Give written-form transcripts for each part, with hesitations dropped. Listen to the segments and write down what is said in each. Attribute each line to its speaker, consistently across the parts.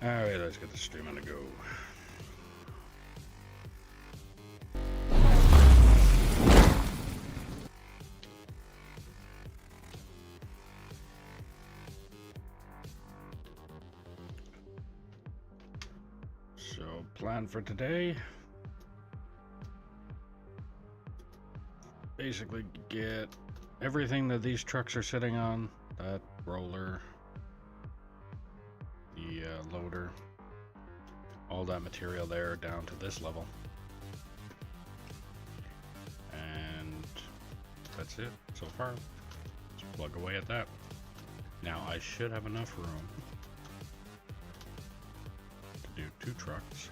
Speaker 1: Alright, let's get the stream on the go. So, plan for today. Basically get everything that these trucks are sitting on, that roller, the loader, all that material there down to this level. And that's it so far. Just plug away at that. Now I should have enough room to do 2 trucks.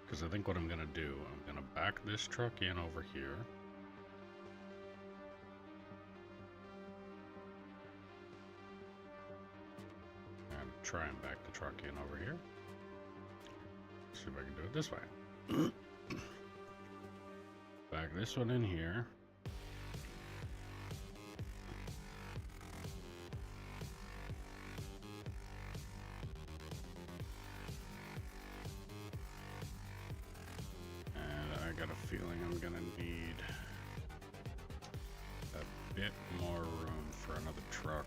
Speaker 1: Because I think what I'm going to do, I'm going to back this truck in over here. And try and back the truck in over here. See if I can do it this way. Back this one in here. Feeling I'm gonna need a bit more room for another truck.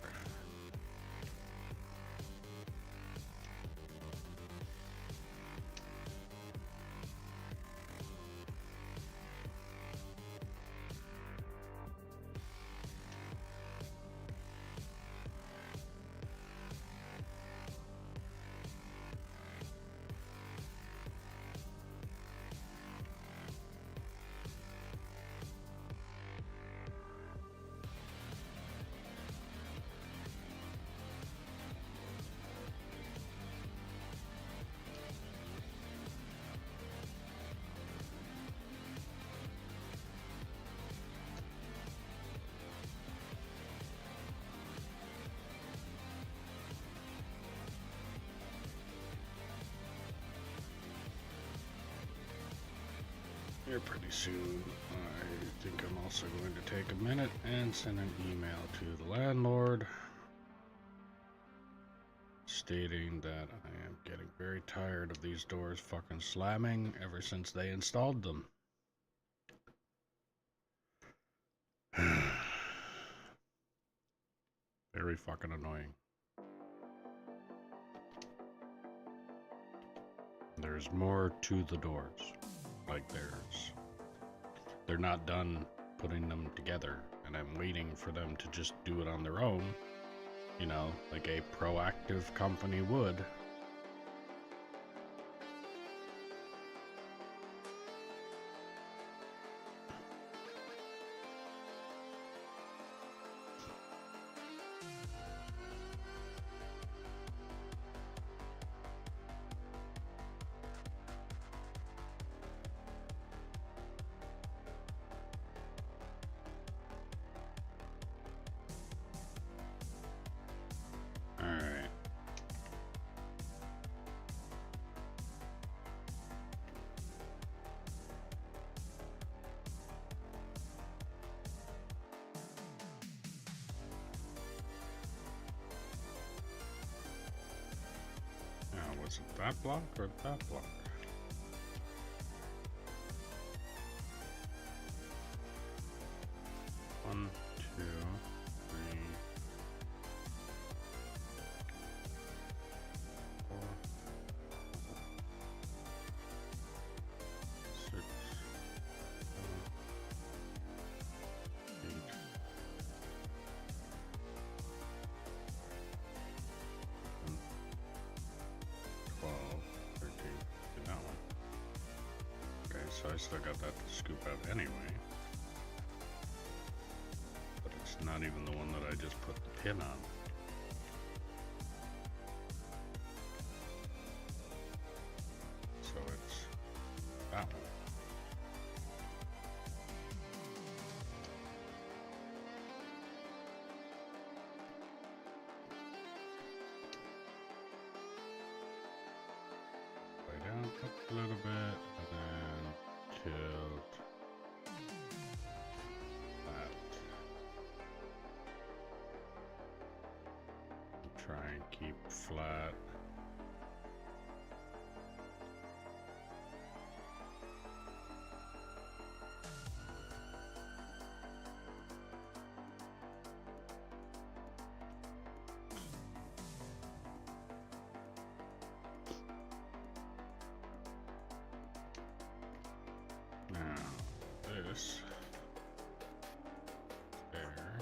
Speaker 1: Here pretty soon. I think I'm also going to take a minute and send an email to the landlord stating that I am getting very tired of these doors fucking slamming ever since they installed them. Very fucking annoying. There's more to the doors. Like they're not done putting them together, and I'm waiting for them to just do it on their own, you know, like a proactive company would. Was it that block or that block? One, two, three, four, 6, 7, 8, 12, 13. Did that one. Okay, so I still got that to scoop out anyway. But it's not even the one that I just put the pin on. So it's that one. Way down a little bit, and then tilt that. Try and keep flat. Now this there.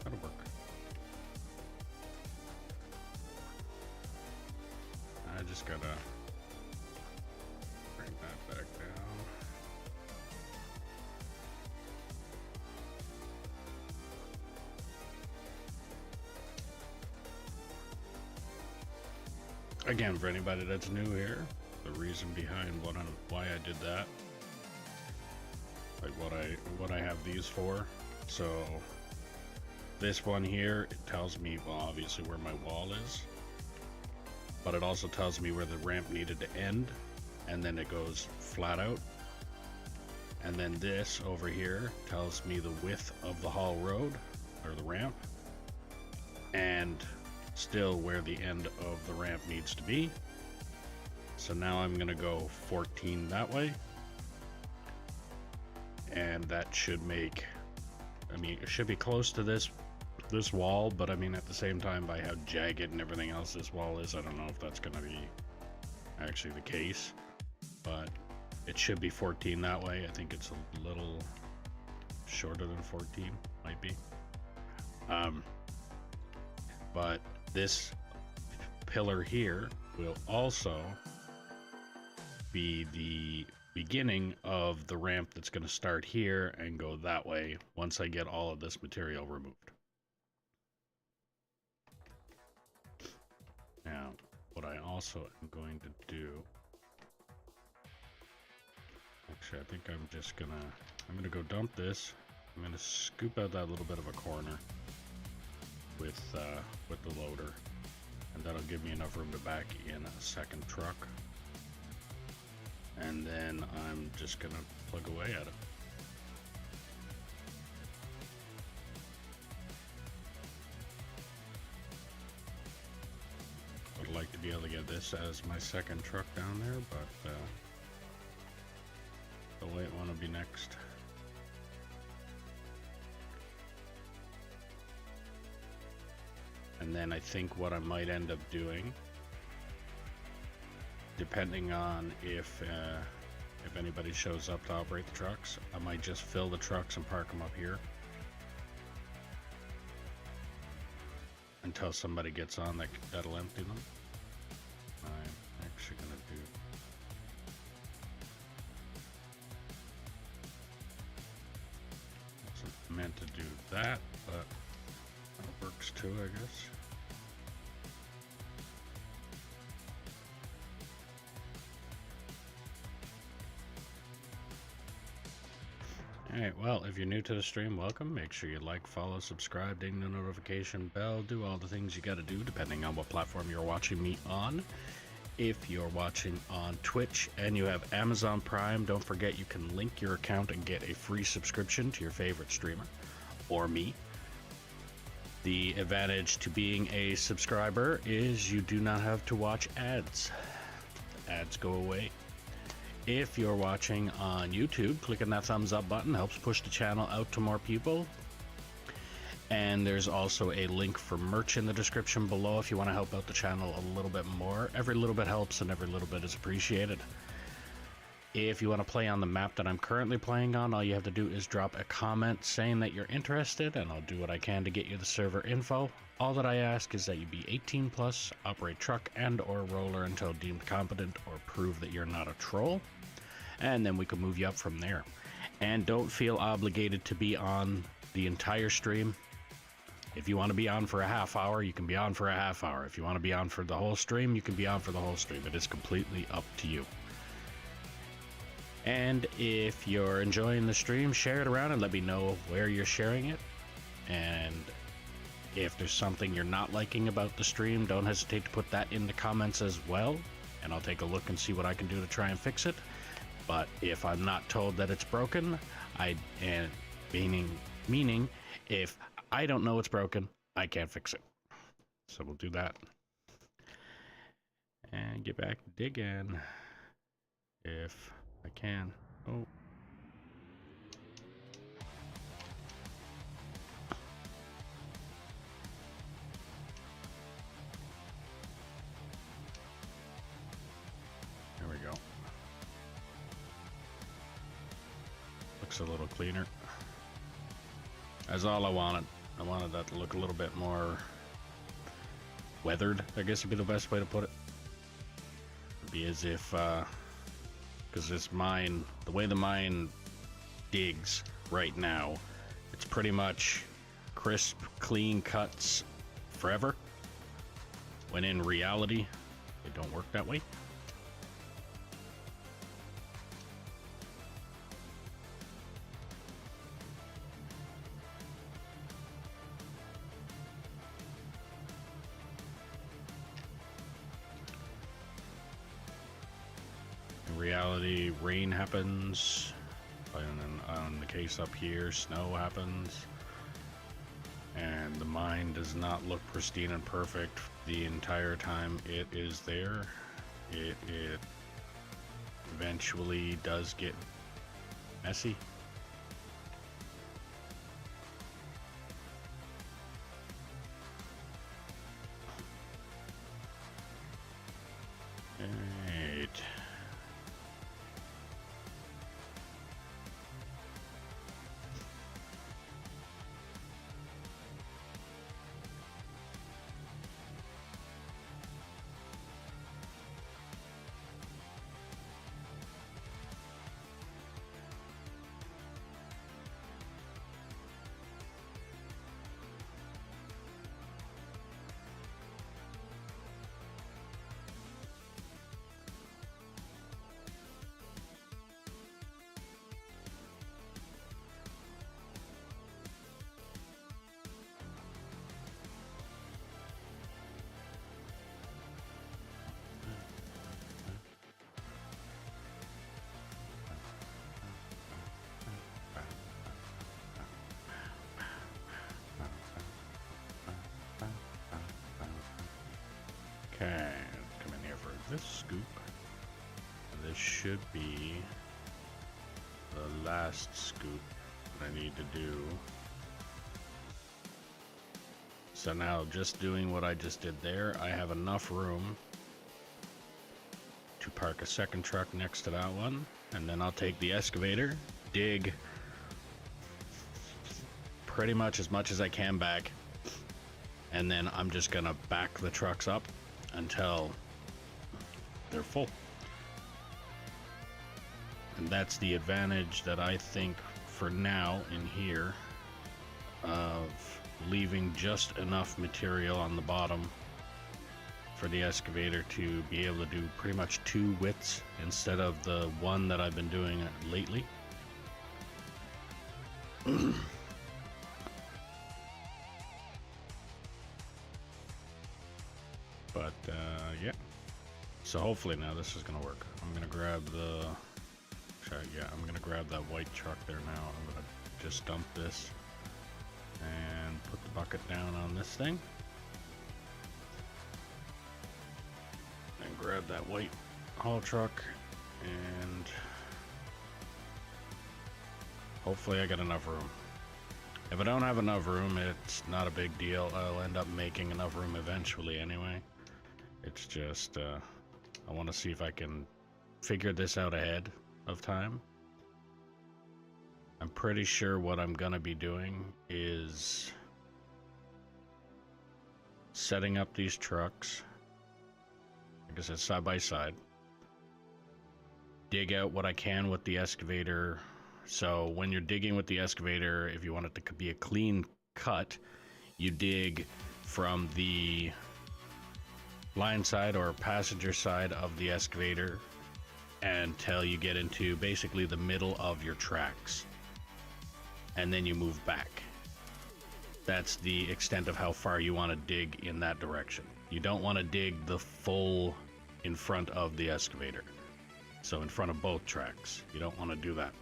Speaker 1: That'll work. I just gotta bring that back down. Again, for anybody that's new here, the reason behind why I did that, like what I have these for. So this one here, it tells me, well, obviously where my wall is, but it also tells me where the ramp needed to end, and then it goes flat out. And then this over here tells me the width of the hall road, or the ramp, and still where the end of the ramp needs to be. So now I'm gonna go 14 that way, and that should make, I mean, it should be close to this wall, but I mean, at the same time, by how jagged and everything else this wall is, I don't know if that's gonna be actually the case, but it should be 14 that way. I think it's a little shorter than 14, might be. But this pillar here will also be the beginning of the ramp that's going to start here and go that way once I get all of this material removed. Now, what I also am going to do, actually, I think I'm gonna go dump this. I'm gonna scoop out that little bit of a corner with the loader, and that'll give me enough room to back in a second truck. And then I'm just gonna plug away at it. Would like to be able to get this as my second truck down there, but the white one will be next. And then I think what I might end up doing, depending on if anybody shows up to operate the trucks, I might just fill the trucks and park them up here until somebody gets on that'll empty them. I'm actually gonna do. I wasn't meant to do that, but that works too, I guess. Alright, well, if you're new to the stream, welcome. Make sure you like, follow, subscribe, ding the notification bell, do all the things you gotta do depending on what platform you're watching me on. If you're watching on Twitch and you have Amazon Prime, don't forget you can link your account and get a free subscription to your favorite streamer or me. The advantage to being a subscriber is you do not have to watch ads. Ads go away. If you're watching on YouTube, clicking that thumbs up button helps push the channel out to more people. And there's also a link for merch in the description below if you want to help out the channel a little bit more. Every little bit helps and every little bit is appreciated. If you want to play on the map that I'm currently playing on, all you have to do is drop a comment saying that you're interested, and I'll do what I can to get you the server info. All that I ask is that you be 18 plus, operate truck and or roller until deemed competent, or prove that you're not a troll, and then we can move you up from there. And don't feel obligated to be on the entire stream. If you want to be on for a half hour, you can be on for a half hour. If you want to be on for the whole stream, you can be on for the whole stream. It is completely up to you. And if you're enjoying the stream, share it around and let me know where you're sharing it. And if there's something you're not liking about the stream, don't hesitate to put that in the comments as well. And I'll take a look and see what I can do to try and fix it. But if I'm not told that it's broken, meaning if I don't know it's broken, I can't fix it. So we'll do that. And get back digging. If I can. Oh. There we go. Looks a little cleaner. That's all I wanted. I wanted that to look a little bit more weathered, I guess would be the best way to put it. It'd be as if, because this mine, the way the mine digs right now, it's pretty much crisp, clean cuts forever, when in reality, they don't work that way. Reality, rain happens, and then on the case up here, snow happens, and the mine does not look pristine and perfect the entire time it is there. It eventually does get messy. Right. Okay, come in here for this scoop. This should be the last scoop that I need to do. So now, just doing what I just did there, I have enough room to park a second truck next to that one, and then I'll take the excavator, dig pretty much as I can back, and then I'm just gonna back the trucks up until they're full. And that's the advantage that I think for now in here of leaving just enough material on the bottom for the excavator to be able to do pretty much 2 widths instead of the one that I've been doing lately. But yeah, so hopefully now this is gonna work. I'm gonna grab the I'm gonna grab that white truck there now. I'm gonna just dump this and put the bucket down on this thing, and grab that white haul truck, and hopefully I got enough room. If I don't have enough room, it's not a big deal. I'll end up making enough room eventually anyway. It's just I want to see if I can figure this out ahead of time. I'm pretty sure what I'm gonna be doing is setting up these trucks, like I said, side by side. Dig out what I can with the excavator. So when you're digging with the excavator, if you want it to be a clean cut, you dig from the line side or passenger side of the excavator until you get into basically the middle of your tracks, and then you move back. That's the extent of how far you want to dig in that direction. You don't want to dig the full in front of the excavator, so in front of both tracks. You don't want to do that.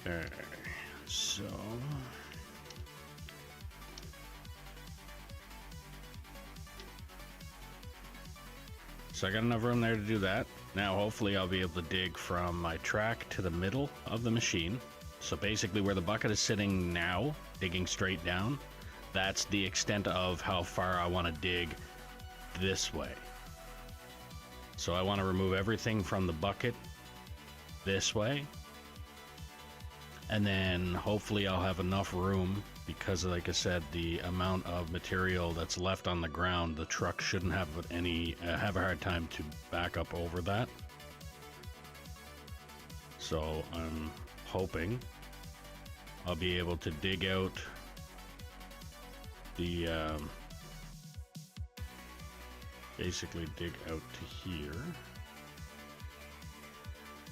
Speaker 1: Okay, so I got enough room there to do that. Now hopefully I'll be able to dig from my track to the middle of the machine. So basically where the bucket is sitting now, digging straight down, that's the extent of how far I want to dig this way. So I want to remove everything from the bucket this way. And then hopefully I'll have enough room, because like I said, the amount of material that's left on the ground, the truck shouldn't have have a hard time to back up over that. So I'm hoping I'll be able to dig out the basically dig out to here.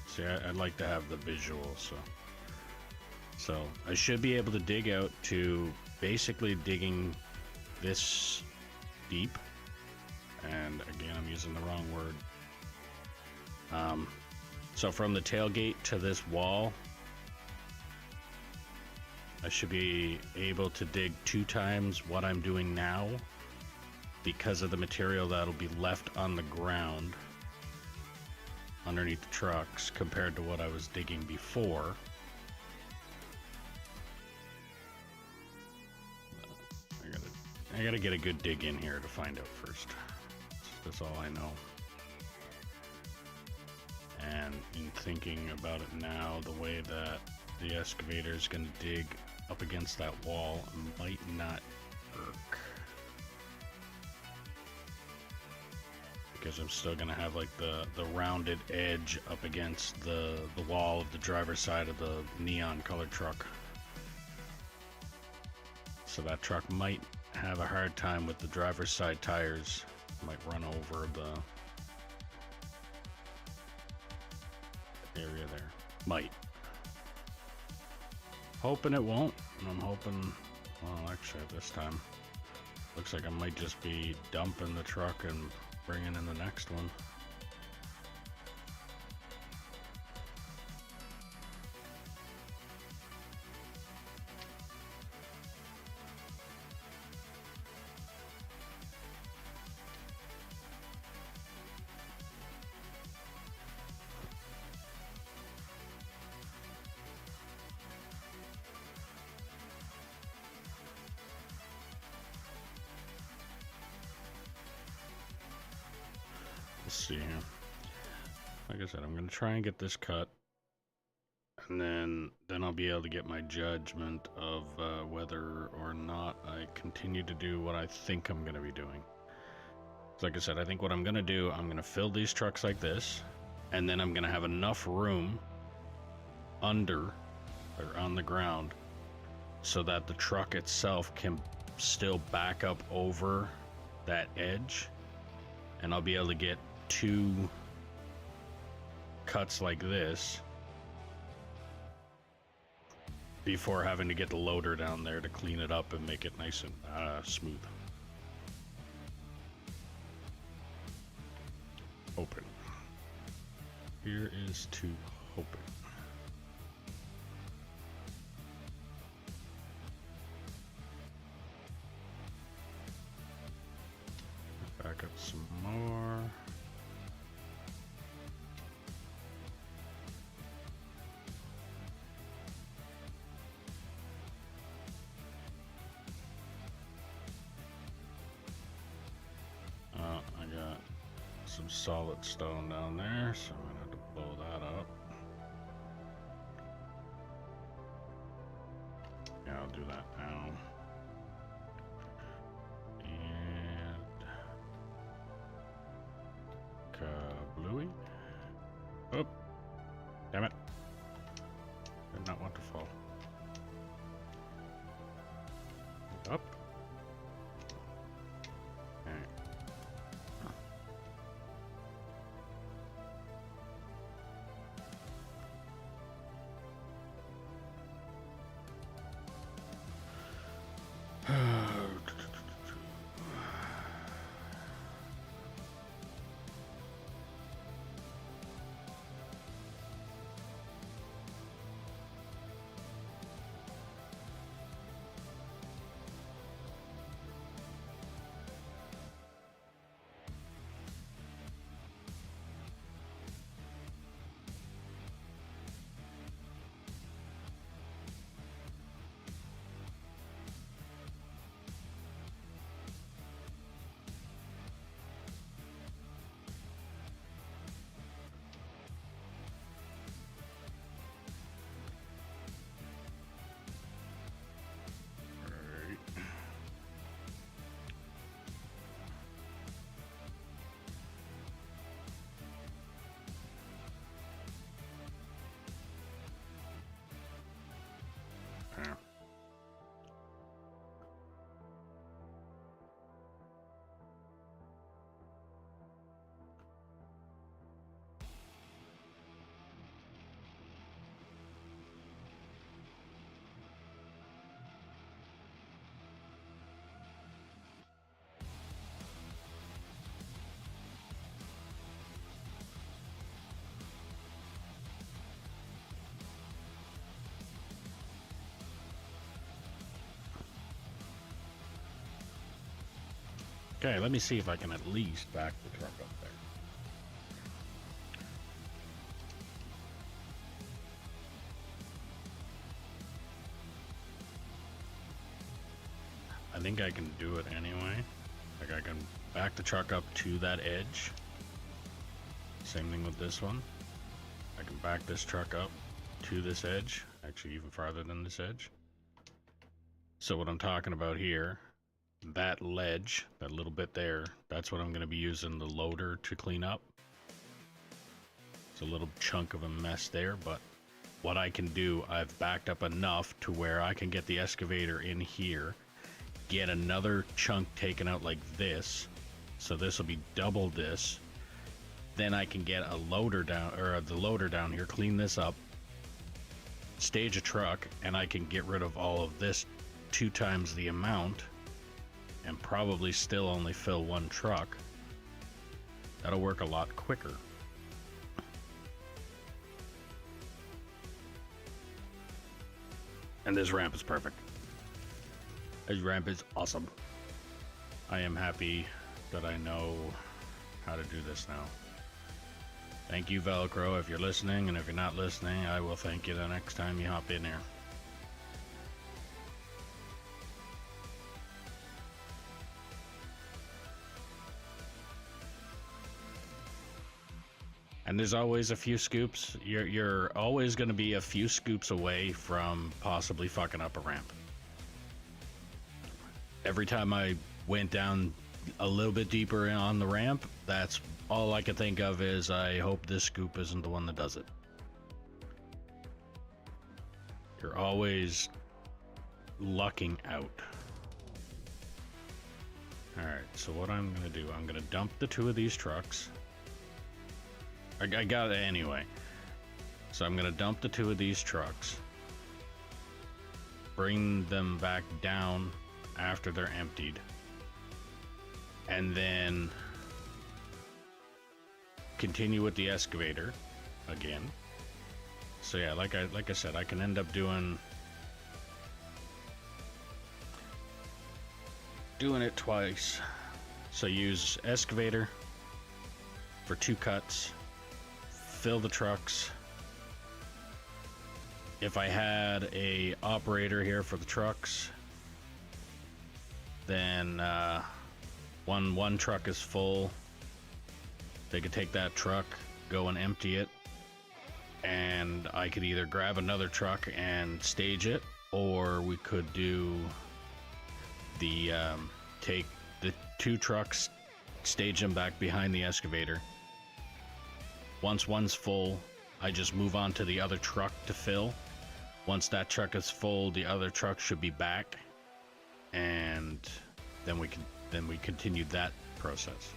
Speaker 1: See, I'd like to have the visual, so I should be able to dig out to basically digging this deep. And again, I'm using the wrong word. So from the tailgate to this wall, I should be able to dig 2 times what I'm doing now, because of the material that'll be left on the ground underneath the trucks compared to what I was digging before. I gotta get a good dig in here to find out first. That's all I know. And in thinking about it now, the way that the excavator is gonna dig up against that wall might not work, because I'm still gonna have like the rounded edge up against the wall of the driver's side of the neon colored truck. So that truck might have a hard time with the driver's side tires. Might run over the area there. Might. Hoping it won't. I'm hoping, well, actually at this time, looks like I might just be dumping the truck and bringing in the next one. Let's see here. Like I said, I'm going to try and get this cut, and then I'll be able to get my judgment of whether or not I continue to do what I think I'm going to be doing. So like I said, I think what I'm going to do, I'm going to fill these trucks like this, and then I'm going to have enough room under or on the ground so that the truck itself can still back up over that edge, and I'll be able to get 2 cuts like this before having to get the loader down there to clean it up and make it nice and smooth. Open. Here is to open. Back up some more. some solid stone down there, so I'm gonna have to blow that up. Yeah, I'll do that now. And kablooey. Oh, damn it. Did not want to fall. Up. Okay. Yeah. Okay, let me see if I can at least back the truck up there. I think I can do it anyway. Like I can back the truck up to that edge. Same thing with this one. I can back this truck up to this edge, actually even farther than this edge. So what I'm talking about here, that ledge, that little bit there, that's what I'm going to be using the loader to clean up. It's a little chunk of a mess there, but what I can do, I've backed up enough to where I can get the excavator in here, get another chunk taken out like this, so this will be double this. Then I can get a loader down, or the loader down here, clean this up, stage a truck, and I can get rid of all of this 2 times the amount and probably still only fill 1 truck. That'll work a lot quicker. And this ramp is perfect. This ramp is awesome. I am happy that I know how to do this now. Thank you, Velcro, if you're listening, and if you're not listening, I will thank you the next time you hop in here. And there's always a few scoops. You're always going to be a few scoops away from possibly fucking up a ramp. Every time I went down a little bit deeper on the ramp, that's all I can think of is I hope this scoop isn't the one that does it. You're always lucking out. Alright, so what I'm going to do, I'm going to dump the 2 of these trucks. I got it anyway. So I'm going to dump the 2 of these trucks. Bring them back down after they're emptied. And then continue with the excavator again. So yeah, like I said, I can end up doing it twice. So use excavator for 2 cuts, fill the trucks. If I had a operator here for the trucks, then one truck is full, They could take that truck, go and empty it, and I could either grab another truck and stage it, or we could do the take the 2 trucks, stage them back behind the excavator. Once one's full, I just move on to the other truck to fill. Once that truck is full, the other truck should be back, and then we continue that process.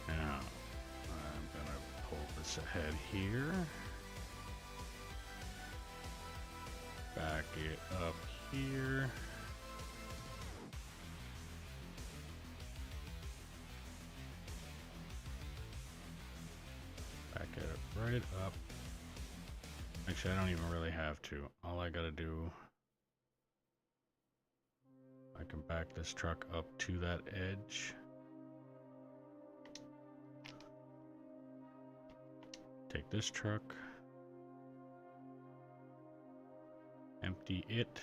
Speaker 1: Now, I'm gonna pull this ahead here. Back it up here. Back it right up. Actually, I don't even really have to. All I gotta do, I can back this truck up to that edge. Take this truck, empty it,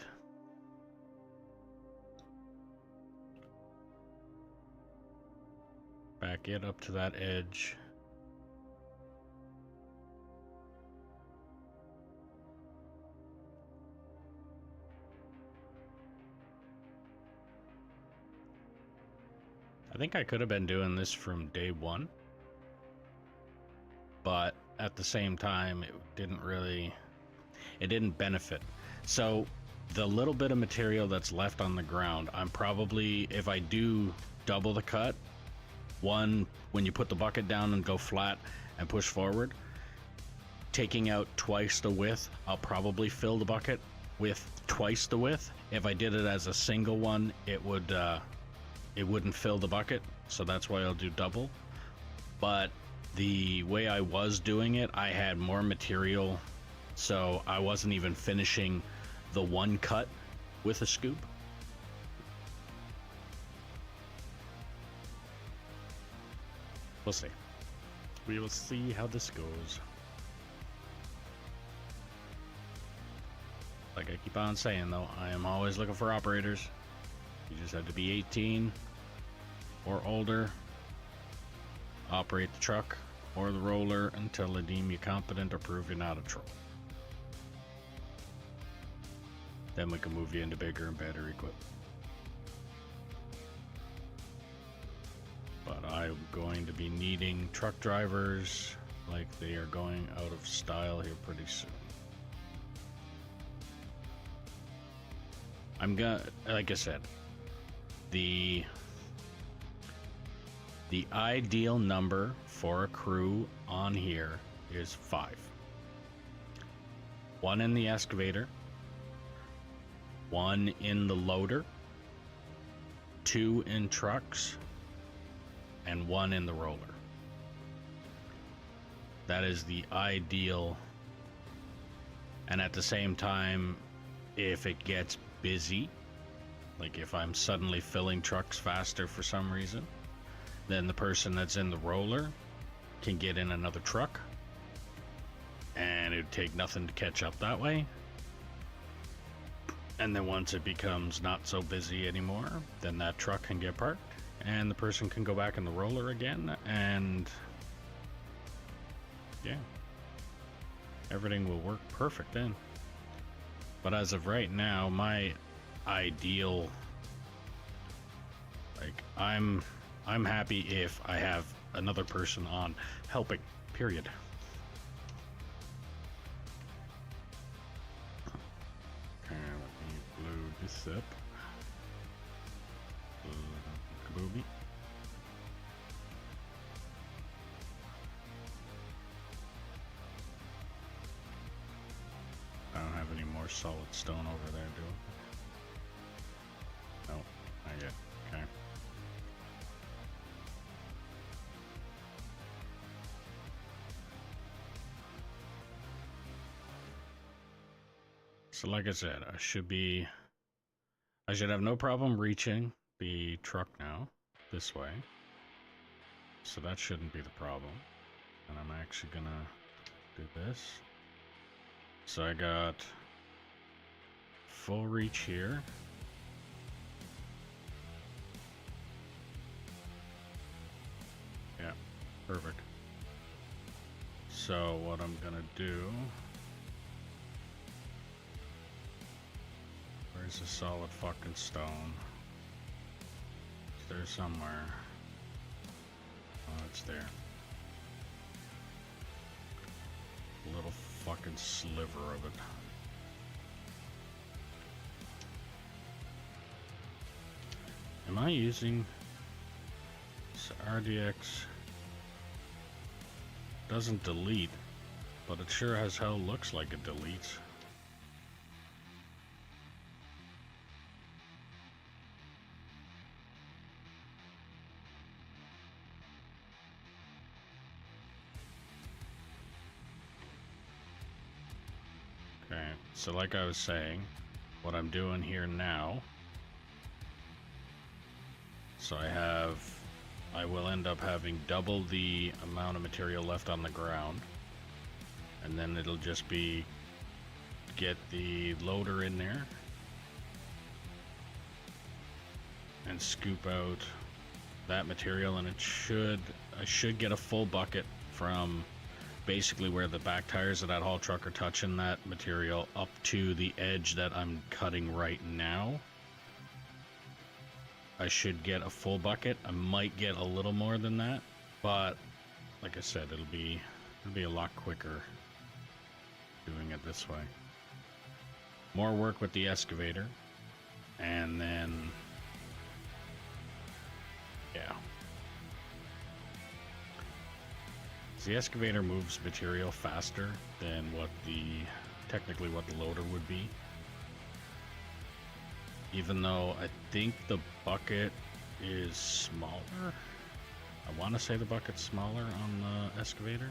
Speaker 1: back it up to that edge. I think I could have been doing this from day one, but at the same time, it didn't benefit. So the little bit of material that's left on the ground, I'm probably, if I do double the cut, one, when you put the bucket down and go flat and push forward, taking out twice the width, I'll probably fill the bucket with twice the width. If I did it as a single one, it wouldn't fill the bucket, so that's why I'll do double. But the way I was doing it, I had more material, so I wasn't even finishing the one cut with a scoop. We'll see. We will see how this goes. Like I keep on saying though, I am always looking for operators. You just have to be 18 or older. Operate the truck or the roller until they deem you competent or prove you're not a troll. Then we can move you into bigger and better equipment. But I'm going to be needing truck drivers, like they are going out of style here pretty soon. I'm gonna, like I said, the ideal number for a crew on here is 5. 1 in the excavator, 1 in the loader, 2 in trucks, and 1 in the roller. That is the ideal. And at the same time, if it gets busy, like if I'm suddenly filling trucks faster for some reason, then the person that's in the roller can get in another truck, and it'd take nothing to catch up that way. And then once it becomes not so busy anymore, then that truck can get parked and the person can go back in the roller again, and yeah, everything will work perfect then. But as of right now, my ideal, like, I'm happy if I have another person on helping, period. Okay, let me blow this up. Kabooby. I don't have any more solid stone over there, do I? No, not yet. Okay. So like I said, I should have no problem reaching the truck now this way. So that shouldn't be the problem. And I'm actually gonna do this. So I got full reach here. Perfect. So what I'm gonna do... Where's the solid fucking stone? It's there somewhere. Oh, it's there. A little fucking sliver of it. Am I using this RDX? Doesn't delete, but it sure as hell looks like it deletes. Okay, so like I was saying, what I'm doing here now, so I will end up having double the amount of material left on the ground, and then it'll just be get the loader in there and scoop out that material, and I should get a full bucket from basically where the back tires of that haul truck are touching that material up to the edge that I'm cutting right now. I should get a full bucket. I might get a little more than that, but like I said, it'll be a lot quicker doing it this way. More work with the excavator, and then yeah. The excavator moves material faster than technically what the loader would be. Even though I think the bucket is smaller. I want to say the bucket's smaller on the excavator.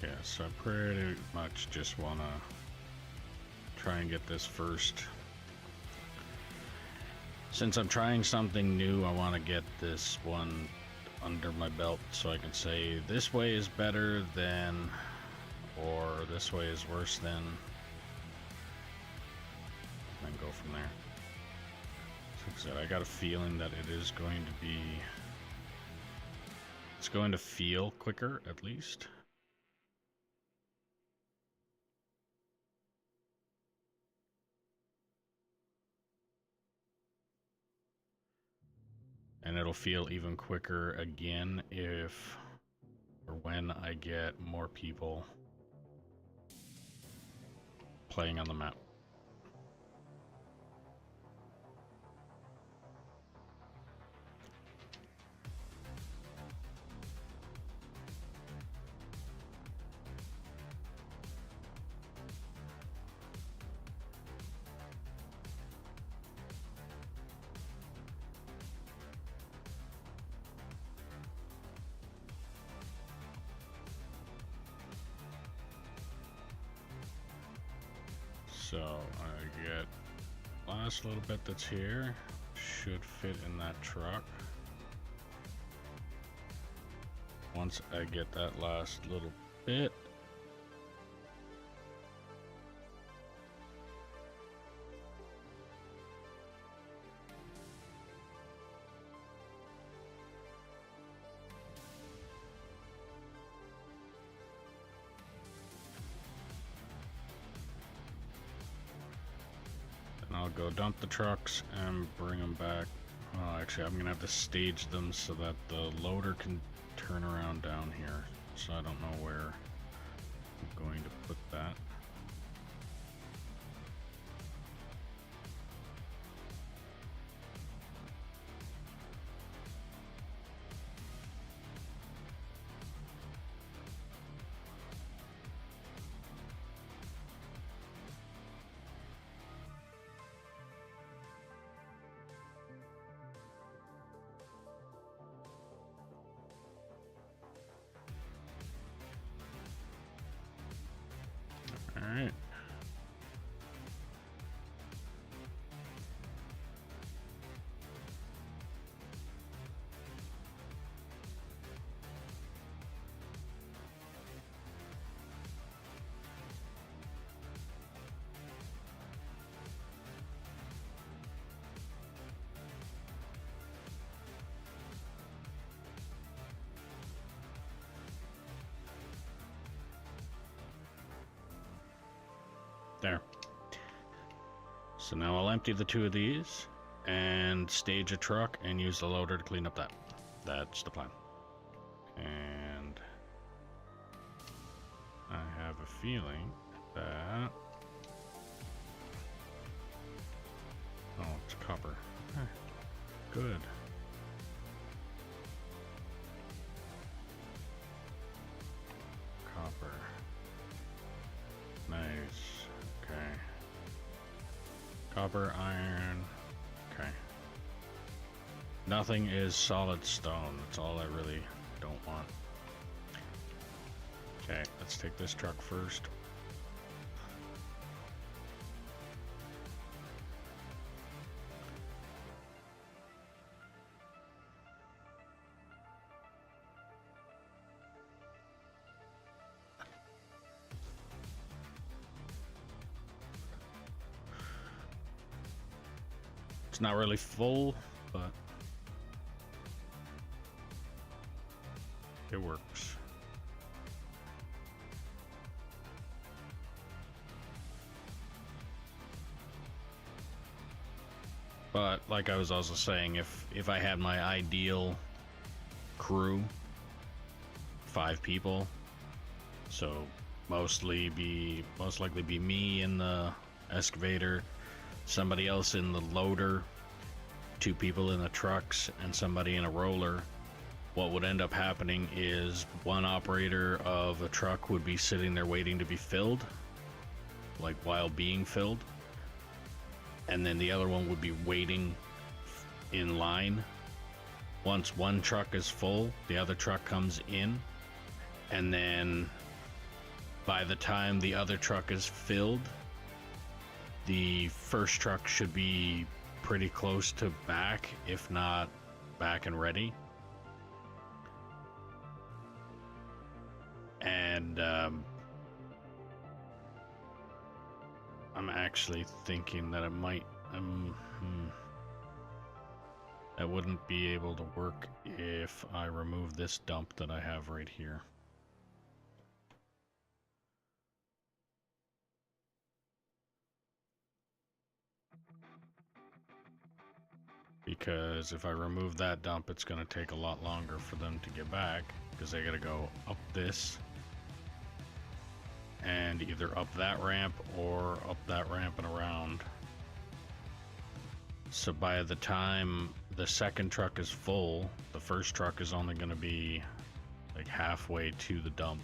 Speaker 1: Yeah, so I pretty much just want to try and get this first. Since I'm trying something new, I want to get this one under my belt so I can say this way is better than, or this way is worse than, and then go from there. Like I said, I got a feeling that it is going to be, it's going to feel quicker at least. And it'll feel even quicker again if or when I get more people playing on the map. So I get last little bit that's here, should fit in that truck. Once I get that last little bit, go dump the trucks and bring them back. Oh, actually, I'm gonna have to stage them so that the loader can turn around down here. So I don't know where I'm going to put that. Alright. There. So now I'll empty the two of these and stage a truck and use the loader to clean up that. That's the plan. And I have a feeling that... Oh, it's copper. Okay. Good. Copper. Nice. Okay. Copper, iron. Okay. Nothing is solid stone. That's all I really don't want. Okay, let's take this truck first. It's not really full, but it works. But like I was also saying, if I had my ideal crew, 5 people, so most likely be me in the excavator, somebody else in the loader, 2 people in the trucks, and somebody in a roller, what would end up happening is one operator of a truck would be sitting there waiting to be filled, like while being filled, and then the other one would be waiting in line. Once one truck is full, the other truck comes in, and then by the time the other truck is filled, the first truck should be pretty close to back, if not back and ready. And I'm actually thinking that it might that wouldn't be able to work if I remove this dump that I have right here. Because if I remove that dump, it's going to take a lot longer for them to get back, because they got to go up this and either up that ramp or up that ramp and around. So by the time the second truck is full, the first truck is only going to be like halfway to the dump.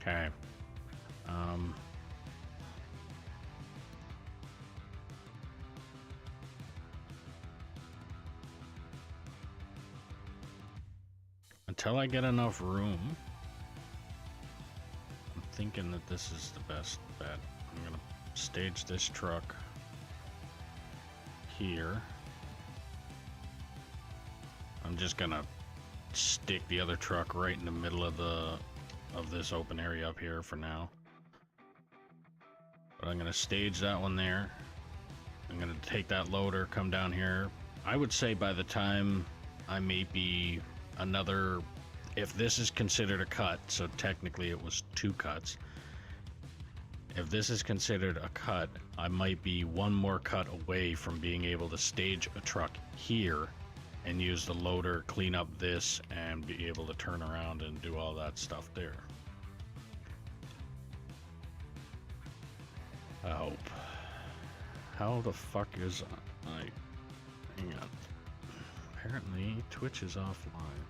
Speaker 1: Okay. Until I get enough room, I'm thinking that this is the best bet. I'm gonna stage this truck here. I'm just gonna stick the other truck right in the middle of this open area up here for now. But I'm gonna stage that one there. I'm gonna take that loader, come down here. I would say by the time I may be another if this is considered a cut, so technically it was 2 cuts. If this is considered a cut, I might be one more cut away from being able to stage a truck here and use the loader, clean up this, and be able to turn around and do all that stuff there. I hope. How the fuck is I? Hang on. Apparently, Twitch is offline.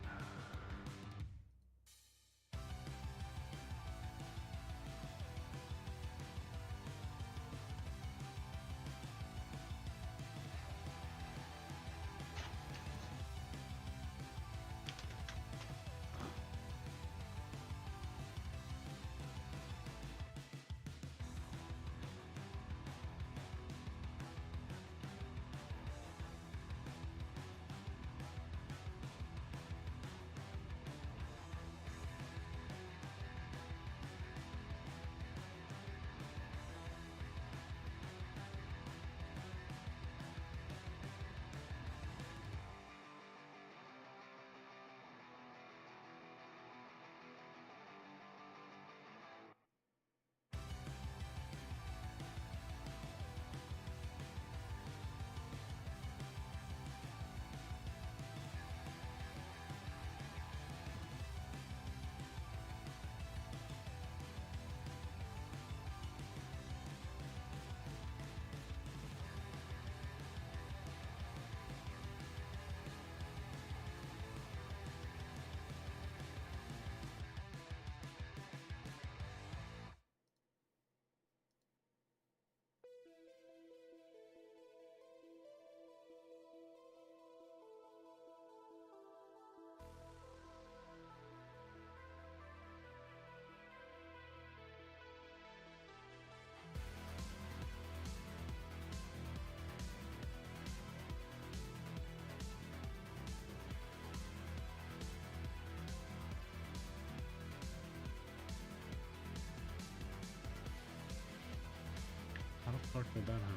Speaker 1: How the fuck did that happen?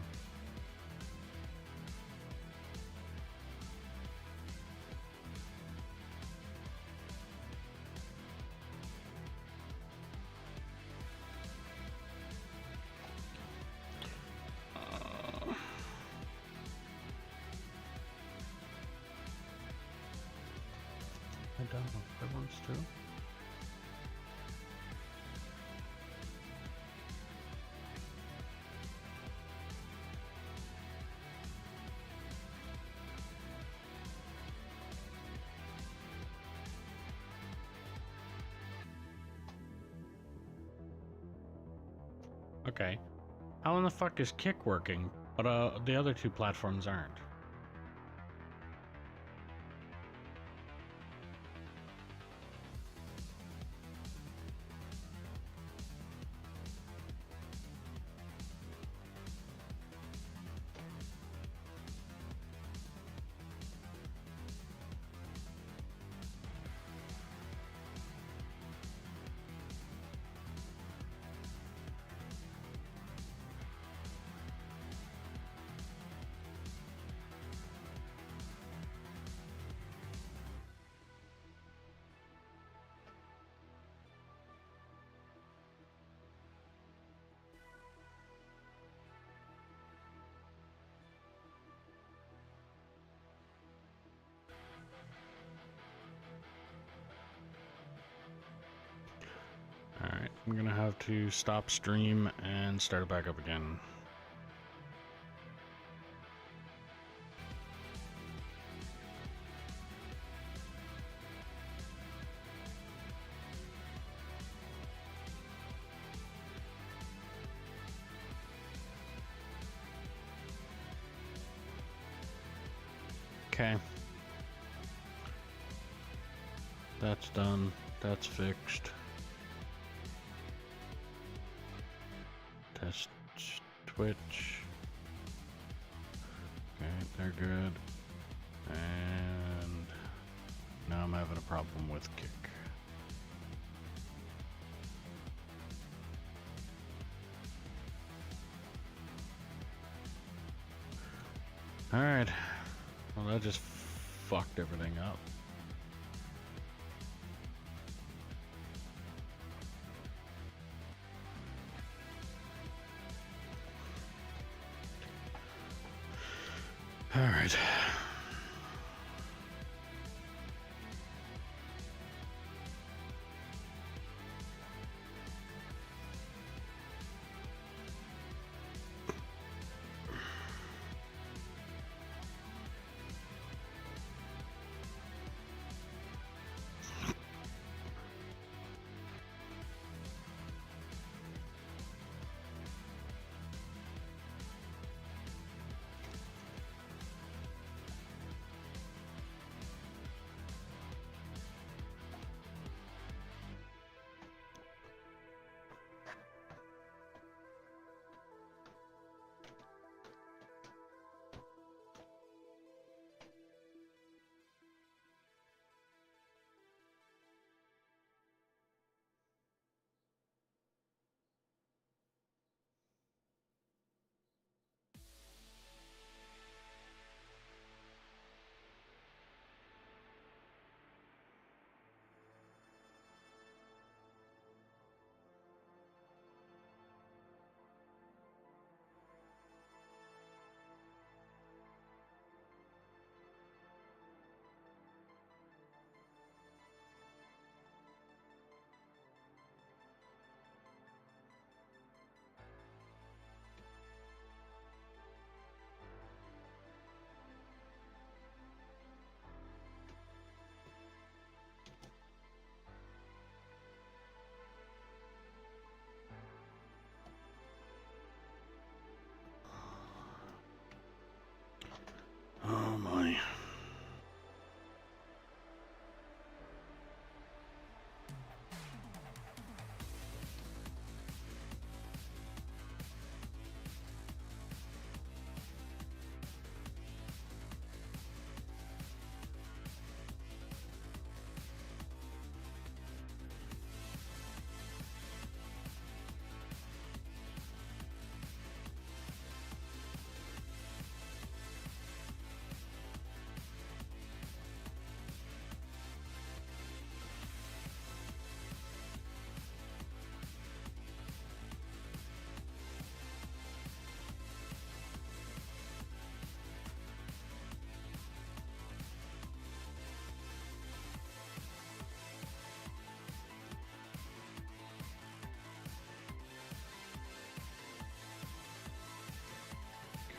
Speaker 1: I don't know. Everyone's too. Okay. How in the fuck is Kick working, but the other 2 platforms aren't? Alright, I'm gonna have to stop stream and start it back up again. Okay. That's done. That's fixed. Test Twitch. Okay, they're good. And now I'm having a problem with Kick. Alright. Well, that just fucked everything up. All right. Oh my.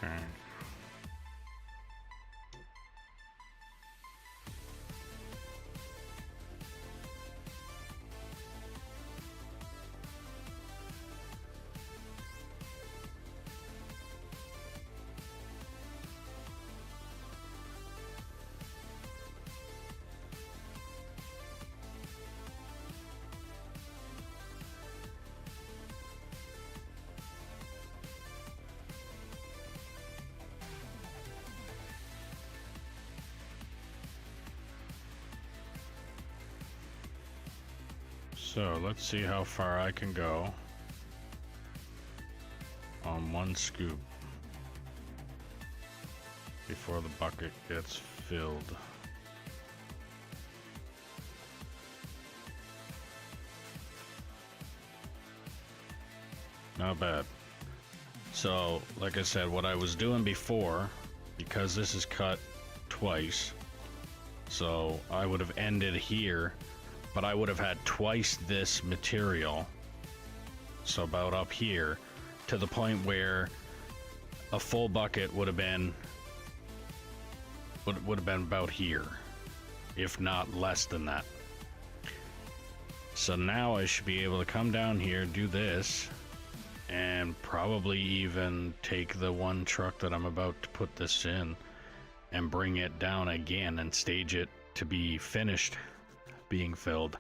Speaker 1: Okay. So let's see how far I can go on one scoop before the bucket gets filled. Not bad. So, like I said, what I was doing before, because this is cut twice, so I would have ended here, but I would have had twice this material, so about up here, to the point where a full bucket would have been about here, if not less than that. So now I should be able to come down here, do this, and probably even take the one truck that I'm about to put this in and bring it down again and stage it to be finished being filled.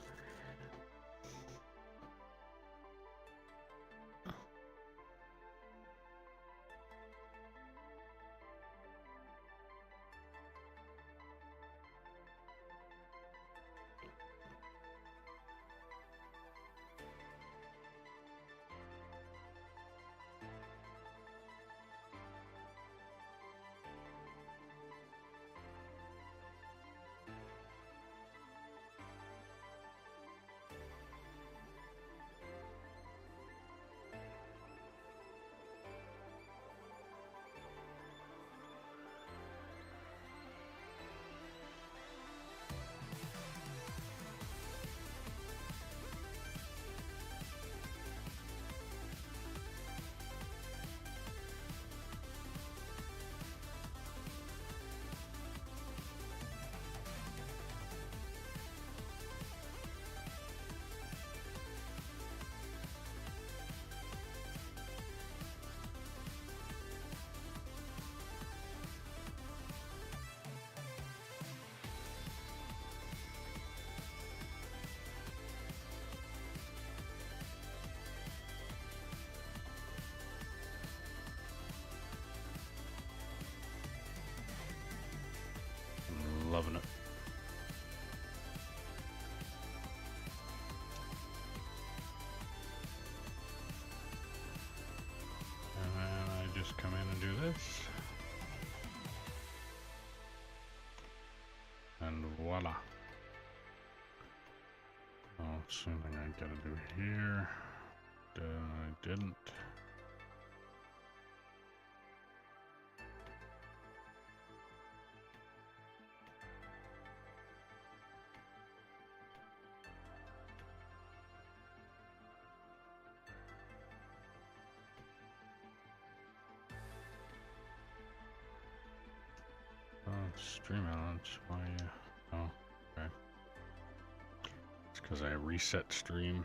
Speaker 1: do this. And voila. Oh, something I gotta do here. I didn't. Stream elements, why? Oh, okay. It's because I reset stream.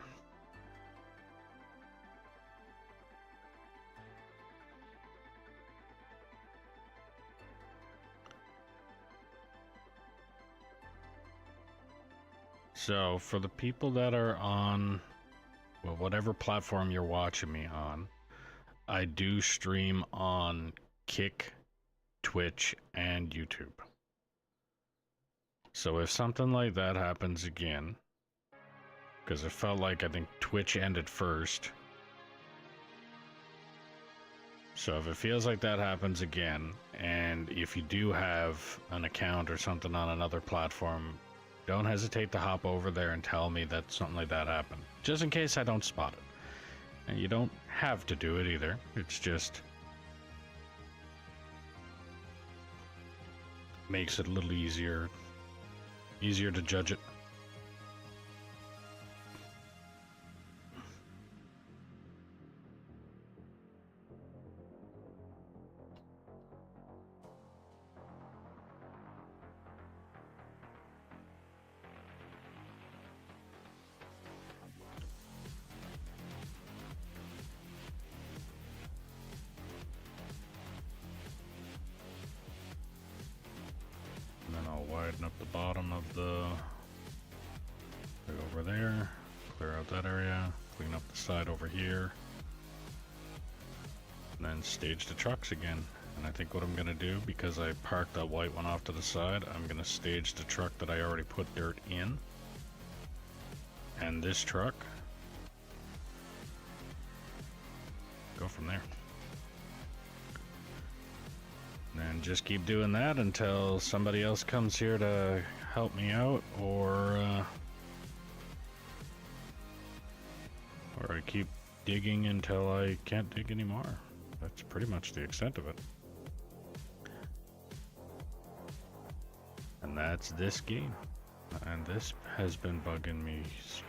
Speaker 1: So, for the people that are on, well, whatever platform you're watching me on, I do stream on Kick, Twitch, and YouTube. So if something like that happens again, because it felt like I think Twitch ended first. So if it feels like that happens again, and if you do have an account or something on another platform, don't hesitate to hop over there and tell me that something like that happened, just in case I don't spot it. And you don't have to do it either. It's just makes it a little easier to judge it. Widen up the bottom of the over there, clear out that area, clean up the side over here, and then stage the trucks again. And I think what I'm gonna do, because I parked that white one off to the side, I'm gonna stage the truck that I already put dirt in, and this truck, go from there. And just keep doing that until somebody else comes here to help me out, or I keep digging until I can't dig anymore. That's pretty much the extent of it. And that's this game. And this has been bugging me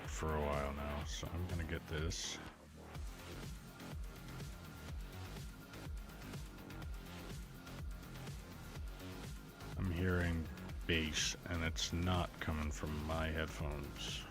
Speaker 1: for a while now, so I'm gonna get this. I'm hearing bass, and it's not coming from my headphones.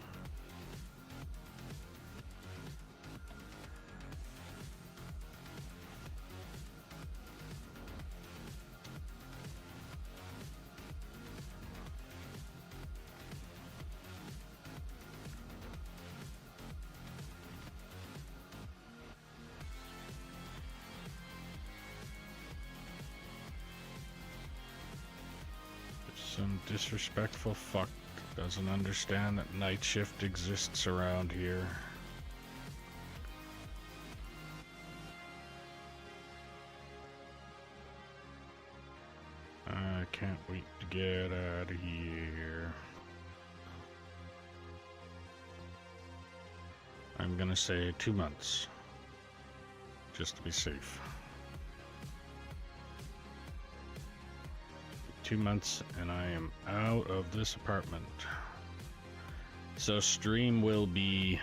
Speaker 1: Some disrespectful fuck doesn't understand that night shift exists around here. I can't wait to get out of here. I'm gonna say 2 months, just to be safe. 2 months and I am out of this apartment. So stream will be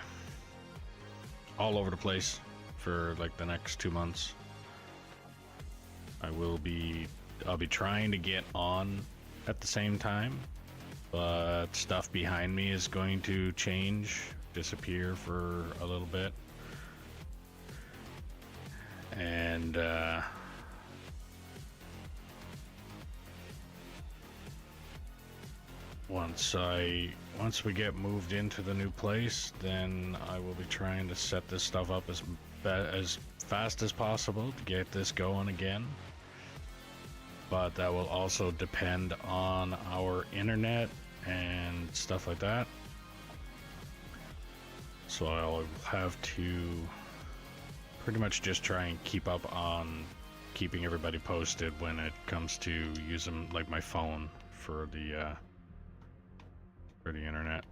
Speaker 1: all over the place for like the next 2 months. I'll be trying to get on at the same time, but stuff behind me is going to disappear for a little bit. And once we get moved into the new place, then I will be trying to set this stuff up as fast as possible to get this going again. But that will also depend on our internet and stuff like that. So I'll have to pretty much just try and keep up on keeping everybody posted when it comes to using like my phone for the internet.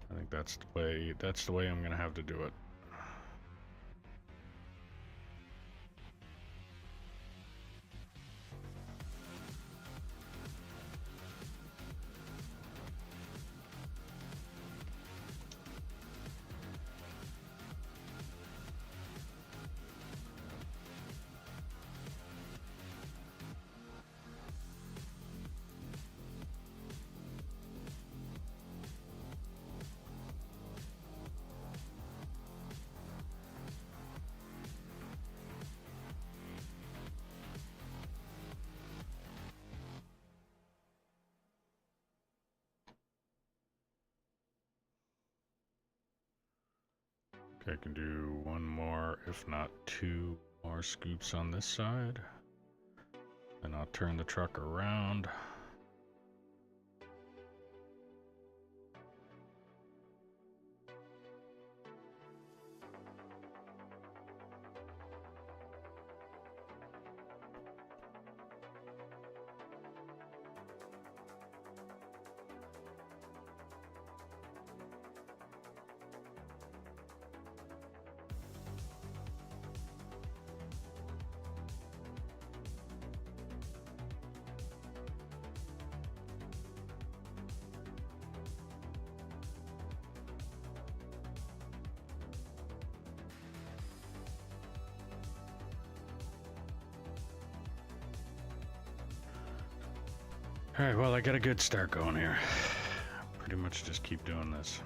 Speaker 1: I think that's the way I'm gonna have to do it. I can do one more, if not two more scoops on this side. Then I'll turn the truck around. Alright, well, I got a good start going here. Pretty much just keep doing this.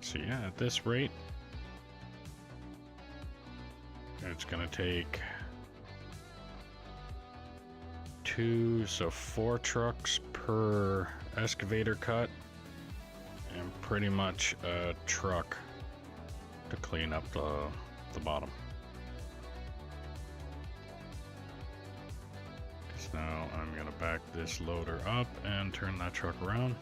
Speaker 1: So yeah, at this rate, it's gonna take 4 trucks per excavator cut, and pretty much a truck to clean up the bottom. So now I'm gonna back this loader up and turn that truck around.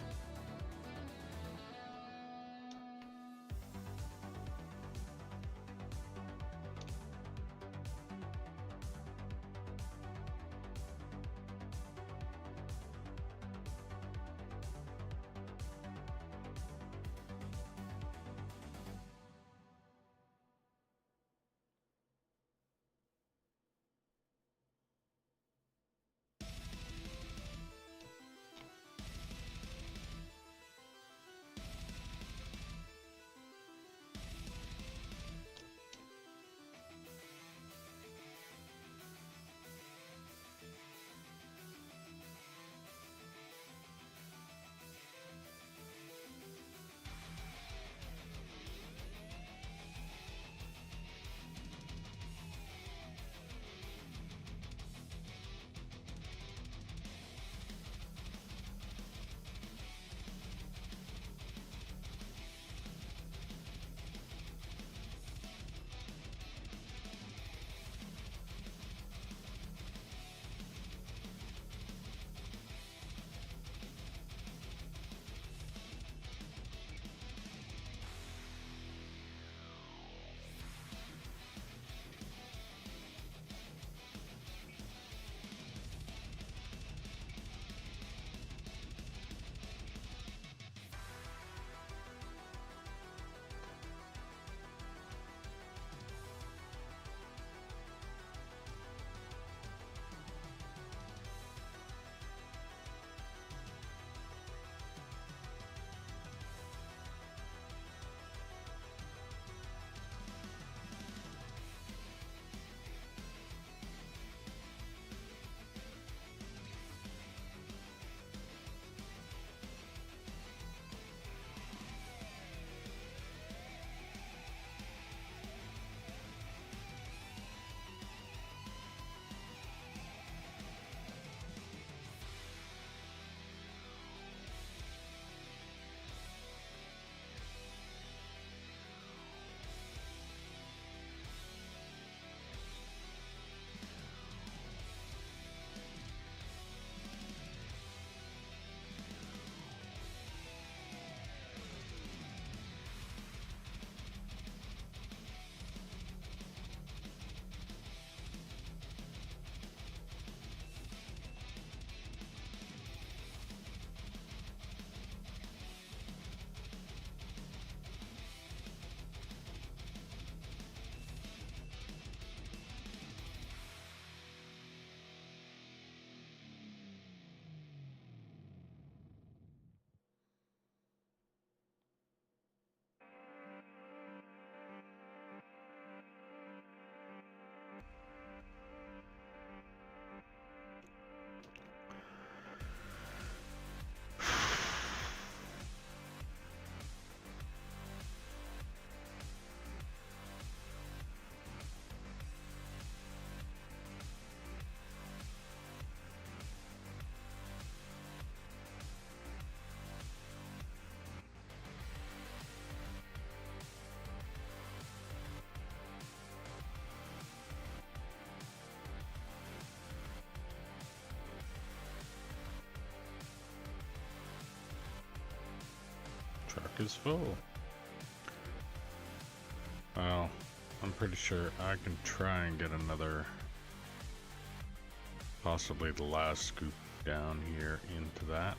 Speaker 1: is full. Well, I'm pretty sure I can try and get another, possibly the last scoop down here into that.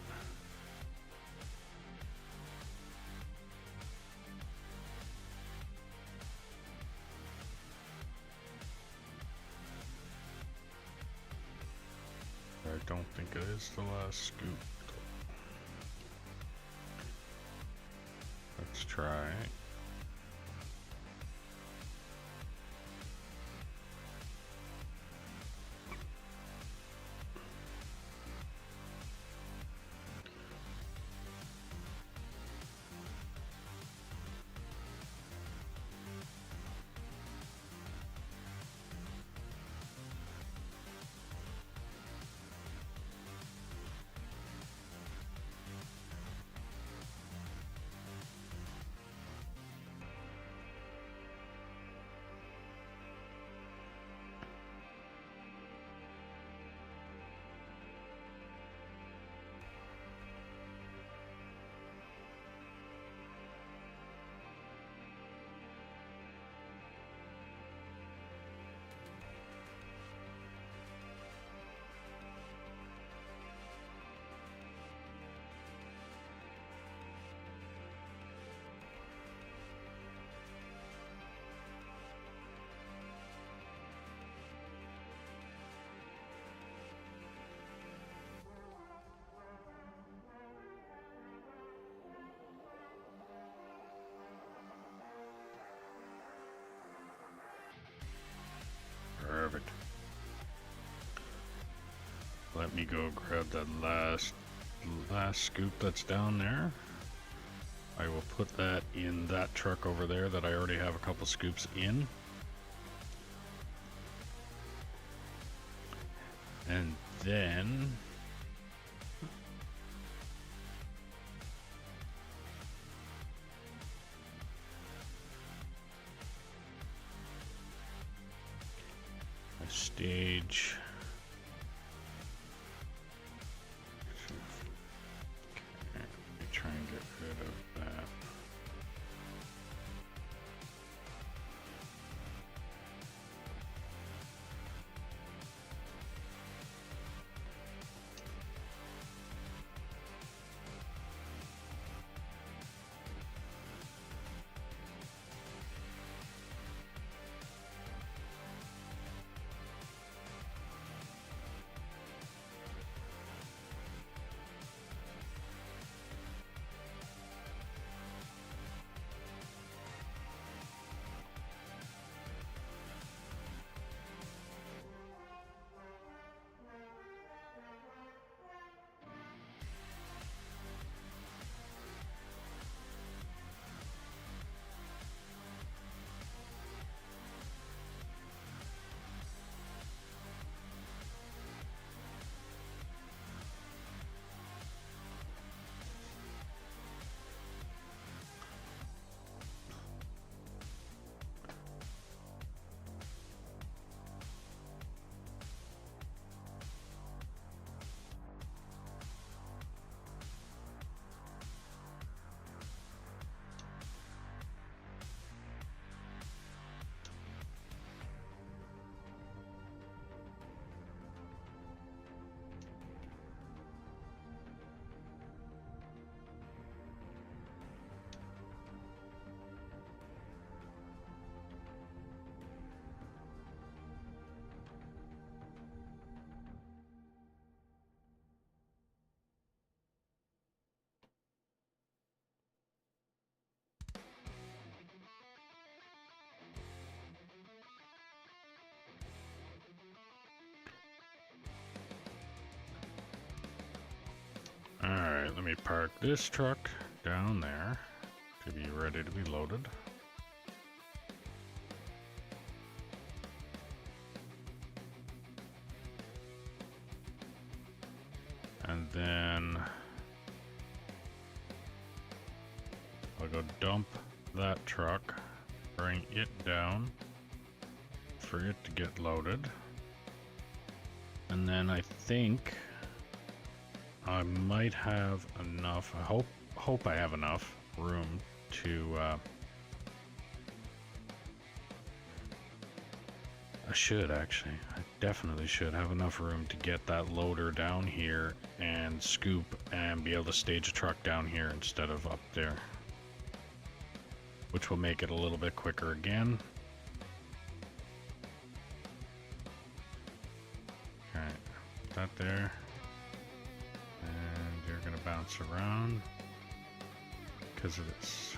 Speaker 1: I don't think it is the last scoop. Let's try. Perfect. Let me go grab that last scoop that's down there. I will put that in that truck over there that I already have a couple scoops in. And then a stage. Okay, let me try and get rid of that. Alright, let me park this truck down there to be ready to be loaded. And then I'll go dump that truck, bring it down for it to get loaded. And then I think I might have enough. I hope I have enough room to I should actually. I definitely should have enough room to get that loader down here and scoop and be able to stage a truck down here instead of up there. Which will make it a little bit quicker again. Alright, put that there. And you're gonna bounce around because of this.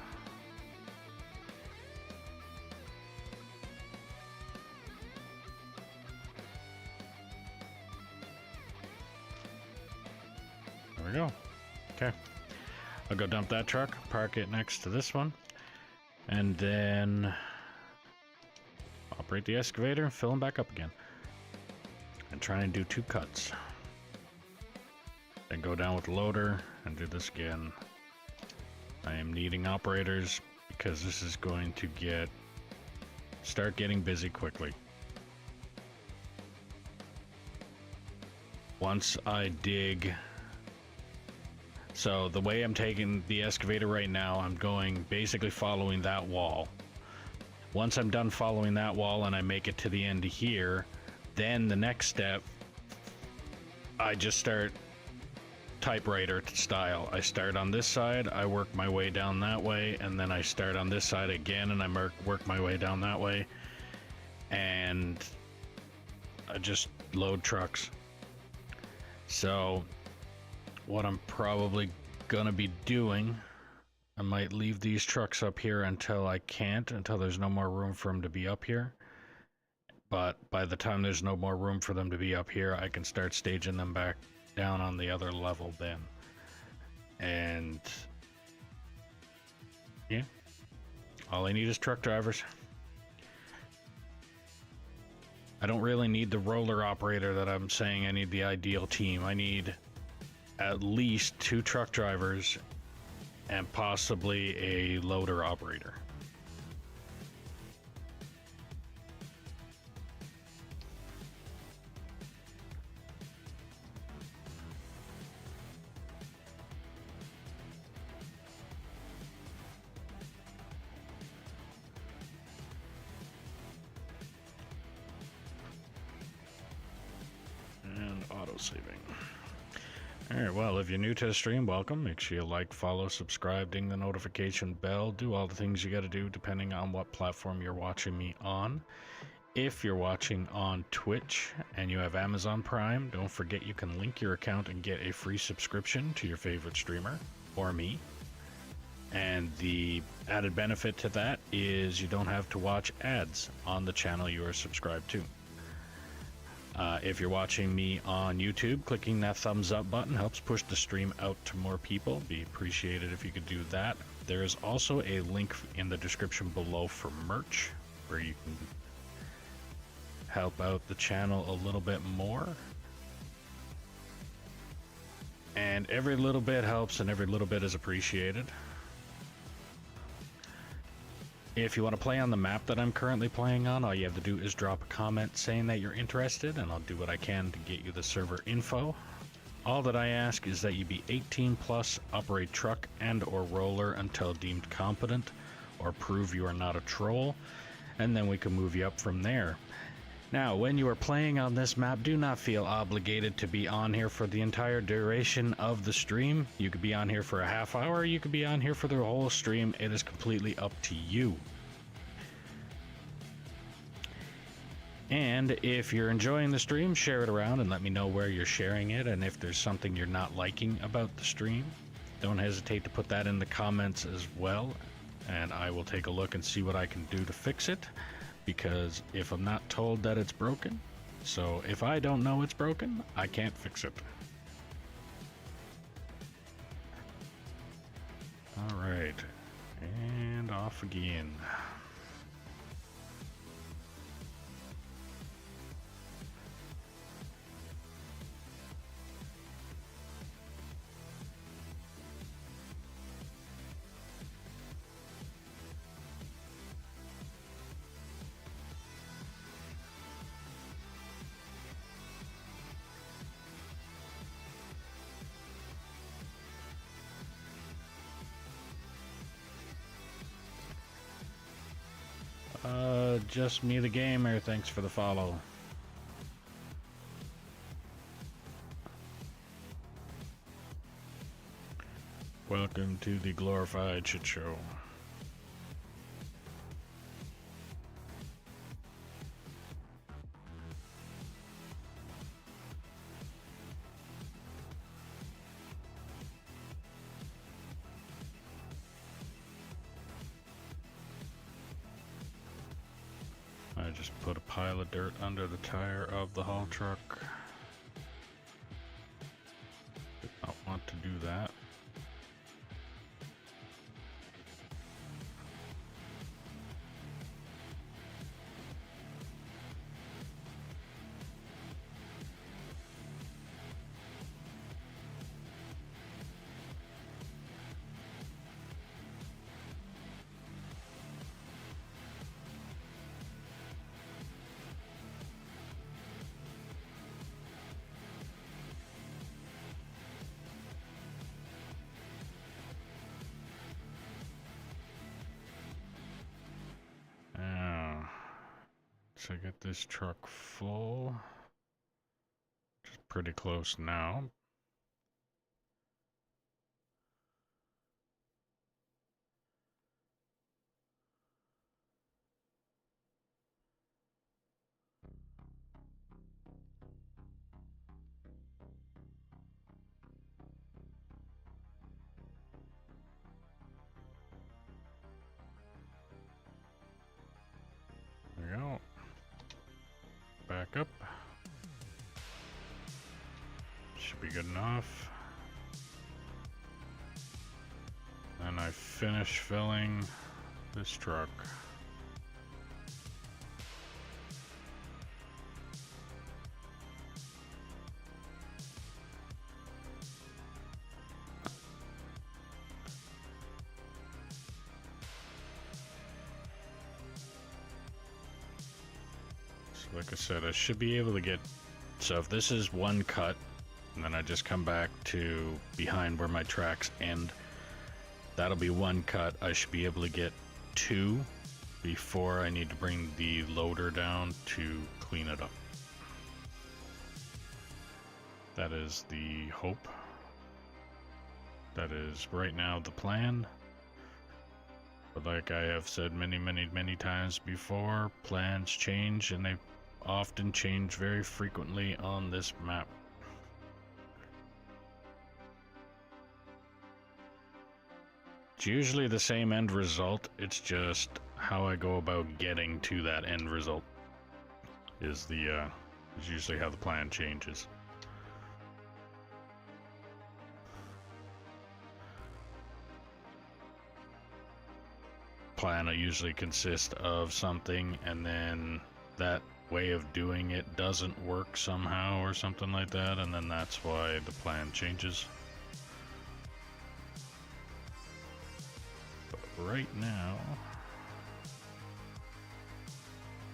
Speaker 1: There we go. Okay. I'll go dump that truck, park it next to this one, and then operate the excavator and fill them back up again. And try and do 2 cuts. Then go down with the loader and do this again. I am needing operators because this is going to start getting busy quickly. Once I dig... So the way I'm taking the excavator right now, I'm going basically following that wall. Once I'm done following that wall and I make it to the end here, then the next step, I just start typewriter style. I start on this side, I work my way down that way, and then I start on this side again and I work my way down that way. And I just load trucks. So what I'm probably gonna be doing, I might leave these trucks up here until there's no more room for them to be up here. But by the time there's no more room for them to be up here, I can start staging them back down on the other level then. And yeah, all I need is truck drivers. I don't really need the roller operator that I'm saying I need the ideal team. I need at least 2 truck drivers and possibly a loader operator. And auto-saving. Alright, well, if you're new to the stream, welcome. Make sure you like, follow, subscribe, ding the notification bell, do all the things you gotta do depending on what platform you're watching me on. If you're watching on Twitch and you have Amazon Prime, don't forget you can link your account and get a free subscription to your favorite streamer, or me. And the added benefit to that is you don't have to watch ads on the channel you are subscribed to. If you're watching me on YouTube, clicking that thumbs up button helps push the stream out to more people. Be appreciated if you could do that. There is also a link in the description below for merch, where you can help out the channel a little bit more. And every little bit helps and every little bit is appreciated. If you want to play on the map that I'm currently playing on, all you have to do is drop a comment saying that you're interested, and I'll do what I can to get you the server info. All that I ask is that you be 18 plus, operate truck and or roller until deemed competent, or prove you are not a troll, and then we can move you up from there. Now, when you are playing on this map, do not feel obligated to be on here for the entire duration of the stream. You could be on here for a half hour, you could be on here for the whole stream. It is completely up to you. And if you're enjoying the stream, share it around and let me know where you're sharing it, and if there's something you're not liking about the stream, don't hesitate to put that in the comments as well, and I will take a look and see what I can do to fix it. Because if I'm not told that it's broken, so if I don't know it's broken, I can't fix it. Alright, and off again. Just Me the Gamer, thanks for the follow. Welcome to the glorified shit show. I just put a pile of dirt under the tire of the haul truck. Did not want to do that. So I get this truck full, which is pretty close now. There we go. Back up. Should be good enough. And I finish filling this truck. Like I said, I should be able to get, so if this is one cut, and then I just come back to behind where my tracks end, that'll be one cut. I should be able to get two before I need to bring the loader down to clean it up. That is the hope. That is right now the plan. But like I have said many times before, plans change, and they often change very frequently on this map. It's usually the same end result, it's just how I go about getting to that end result is usually how the plan changes. Plan will usually consist of something, and then that way of doing it doesn't work somehow or something like that, and then that's why the plan changes. But right now,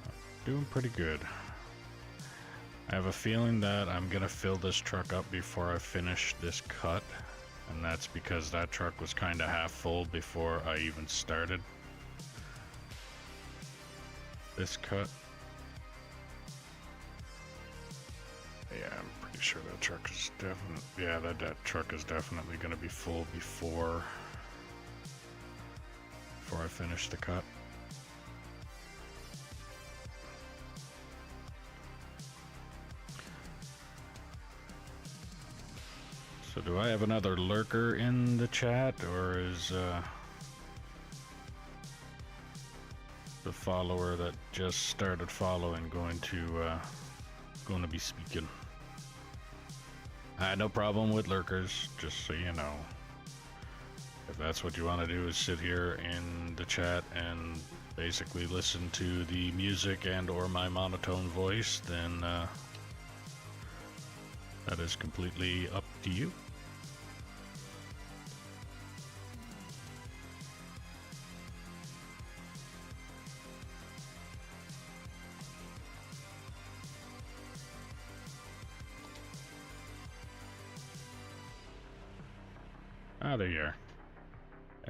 Speaker 1: I'm doing pretty good. I have a feeling that I'm gonna fill this truck up before I finish this cut, and that's because that truck was kind of half full before I even started this cut. Yeah, I'm pretty sure that truck is definitely, yeah, that truck is definitely going to be full before I finish the cut. So do I have another lurker in the chat, or is the follower that just started following going to be speaking? I had no problem with lurkers, just so you know. If that's what you want to do, is sit here in the chat and basically listen to the music and or my monotone voice, then that is completely up to you. Ah, there you are.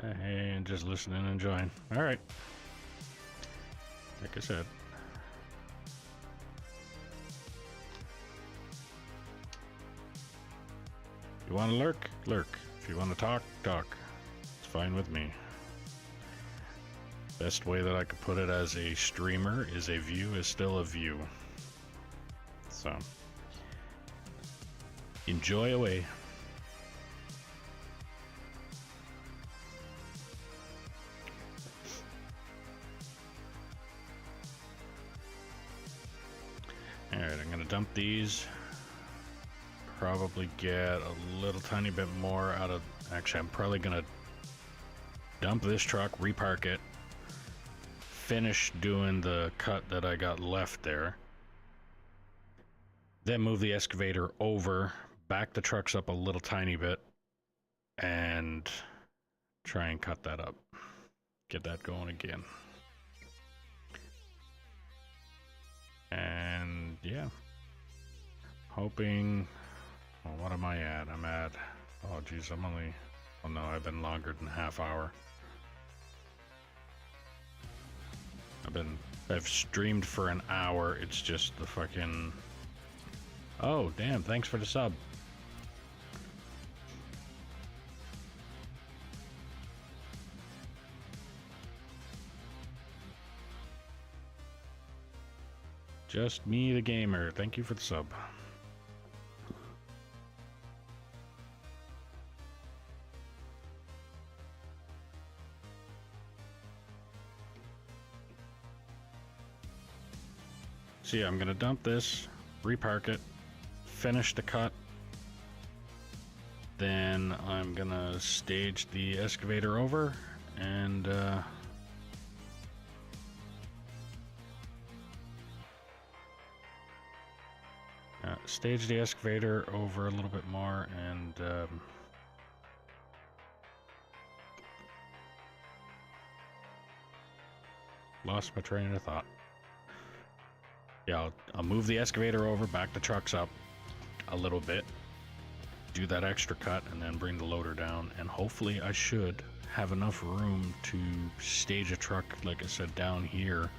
Speaker 1: And just listening and enjoying. Alright. Like I said. You want to lurk? Lurk. If you want to talk, talk. It's fine with me. Best way that I could put it as a streamer is a view is still a view. So, enjoy away. Alright, I'm gonna dump these. Probably get a little tiny bit more out of... Actually, I'm probably gonna dump this truck, repark it, finish doing the cut that I got left there, then move the excavator over, back the trucks up a little tiny bit, and try and cut that up. Get that going again. And yeah, hoping... Well, what am I at? I'm at... Oh geez, I'm only... Oh no, I've been longer than a half hour. I've streamed for an hour. It's just the fucking... Oh damn, thanks for the sub. Just me the gamer. Thank you for the sub. So yeah, I'm gonna dump this, repark it, finish the cut, then I'm gonna stage the excavator over and stage the excavator over a little bit more and lost my train of thought. Yeah, I'll move the excavator over, back the trucks up a little bit, do that extra cut, and then bring the loader down, and hopefully I should have enough room to stage a truck, like I said, down here,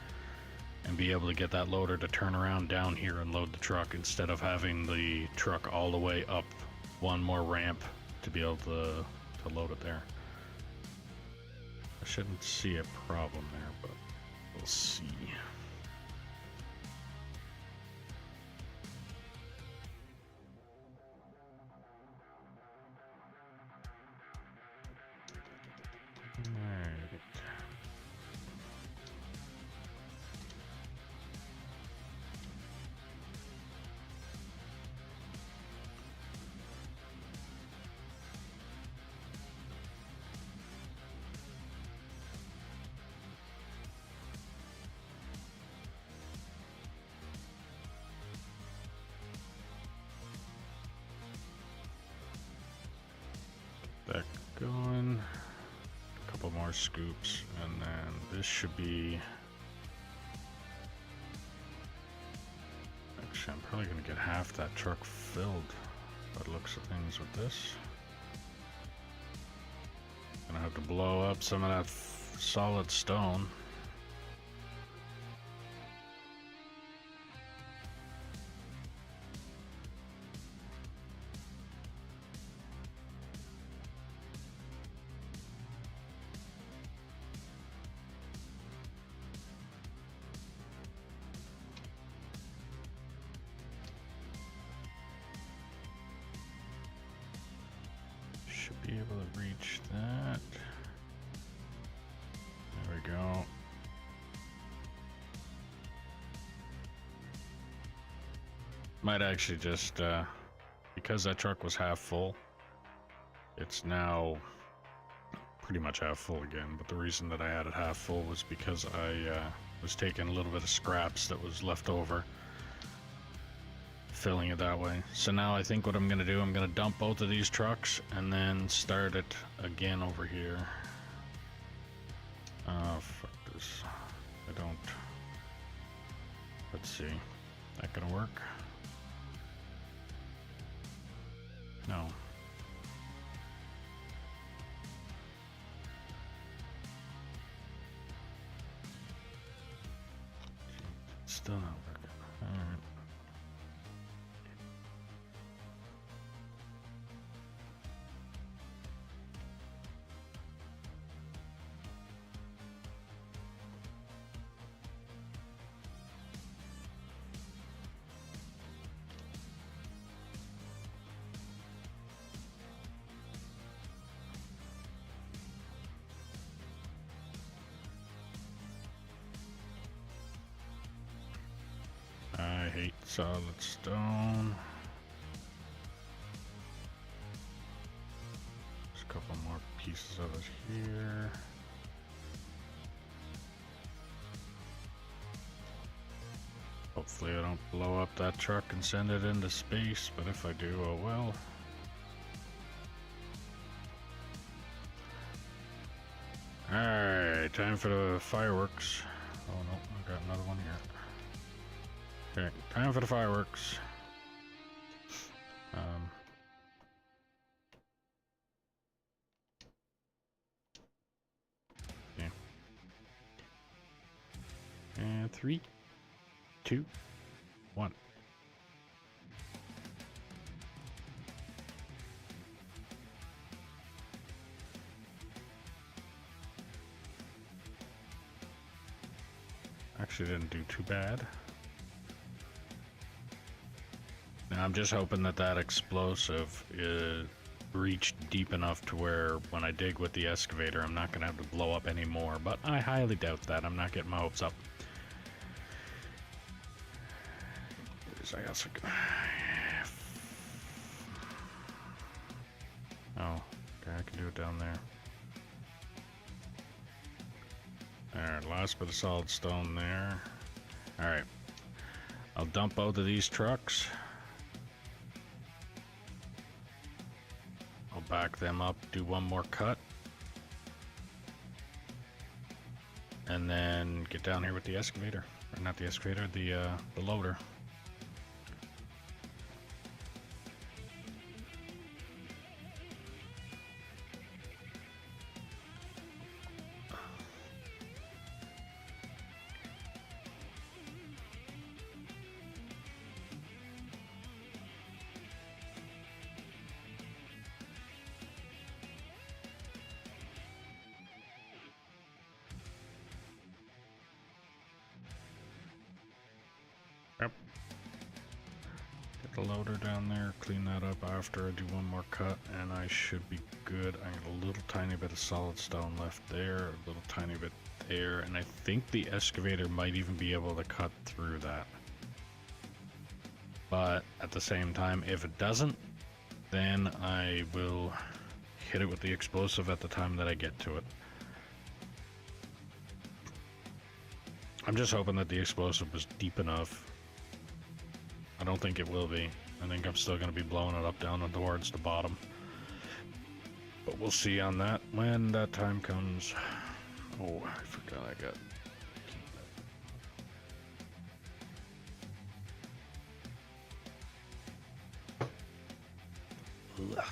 Speaker 1: and be able to get that loader to turn around down here and load the truck instead of having the truck all the way up one more ramp to be able to load it there. I shouldn't see a problem there, but we'll see. That going, a couple more scoops, and then this should be... Actually, I'm probably gonna get half that truck filled by the looks of things with this. Gonna have to blow up some of that solid stone. Be able to reach that. There we go. Might actually just, because that truck was half full, it's now pretty much half full again. But the reason that I had it half full was because I was taking a little bit of scraps that was left over, filling it that way. So now I think what I'm gonna do, I'm gonna dump both of these trucks and then start it again over here. Oh fuck this. I don't... Let's see. That gonna work? No. It's still not working. Alright. hate solid stone. Just a couple more pieces of it here. Hopefully I don't blow up that truck and send it into space, but if I do, oh well. Alright, time for the fireworks. Oh no, I got another one here. Okay, time for the fireworks. Yeah. And 3, 2, 1. Actually didn't do too bad. Now I'm just hoping that that explosive reached deep enough to where when I dig with the excavator I'm not gonna have to blow up anymore, but I highly doubt that. I'm not getting my hopes up. I guess oh, okay, I can do it down there. Alright, last bit of solid stone there. Alright. I'll dump both of these trucks. I'll back them up, do one more cut. And then get down here with the excavator. Or not the excavator, the loader. Yep. Get the loader down there, clean that up after I do one more cut, and I should be good. I got a little tiny bit of solid stone left there, a little tiny bit there, and I think the excavator might even be able to cut through that. But at the same time, if it doesn't, then I will hit it with the explosive at the time that I get to it. I'm just hoping that the explosive is deep enough. I don't think it will be. I think I'm still going to be blowing it up down towards the bottom. But we'll see on that when that time comes. Oh, I forgot I got... Ugh.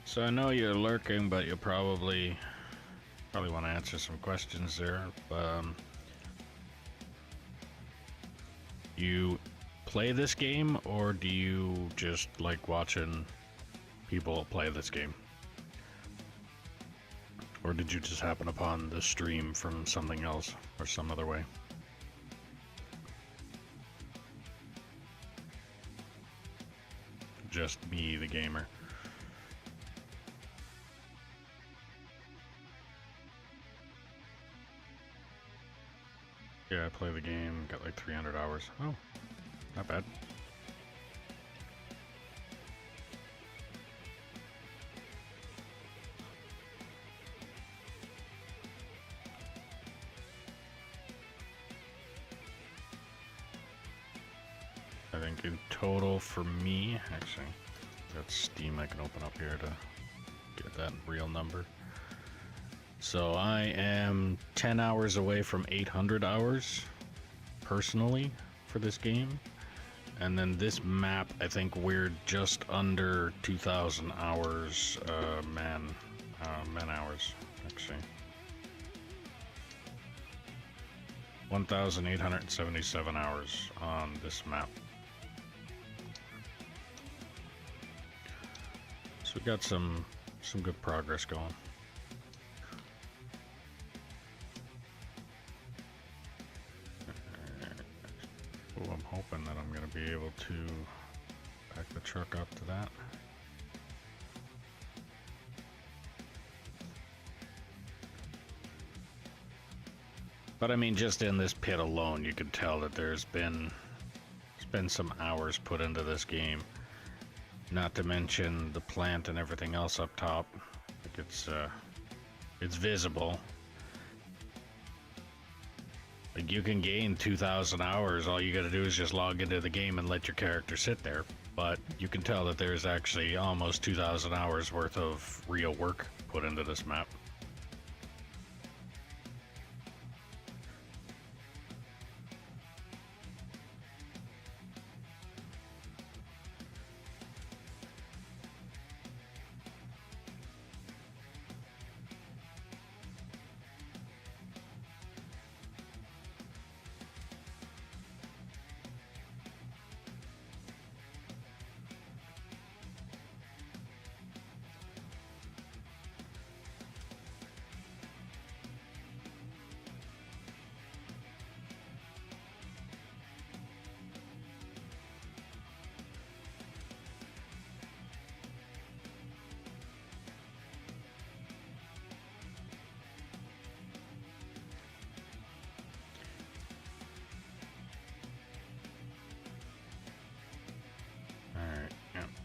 Speaker 1: So I know you're lurking, but you'll probably want to answer some questions there. You play this game, or do you just like watching people play this game? Or did you just happen upon the stream from something else or some other way? Just me, the gamer. Yeah, I play the game, got like 300 hours. Oh, not bad. I think in total for me, actually, got Steam I can open up here to get that real number. So I am 10 hours away from 800 hours personally for this game. And then this map, I think we're just under 2,000 hours, man hours, actually. 1,877 hours on this map. So we got some good progress going. Oh, I'm hoping that I'm going to be able to back the truck up to that. But I mean, just in this pit alone, you can tell that there's been some hours put into this game. Not to mention the plant and everything else up top. Like it's visible. Like you can gain 2,000 hours. All you got to do is just log into the game and let your character sit there. But you can tell that there's actually almost 2,000 hours worth of real work put into this map.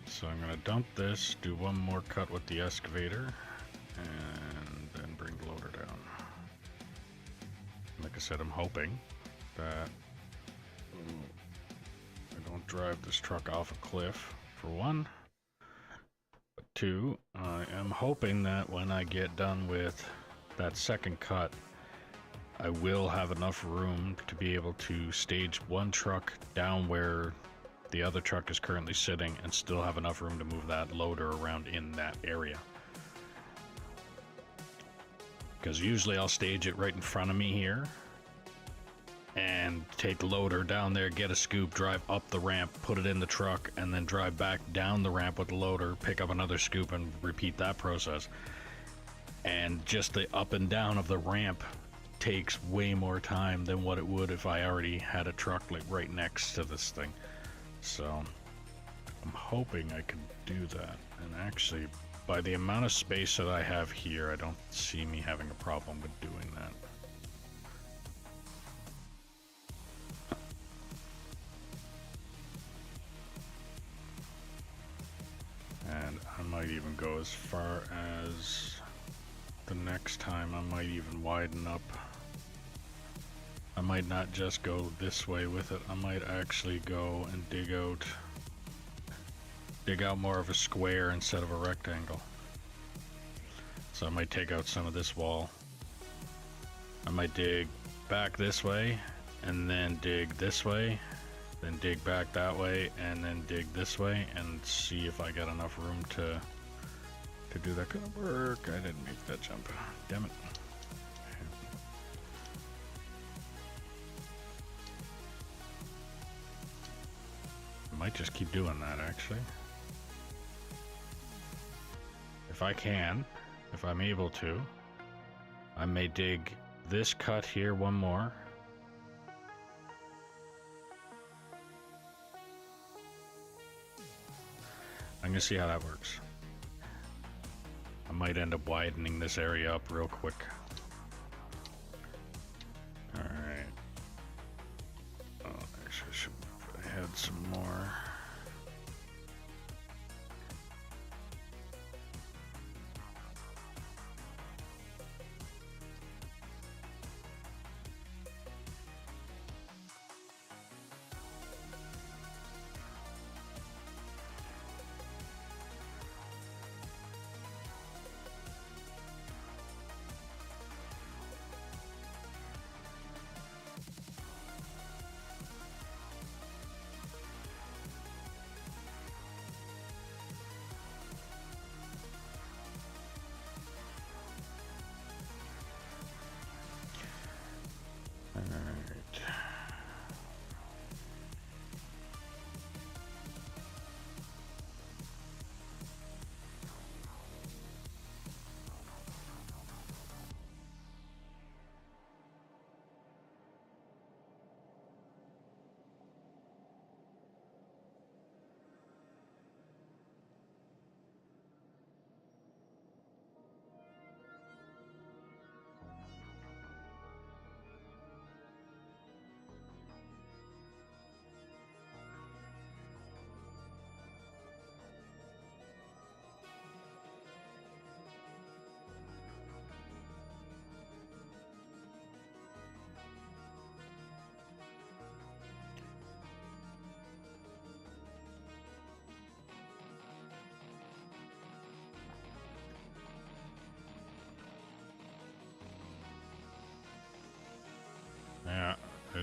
Speaker 1: So I'm gonna dump this, do one more cut with the excavator, and then bring the loader down. Like I said, I'm hoping that I don't drive this truck off a cliff, for one. But two, I am hoping that when I get done with that second cut, I will have enough room to be able to stage one truck down where the other truck is currently sitting and still have enough room to move that loader around in that area. Because usually I'll stage it right in front of me here and take the loader down there, get a scoop, drive up the ramp, put it in the truck, and then drive back down the ramp with the loader, pick up another scoop, and repeat that process. And just the up and down of the ramp takes way more time than what it would if I already had a truck like right next to this thing. So I'm hoping I can do that. And actually, by the amount of space that I have here, I don't see me having a problem with doing that. And I might even go as far as the next time. I might even widen up. I might not just go this way with it. I might actually go and dig out more of a square instead of a rectangle. So I might take out some of this wall. I might dig back this way and then dig this way, then dig back that way and then dig this way and see if I got enough room to do that kind of work. I didn't make that jump. Damn it. Might just keep doing that actually. If I can, if I'm able to, I may dig this cut here one more. I'm gonna see how that works. I might end up widening this area up real quick. Alright. Oh, actually I should add some more.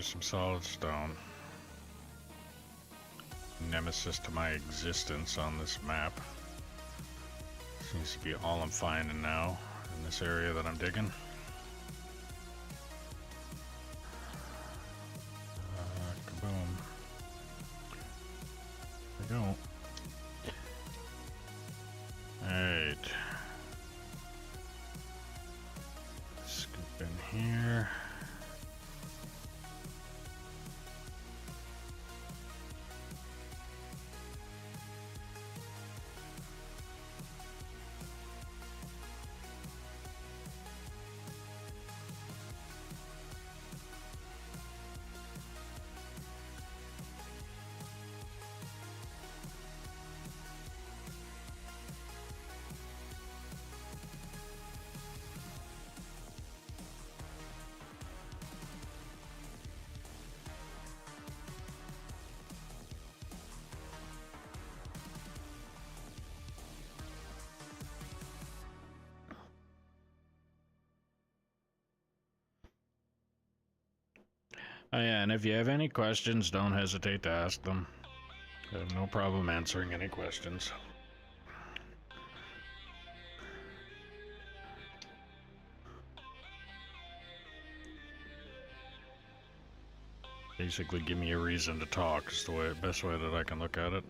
Speaker 1: there's some solid stone. Nemesis to my existence on this map. Seems to be all I'm finding now in this area that I'm digging. Kaboom. There we go. Alright. Scoop in here. Oh yeah, and if you have any questions, don't hesitate to ask them. I have no problem answering any questions. Basically, give me a reason to talk is the best way that I can look at it.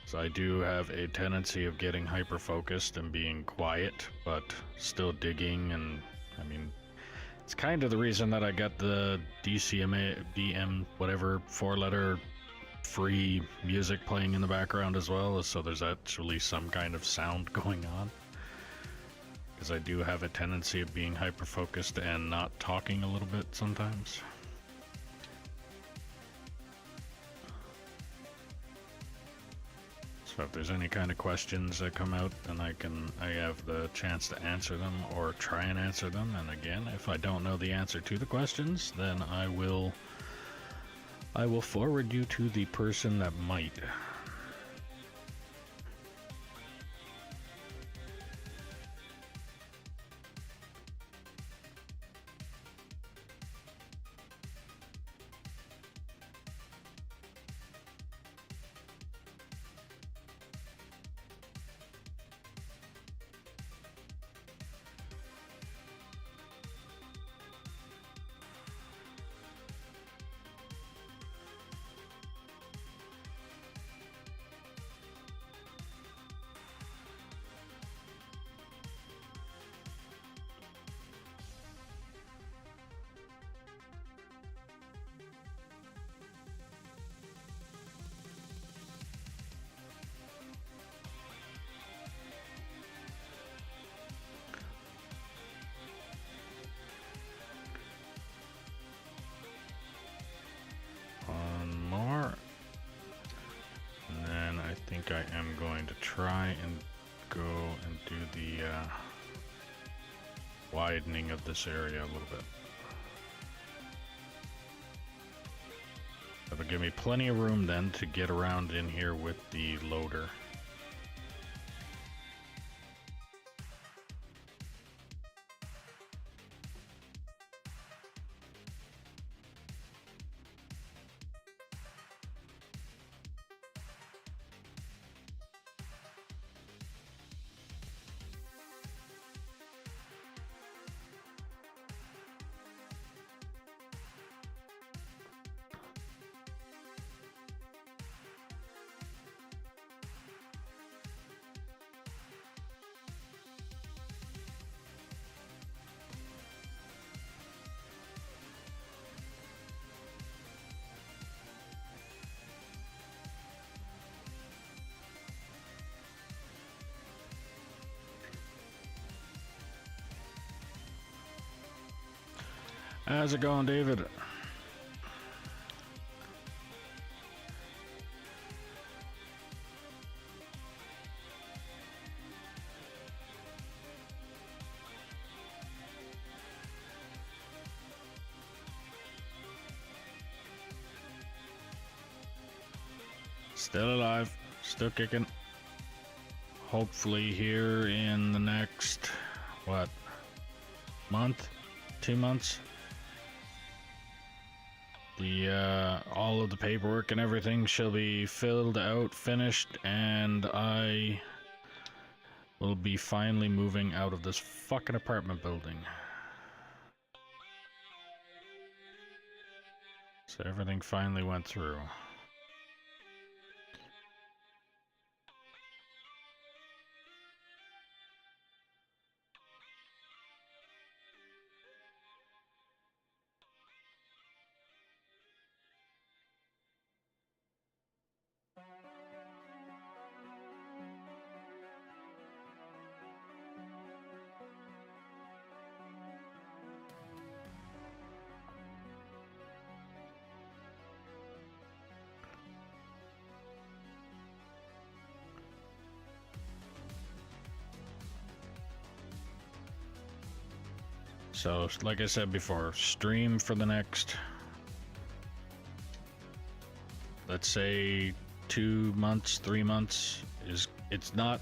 Speaker 1: So I do have a tendency of getting hyper-focused and being quiet, but still digging, and I mean, it's kind of the reason that I got the DM, whatever, 4-letter free music playing in the background as well, is so there's actually some kind of sound going on. Because I do have a tendency of being hyper-focused and not talking a little bit sometimes. So if there's any kind of questions that come out, then I have the chance to answer them or try and answer them. And again, if I don't know the answer to the questions, then I will forward you to the person that might. One more. And then I think I am going to try and go and do the widening of this area a little bit. That'll give me plenty of room then to get around in here with the loader. How's it going, David? Still alive, still kicking. Hopefully here in the next, what, month? 2 months? all of the paperwork and everything shall be filled out, finished, and I will be finally moving out of this fucking apartment building. So everything finally went through. So, like I said before, stream for the next, let's say, 2 months, 3 months. There's not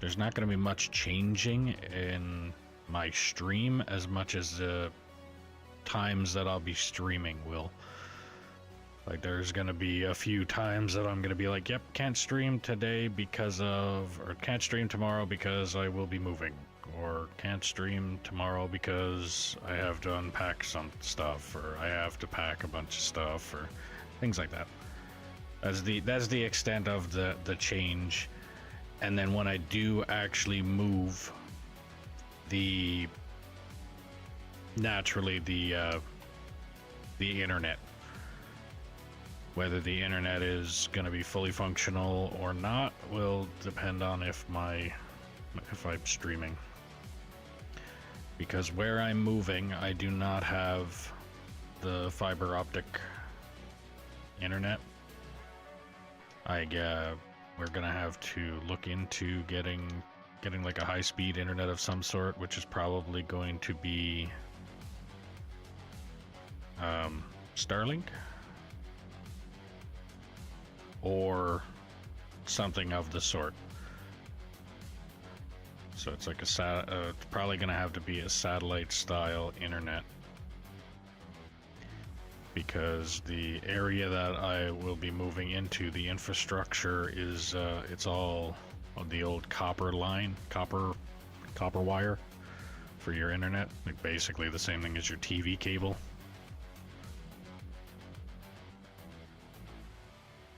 Speaker 1: going to be much changing in my stream as much as the times that I'll be streaming will. Like, there's going to be a few times that I'm going to be like, yep, can't stream today because of, or can't stream tomorrow because I will be moving. Or can't stream tomorrow because I have to unpack some stuff, or I have to pack a bunch of stuff, or things like that. That's the extent of the change. And then when I do actually move, naturally the internet, whether the internet is going to be fully functional or not, will depend on if I'm streaming. Because where I'm moving, I do not have the fiber optic internet. We're gonna have to look into getting like a high-speed internet of some sort, which is probably going to be Starlink or something of the sort. So it's like it's probably going to have to be a satellite-style internet, because the area that I will be moving into, the infrastructure is it's all the old copper wire for your internet, like basically the same thing as your TV cable.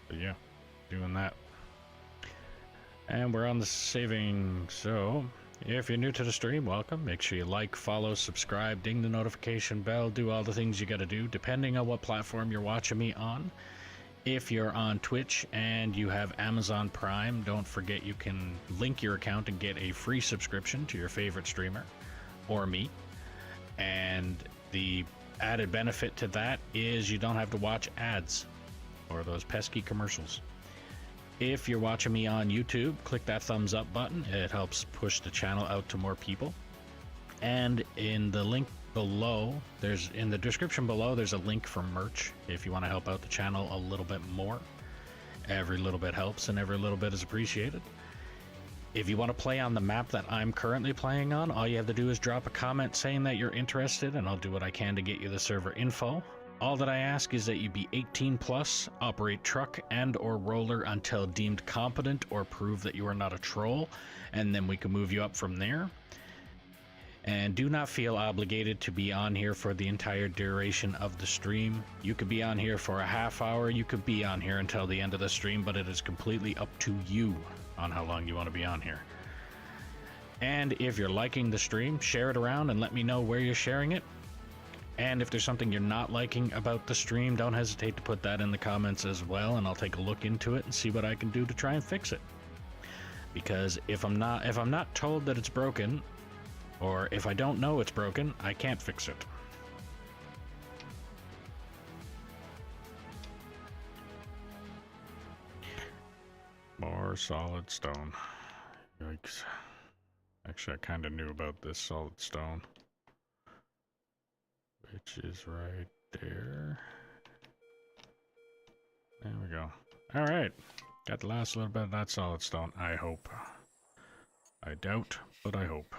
Speaker 1: But yeah, doing that. And we're on the saving, so if you're new to the stream, welcome. Make sure you like, follow, subscribe, ding the notification bell, do all the things you gotta do, depending on what platform you're watching me on. If you're on Twitch and you have Amazon Prime, don't forget you can link your account and get a free subscription to your favorite streamer, or me. And the added benefit to that is you don't have to watch ads, or those pesky commercials. If you're watching me on YouTube, click that thumbs up button. It helps push the channel out to more people. And in the link below, in the description below, there's a link for merch if you want to help out the channel a little bit more. Every little bit helps and every little bit is appreciated. If you want to play on the map that I'm currently playing on, all you have to do is drop a comment saying that you're interested, and I'll do what I can to get you the server info. All that I ask is that you be 18 plus, operate truck and or roller until deemed competent, or prove that you are not a troll, and then we can move you up from there. And do not feel obligated to be on here for the entire duration of the stream. You could be on here for a half hour, you could be on here until the end of the stream, but it is completely up to you on how long you want to be on here. And if you're liking the stream, share it around and let me know where you're sharing it. And if there's something you're not liking about the stream, don't hesitate to put that in the comments as well, and I'll take a look into it and see what I can do to try and fix it. Because if I'm not told that it's broken, or if I don't know it's broken, I can't fix it. More solid stone. Yikes. Actually, I kind of knew about this solid stone, which is right there. There we go. All right. Got the last little bit of that solid stone, I hope. I doubt, but I hope.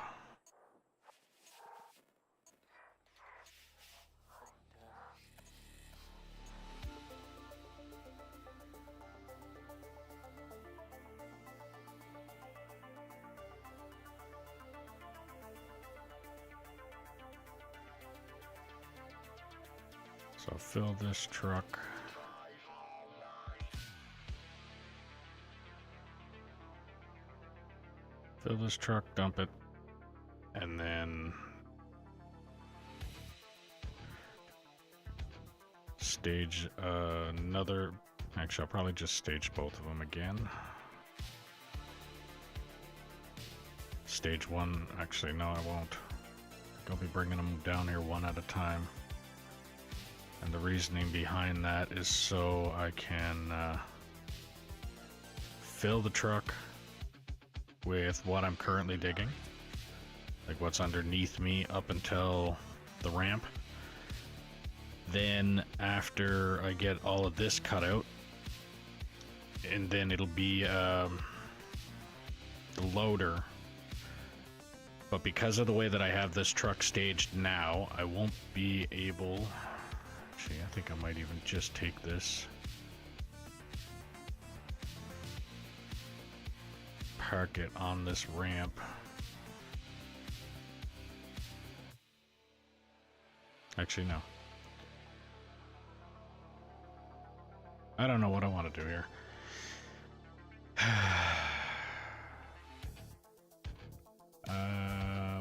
Speaker 1: So fill this truck. Fill this truck, dump it, and then stage another. Actually, I'll probably just stage both of them again. Stage one. Actually, no, I won't. I'll be bringing them down here one at a time. And the reasoning behind that is so I can fill the truck with what I'm currently digging, like what's underneath me up until the ramp. Then after I get all of this cut out, and then it'll be the loader. But because of the way that I have this truck staged now, I won't be able... Actually, I think I might even just take this, park it on this ramp. Actually, no. I don't know what I want to do here.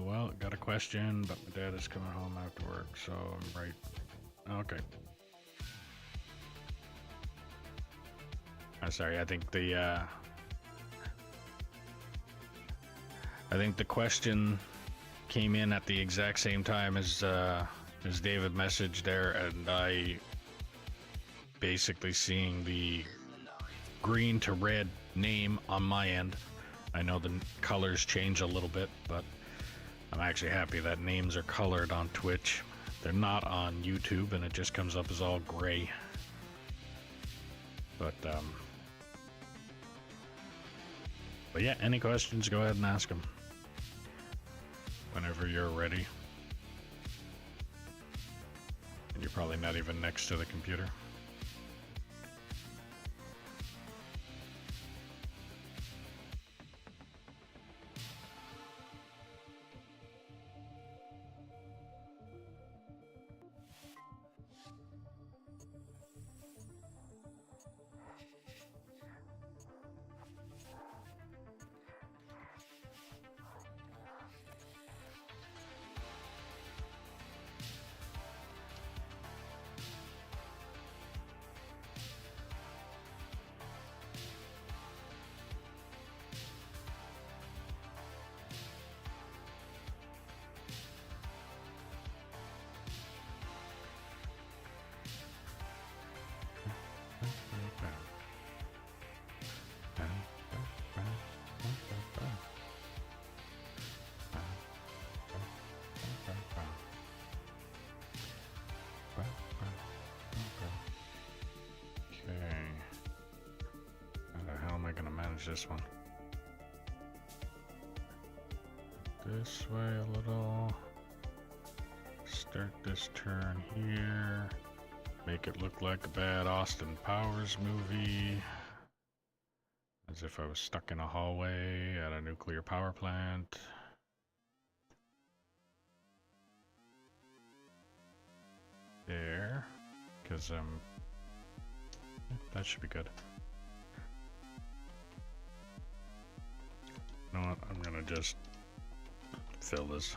Speaker 1: Well, got a question, but my dad is coming home after work, so I'm right. Okay. I'm sorry, I think the question came in at the exact same time as David messaged there, and I basically seeing the green to red name on my end. I know the colors change a little bit, but I'm actually happy that names are colored on Twitch. They're not on YouTube, and it just comes up as all gray. But yeah, any questions, go ahead and ask them whenever you're ready. And you're probably not even next to the computer. This one this way a little, start this turn here, make it look like a bad Austin Powers movie, as if I was stuck in a hallway at a nuclear power plant. There, because that should be good. You know what? I'm gonna just fill this.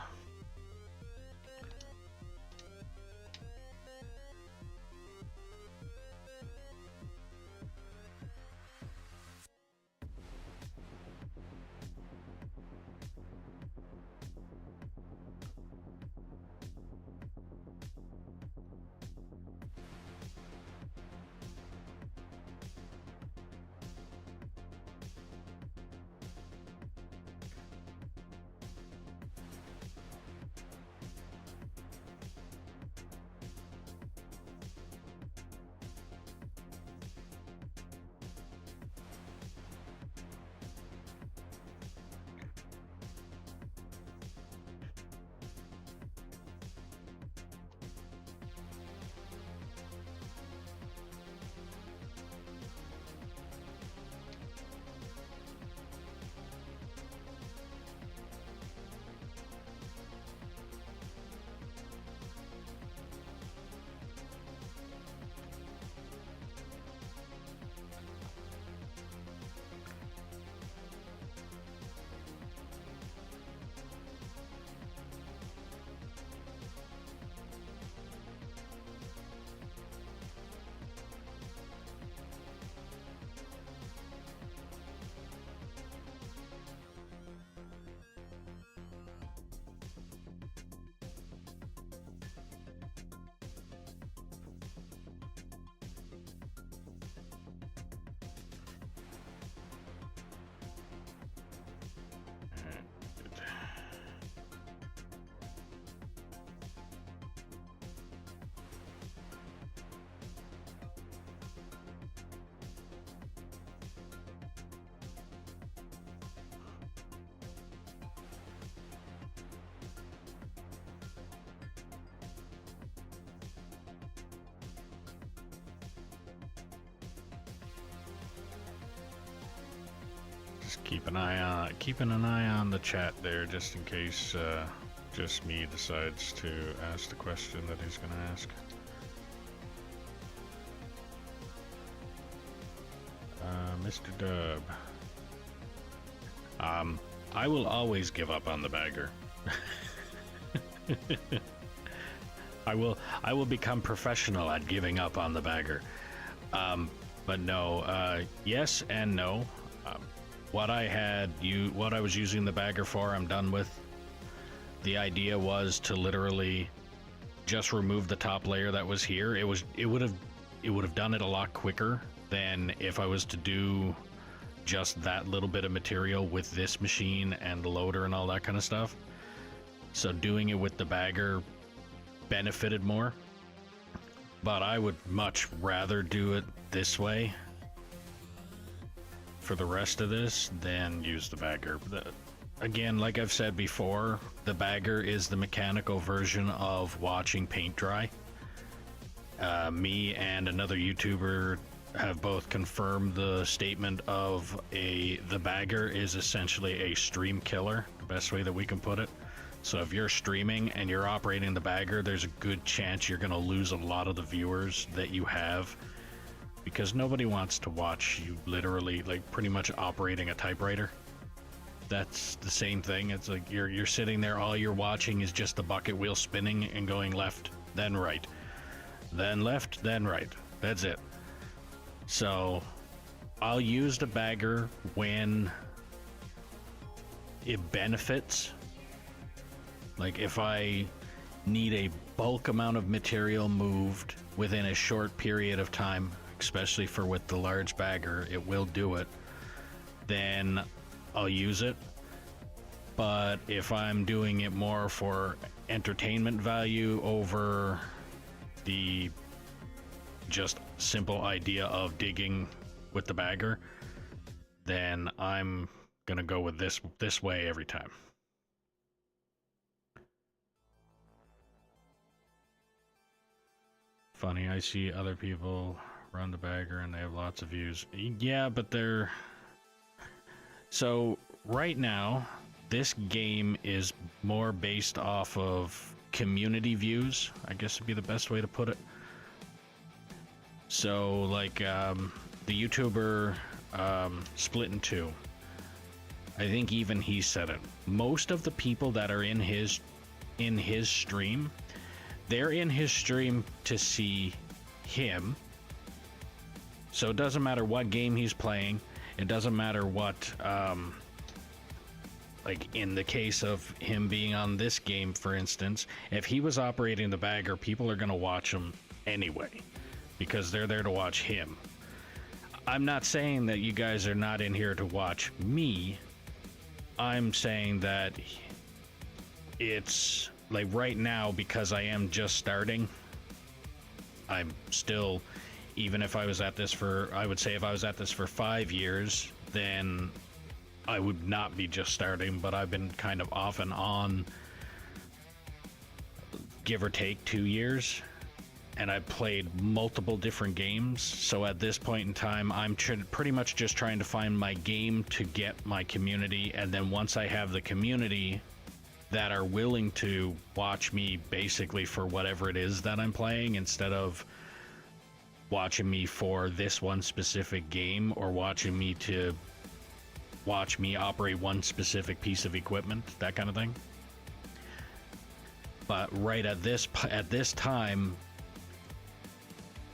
Speaker 1: Just keeping an eye on the chat there, just in case just me decides to ask the question that he's gonna ask. Mr. Dub. I will always give up on the bagger. I will become professional at giving up on the bagger. But no, yes and no. What I was using the bagger for, I'm done with. The idea was to literally just remove the top layer that was here. It would have done it a lot quicker than if I was to do just that little bit of material with this machine and the loader and all that kind of stuff. So doing it with the bagger benefited more, but I would much rather do it this way for the rest of this than use the bagger. Again, like I've said before, the bagger is the mechanical version of watching paint dry. Me and another YouTuber have both confirmed the statement of the bagger is essentially a stream killer, the best way that we can put it. So if you're streaming and you're operating the bagger, there's a good chance you're going to lose a lot of the viewers that you have, because nobody wants to watch you literally, like, pretty much operating a typewriter. That's the same thing. It's like you're sitting there, all you're watching is just the bucket wheel spinning and going left, then right, then left, then right. That's it. So I'll use the bagger when it benefits. Like if I need a bulk amount of material moved within a short period of time, especially for with the large bagger, it will do it, then I'll use it. But if I'm doing it more for entertainment value over the just simple idea of digging with the bagger, then I'm gonna go with this way every time. Funny, I see other people run the bagger and they have lots of views. Yeah, but they're... So, right now, this game is more based off of community views, I guess would be the best way to put it. So, like, the YouTuber Split in Two, I think even he said it. Most of the people that are in his stream, they're in his stream to see him. So it doesn't matter what game he's playing. It doesn't matter what, like in the case of him being on this game, for instance, if he was operating the bagger, people are going to watch him anyway, because they're there to watch him. I'm not saying that you guys are not in here to watch me. I'm saying that it's like right now, because I am just starting, I'm still, even if I was at this for, I would say if I was at this for 5 years, then I would not be just starting, but I've been kind of off and on, give or take 2 years, and I've played multiple different games. So at this point in time, I'm pretty much just trying to find my game to get my community, and then once I have the community that are willing to watch me basically for whatever it is that I'm playing, instead of watching me for this one specific game or watching me operate one specific piece of equipment, that kind of thing. But right at this time,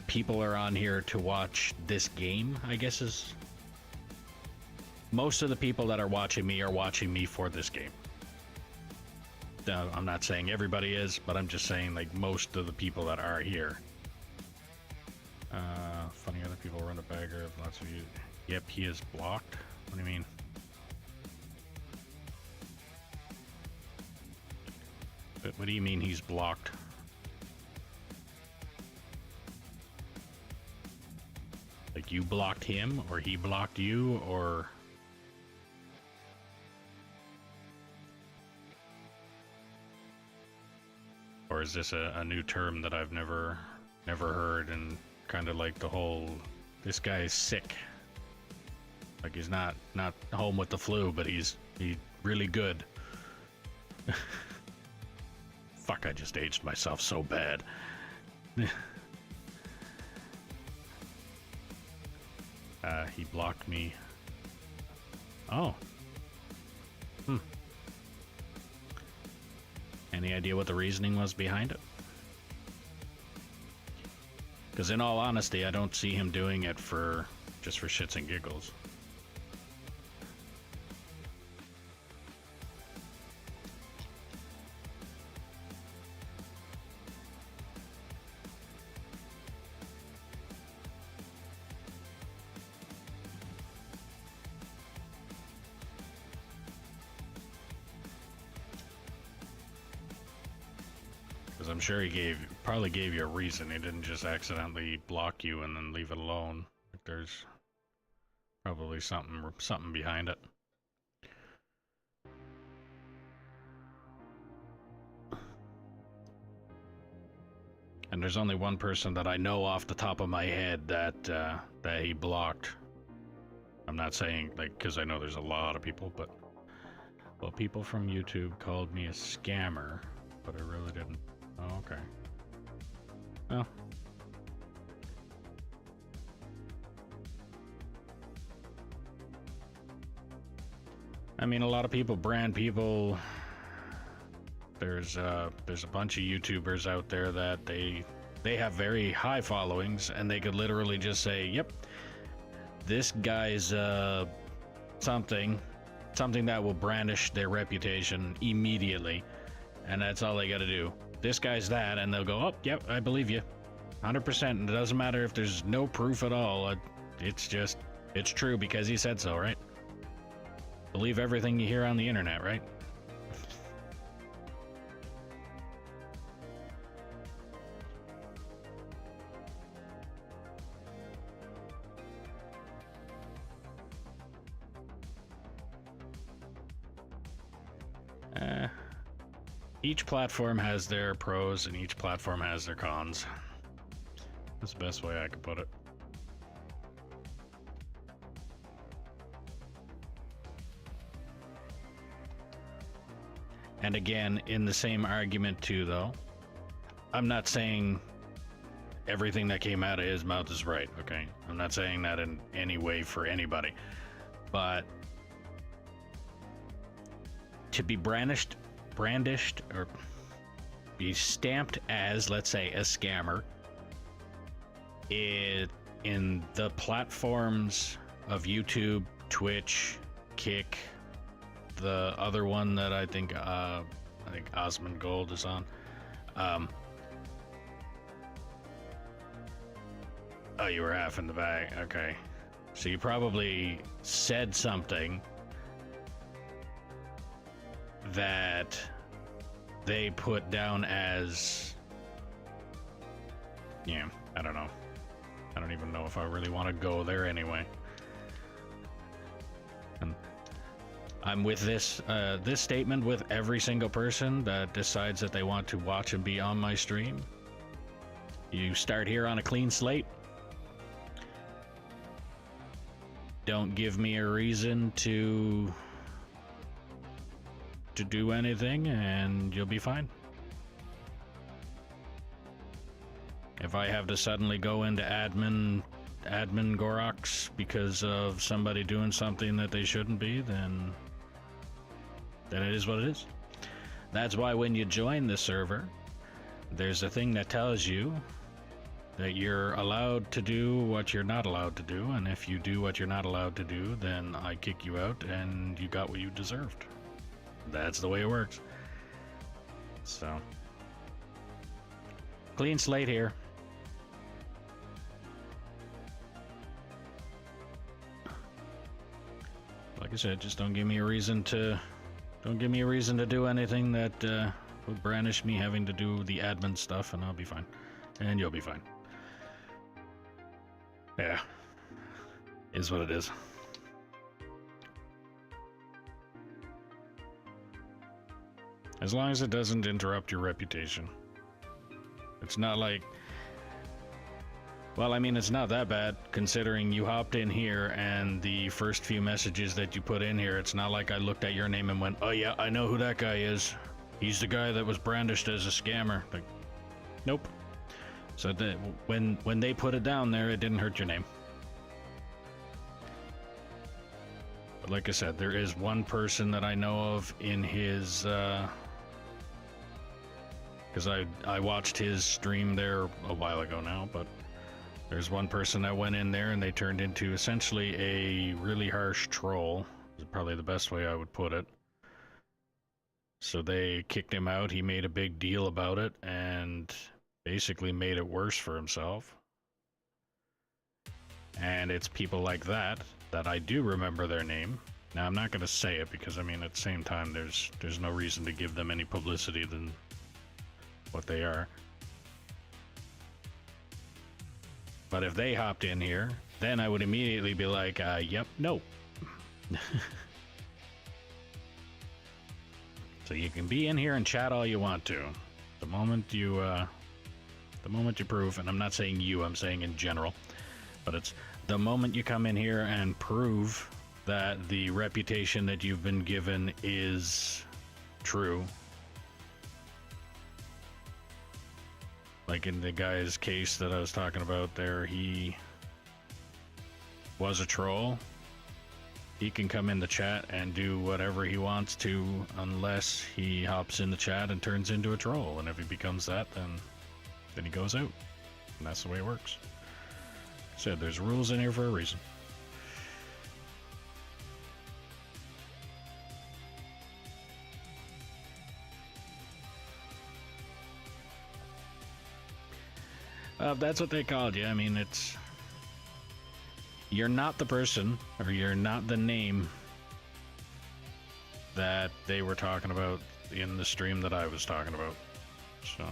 Speaker 1: people are on here to watch this game, I guess is... Most of the people that are watching me for this game. I'm not saying everybody is, but I'm just saying, like, most of the people that are here. Funny, other people run a bagger of lots of you. Yep, he is blocked. What do you mean? But what do you mean he's blocked? Like you blocked him, or he blocked you, or... Or is this a new term that I've never heard, and kind of like the whole, this guy is sick. Like he's not home with the flu, but he's really good. Fuck, I just aged myself so bad. He blocked me. Oh. Any idea what the reasoning was behind it? Because in all honesty, I don't see him doing it just for shits and giggles. I'm sure he probably gave you a reason. He didn't just accidentally block you and then leave it alone. Like there's probably something behind it. And there's only one person that I know off the top of my head that he blocked. I'm not saying like because I know there's a lot of people, but well, people from YouTube called me a scammer, but I really didn't. Oh, okay. Well. I mean, a lot of people brand people. There's a bunch of YouTubers out there that they have very high followings, and they could literally just say, "Yep, this guy's something that will brandish their reputation immediately," and that's all they got to do. This guy's that, and they'll go, "Oh, yep, I believe you, 100%." And it doesn't matter if there's no proof at all. It's true because he said so, right? Believe everything you hear on the internet, right? Each platform has their pros and each platform has their cons. That's the best way I could put it. And again, in the same argument too, though, I'm not saying everything that came out of his mouth is right, okay? I'm not saying that in any way for anybody. But to be brandished or be stamped as, let's say, a scammer in the platforms of YouTube, Twitch, Kick, the other one that I think Osmond Gold is on. Oh, you were half in the bag. Okay, so you probably said something that they put down as, yeah, I don't know. I don't even know if I really want to go there anyway. And I'm with this statement with every single person that decides that they want to watch and be on my stream. You start here on a clean slate. Don't give me a reason to do anything, and you'll be fine. If I have to suddenly go into admin Gorox because of somebody doing something that they shouldn't be, then it is what it is. That's why when you join the server, there's a thing that tells you that you're allowed to do what you're not allowed to do, and if you do what you're not allowed to do, then I kick you out and you got what you deserved. That's the way it works. So, clean slate here. Like I said, just don't give me a reason to do anything that would brandish me having to do the admin stuff, and I'll be fine. And you'll be fine. Yeah. Is what it is. As long as it doesn't interrupt your reputation. It's not like Well, I mean, it's not that bad considering you hopped in here and the first few messages that you put in here, it's not like I looked at your name and went, oh yeah, I know who that guy is. He's the guy that was brandished as a scammer. Like, nope. So when they put it down there, it didn't hurt your name. But like I said, there is one person that I know of in his, because I watched his stream there a while ago now, but there's one person that went in there and they turned into essentially a really harsh troll. Is probably the best way I would put it. So they kicked him out. He made a big deal about it and basically made it worse for himself. And it's people like that I do remember their name. Now I'm not going to say it because I mean at the same time there's no reason to give them any publicity than what they are. But if they hopped in here, then I would immediately be like, yep, no. So you can be in here and chat all you want to. The moment you prove, and I'm not saying you, I'm saying in general, but it's the moment you come in here and prove that the reputation that you've been given is true. Like in the guy's case that I was talking about there, he was a troll. He can come in the chat and do whatever he wants to unless he hops in the chat and turns into a troll. And if he becomes that, then he goes out. And that's the way it works. Said there's rules in here for a reason. That's what they called you. I mean, it's... You're not the person, or you're not the name that they were talking about in the stream that I was talking about. So...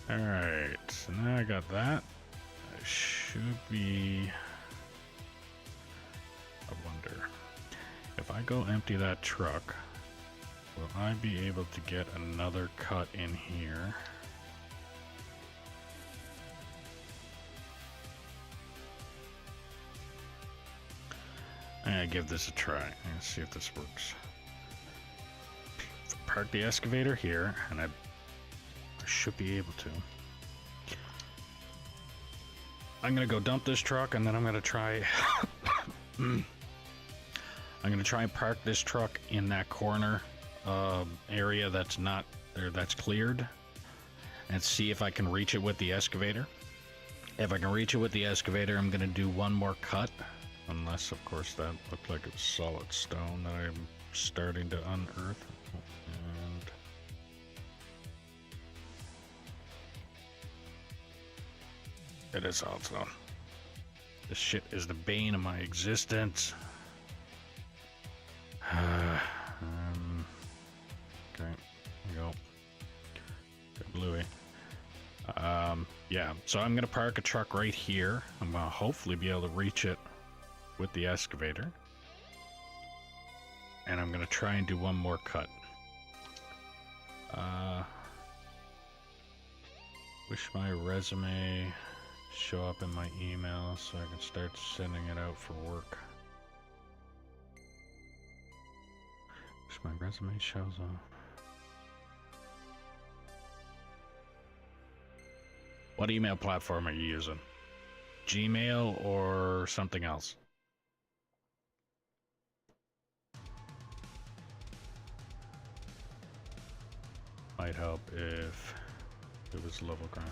Speaker 1: Alright, so now I got that. I should be... I wonder. If I go empty that truck, will I be able to get another cut in here? I'm gonna give this a try. Let's see if this works. Park the excavator here, and I should be able to. I'm gonna go dump this truck and then I'm gonna try I'm gonna try and park this truck in that corner area that's not there, that's cleared, and see if I can reach it with the excavator. If I can reach it with the excavator, I'm gonna do one more cut, unless of course that looked like it's solid stone that I'm starting to unearth. It is also. This shit is the bane of my existence. Okay, there we go. Good Bluey. Yeah, so I'm gonna park a truck right here. I'm gonna hopefully be able to reach it with the excavator. And I'm gonna try and do one more cut. Wish my resume show up in my email so I can start sending it out for work. Wish my resume shows up. What email platform are you using? Gmail or something else? Might help if it was level ground.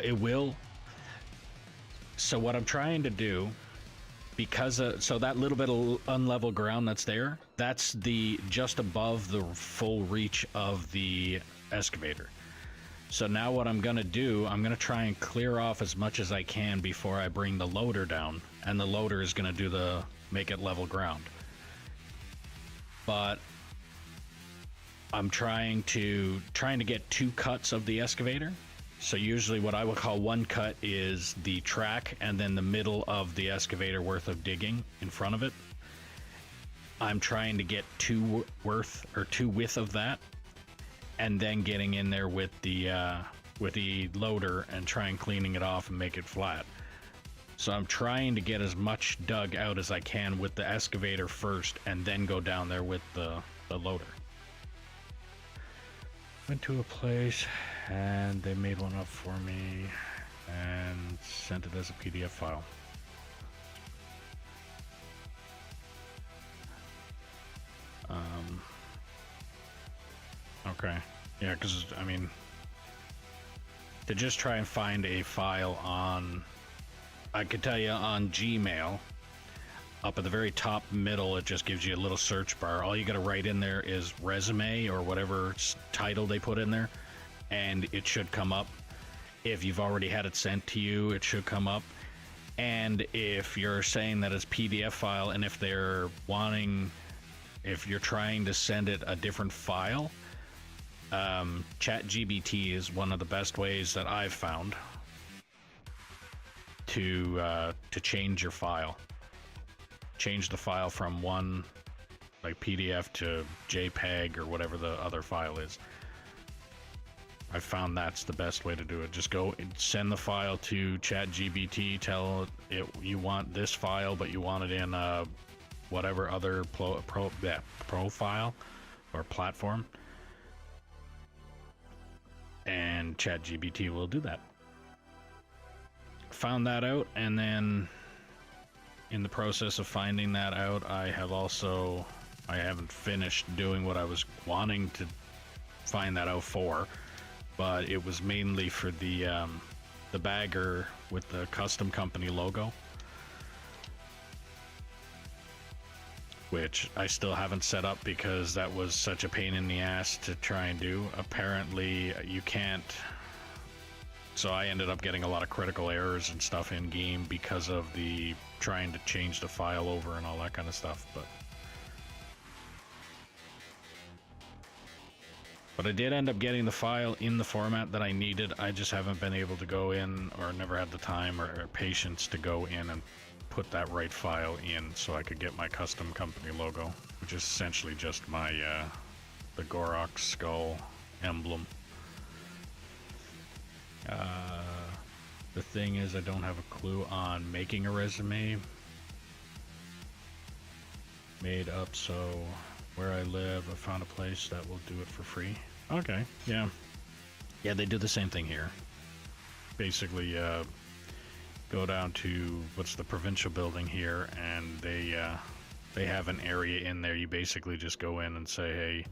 Speaker 1: It will. So what I'm trying to do, because so that little bit of unlevel ground that's there, that's the just above the full reach of the excavator. So now what I'm gonna do, I'm gonna try and clear off as much as I can before I bring the loader down, and the loader is gonna do the make it level ground. But I'm trying to get 2 cuts of the excavator. So usually what I would call 1 cut is the track and then the middle of the excavator worth of digging in front of it. I'm trying to get 2 width of that, and then getting in there with the loader and trying cleaning it off and make it flat. So I'm trying to get as much dug out as I can with the excavator first, and then go down there with the loader. Went to a place and they made one up for me and sent it as a PDF file. Okay. Yeah, because, I mean, to just try and find a file on, I could tell you on Gmail, up at the very top middle, it just gives you a little search bar. All you got to write in there is resume or whatever title they put in there, and it should come up. If you've already had it sent to you, it should come up. And if you're saying that it's PDF file, and if they're wanting, if you're trying to send it a different file, ChatGPT is one of the best ways that I've found to change your file. Change the file from one, like PDF, to JPEG or whatever the other file is. I found that's the best way to do it. Just go and send the file to ChatGPT, tell it you want this file, but you want it in whatever other profile or platform, and ChatGPT will do that. Found that out, and then in the process of finding that out, I haven't finished doing what I was wanting to find that out for, but it was mainly for the bagger with the custom company logo, which I still haven't set up because that was such a pain in the ass to try and do. Apparently you can't, so I ended up getting a lot of critical errors and stuff in game because of the trying to change the file over and all that kind of stuff. But I did end up getting the file in the format that I needed. I just haven't been able to go in, or never had the time or patience to go in and put that right file in so I could get my custom company logo, which is essentially just my the Gorok skull emblem. The thing is, I don't have a clue on making a resume made up, so where I live, I found a place that will do it for free. Okay, yeah. Yeah, they do the same thing here. Basically, go down to, what's the provincial building here, and they have an area in there. You basically just go in and say, hey,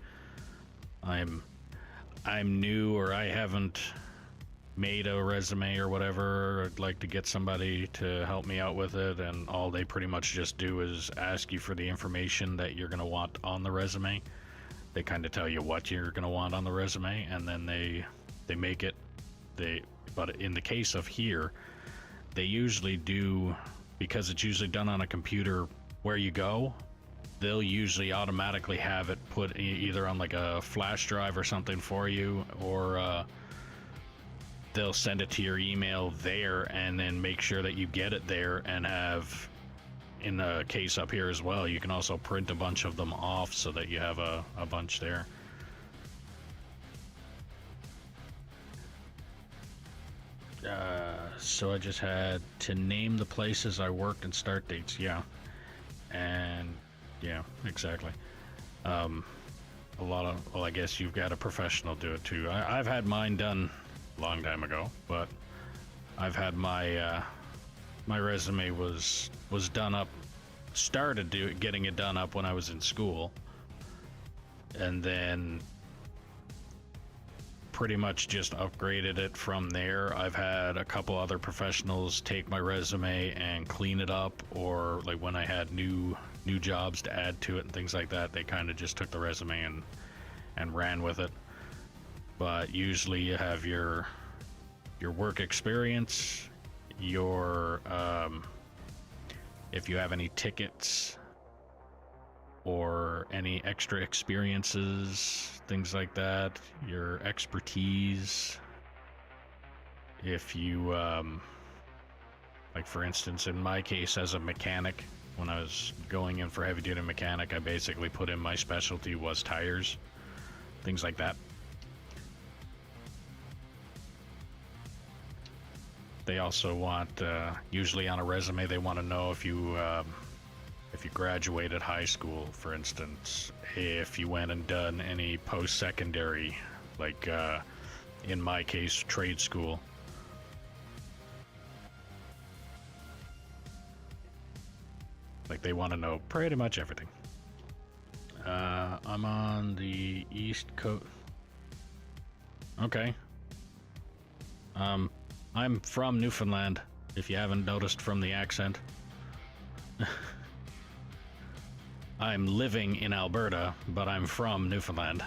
Speaker 1: I'm new, or I haven't made a resume or whatever. I'd like to get somebody to help me out with it, and all they pretty much just do is ask you for the information that you're going to want on the resume. They kind of tell you what you're going to want on the resume, and then they make it. But in the case of here, they usually do, because it's usually done on a computer where you go, they'll usually automatically have it put either on like a flash drive or something for you, or they'll send it to your email there, and then make sure that you get it there, and have, in the case up here as well, you can also print a bunch of them off so that you have a bunch there. So I just had to name the places I worked and start dates, yeah. And yeah, exactly. A lot of, well, I guess you've got a professional do it too. I've had mine done long time ago, but I've had my my resume was done up, started getting it done up when I was in school, and then pretty much just upgraded it from there. I've had a couple other professionals take my resume and clean it up, or like when I had new jobs to add to it and things like that, they kind of just took the resume and ran with it. But usually you have your work experience, your if you have any tickets or any extra experiences, things like that, your expertise. If you, like for instance, in my case as a mechanic, when I was going in for heavy duty mechanic, I basically put in my specialty was tires, things like that. They also want, usually on a resume, they want to know if you graduated high school, for instance, if you went and done any post-secondary, like in my case, trade school. Like, they want to know pretty much everything. I'm on the East Coast. Okay. I'm from Newfoundland, if you haven't noticed from the accent. I'm living in Alberta, but I'm from Newfoundland.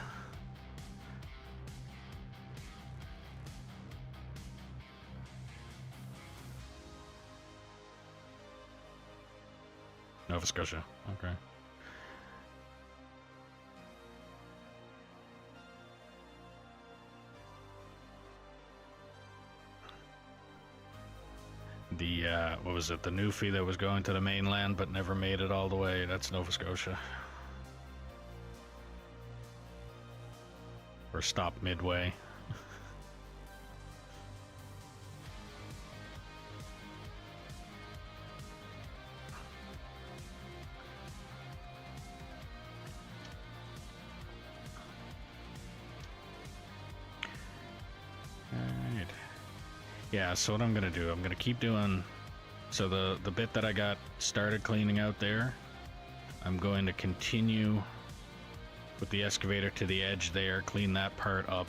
Speaker 1: Nova Scotia, okay. The, what was it, the Newfie that was going to the mainland but never made it all the way, that's Nova Scotia. Or stopped midway. Yeah, so what I'm gonna do, I'm gonna keep doing, so the bit that I got started cleaning out there, I'm going to continue with the excavator to the edge there, clean that part up,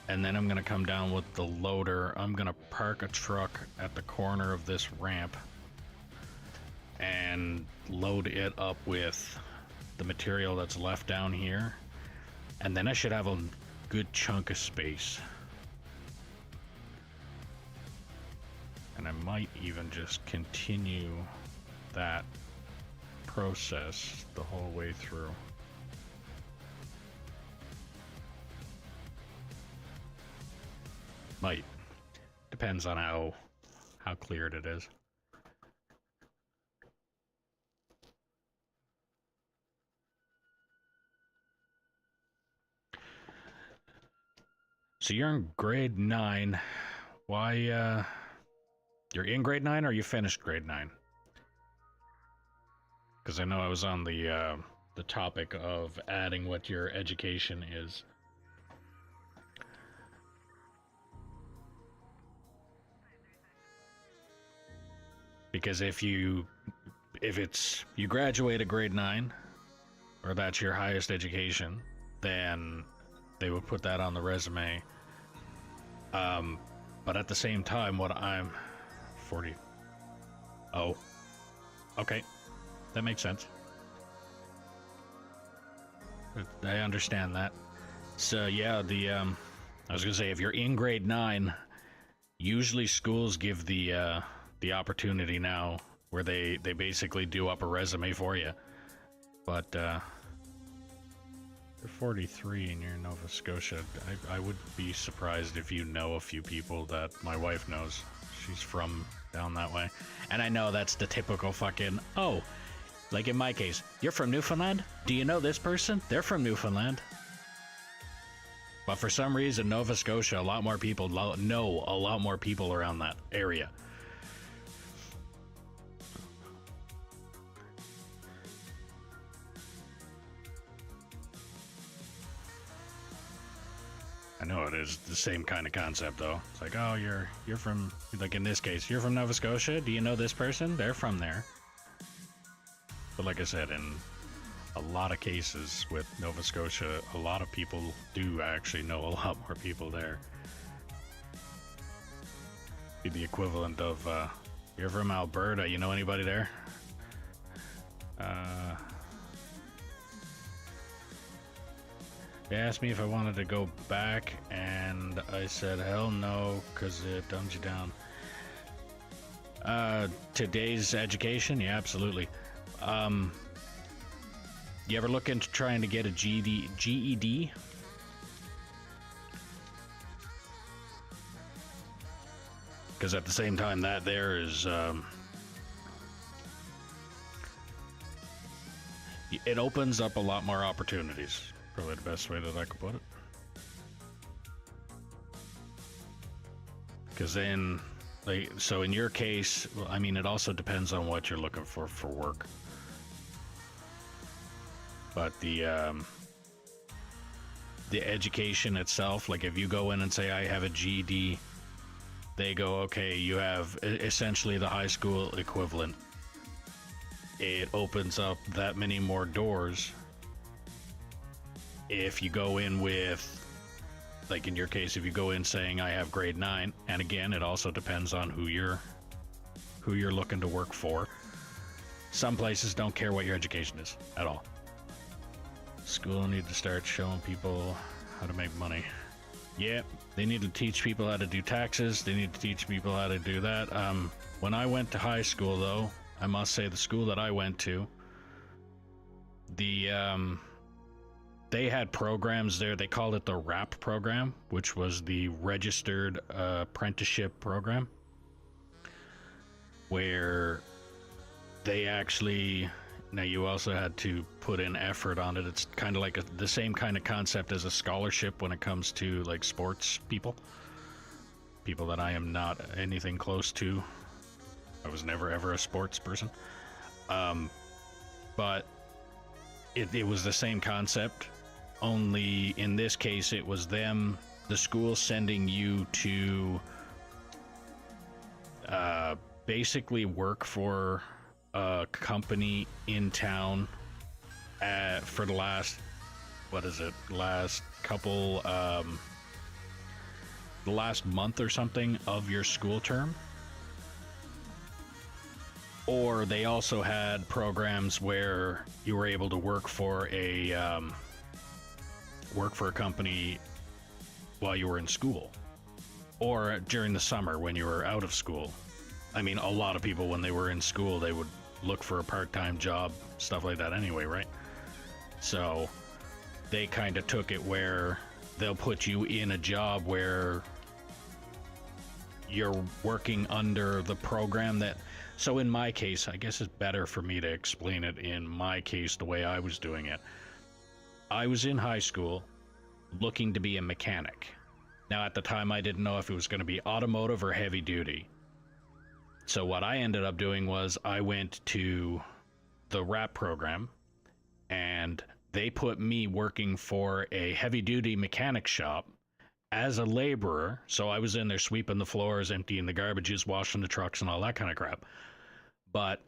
Speaker 1: and then I'm gonna come down with the loader. I'm gonna park a truck at the corner of this ramp and load it up with the material that's left down here, and then I should have a good chunk of space. And I might even just continue that process the whole way through. Might. Depends on how cleared it is. So you're in grade 9. Why, you're in grade 9 or you finished grade 9? Because I know I was on the topic of adding what your education is. Because if you graduate at grade 9, or that's your highest education, then they would put that on the resume. But at the same time, what I'm 40. Oh, okay, that makes sense. I understand that. So yeah, I was gonna say, if you're in grade 9, usually schools give the opportunity now where they basically do up a resume for you. But you're 43 and you're in Nova Scotia. I would be surprised if you know a few people that my wife knows. She's from down that way. And I know that's the typical fucking, oh, like in my case, you're from Newfoundland? Do you know this person? They're from Newfoundland. But for some reason, Nova Scotia, a lot more people know a lot more people around that area. I know it is the same kind of concept, though. It's like, oh, you're from, like in this case, you're from Nova Scotia? Do you know this person? They're from there. But like I said, in a lot of cases with Nova Scotia, a lot of people do actually know a lot more people there. Be the equivalent of, you're from Alberta, you know anybody there? They asked me if I wanted to go back, and I said, hell no, because it dumbs you down. Today's education? Yeah, absolutely. You ever look into trying to get a GED? Because at the same time, that there is, it opens up a lot more opportunities. Probably the best way that I could put it. Because then, like, so in your case, well, I mean, it also depends on what you're looking for work. But the education itself, like if you go in and say I have a GED, they go, okay, you have essentially the high school equivalent. It opens up that many more doors. If you go in with, like in your case, if you go in saying I have grade 9, and again, it also depends on who you're looking to work for. Some places don't care what your education is at all. School need to start showing people how to make money. Yeah, they need to teach people how to do taxes. They need to teach people how to do that. When I went to high school, though, I must say the school that I went to, they had programs there. They called it the RAP program, which was the Registered Apprenticeship Program, where they actually, now you also had to put in effort on it. It's kind of like the same kind of concept as a scholarship when it comes to like sports people that I am not anything close to. I was never ever a sports person, but it was the same concept, only in this case it was the school sending you to basically work for a company in town for the last the last month or something of your school term. Or they also had programs where you were able to work for a company while you were in school, or during the summer when you were out of school. I mean, a lot of people, when they were in school, they would look for a part-time job, stuff like that anyway, right? So they kind of took it where they'll put you in a job where you're working under the program that... So in my case, I guess it's better for me to explain it in my case the way I was doing it. I was in high school looking to be a mechanic. Now, at the time, I didn't know if it was going to be automotive or heavy duty. So what I ended up doing was I went to the RAP program, and they put me working for a heavy duty mechanic shop as a laborer. So I was in there sweeping the floors, emptying the garbages, washing the trucks, and all that kind of crap. But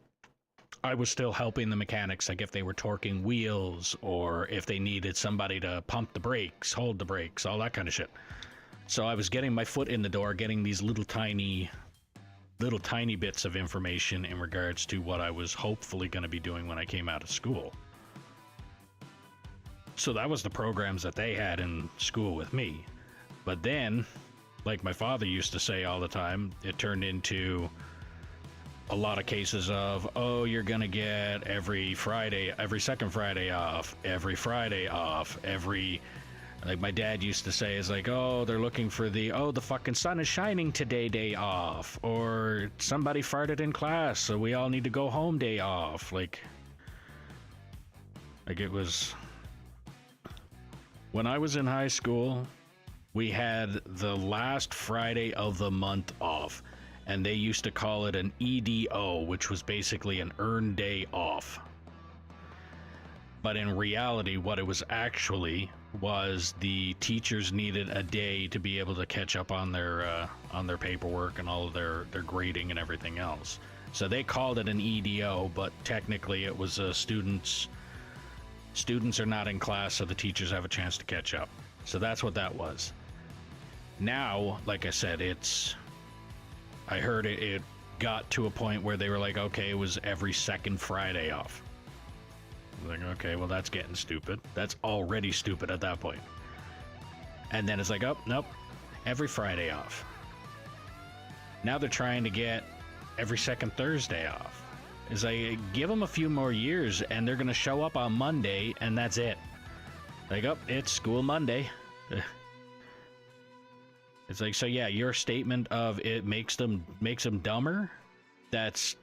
Speaker 1: I was still helping the mechanics, like if they were torquing wheels or if they needed somebody to pump the brakes, hold the brakes, all that kind of shit. So I was getting my foot in the door, getting these little tiny bits of information in regards to what I was hopefully going to be doing when I came out of school. So that was the programs that they had in school with me. But then, like my father used to say all the time, it turned into a lot of cases of, oh, you're gonna get every second Friday off, every Friday off, like my dad used to say, is like, oh, they're looking for the fucking sun is shining today day off, or somebody farted in class, so we all need to go home day off. Like it was, when I was in high school, we had the last Friday of the month off, and they used to call it an EDO, which was basically an earned day off. But in reality, what it was actually was the teachers needed a day to be able to catch up on their paperwork and all of their grading and everything else. So they called it an EDO, but technically it was students are not in class, so the teachers have a chance to catch up. So that's what that was. Now, like I said, I heard it got to a point where they were like, okay, it was every second Friday off. I'm like, okay, well, that's getting stupid. That's already stupid at that point. And then it's like, oh, nope, every Friday off. Now they're trying to get every second Thursday off. Is I give them a few more years, and they're gonna show up on Monday, and that's it. Like, oh, it's school Monday. It's like, so yeah, your statement of it makes them dumber, that's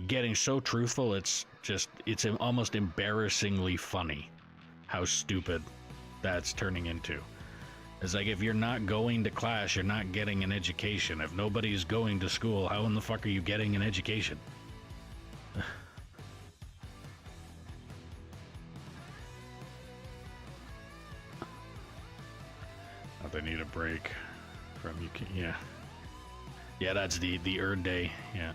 Speaker 1: getting so truthful, it's almost embarrassingly funny how stupid that's turning into. It's like, if you're not going to class, you're not getting an education. If nobody's going to school, how in the fuck are you getting an education? Oh, they need a break from you. Yeah. Yeah, that's the earned day. Yeah.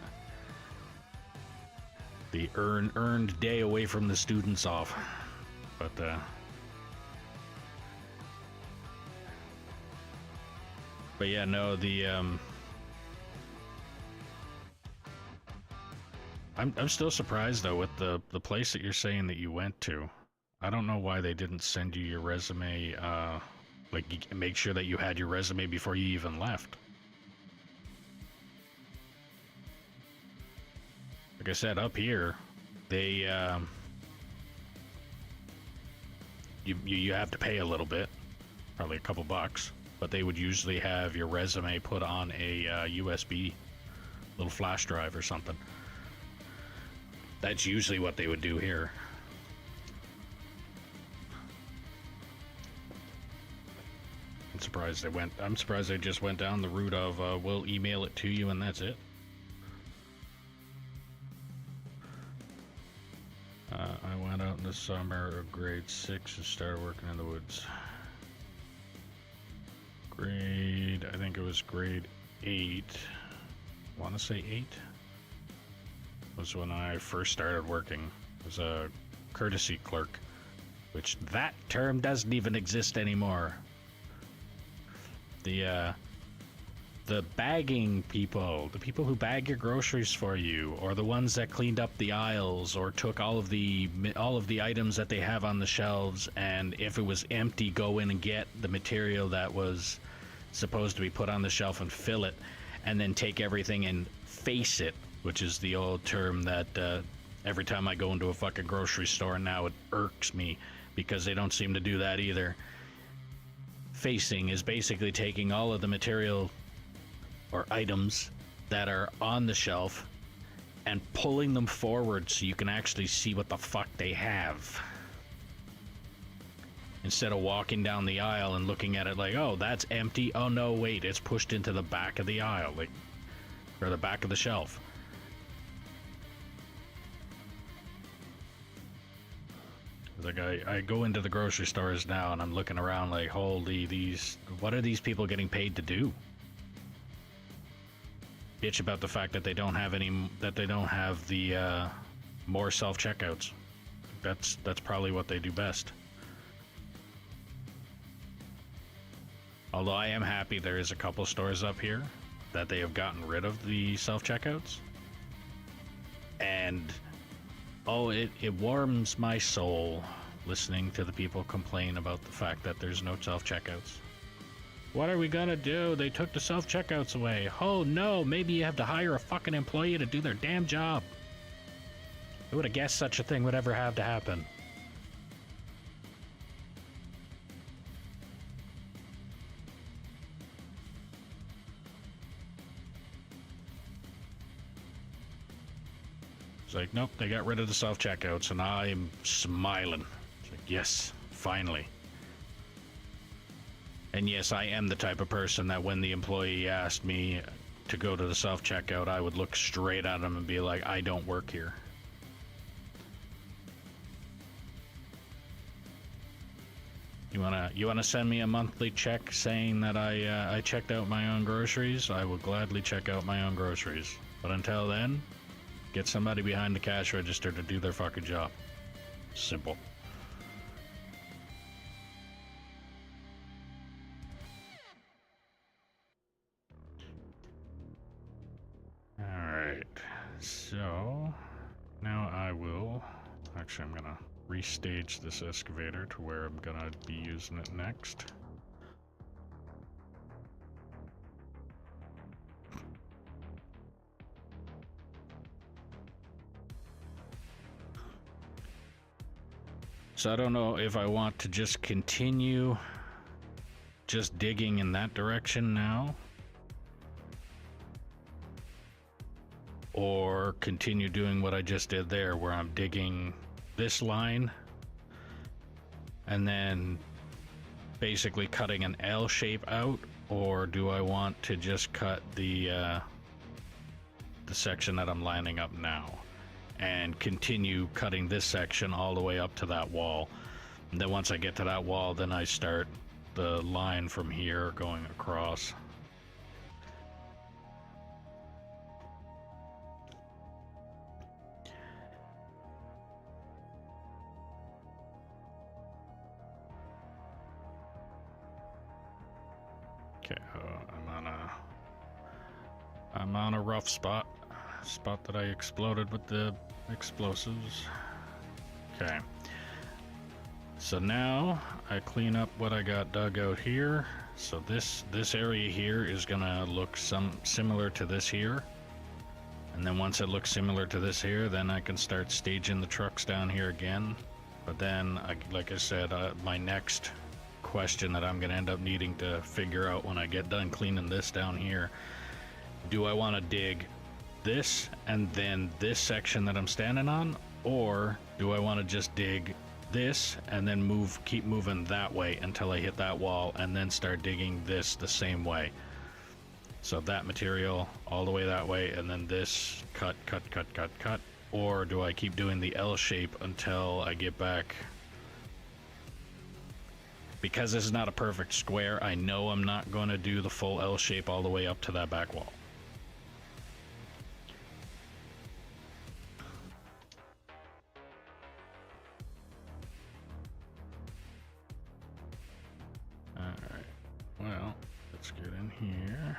Speaker 1: The earned day away from the students off. But yeah, no, I'm still surprised though with the place that you're saying that you went to. I don't know why they didn't send you your resume, like make sure that you had your resume before you even left. Like I said, up here, they you have to pay a little bit, probably a couple bucks, but they would usually have your resume put on a USB little flash drive or something. That's usually what they would do here. I'm surprised they just went down the route of we'll email it to you and that's it. I went out in the summer of grade 6 and started working in the woods. I think it was grade 8. I want to say 8 was when I first started working as a courtesy clerk, which that term doesn't even exist anymore. The bagging people, the people who bag your groceries for you, or the ones that cleaned up the aisles or took all of the items that they have on the shelves, and if it was empty, go in and get the material that was supposed to be put on the shelf and fill it, and then take everything and face it, which is the old term that every time I go into a fucking grocery store now, it irks me because they don't seem to do that either. Facing is basically taking all of the material or items that are on the shelf and pulling them forward so you can actually see what the fuck they have. Instead of walking down the aisle and looking at it like, oh, that's empty. Oh no, wait, it's pushed into the back of the aisle, like, or the back of the shelf. Like, I go into the grocery stores now and I'm looking around like, holy, what are these people getting paid to do? Bitch about the fact that they don't have the more self-checkouts. That's probably what they do best. Although I am happy there is a couple stores up here that they have gotten rid of the self-checkouts. And oh, it warms my soul listening to the people complain about the fact that there's no self-checkouts. What are we gonna do? They took the self-checkouts away. Oh no, maybe you have to hire a fucking employee to do their damn job. Who would have guessed such a thing would ever have to happen? It's like, nope, they got rid of the self-checkouts, and I'm smiling. It's like, yes, finally. And yes, I am the type of person that when the employee asked me to go to the self-checkout, I would look straight at him and be like, I don't work here. You wanna send me a monthly check saying that I checked out my own groceries? I will gladly check out my own groceries. But until then, get somebody behind the cash register to do their fucking job. Simple. Alright, so now I will... Actually, I'm gonna restage this excavator to where I'm gonna be using it next. So I don't know if I want to just continue just digging in that direction now, or continue doing what I just did there, where I'm digging this line and then basically cutting an L shape out, or do I want to just cut the section that I'm lining up now and continue cutting this section all the way up to that wall? And then once I get to that wall, then I start the line from here going across. Okay, I'm on a rough spot that I exploded with the explosives. Okay, so now I clean up what I got dug out here. So this area here is gonna look similar to this here, and then once it looks similar to this here, then I can start staging the trucks down here again. But then, like I said, my next question that I'm gonna end up needing to figure out when I get done cleaning this down here, do I want to dig this and then this section that I'm standing on, or do I want to just dig this and then keep moving that way until I hit that wall and then start digging this the same way? So that material all the way that way, and then this cut, or do I keep doing the L shape until I get back? Because this is not a perfect square, I know I'm not going to do the full L shape all the way up to that back wall. Alright, well, let's get in here.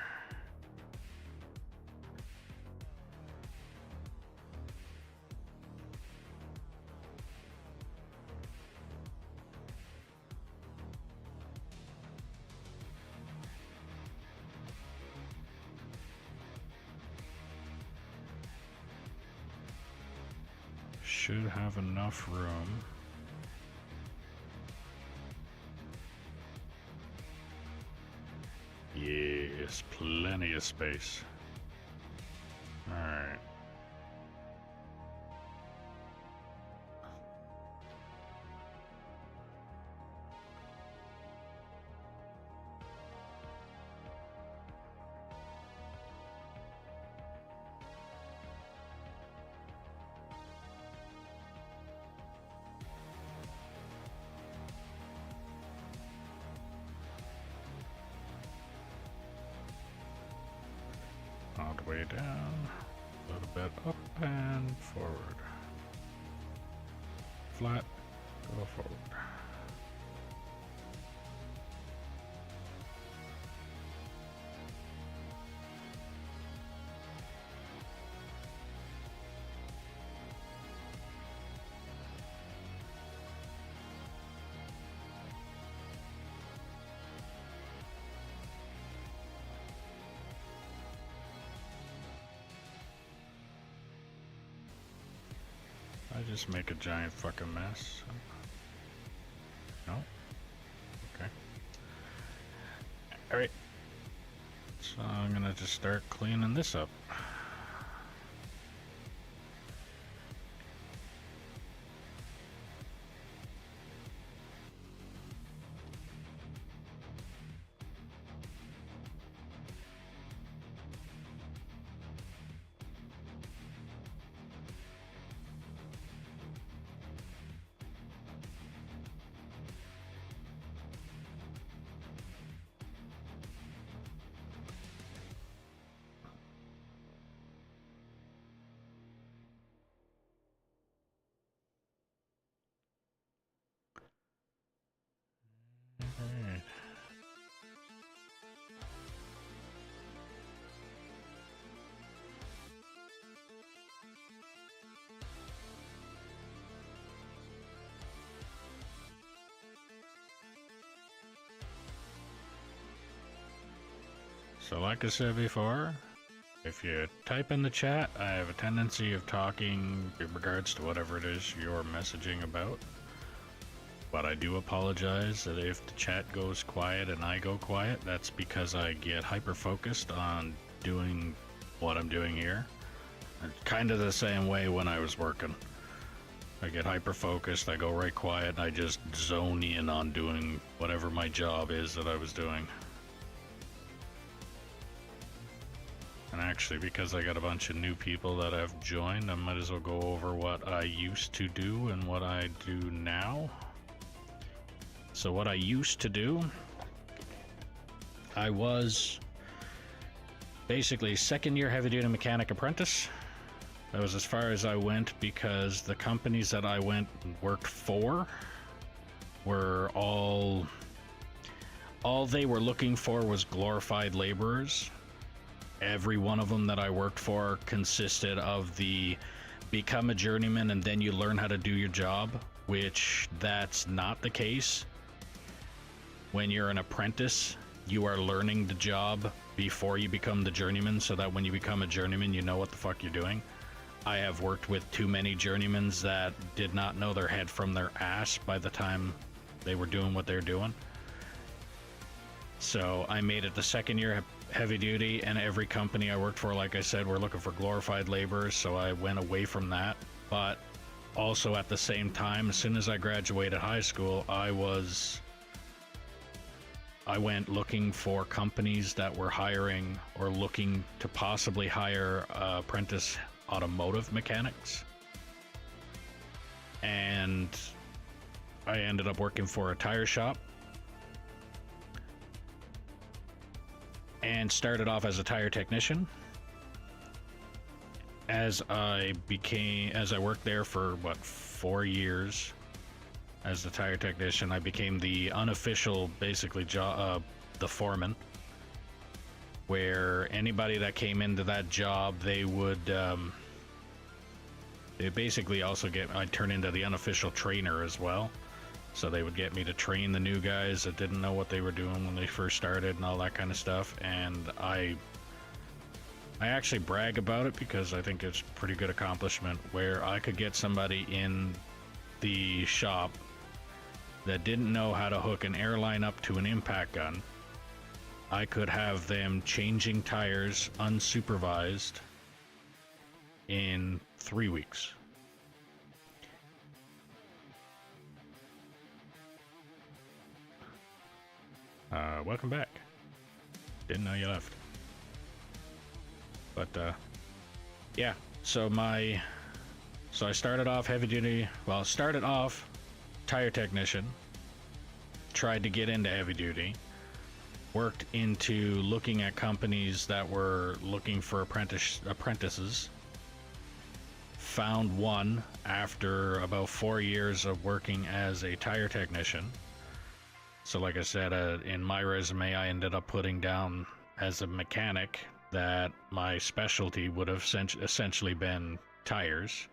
Speaker 1: Should have enough room. Yes, plenty of space. All right. All the way down, a little bit up and forward. Flat, go forward. I just make a giant fucking mess. No? Okay. Alright. So I'm gonna just start cleaning this up. Alright. So like I said before, if you type in the chat, I have a tendency of talking in regards to whatever it is you're messaging about. But I do apologize that if the chat goes quiet and I go quiet, that's because I get hyper-focused on doing what I'm doing here. Kind of the same way when I was working. I get hyper-focused, I go right quiet, and I just zone in on doing whatever my job is that I was doing. And actually, because I got a bunch of new people that have joined, I might as well go over what I used to do and what I do now. So what I used to do, I was basically second year heavy duty mechanic apprentice. That was as far as I went because the companies that I worked for were all they were looking for was glorified laborers. Every one of them that I worked for consisted of the become a journeyman and then you learn how to do your job, which that's not the case. When you're an apprentice, you are learning the job before you become the journeyman, so that when you become a journeyman, you know what the fuck you're doing. I have worked with too many journeymans that did not know their head from their ass by the time they were doing what they're doing. So I made it the second year heavy duty, and every company I worked for, like I said, were looking for glorified laborers, so I went away from that. But also at the same time, as soon as I graduated high school, I went looking for companies that were hiring or looking to possibly hire apprentice automotive mechanics. And I ended up working for a tire shop and started off as a tire technician. As I worked there for 4 years as the tire technician, I became the unofficial, basically, the foreman, where anybody that came into that job, they would, they basically also I'd turn into the unofficial trainer as well. So they would get me to train the new guys that didn't know what they were doing when they first started and all that kind of stuff. And I actually brag about it because I think it's a pretty good accomplishment, where I could get somebody in the shop that didn't know how to hook an airline up to an impact gun. I could have them changing tires unsupervised in 3 weeks. Welcome back. Didn't know you left. But yeah, so I started off heavy duty, started off tire technician, tried to get into heavy duty, worked into looking at companies that were looking for apprentices, found one after about 4 years of working as a tire technician. So like I said, in my resume, I ended up putting down as a mechanic that my specialty would have essentially been tires.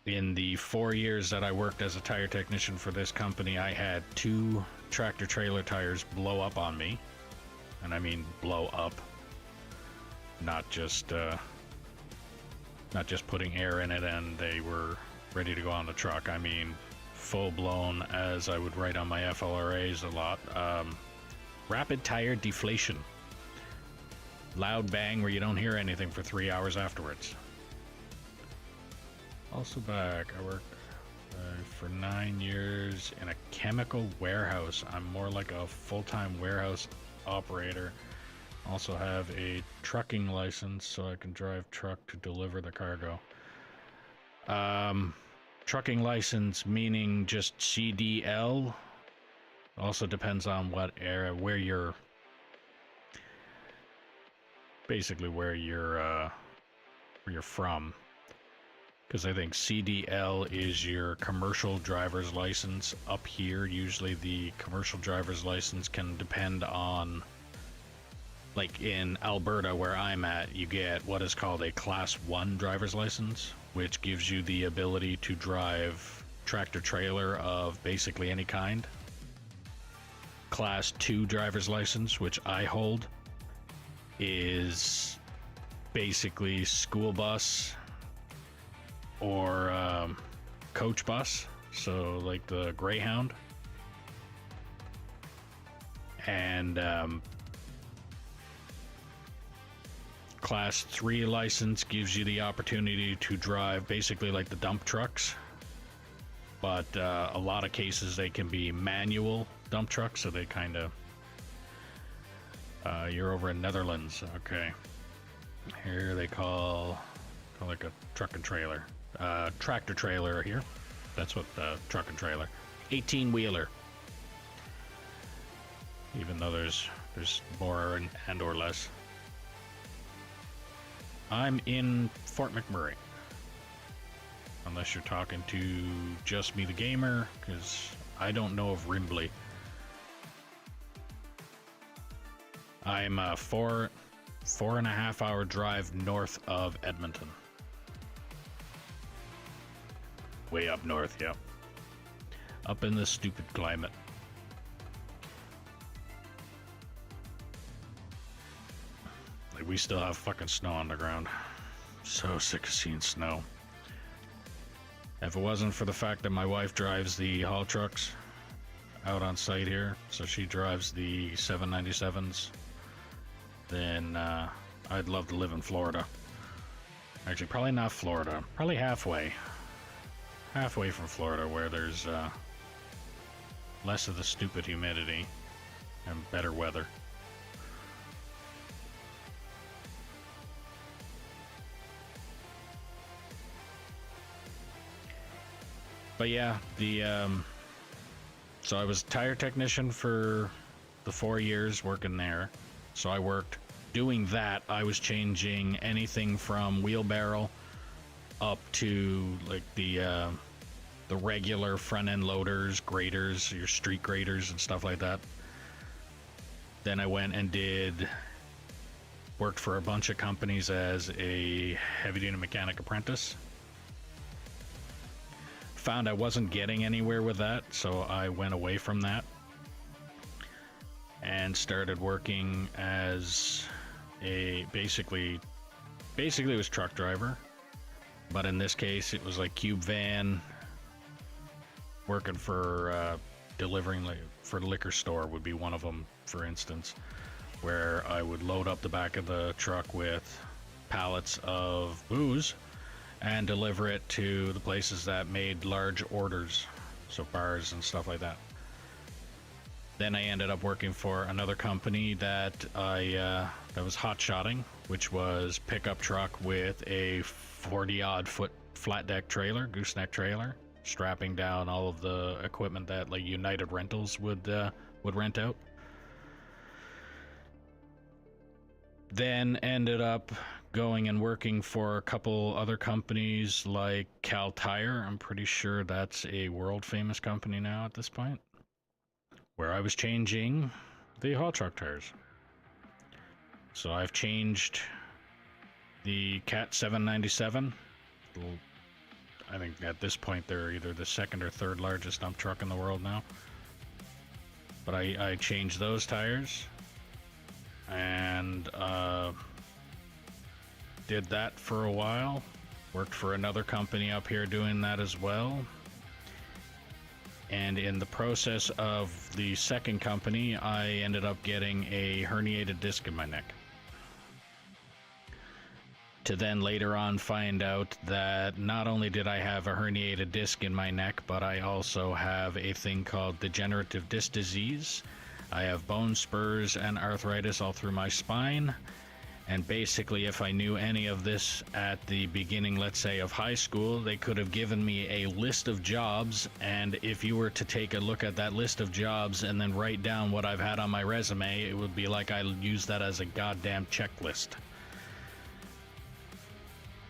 Speaker 1: In the 4 years that I worked as a tire technician for this company, I had 2 tractor trailer tires blow up on me. And I mean blow up. Not just putting air in it and they were ready to go on the truck. I mean full blown, as I would write on my FLRAs a lot. Rapid tire deflation. Loud bang where you don't hear anything for 3 hours afterwards. Also back, I worked for 9 years in a chemical warehouse. I'm more like a full-time warehouse operator. Also have a trucking license, so I can drive truck to deliver the cargo. Trucking license meaning just CDL. Also depends on what area, where you're from. Because I think CDL is your commercial driver's license. Up here, usually the commercial driver's license can depend on, like in Alberta where I'm at, you get what is called a Class 1 driver's license, which gives you the ability to drive tractor trailer of basically any kind. Class 2 driver's license, which I hold, is basically school bus or coach bus. so like the Greyhound. And Class 3 license gives you the opportunity to drive basically like the dump trucks. But a lot of cases they can be manual dump trucks, so they kind of... you're over in Netherlands, okay. Here they call like a truck and trailer. Tractor trailer here. That's what truck and trailer. 18-wheeler. Even though there's more and or less. I'm in Fort McMurray. Unless you're talking to Just Me the Gamer, because I don't know of Rimbley. I'm a 4.5 hour drive north of Edmonton. Way up north, yeah. Up in this stupid climate. Like, we still have fucking snow on the ground. So sick of seeing snow. If it wasn't for the fact that my wife drives the haul trucks out on site here, so she drives the 797s, then I'd love to live in Florida. Actually, probably not Florida. Probably halfway. Halfway from Florida, where there's less of the stupid humidity and better weather. But yeah, so I was a tire technician for the 4 years working there. So I worked doing that. I was changing anything from wheelbarrow up to like the regular front end loaders, graders, your street graders and stuff like that. Then I went and worked for a bunch of companies as a heavy duty mechanic apprentice. Found I wasn't getting anywhere with that, so I went away from that and started working as a basically it was truck driver, but in this case it was like cube van, working for delivering, like for the liquor store would be one of them, for instance, where I would load up the back of the truck with pallets of booze and deliver it to the places that made large orders, so bars and stuff like that. Then I ended up working for another company that that was hot shotting, which was pickup truck with a 40-odd foot flat deck trailer, gooseneck trailer, strapping down all of the equipment that like United Rentals would rent out. Then ended up going and working for a couple other companies like Cal Tire. I'm pretty sure that's a world famous company now at this point, where I was changing the haul truck tires. So I've changed the Cat 797. I think at this point they're either the second or third largest dump truck in the world now. But I changed those tires and did that for a while. Worked for another company up here doing that as well. And in the process of the second company, I ended up getting a herniated disc in my neck. To then later on find out that not only did I have a herniated disc in my neck, but I also have a thing called degenerative disc disease. I have bone spurs and arthritis all through my spine. And basically, if I knew any of this at the beginning, let's say, of high school, they could have given me a list of jobs. And if you were to take a look at that list of jobs and then write down what I've had on my resume, it would be like I used that as a goddamn checklist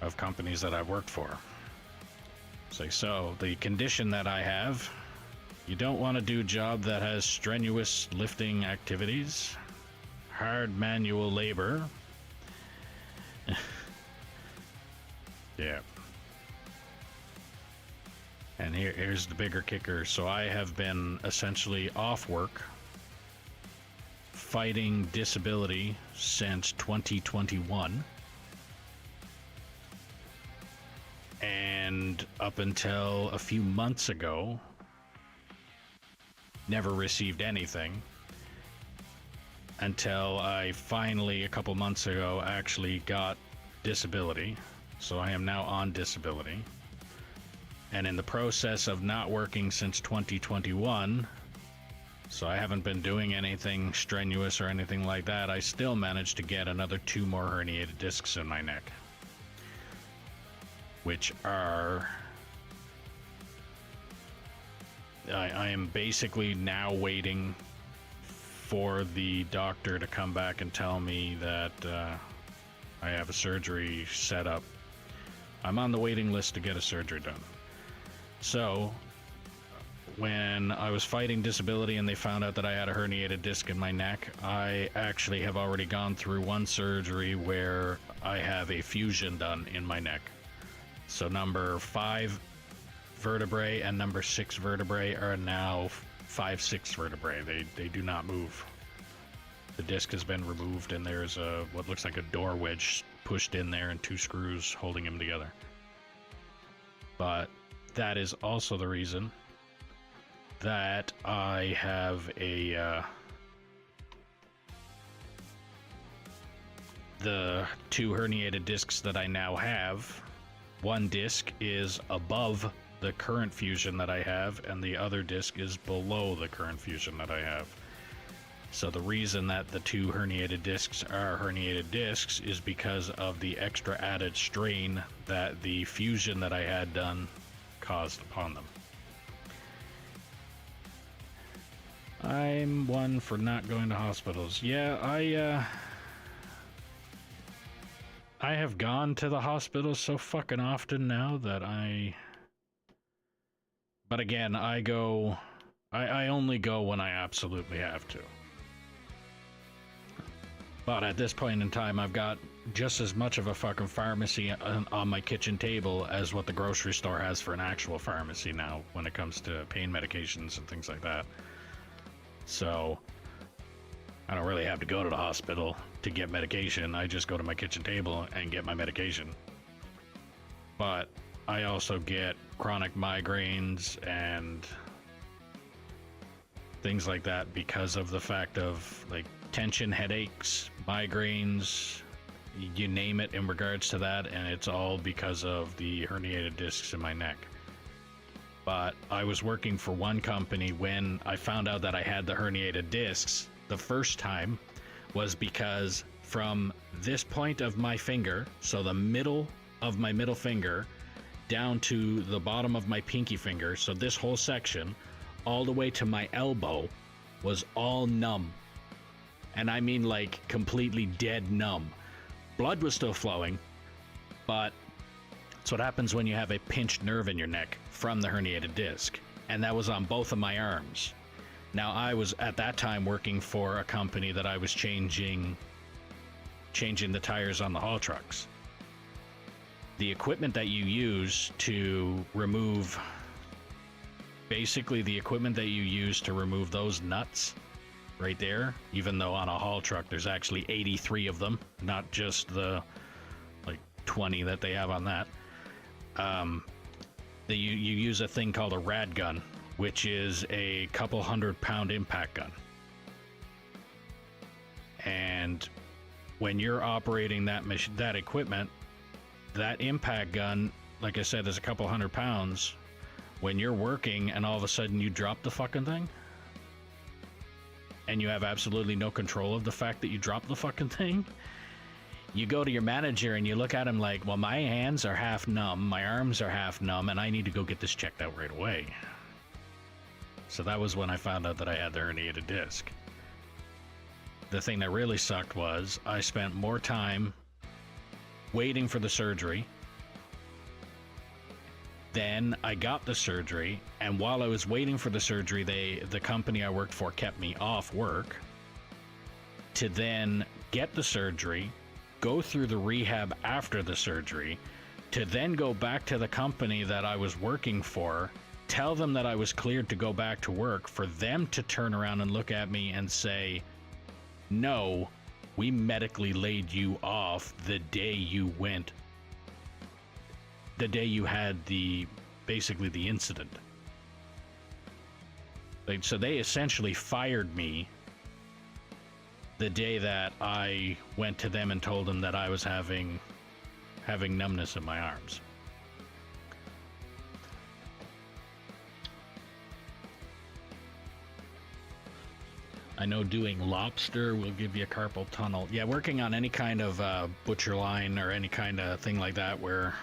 Speaker 1: of companies that I've worked for. So the condition that I have, you don't want to do a job that has strenuous lifting activities, hard manual labor. Yeah. And here's the bigger kicker. So I have been essentially off work fighting disability since 2021. And And up until a few months ago, never received anything. Until I finally, a couple months ago, actually got disability. So I am now on disability. And in the process of not working since 2021, so I haven't been doing anything strenuous or anything like that, I still managed to get another 2 more herniated discs in my neck. Which are... I am basically now waiting for the doctor to come back and tell me that I have a surgery set up. I'm on the waiting list to get a surgery done. So, when I was fighting disability and they found out that I had a herniated disc in my neck, I actually have already gone through 1 surgery where I have a fusion done in my neck. So number 5 vertebrae and number 6 vertebrae are now 5/6 vertebrae. They do not move. The disc has been removed and there's a what looks like a door wedge pushed in there and 2 screws holding them together. But that is also the reason that I have a the 2 herniated discs that I now have. 1 disc is above the current fusion that I have, and the other disc is below the current fusion that I have. So the reason that the 2 herniated discs are herniated discs is because of the extra added strain that the fusion that I had done caused upon them. I'm one for not going to hospitals. Yeah, I have gone to the hospital so fucking often now that But again, I only go when I absolutely have to. But at this point in time, I've got just as much of a fucking pharmacy on my kitchen table as what the grocery store has for an actual pharmacy now when it comes to pain medications and things like that. So I don't really have to go to the hospital to get medication. I just go to my kitchen table and get my medication. But I also get chronic migraines and things like that because of the fact of like tension headaches, migraines, you name it in regards to that, and it's all because of the herniated discs in my neck. But I was working for one company when I found out that I had the herniated discs. The first time was because from this point of my finger, so the middle of my middle finger, down to the bottom of my pinky finger, so this whole section, all the way to my elbow, was all numb. And I mean like completely dead numb. Blood was still flowing, but it's what happens when you have a pinched nerve in your neck from the herniated disc. And that was on both of my arms. Now, I was at that time working for a company that I was changing the tires on the haul trucks. The equipment that you use to remove, basically the equipment that you use to remove those nuts right there, even though on a haul truck there's actually 83 of them, not just the like 20 that they have on that. You use a thing called a rad gun, which is a couple 100-pound impact gun. And when you're operating that equipment, that impact gun, like I said, is a couple 100 pounds. When you're working and all of a sudden you drop the fucking thing, and you have absolutely no control of the fact that you dropped the fucking thing, you go to your manager and you look at him like, well, my hands are half numb, my arms are half numb, and I need to go get this checked out right away. So that was when I found out that I had the herniated disc. The thing that really sucked was I spent more time waiting for the surgery. Then I got the surgery, and while I was waiting for the surgery, the company I worked for kept me off work to then get the surgery, go through the rehab after the surgery, to then go back to the company that I was working for, tell them that I was cleared to go back to work, for them to turn around and look at me and say, no, we medically laid you off the day you went the day you had basically the incident. Like, so they essentially fired me the day that I went to them and told them that I was having numbness in my arms. I know doing lobster will give you a carpal tunnel. Yeah, working on any kind of butcher line or any kind of thing like that where...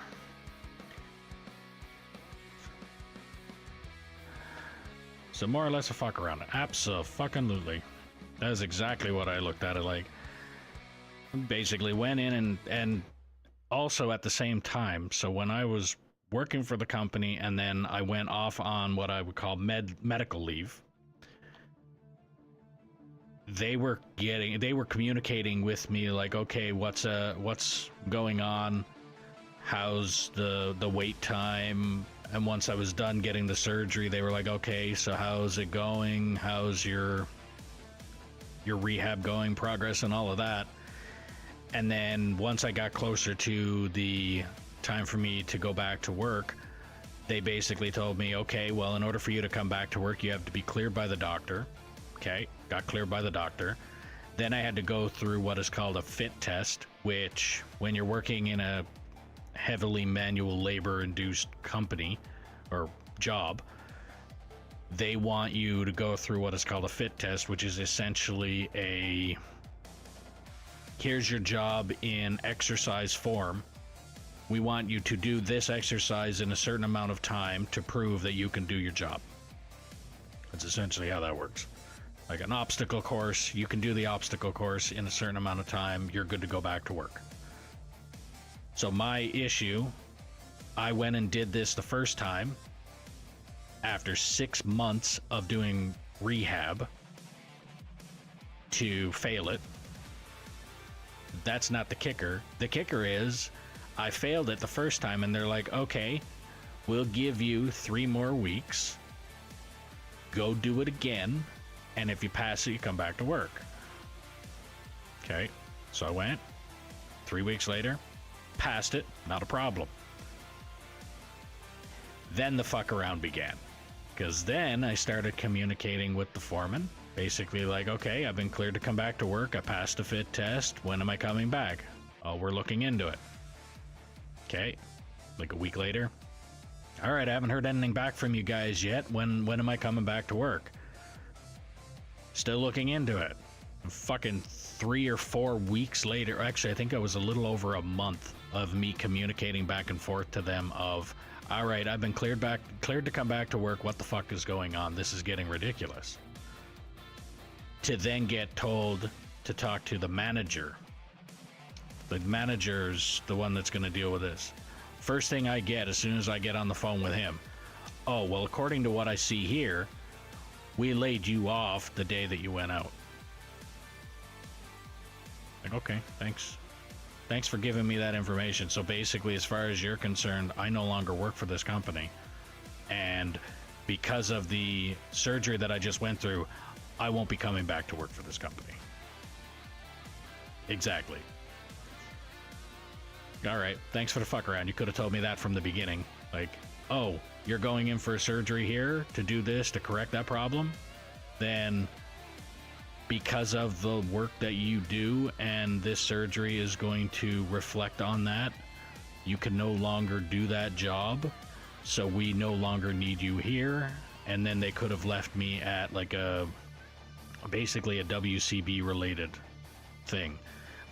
Speaker 1: So more or less a fuck around. Abso-fucking-lutely. That is exactly what I looked at it like. Basically went in and also at the same time, so when I was working for the company and then I went off on what I would call medical leave, they were communicating with me like, okay, what's going on, how's the wait time, and once I was done getting the surgery, they were like, okay, so how's it going, how's your rehab going, progress, and all of that. And then once I got closer to the time for me to go back to work, they basically told me, okay, well, in order for you to come back to work, you have to be cleared by the doctor. Okay, got cleared by the doctor. Then I had to go through what is called a fit test, which when you're working in a heavily manual labor induced company or job, they want you to go through what is called a fit test, which is essentially here's your job in exercise form. We want you to do this exercise in a certain amount of time to prove that you can do your job. That's essentially how that works. Like an obstacle course, you can do the obstacle course in a certain amount of time, you're good to go back to work. So my issue, I went and did this the first time after 6 months of doing rehab to fail it. That's not the kicker. The kicker is I failed it the first time and they're like, okay, we'll give you 3 more weeks. Go do it again. And if you pass it, you come back to work. Okay, so I went. 3 weeks later, passed it, not a problem. Then the fuck around began. Because then I started communicating with the foreman. Basically like, okay, I've been cleared to come back to work. I passed the fit test. When am I coming back? Oh, we're looking into it. Okay, like a week later. All right, I haven't heard anything back from you guys yet. When am I coming back to work? Still looking into it. Fucking 3 or 4 weeks later, actually I think it was a little over a month of me communicating back and forth to them of, all right, I've been cleared to come back to work. What the fuck is going on? This is getting ridiculous. To then get told to talk to the manager. The manager's the one that's going to deal with this. First thing I get as soon as I get on the phone with him, oh, well, according to what I see here, we laid you off the day that you went out. Like, okay, thanks. Thanks for giving me that information. So basically, as far as you're concerned, I no longer work for this company. And because of the surgery that I just went through, I won't be coming back to work for this company. Exactly. All right, thanks for the fuck around. You could have told me that from the beginning. Like, oh, you're going in for a surgery here to do this, to correct that problem? Then because of the work that you do and this surgery is going to reflect on that, you can no longer do that job, so we no longer need you here. And then they could have left me at like basically a WCB related thing.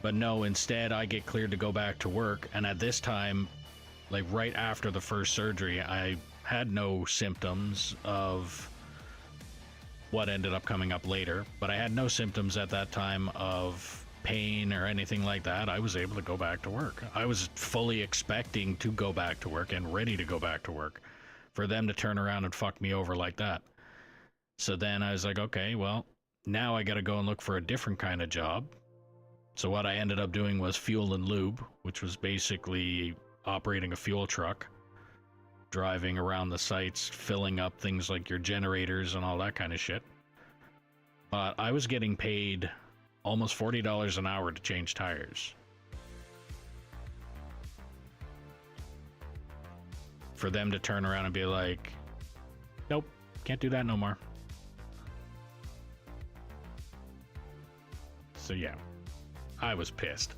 Speaker 1: But no, instead I get cleared to go back to work, and at this time, like right after the first surgery, I had no symptoms of what ended up coming up later, but I had no symptoms at that time of pain or anything like that. I was able to go back to work. I was fully expecting to go back to work and ready to go back to work. For them to turn around and fuck me over like that. So then I was like, okay, well, now I gotta go and look for a different kind of job. So what I ended up doing was fuel and lube, which was basically operating a fuel truck, driving around the sites, filling up things like your generators and all that kind of shit. But I was getting paid almost $40 an hour to change tires. for them to turn around and be like, nope, can't do that no more. So yeah, I was pissed.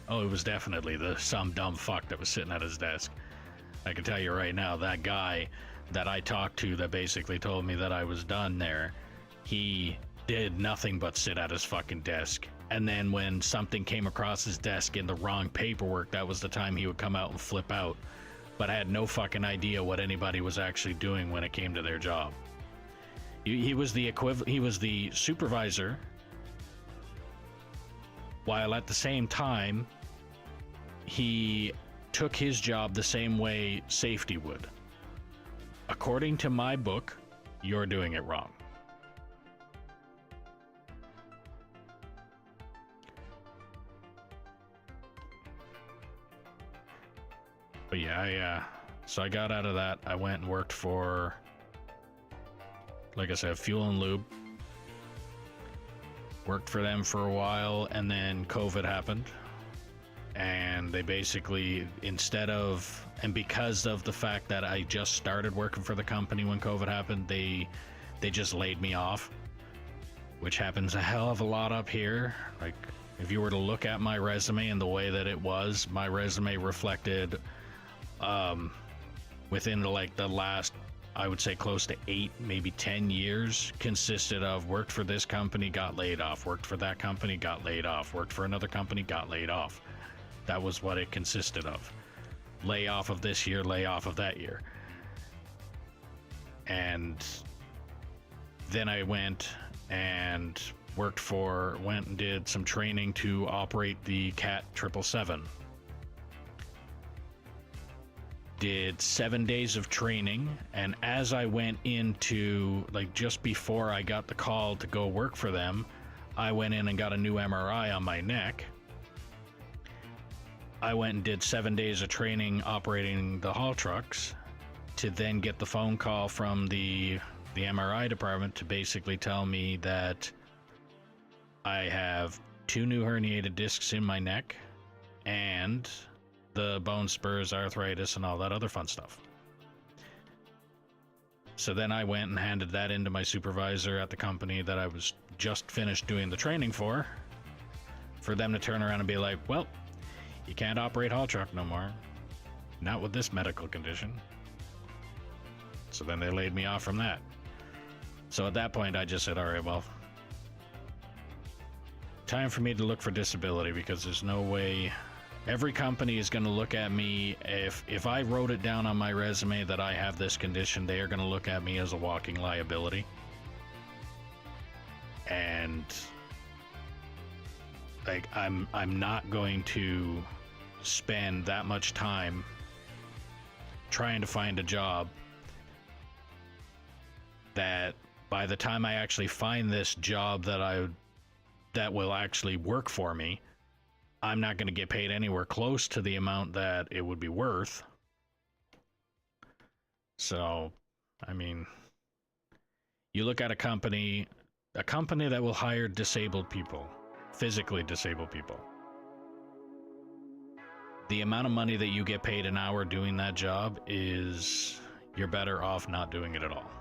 Speaker 1: Oh, it was definitely some dumb fuck that was sitting at his desk. I can tell you right now, that guy that I talked to that basically told me that I was done there, he did nothing but sit at his fucking desk. And then when something came across his desk in the wrong paperwork, that was the time he would come out and flip out. But I had no fucking idea what anybody was actually doing when it came to their job. He was the equivalent, he was the supervisor, while at the same time, he took his job the same way safety would. According to my book, you're doing it wrong. But yeah, so I got out of that. I went and worked for, like I said, Fuel and Lube. Worked for them for a while, and then COVID happened. And they basically, instead of, and because of the fact that I just started working for the company when COVID happened, they just laid me off, which happens a hell of a lot up here. Like, if you were to look at my resume and the way that it was, my resume reflected, within the last, I would say close to 8, maybe 10 years, consisted of worked for this company, got laid off, worked for that company, got laid off, worked for another company, got laid off. That was what it consisted of. Layoff of this year, layoff of that year. And then I went and went and did some training to operate the CAT 777. Did 7 days of training, and as I went into, like, just before I got the call to go work for them, I went in and got a new MRI on my neck. I went and did 7 days of training operating the haul trucks, to then get the phone call from the MRI department to basically tell me that I have 2 new herniated discs in my neck and the bone spurs, arthritis, and all that other fun stuff. So then I went and handed that into my supervisor at the company that I was just finished doing the training for them to turn around and be like, well, you can't operate haul truck no more. Not with this medical condition. So then they laid me off from that. So at that point I just said, all right, well, time for me to look for disability, because there's no way. Every company is going to look at me, if I wrote it down on my resume that I have this condition, they are going to look at me as a walking liability. And like, I'm not going to spend that much time trying to find a job that by the time I actually find this job that will actually work for me, I'm not going to get paid anywhere close to the amount that it would be worth. So, I mean, you look at a company that will hire disabled people, physically disabled people. The amount of money that you get paid an hour doing that job is, you're better off not doing it at all.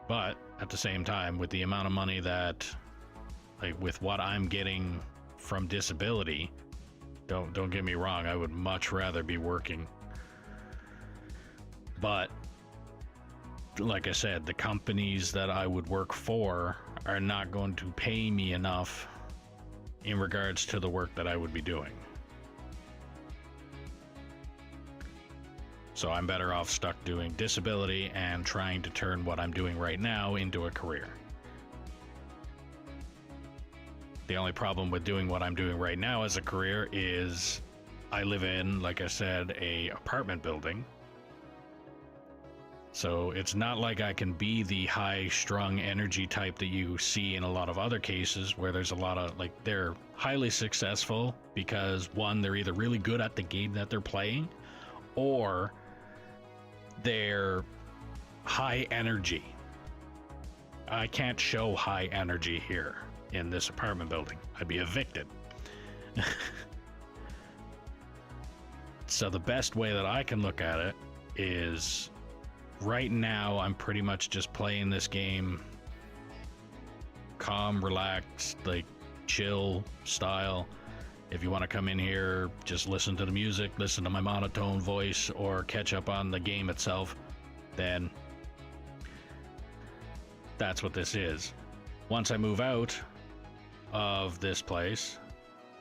Speaker 1: But at the same time, with the amount of money that, like, with what I'm getting from disability, don't get me wrong, I would much rather be working. But like I said, the companies that I would work for are not going to pay me enough in regards to the work that I would be doing. So I'm better off stuck doing disability and trying to turn what I'm doing right now into a career. The only problem with doing what I'm doing right now as a career is I live in, like I said, a apartment building. So it's not like I can be the high-strung energy type that you see in a lot of other cases where there's a lot of, like, they're highly successful because, one, they're either really good at the game that they're playing, or they're high energy. I can't show high energy here. in this apartment building. I'd be evicted. So the best way that I can look at it is right now I'm pretty much just playing this game calm, relaxed, like chill style. If you want to come in here, just listen to the music, listen to my monotone voice, or catch up on the game itself, then that's what this is. Once I move out of this place,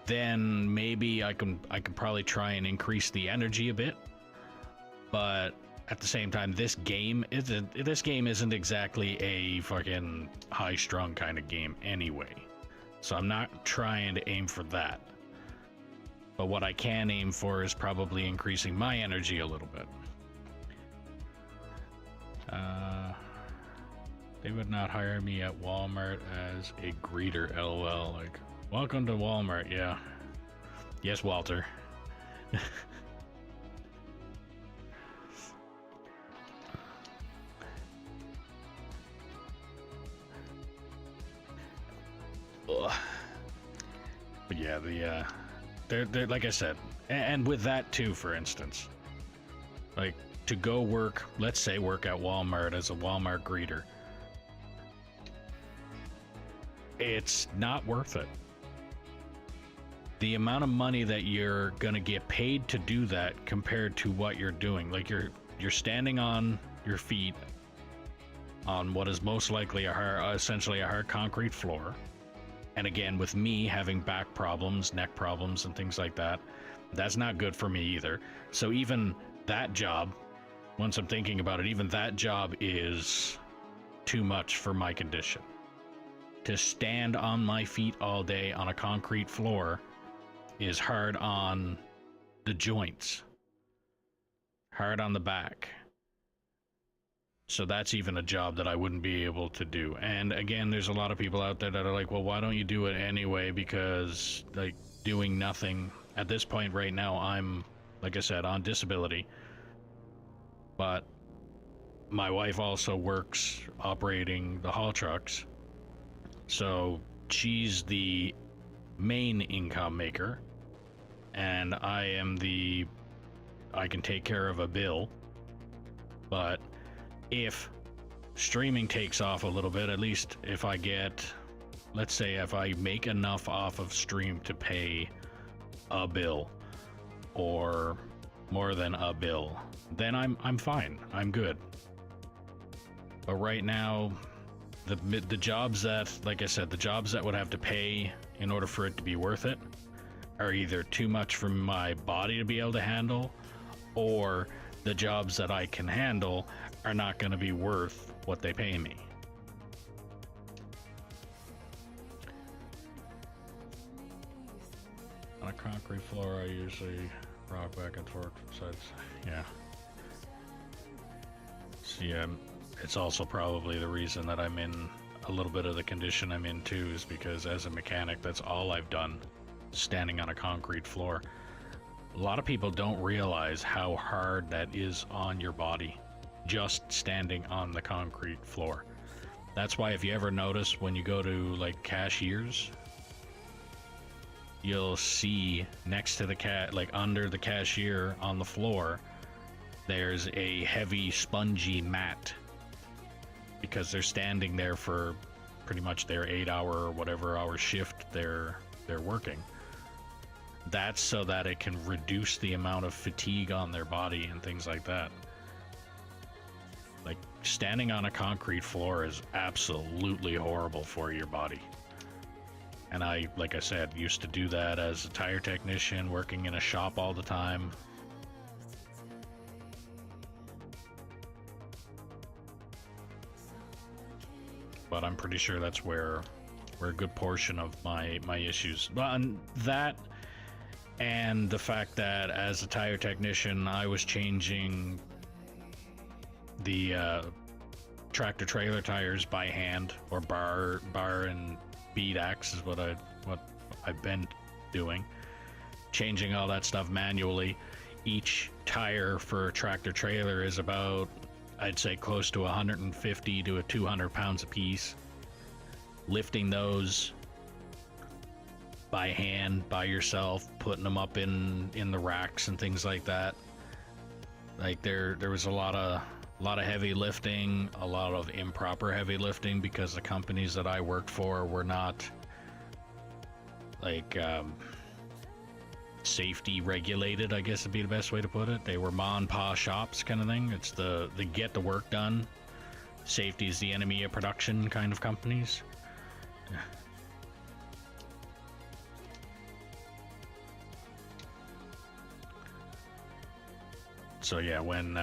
Speaker 1: then maybe I can probably try and increase the energy a bit. But at the same time, this game isn't exactly a fucking high-strung kind of game anyway. So I'm not trying to aim for that. But what I can aim for is probably increasing my energy a little bit. They would not hire me at Walmart as a greeter, lol. Like, welcome to Walmart, yeah. Yes, Walter. But yeah, they're like I said, and with that too, for instance, like to go work, let's say work at Walmart as a Walmart greeter, it's not worth it. The amount of money that you're gonna get paid to do that compared to what you're doing, like you're standing on your feet on what is most likely essentially a hard concrete floor. And again, with me having back problems, neck problems, and things like that, that's not good for me either. So even that job, once I'm thinking about it, even that job is too much for my condition. To stand on my feet all day on a concrete floor is hard on the joints, hard on the back. So that's even a job that I wouldn't be able to do. And again, there's a lot of people out there that are like, well, why don't you do it anyway? Because like doing nothing at this point right now, I'm, like I said, on disability. But my wife also works operating the haul trucks. So she's the main income maker. And I can take care of a bill. But if streaming takes off a little bit, at least if I get, let's say if I make enough off of stream to pay a bill or more than a bill, then I'm fine. I'm good. But right now, the jobs that, like I said, the jobs that would have to pay in order for it to be worth it are either too much for my body to be able to handle, or the jobs that I can handle are not going to be worth what they pay me. On a concrete floor, I usually rock back and forth from sides. Yeah. See, it's also probably the reason that I'm in a little bit of the condition I'm in too, is because as a mechanic, that's all I've done, standing on a concrete floor. A lot of people don't realize how hard that is on your body, just standing on the concrete floor. That's why if you ever notice when you go to like cashiers, you'll see next to the like under the cashier on the floor, there's a heavy spongy mat, because they're standing there for pretty much their 8-hour or whatever hour shift they're working. That's so that it can reduce the amount of fatigue on their body and things like that. Like standing on a concrete floor is absolutely horrible for your body. And I, like I said, used to do that as a tire technician, working in a shop all the time. But I'm pretty sure that's where a good portion of my issues. Well, and that, and the fact that as a tire technician, I was changing the tractor trailer tires by hand, or bar and bead axe is what I've been doing, changing all that stuff manually. Each tire for a tractor trailer is about, I'd say, close to 150 to 200 pounds a piece. Lifting those by hand, by yourself, putting them up in the racks and things like that. Like there was a lot of heavy lifting, a lot of improper heavy lifting, because the companies that I worked for were not like safety regulated, I guess would be the best way to put it. They were ma and pa shops kind of thing. It's the get the work done, safety is the enemy of production kind of companies. So yeah, when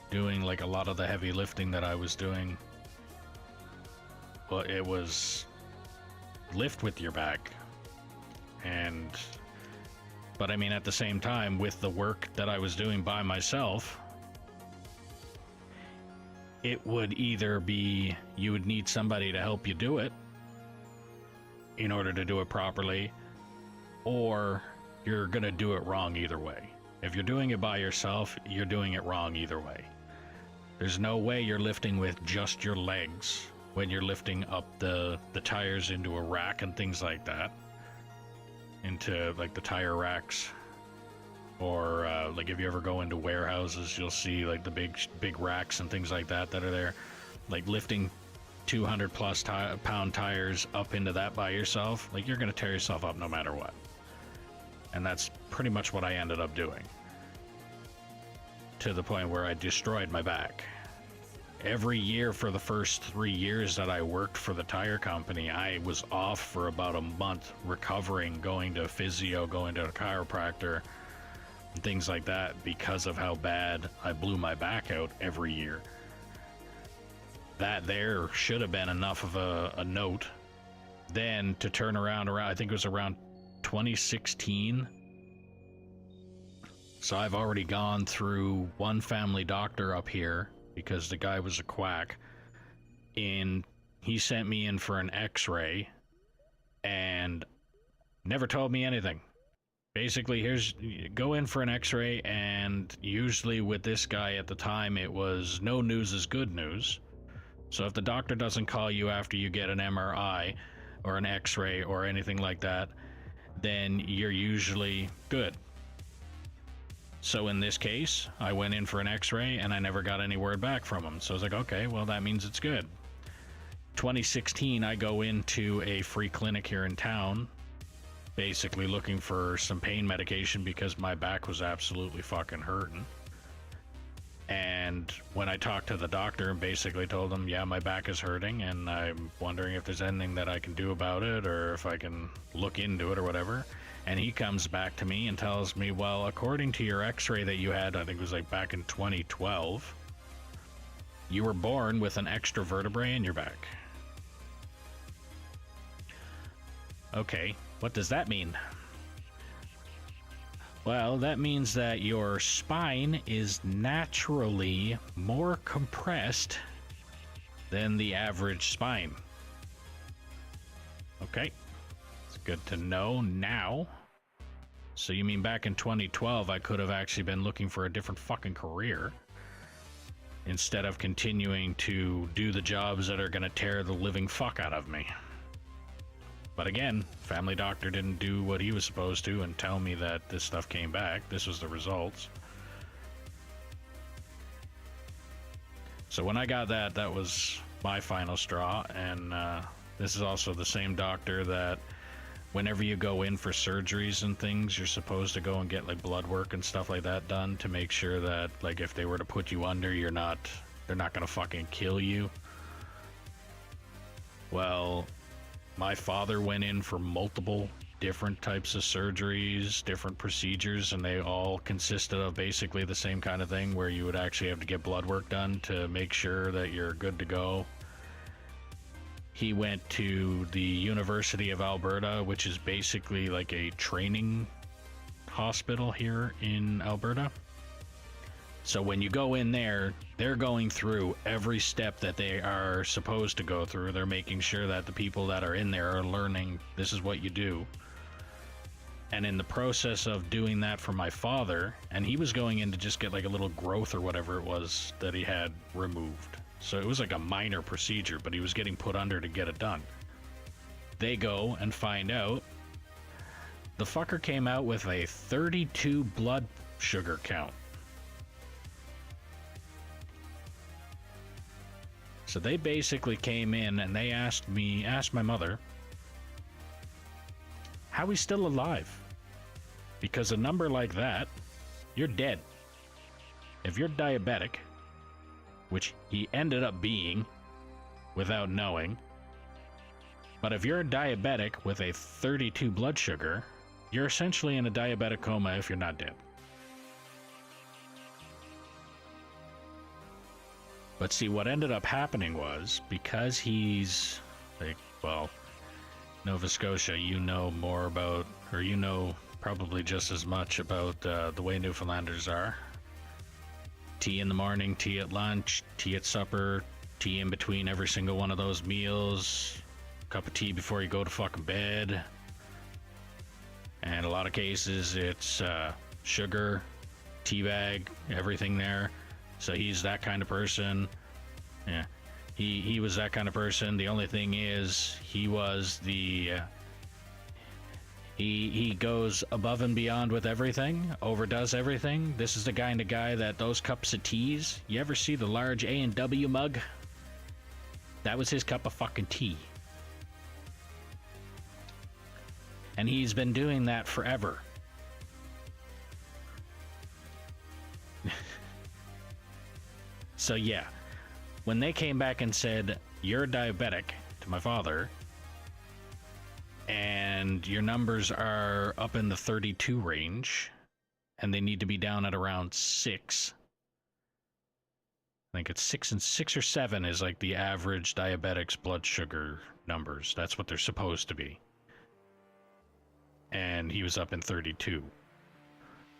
Speaker 1: doing like a lot of the heavy lifting that I was doing, well, it was lift with your back. But I mean, at the same time, with the work that I was doing by myself, it would either be you would need somebody to help you do it in order to do it properly, or you're gonna do it wrong either way. If you're doing it by yourself, you're doing it wrong either way. There's no way you're lifting with just your legs when you're lifting up the tires into a rack and things like that. Into like the tire racks. Or like if you ever go into warehouses, you'll see like the big racks and things like that that are there. Like lifting 200 plus pound tires up into that by yourself, like you're gonna tear yourself up no matter what. And that's pretty much what I ended up doing. To the point where I destroyed my back. Every year for the first 3 years that I worked for the tire company, I was off for about a month recovering, going to physio, going to a chiropractor, and things like that, because of how bad I blew my back out every year. That there should have been enough of a note. Then to turn around, I think it was around 2016. So I've already gone through one family doctor up here because the guy was a quack, and he sent me in for an x-ray and never told me anything. Basically, go in for an x-ray, and usually with this guy at the time, it was no news is good news. So if the doctor doesn't call you after you get an MRI or an x-ray or anything like that, then you're usually good. So in this case, I went in for an x-ray and I never got any word back from him. So I was like, okay, well, that means it's good. 2016, I go into a free clinic here in town, basically looking for some pain medication because my back was absolutely fucking hurting. And when I talked to the doctor and basically told him, yeah, my back is hurting and I'm wondering if there's anything that I can do about it or if I can look into it or whatever. And he comes back to me and tells me, well, according to your x-ray that you had, I think it was like back in 2012, you were born with an extra vertebrae in your back. Okay, what does that mean? Well, that means that your spine is naturally more compressed than the average spine. Okay. Good to know now. So you mean back in 2012 I could have actually been looking for a different fucking career instead of continuing to do the jobs that are gonna tear the living fuck out of me. But again, family doctor didn't do what he was supposed to and tell me that this stuff came back. This was the results. So when I got that, that was my final straw. And this is also the same doctor that whenever you go in for surgeries and things, you're supposed to go and get like blood work and stuff like that done to make sure that like if they were to put you under, they're not gonna fucking kill you. Well, my father went in for multiple different types of surgeries, different procedures, and they all consisted of basically the same kind of thing where you would actually have to get blood work done to make sure that you're good to go. He went to the University of Alberta, which is basically like a training hospital here in Alberta. So when you go in there, they're going through every step that they are supposed to go through. They're making sure that the people that are in there are learning this is what you do. And in the process of doing that for my father, and he was going in to just get like a little growth or whatever it was that he had removed. So it was like a minor procedure, but he was getting put under to get it done. They go and find out The fucker came out with a 32 blood sugar count. So they basically came in and they asked my mother, how he's still alive. Because a number like that, you're dead. If you're diabetic, which he ended up being without knowing, but if you're a diabetic with a 32 blood sugar, you're essentially in a diabetic coma if you're not dead. But see, what ended up happening was, because he's, like, well, Nova Scotia, you know more about, or you know probably just as much about the way Newfoundlanders are. Tea in the morning, tea at lunch, tea at supper, tea in between every single one of those meals, cup of tea before you go to fucking bed. And a lot of cases, it's sugar, tea bag, everything there. So he's that kind of person. Yeah, he was that kind of person. The only thing is, he was the he goes above and beyond with everything, overdoes everything. This is the kind of guy that those cups of teas. You ever see the large A&W mug? That was his cup of fucking tea. And he's been doing that forever. So yeah, when they came back and said, you're diabetic, to my father, and your numbers are up in the 32 range, and they need to be down at around 6. I think it's 6 or 7 is like the average diabetic's blood sugar numbers. That's what they're supposed to be. And he was up in 32.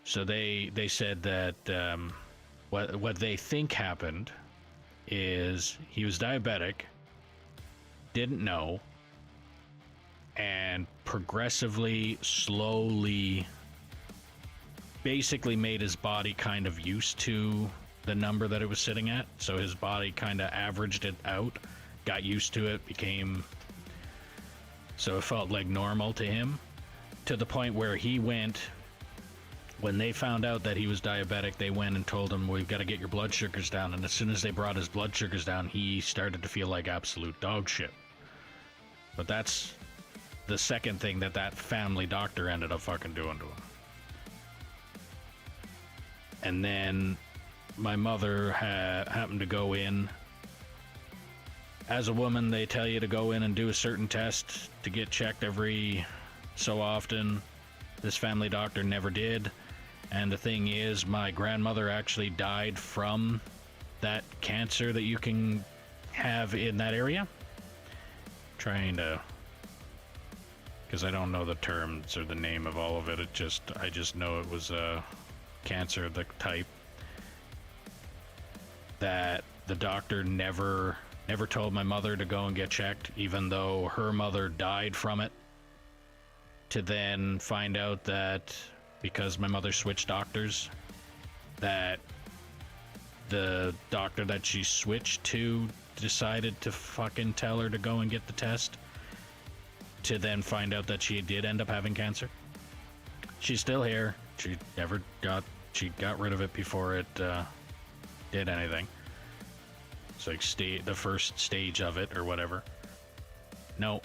Speaker 1: So they said that what they think happened is he was diabetic, didn't know, and progressively, slowly, basically made his body kind of used to the number that it was sitting at. So his body kind of averaged it out, got used to it, became, so it felt like normal to him, to the point where he went, when they found out that he was diabetic, they went and told him, we've got to get your blood sugars down. And as soon as they brought his blood sugars down, he started to feel like absolute dog shit. But that's the second thing that family doctor ended up fucking doing to him. And then my mother happened to go in. As a woman, they tell you to go in and do a certain test to get checked every so often. This family doctor never did. And the thing is, my grandmother actually died from that cancer that you can have in that area. Trying to, because I don't know the terms or the name of all of it. I just know it was a cancer of the type that the doctor never told my mother to go and get checked, even though her mother died from it. To then find out that, because my mother switched doctors, that the doctor that she switched to decided to fucking tell her to go and get the test, to then find out that she did end up having cancer. She's still here. She got rid of it before it did anything. It's like the first stage of it or whatever. No,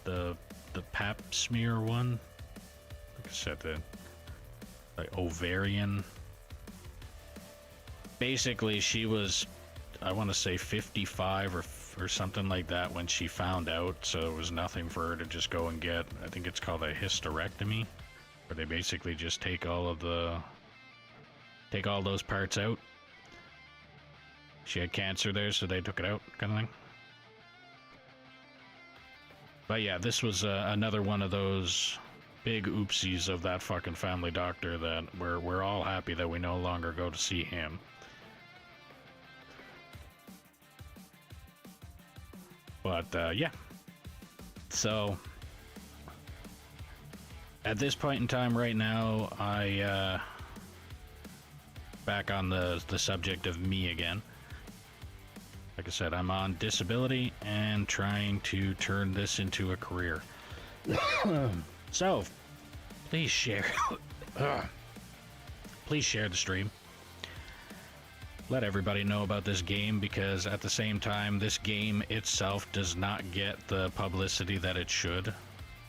Speaker 1: the pap smear one. Like I said, the ovarian. Basically, she was, I want to say 55 or something like that when she found out, so it was nothing for her to just go and get, I think it's called a hysterectomy, where they basically just take all those parts out. She had cancer there, so they took it out, kind of thing. But yeah, this was another one of those big oopsies of that fucking family doctor that we're all happy that we no longer go to see him. But yeah, so at this point in time right now, I back on the subject of me again. Like I said, I'm on disability and trying to turn this into a career. So, please share. Please share the stream. Let everybody know about this game, because at the same time, this game itself does not get the publicity that it should.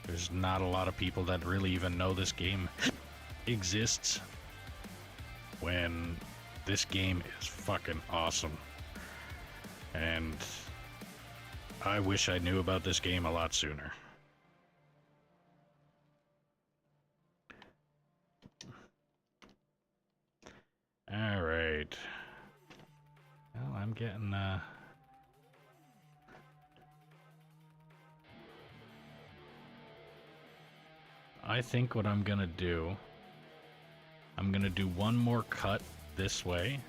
Speaker 1: There's not a lot of people that really even know this game exists, when this game is fucking awesome. And I wish I knew about this game a lot sooner. All right. Well, I'm getting, I think what I'm gonna do, I'm gonna do one more cut this way.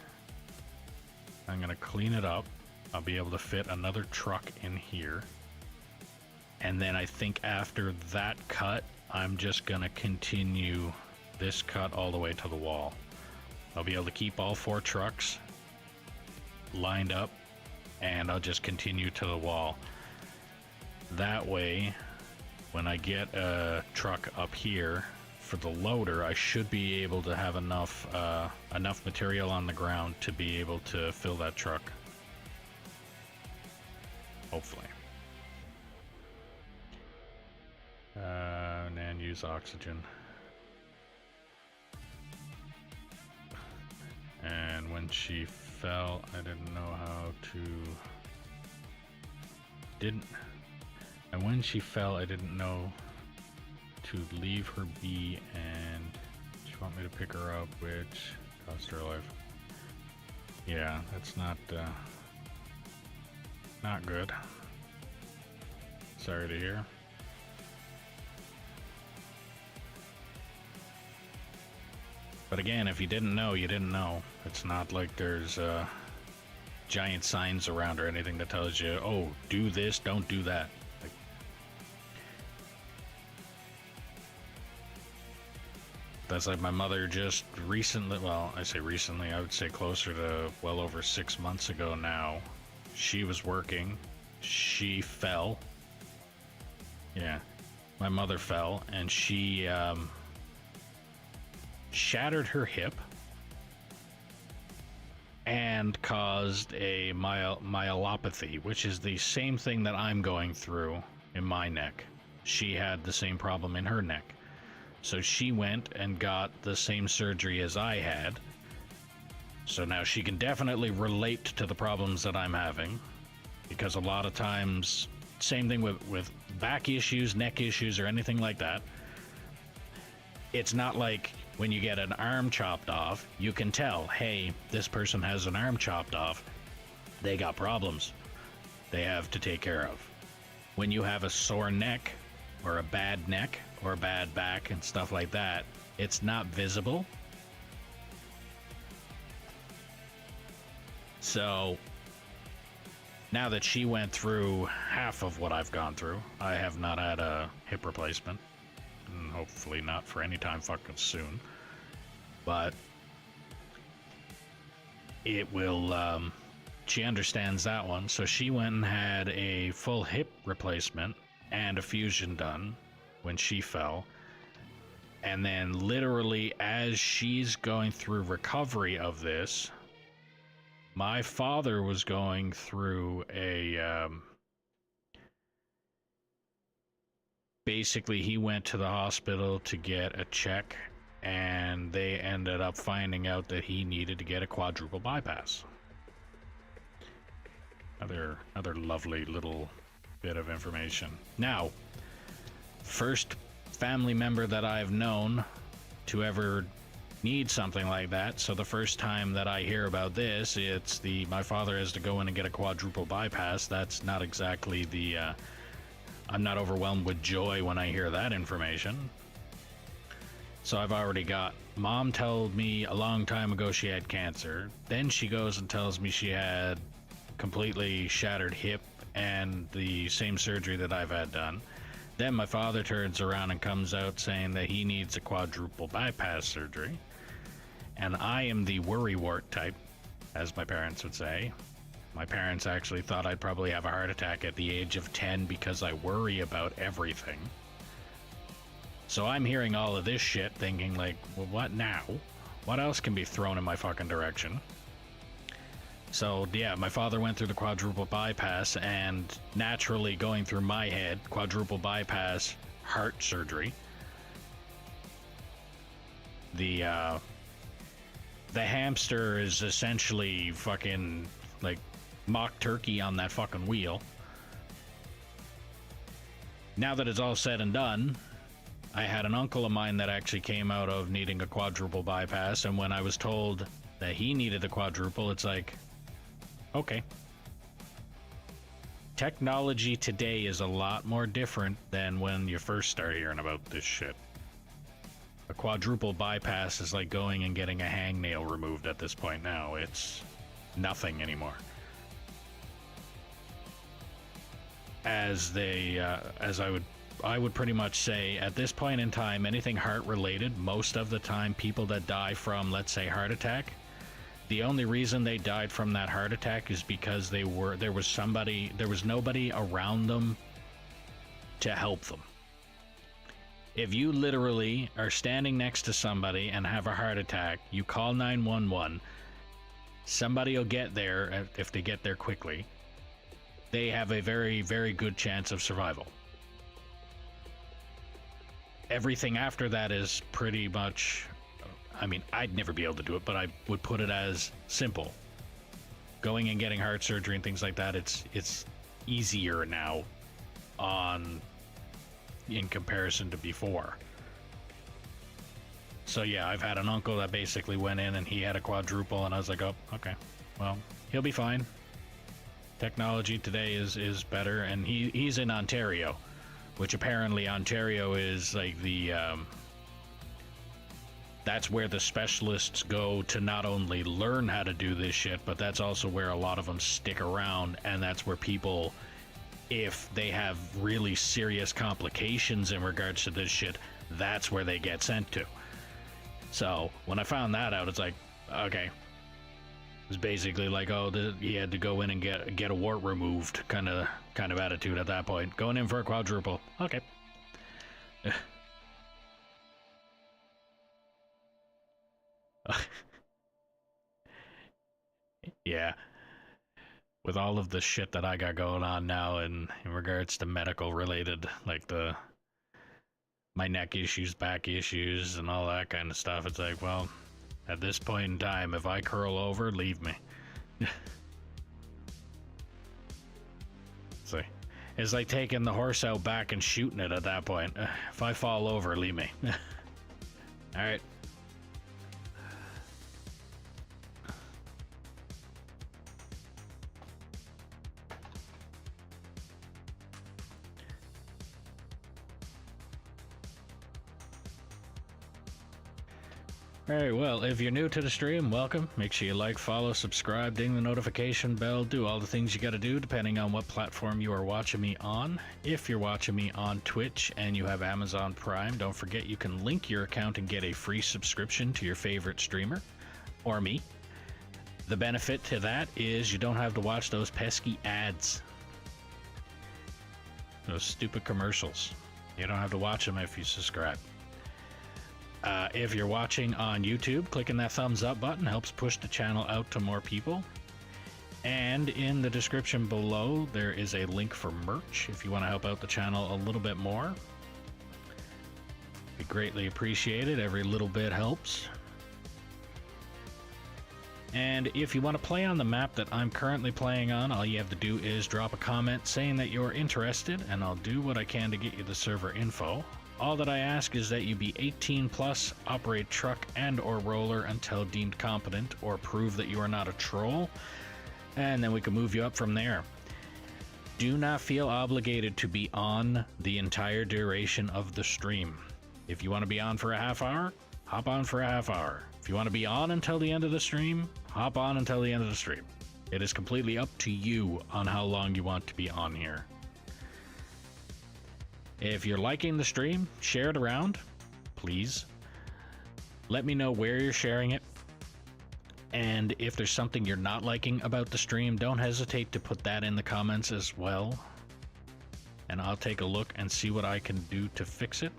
Speaker 1: I'm gonna clean it up. I'll be able to fit another truck in here. And then I think after that cut, I'm just gonna continue this cut all the way to the wall. I'll be able to keep all 4 trucks lined up, and I'll just continue to the wall. That way, when I get a truck up here for the loader, I should be able to have enough material on the ground to be able to fill that truck. Hopefully. And use oxygen. And when she fell, I didn't know how to... And when she fell, I didn't know to leave her be, and she want me to pick her up, which cost her life. Yeah, that's not good. Sorry to hear. But again, if you didn't know, you didn't know. It's not like there's giant signs around or anything that tells you, oh, do this, don't do that. Like, that's like my mother just recently, well, I say recently, I would say closer to well over 6 months ago now. She was working, she fell. Yeah, my mother fell, and she shattered her hip and caused a myelopathy, which is the same thing that I'm going through in my neck. She had the same problem in her neck. So she went and got the same surgery as I had. So now she can definitely relate to the problems that I'm having, because a lot of times, same thing with back issues, neck issues, or anything like that. It's not like when you get an arm chopped off, you can tell, hey, this person has an arm chopped off. They got problems they have to take care of. When you have a sore neck or a bad neck or a bad back and stuff like that, it's not visible. So now that she went through half of what I've gone through, I have not had a hip replacement. And hopefully not for any time fucking soon, but it will, she understands that one. So she went and had a full hip replacement and a fusion done when she fell. And then literally as she's going through recovery of this, my father was going through a, basically, he went to the hospital to get a check, and they ended up finding out that he needed to get a quadruple bypass. Another lovely little bit of information. Now, first family member that I've known to ever need something like that. So the first time that I hear about this, it's my father has to go in and get a quadruple bypass. That's not exactly the... I'm not overwhelmed with joy when I hear that information. So I've already got... Mom told me a long time ago she had cancer. Then she goes and tells me she had completely shattered hip and the same surgery that I've had done. Then my father turns around and comes out saying that he needs a quadruple bypass surgery. And I am the worrywart type, as my parents would say. My parents actually thought I'd probably have a heart attack at the age of 10 because I worry about everything. So I'm hearing all of this shit thinking like, well, what now? What else can be thrown in my fucking direction? So yeah, my father went through the quadruple bypass, and naturally going through my head, quadruple bypass, heart surgery. The hamster is essentially fucking like mock turkey on that fucking wheel. Now that it's all said and done, I had an uncle of mine that actually came out of needing a quadruple bypass, and when I was told that he needed a quadruple, it's like, okay. Technology today is a lot more different than when you first started hearing about this shit. A quadruple bypass is like going and getting a hangnail removed at this point now. It's nothing anymore. As I would pretty much say, at this point in time, anything heart related, most of the time people that die from, let's say, heart attack, the only reason they died from that heart attack is because there was nobody around them to help them. If you literally are standing next to somebody and have a heart attack, you call 911, somebody will get there if they get there quickly. They have a very, very good chance of survival. Everything after that is pretty much, I mean, I'd never be able to do it, but I would put it as simple. Going and getting heart surgery and things like that, it's easier now in comparison to before. So yeah, I've had an uncle that basically went in and he had a quadruple, and I was like, oh, okay, well, he'll be fine. Technology today is better, and he's in Ontario, which apparently Ontario is like the that's where the specialists go to not only learn how to do this shit, but that's also where a lot of them stick around, and that's where people, if they have really serious complications in regards to this shit, that's where they get sent to. So when I found that out, it's like, okay. It was basically like, oh, he had to go in and get a wart removed kind of attitude at that point. Going in for a quadruple. Okay. Yeah. With all of the shit that I got going on now in regards to medical related, like my neck issues, back issues, and all that kind of stuff, it's like, well, at this point in time, if I curl over, leave me. See, it's like taking the horse out back and shooting it at that point. If I fall over, leave me. All right. Alright, well, if you're new to the stream, welcome. Make sure you like, follow, subscribe, ding the notification bell, do all the things you gotta do depending on what platform you are watching me on. If you're watching me on Twitch and you have Amazon Prime, don't forget you can link your account and get a free subscription to your favorite streamer, or me. The benefit to that is you don't have to watch those pesky ads. Those stupid commercials. You don't have to watch them if you subscribe. If you're watching on YouTube, clicking that thumbs up button helps push the channel out to more people. And in the description below, there is a link for merch if you want to help out the channel a little bit more. Be greatly appreciated. Every little bit helps. And if you want to play on the map that I'm currently playing on, all you have to do is drop a comment saying that you're interested, and I'll do what I can to get you the server info. All that I ask is that you be 18 plus, operate truck and or roller until deemed competent, or prove that you are not a troll, and then we can move you up from there. Do not feel obligated to be on the entire duration of the stream. If you want to be on for a half hour, hop on for a half hour. If you want to be on until the end of the stream, hop on until the end of the stream. It is completely up to you on how long you want to be on here. If you're liking the stream, share it around, please. Let me know where you're sharing it. And if there's something you're not liking about the stream, don't hesitate to put that in the comments as well. And I'll take a look and see what I can do to fix it.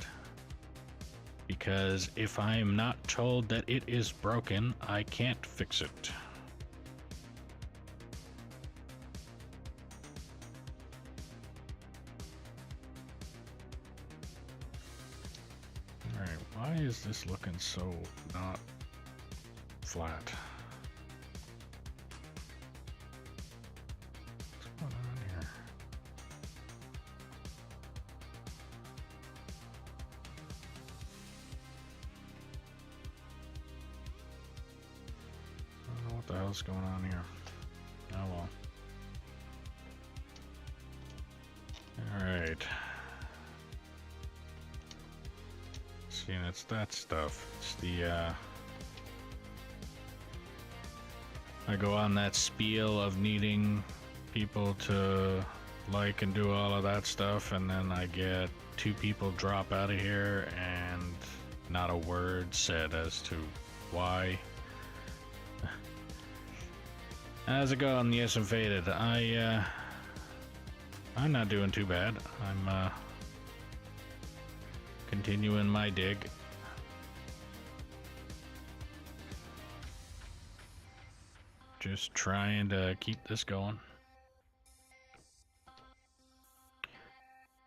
Speaker 1: because if I am not told that it is broken, I can't fix it. Alright, why is this looking so not flat? What's going on here? I don't know what the hell's going on here. Oh well. Alright. See, it's that stuff. It's the, I go on that spiel of needing people to like and do all of that stuff, and then I get 2 people drop out of here and not a word said as to why. How's it going? Yes, I'm faded. I'm not doing too bad. I'm continuing my dig. Just trying to keep this going.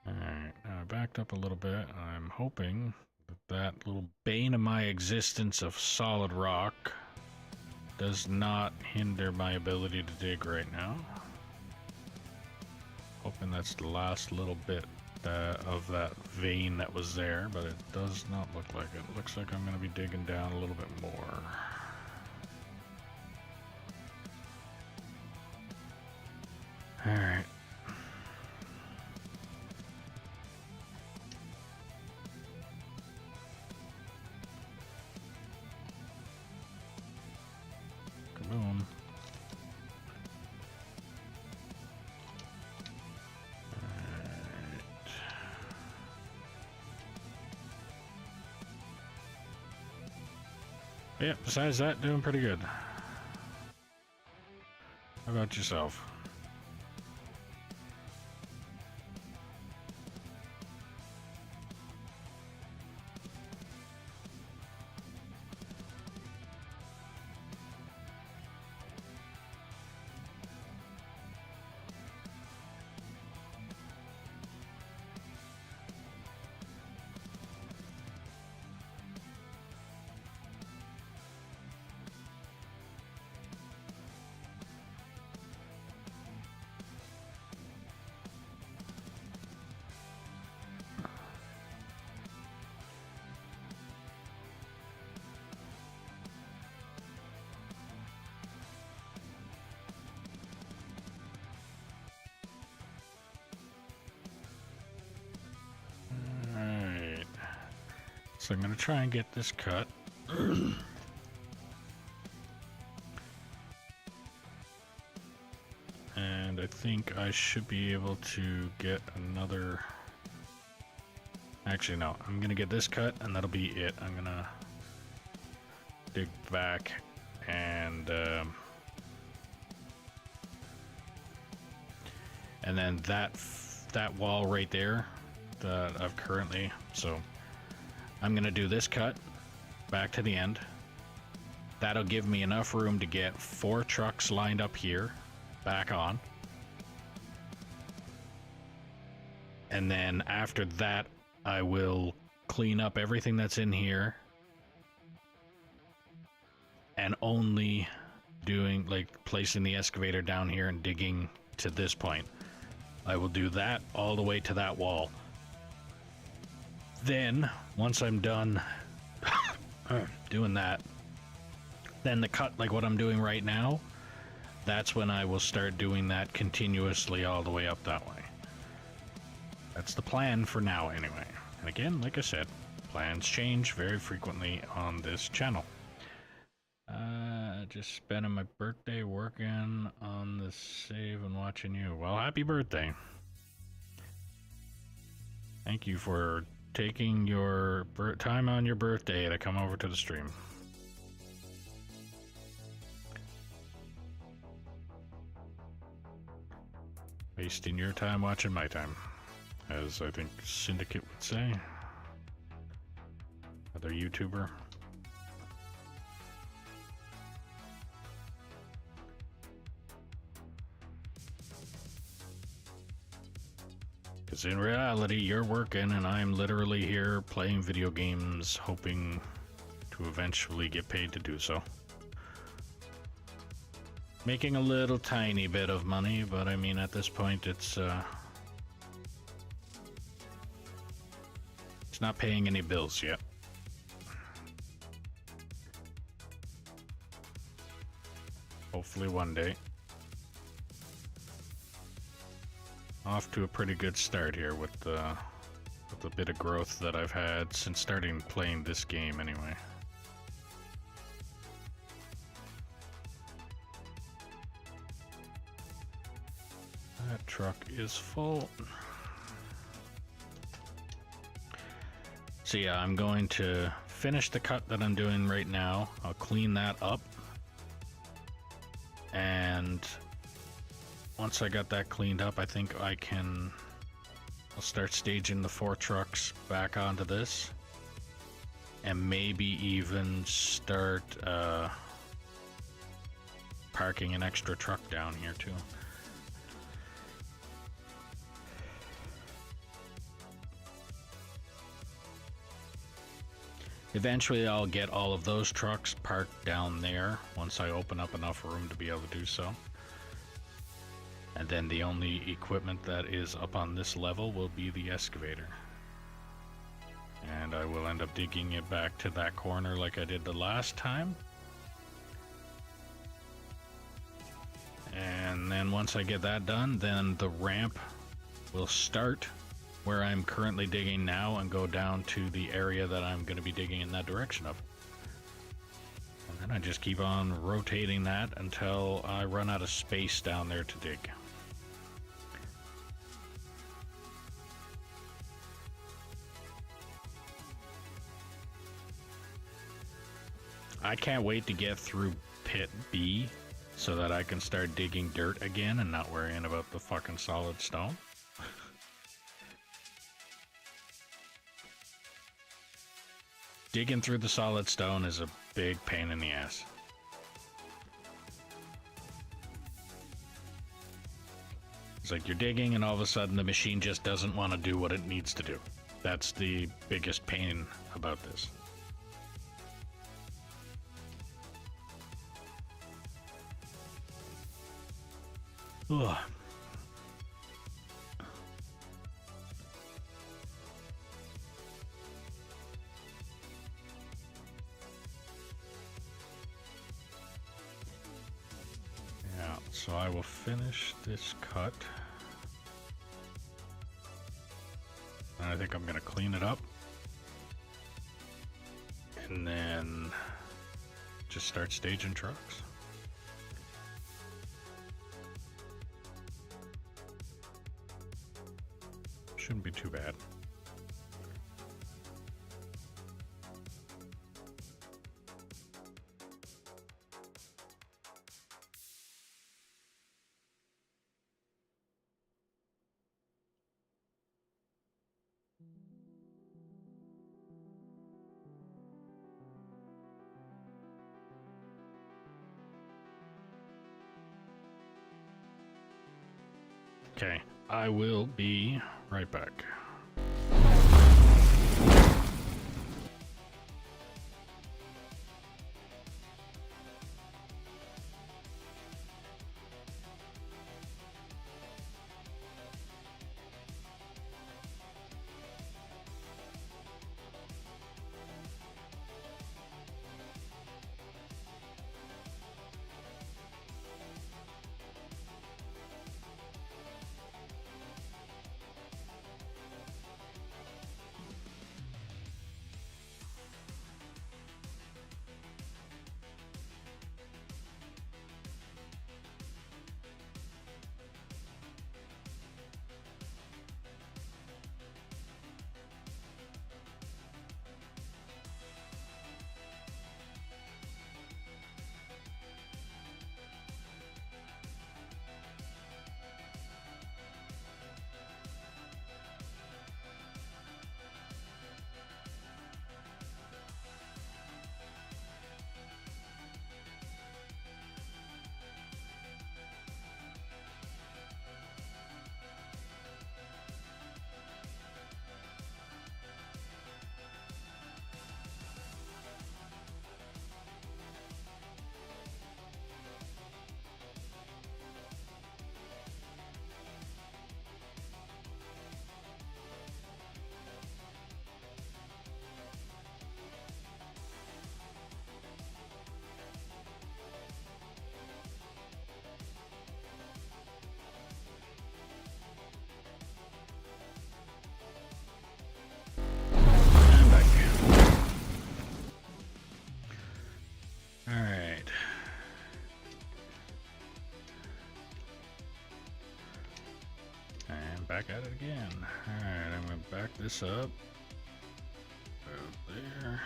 Speaker 1: Alright, now I backed up a little bit. I'm hoping that that little bane of my existence of solid rock does not hinder my ability to dig right now. Hoping that's the last little bit of that vein that was there, but it does not look like it. Looks like I'm going to be digging down a little bit more. Alright. Kaboom. Yeah, besides that, doing pretty good. How about yourself? So I'm going to try and get this cut. And I think I should be able to get another... Actually, no. I'm going to get this cut, and that'll be it. I'm going to dig back and then that wall right there that I've currently... So I'm going to do this cut back to the end. That'll give me enough room to get 4 trucks lined up here, back on. And then after that, I will clean up everything that's in here. And only doing, like, placing the excavator down here and digging to this point. I will do that all the way to that wall. Then, once I'm done doing that, then the cut, like what I'm doing right now, that's when I will start doing that continuously all the way up that way. That's the plan for now, anyway. And again, like I said, plans change very frequently on this channel. Just spending my birthday working on the save and watching you. Well, happy birthday. Thank you for taking your time on your birthday to come over to the stream. Wasting your time watching my time, as I think Syndicate would say. Other YouTuber. Because in reality, you're working and I'm literally here playing video games, hoping to eventually get paid to do so. Making a little tiny bit of money, but I mean, at this point, it's not paying any bills yet. Hopefully one day. Off to a pretty good start here with the bit of growth that I've had since starting playing this game anyway. That truck is full. So yeah, I'm going to finish the cut that I'm doing right now. I'll clean that up. And once I got that cleaned up, I think I'll start staging the 4 trucks back onto this. And maybe even start parking an extra truck down here too. Eventually I'll get all of those trucks parked down there once I open up enough room to be able to do so. And then the only equipment that is up on this level will be the excavator. And I will end up digging it back to that corner like I did the last time. And then once I get that done, then the ramp will start where I'm currently digging now and go down to the area that I'm going to be digging in that direction of. And then I just keep on rotating that until I run out of space down there to dig. I can't wait to get through pit B so that I can start digging dirt again and not worrying about the fucking solid stone. Digging through the solid stone is a big pain in the ass. It's like you're digging and all of a sudden the machine just doesn't want to do what it needs to do. That's the biggest pain about this. Ugh. Yeah, so I will finish this cut. And I think I'm going to clean it up. And then just start staging trucks. Shouldn't be too bad. Okay, I will be right back. back at it again. Alright, I'm gonna back this up. Out there.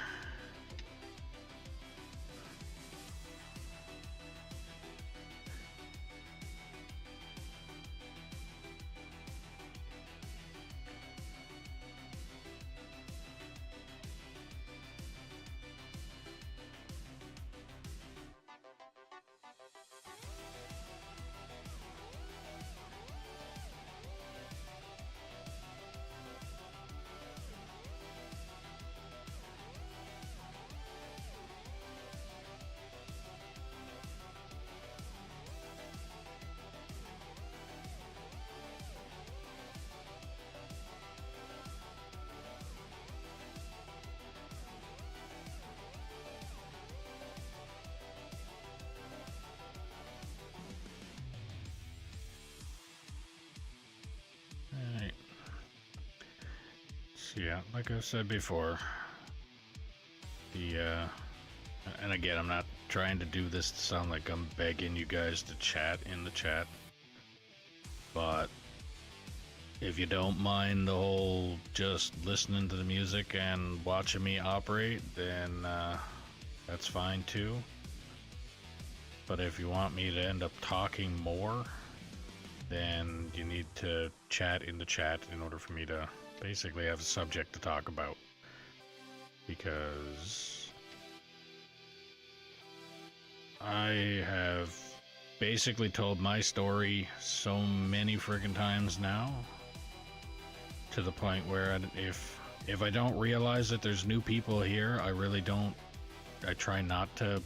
Speaker 1: Alright. So yeah, like I said before, and again, I'm not trying to do this to sound like I'm begging you guys to chat in the chat, but if you don't mind the whole just listening to the music and watching me operate, then that's fine too. But if you want me to end up talking more, then you need to chat in the chat in order for me to basically have a subject to talk about. Because I have basically told my story so many friggin' times now, to the point where if I don't realize that there's new people here, I try not to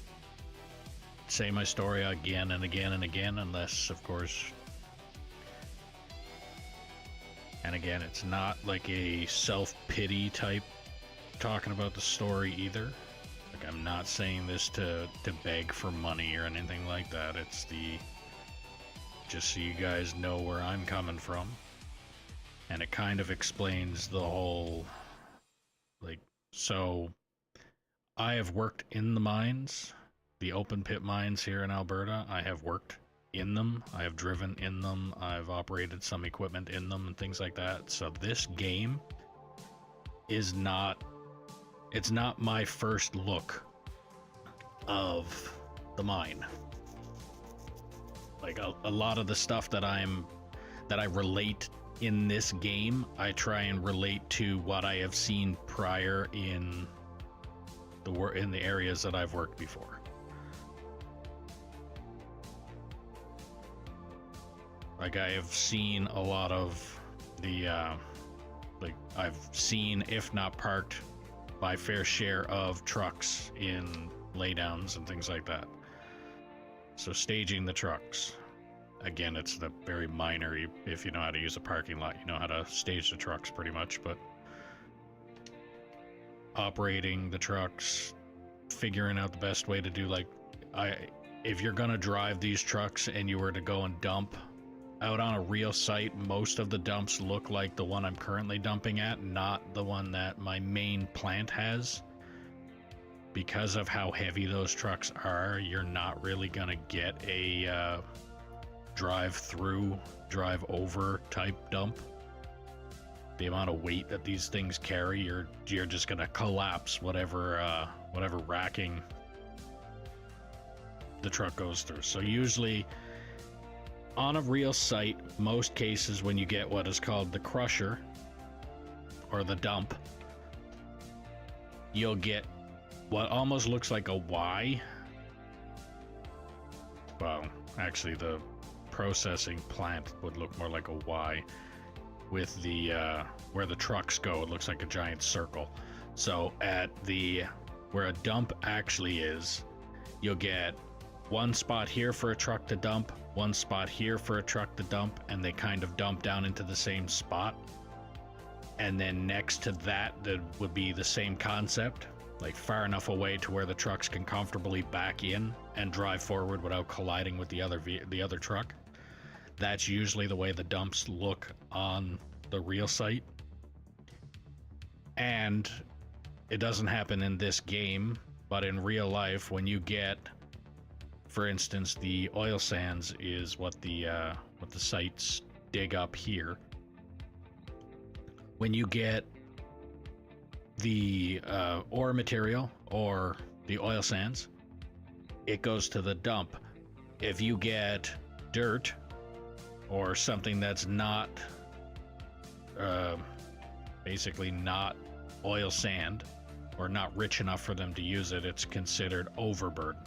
Speaker 1: say my story again and again and again, unless, of course, and again, it's not like a self-pity type talking about the story either. Like, I'm not saying this to beg for money or anything like that. It's just so you guys know where I'm coming from. And it kind of explains the whole, like, so I have worked in the mines, the open pit mines here in Alberta. I have worked in them, I have driven in them, I've operated some equipment in them and things like that. So this game is not, it's not my first look of the mine. Like a lot of the stuff that I relate in this game, I try and relate to what I have seen prior in the areas that I've worked before. Like, I have seen a lot of the, like, I've seen, if not parked, my fair share of trucks in laydowns and things like that. So staging the trucks. Again, it's the very minor, if you know how to use a parking lot, you know how to stage the trucks pretty much, but operating the trucks, figuring out the best way to do, like, if you're gonna drive these trucks and you were to go and dump out on a real site, most of the dumps look like the one I'm currently dumping at, not the one that my main plant has. Because of how heavy those trucks are, you're not really gonna get a drive through, drive over type dump. The amount of weight that these things carry, you're just gonna collapse whatever racking the truck goes through. So usually on a real site, most cases when you get what is called the crusher or the dump, you'll get what almost looks like a Y. Well, actually the processing plant would look more like a Y. With the where the trucks go, it looks like a giant circle. So at where a dump actually is, you'll get one spot here for a truck to dump, one spot here for a truck to dump, and they kind of dump down into the same spot. And then next to that would be the same concept, like far enough away to where the trucks can comfortably back in and drive forward without colliding with the other truck. That's usually the way the dumps look on the real site. And it doesn't happen in this game, but in real life, when you get, for instance, the oil sands is what the sites dig up here. when you get the ore material or the oil sands, it goes to the dump. If you get dirt or something that's not basically not oil sand or not rich enough for them to use it, it's considered overburden.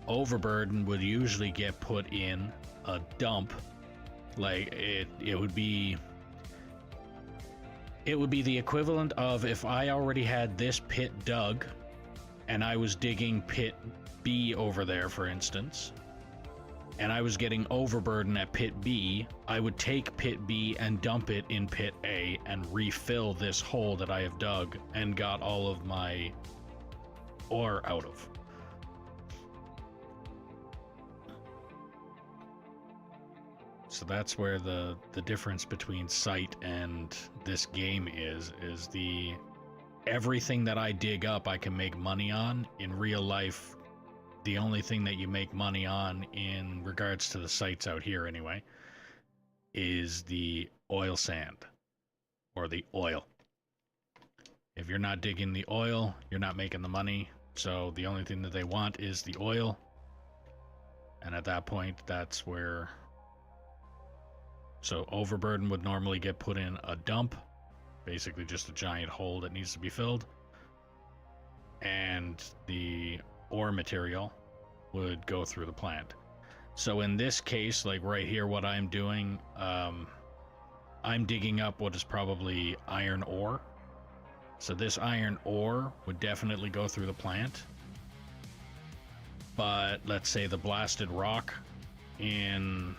Speaker 1: Overburden would usually get put in a dump. Like it would be the equivalent of if I already had this pit dug and I was digging pit B over there, for instance, and I was getting overburden at pit B, I would take pit B and dump it in pit A and refill this hole that I have dug and got all of my ore out of. So that's where the difference between Sight and this game is the everything that I dig up I can make money on. In real life, the only thing that you make money on in regards to the sites out here anyway is the oil sand or the oil. If you're not digging the oil, you're not making the money. So the only thing that they want is the oil. And at that point, that's where... So overburden would normally get put in a dump, basically just a giant hole that needs to be filled. And the ore material would go through the plant. So in this case, like right here, what I'm doing, I'm digging up what is probably iron ore. So this iron ore would definitely go through the plant. But let's say the blasted rock in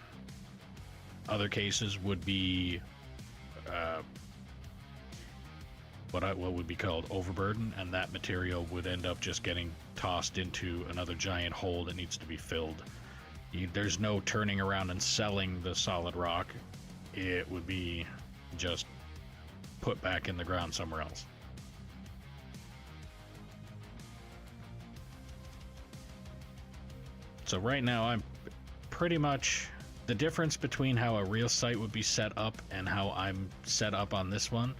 Speaker 1: other cases would be what would be called overburden, and that material would end up just getting tossed into another giant hole that needs to be filled. There's no turning around and selling the solid rock. It would be just put back in the ground somewhere else. So right now I'm pretty much... The difference between how a real site would be set up and how I'm set up on this one,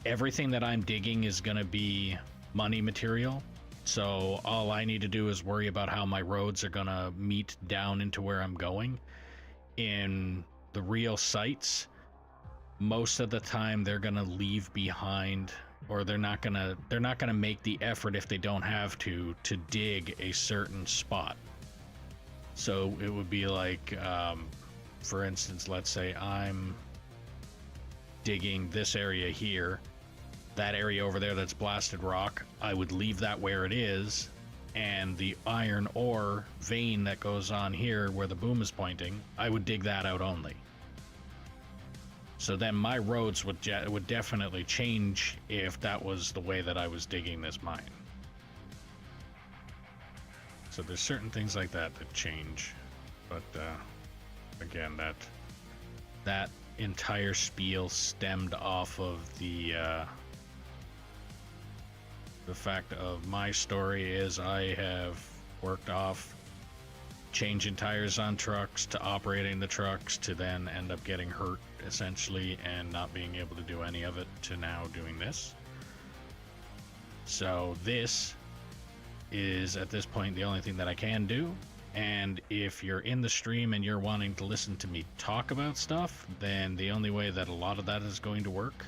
Speaker 1: everything that I'm digging is going to be money material. So all I need to do is worry about how my roads are going to meet down into where I'm going. In the real sites, most of the time they're going to leave behind, or they're not going to make the effort if they don't have to dig a certain spot. So it would be like, for instance, let's say I'm digging this area here, that area over there that's blasted rock, I would leave that where it is, and the iron ore vein that goes on here where the boom is pointing, I would dig that out only. So then my roads would definitely change if that was the way that I was digging this mine. So there's certain things like that that change, but again, that entire spiel stemmed off of the fact of my story is I have worked off changing tires on trucks to operating the trucks to then end up getting hurt essentially and not being able to do any of it to now doing this. So this is at this point the only thing that I can do, and if you're in the stream and you're wanting to listen to me talk about stuff, then the only way that a lot of that is going to work,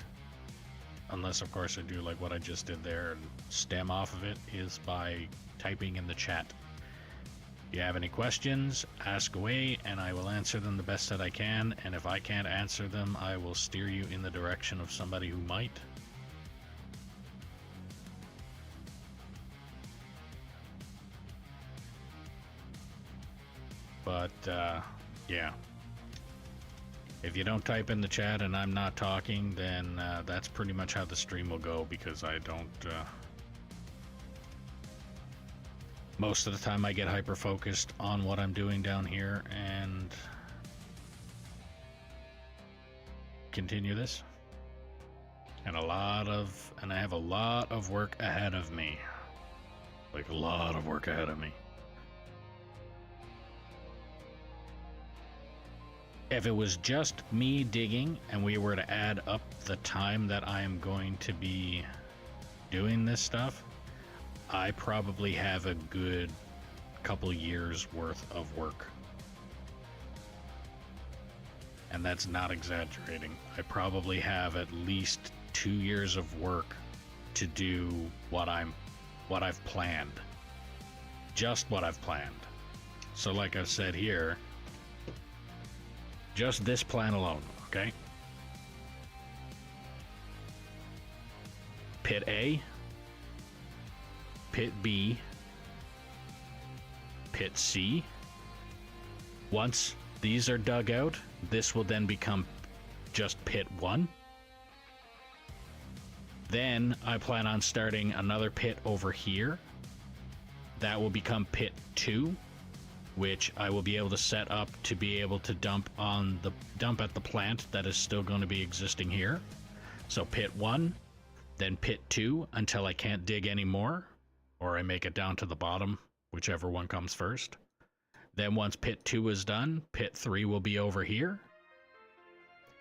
Speaker 1: unless of course I do like what I just did there and stem off of it, is by typing in the chat. If you have any questions, ask away and I will answer them the best that I can, and if I can't answer them, I will steer you in the direction of somebody who might. But yeah, if you don't type in the chat and I'm not talking, then that's pretty much how the stream will go, because I don't most of the time I get hyper focused on what I'm doing down here and continue this, and I have a lot of work ahead of me, like a lot of work ahead of me. if it was just me digging and we were to add up the time that I am going to be doing this stuff, I probably have a good couple years worth of work. And that's not exaggerating. I probably have at least 2 years of work to do what I've planned. Just what I've planned. So like I've said here, just this plan alone, okay? Pit A, Pit B, Pit C. Once these are dug out, this will then become just Pit 1. Then I plan on starting another pit over here. That will become Pit 2, which I will be able to set up to be able to dump at the plant that is still going to be existing here. So Pit 1, then Pit 2 until I can't dig anymore, or I make it down to the bottom, whichever one comes first. Then once Pit 2 is done, Pit 3 will be over here.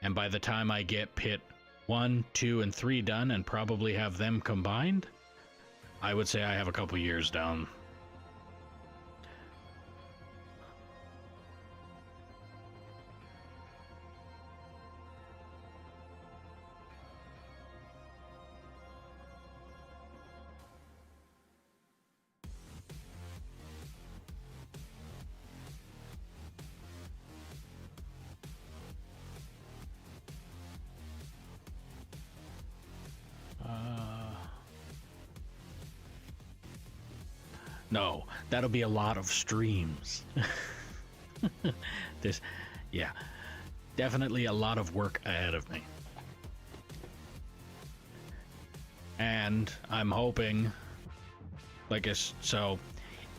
Speaker 1: And by the time I get Pit 1, 2, and 3 done and probably have them combined, I would say I have a couple years down. No, that'll be a lot of streams. Yeah, definitely a lot of work ahead of me. And I'm hoping, so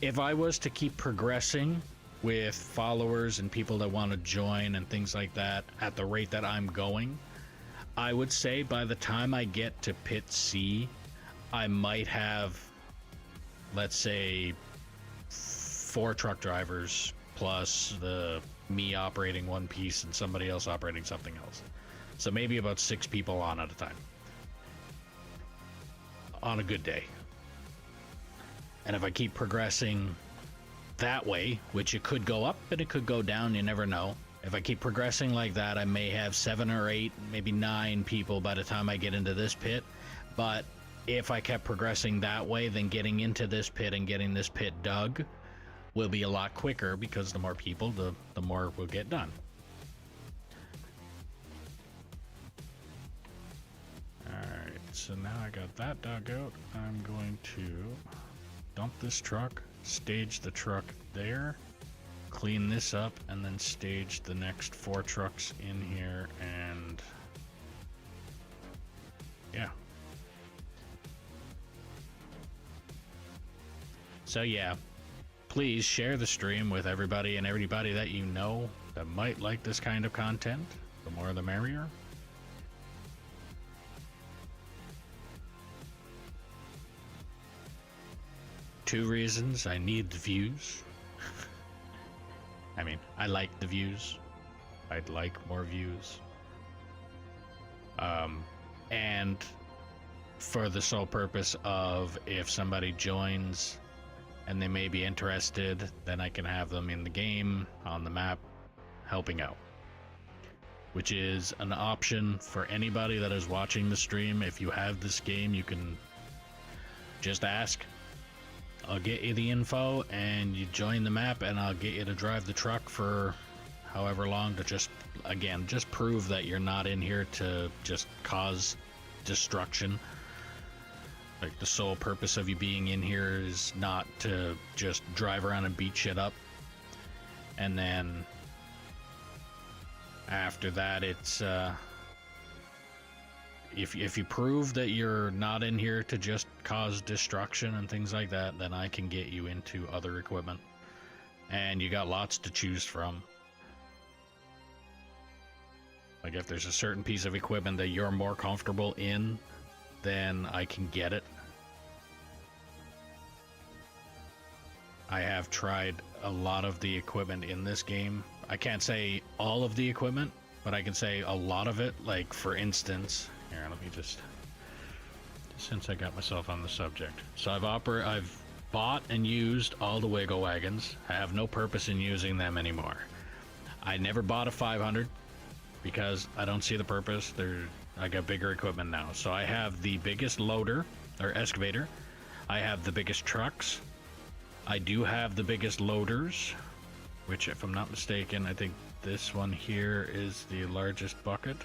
Speaker 1: if I was to keep progressing with followers and people that want to join and things like that at the rate that I'm going, I would say by the time I get to Pit C, I might have, let's say, 4 truck drivers plus me operating one piece and somebody else operating something else. So maybe about 6 people on at a time. On a good day. And if I keep progressing that way, which it could go up and it could go down, you never know. If I keep progressing like that, I may have 7 or 8, maybe 9 people by the time I get into this pit. But if I kept progressing that way, then getting into this pit and getting this pit dug will be a lot quicker, because the more people, the more will get done. Alright, so now I got that dug out. I'm going to dump this truck, stage the truck there, clean this up, and then stage the next 4 trucks in here, and yeah. So yeah, please share the stream with everybody and everybody that you know that might like this kind of content. The more the merrier. Two reasons: I need the views. I mean, I like the views. I'd like more views. And for the sole purpose of, if somebody joins and they may be interested, then I can have them in the game, on the map, helping out. Which is an option for anybody that is watching the stream. If you have this game, you can just ask. I'll get you the info and you join the map, and I'll get you to drive the truck for however long to just prove that you're not in here to just cause destruction. Like, the sole purpose of you being in here is not to just drive around and beat shit up. And then after that, it's if you prove that you're not in here to just cause destruction and things like that, then I can get you into other equipment. And you got lots to choose from. Like, if there's a certain piece of equipment that you're more comfortable in, then I can get it. I have tried a lot of the equipment in this game, I can't say all of the equipment, but I can say a lot of it. Like, for instance, here, let me just, since I got myself on the subject. So I've bought and used all the Wiggle Wagons. I have no purpose in using them anymore. I never bought a 500 because I don't see the purpose. I got bigger equipment now. So I have the biggest loader, or excavator. I have the biggest trucks. I do have the biggest loaders, which, if I'm not mistaken, I think this one here is the largest bucket.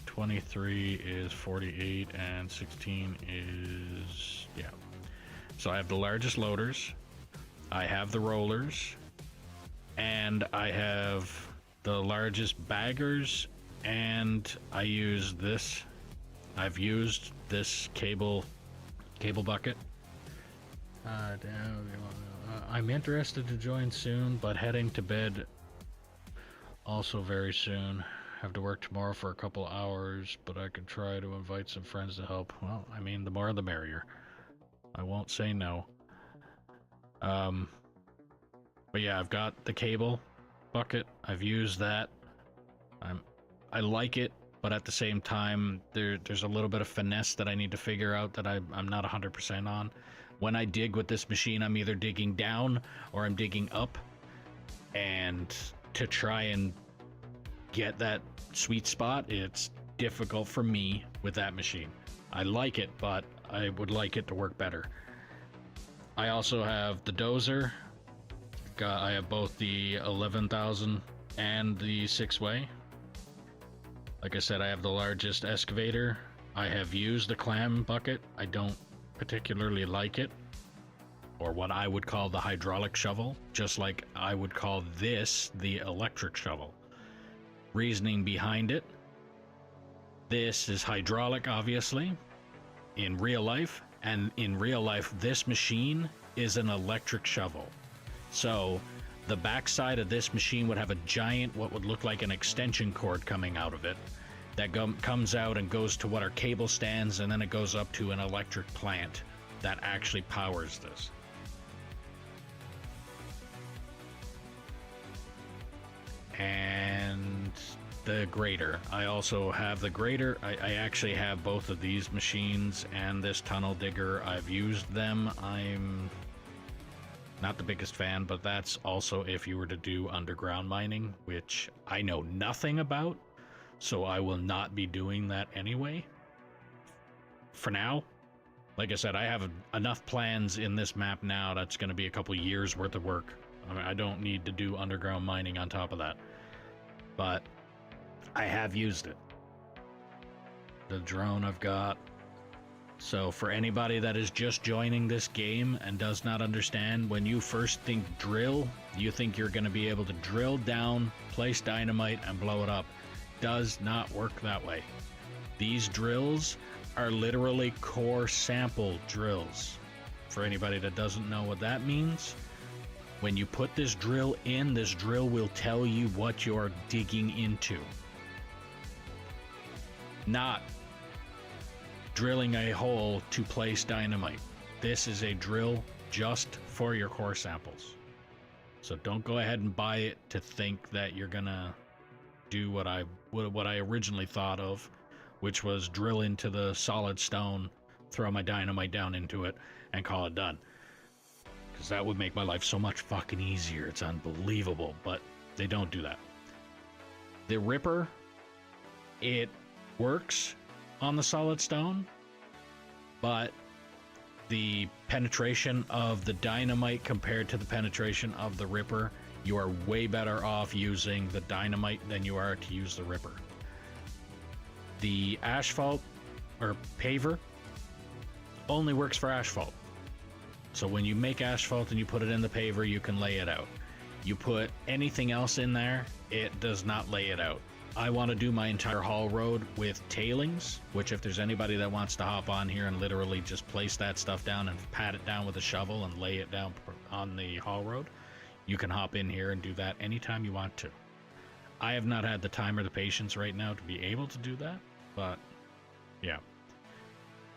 Speaker 1: 23 is 48 and 16 is, yeah. So I have the largest loaders, I have the rollers, and I have the largest baggers, and I use this. I've used this cable bucket. I'm interested to join soon, but heading to bed also very soon. Have to work tomorrow for a couple hours, but I could try to invite some friends to help. Well, I mean, the more the merrier. I won't say no. But yeah, I've got the cable bucket. I've used that. I like it, but at the same time, there's a little bit of finesse that I need to figure out that I'm not 100% on. When I dig with this machine, I'm either digging down or I'm digging up, and to try and get that sweet spot, it's difficult for me with that machine. I like it, but I would like it to work better. I also have the dozer. I have both the 11,000 and the 6-way. Like I said, I have the largest excavator. I have used the clam bucket. I don't particularly like it, or what I would call the hydraulic shovel, just like I would call this the electric shovel. Reasoning behind it: this is hydraulic, obviously, in real life, and in real life this machine is an electric shovel. So the backside of this machine would have a giant, what would look like an extension cord coming out of it that comes out and goes to what are cable stands, and then it goes up to an electric plant that actually powers this. And the grader. I also have the grader. I actually have both of these machines and this tunnel digger. I've used them. I'm not the biggest fan, but that's also if you were to do underground mining, which I know nothing about, so I will not be doing that anyway. For now, like I said, I have enough plans in this map now that's going to be a couple years worth of work. I mean, I don't need to do underground mining on top of that, but I have used it. The drone I've got. So for anybody that is just joining this game and does not understand, when you first think drill, you think you're going to be able to drill down, place dynamite, and blow it up. Does not work that way. These drills are literally core sample drills. For anybody that doesn't know what that means, when you put this drill in, this drill will tell you what you're digging into. Not drilling a hole to place dynamite. This is a drill just for your core samples. So don't go ahead and buy it to think that you're gonna do what I originally thought of, which was drill into the solid stone, throw my dynamite down into it, and call it done. Because that would make my life so much fucking easier. It's unbelievable, but they don't do that. The Ripper, it works on the solid stone, but the penetration of the dynamite compared to the penetration of the Ripper, you are way better off using the dynamite than you are to use the Ripper. The asphalt or paver only works for asphalt. So when you make asphalt and you put it in the paver, you can lay it out. You put anything else in there, it does not lay it out. I want to do my entire haul road with tailings, which if there's anybody that wants to hop on here and literally just place that stuff down and pat it down with a shovel and lay it down on the haul road, you can hop in here and do that anytime you want to. I have not had the time or the patience right now to be able to do that, but yeah.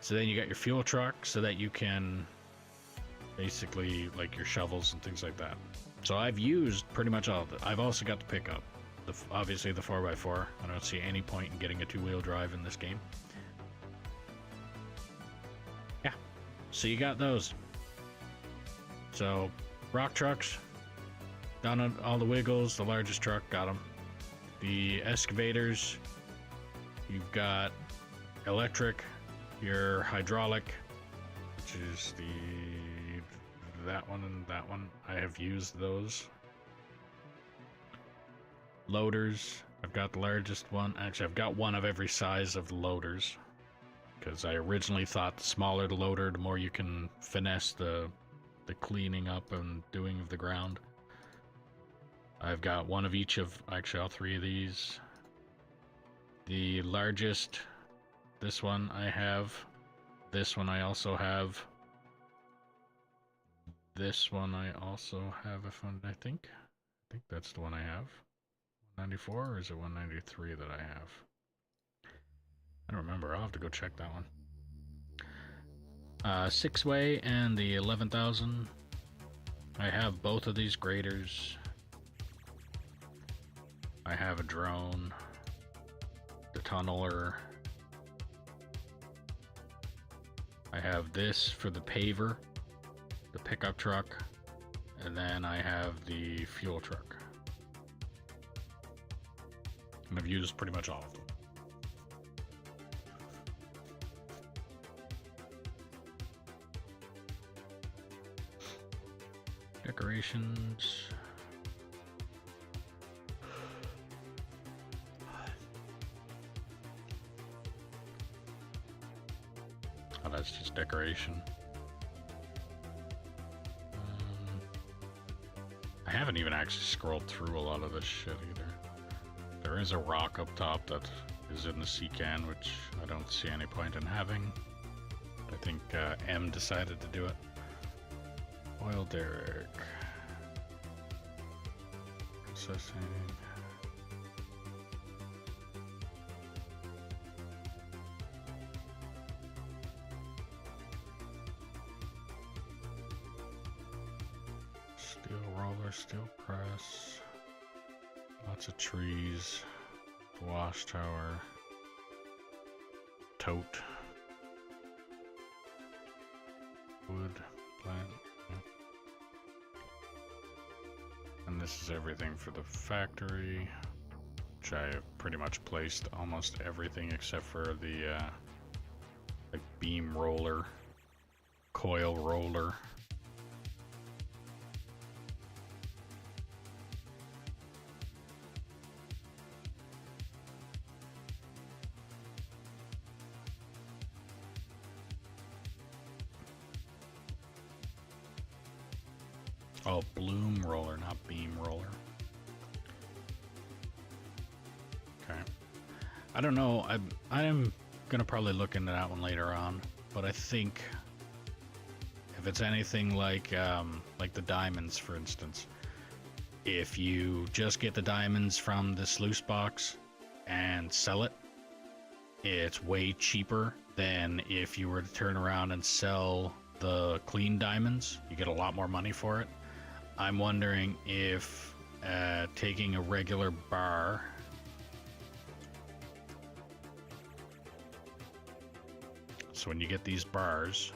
Speaker 1: So then you got your fuel truck so that you can basically, like your shovels and things like that. So I've used pretty much all of it. I've also got the pickup. Obviously the 4x4. I don't see any point in getting a two-wheel drive in this game. Yeah, so you got those. So, rock trucks, done all the wiggles, the largest truck, got them. The excavators, you've got electric, your hydraulic, which is that one and that one. I have used those. Loaders, I've got the largest one. Actually, I've got one of every size of the loaders, because I originally thought the smaller the loader, the more you can finesse the cleaning up and doing of the ground. I've got one of each of, actually all three of these. The largest, this one I have. This one I also have. This one I also have, I think that's the one I have. 194, or is it 193 that I have? I don't remember, I'll have to go check that one. 6-way and the 11,000. I have both of these graders. I have a drone, the tunneler. I have this for the paver, the pickup truck, and then I have the fuel truck. And I've used pretty much all of them. Decorations. Oh, that's just decoration. I haven't even actually scrolled through a lot of this shit either. There is a rock up top that is in the sea can, which I don't see any point in having. I think M decided to do it. Oil derrick. Processing. Steel roller, steel press. Lots of trees. Wash tower. Tote. Wood plant. And this is everything for the factory, which I have pretty much placed almost everything except for the like beam roller, coil roller. Oh, bloom roller, not beam roller. Okay. I don't know. I'm gonna probably look into that one later on, but I think if it's anything like the diamonds, for instance, if you just get the diamonds from this loose box and sell it, it's way cheaper than if you were to turn around and sell the clean diamonds. You get a lot more money for it. I'm wondering if taking a regular bar, so when you get these bars,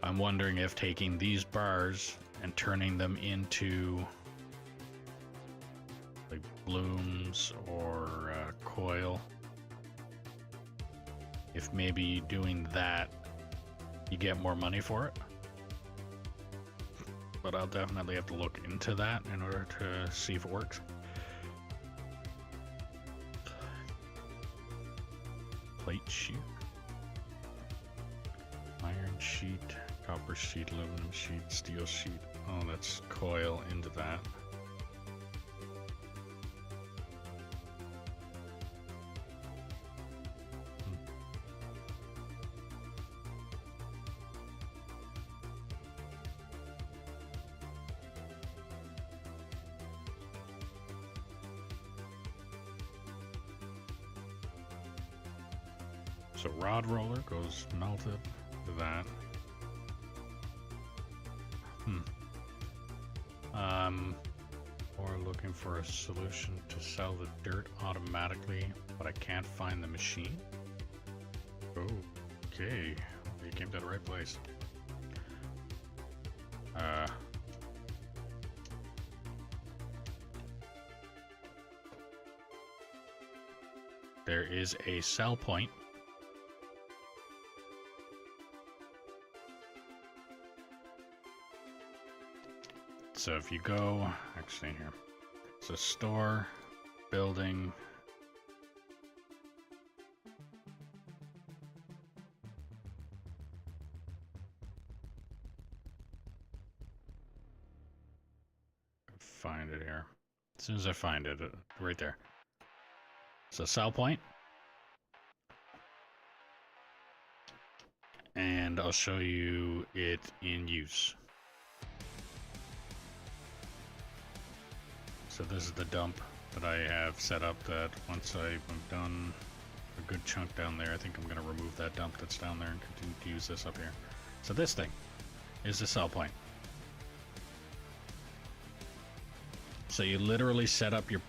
Speaker 1: I'm wondering if taking these bars and turning them into like blooms or coil, if maybe doing that you get more money for it. But I'll definitely have to look into that in order to see if it works. Plate sheet. Iron sheet, copper sheet, aluminum sheet, steel sheet. Oh, that's coil into that. So rod roller goes melted to that. Or looking for a solution to sell the dirt automatically, but I can't find the machine. Okay, you came to the right place. There is a sell point. So if you go, actually here, it's a store, building, find it here. As soon as I find it, right there. So sell point. And I'll show you it in use. So this is the dump that I have set up, that once I've done a good chunk down there, I think I'm going to remove that dump that's down there and continue to use this up here. So this thing is the sell point. So you literally set up your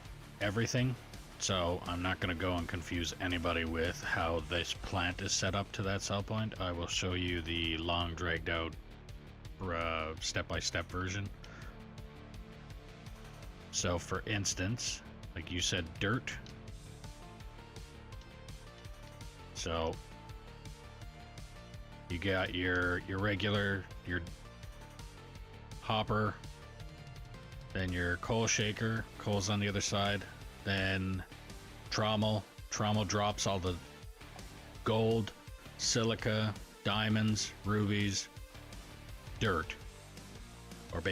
Speaker 1: everything. So I'm not going to go and confuse anybody with how this plant is set up to that sell point. I will show you the long dragged out step-by-step version. So for instance, like you said, dirt. So you got your regular, your hopper, then your coal shaker, coal's on the other side, then trommel drops all the gold, silica, diamonds, rubies, dirt, or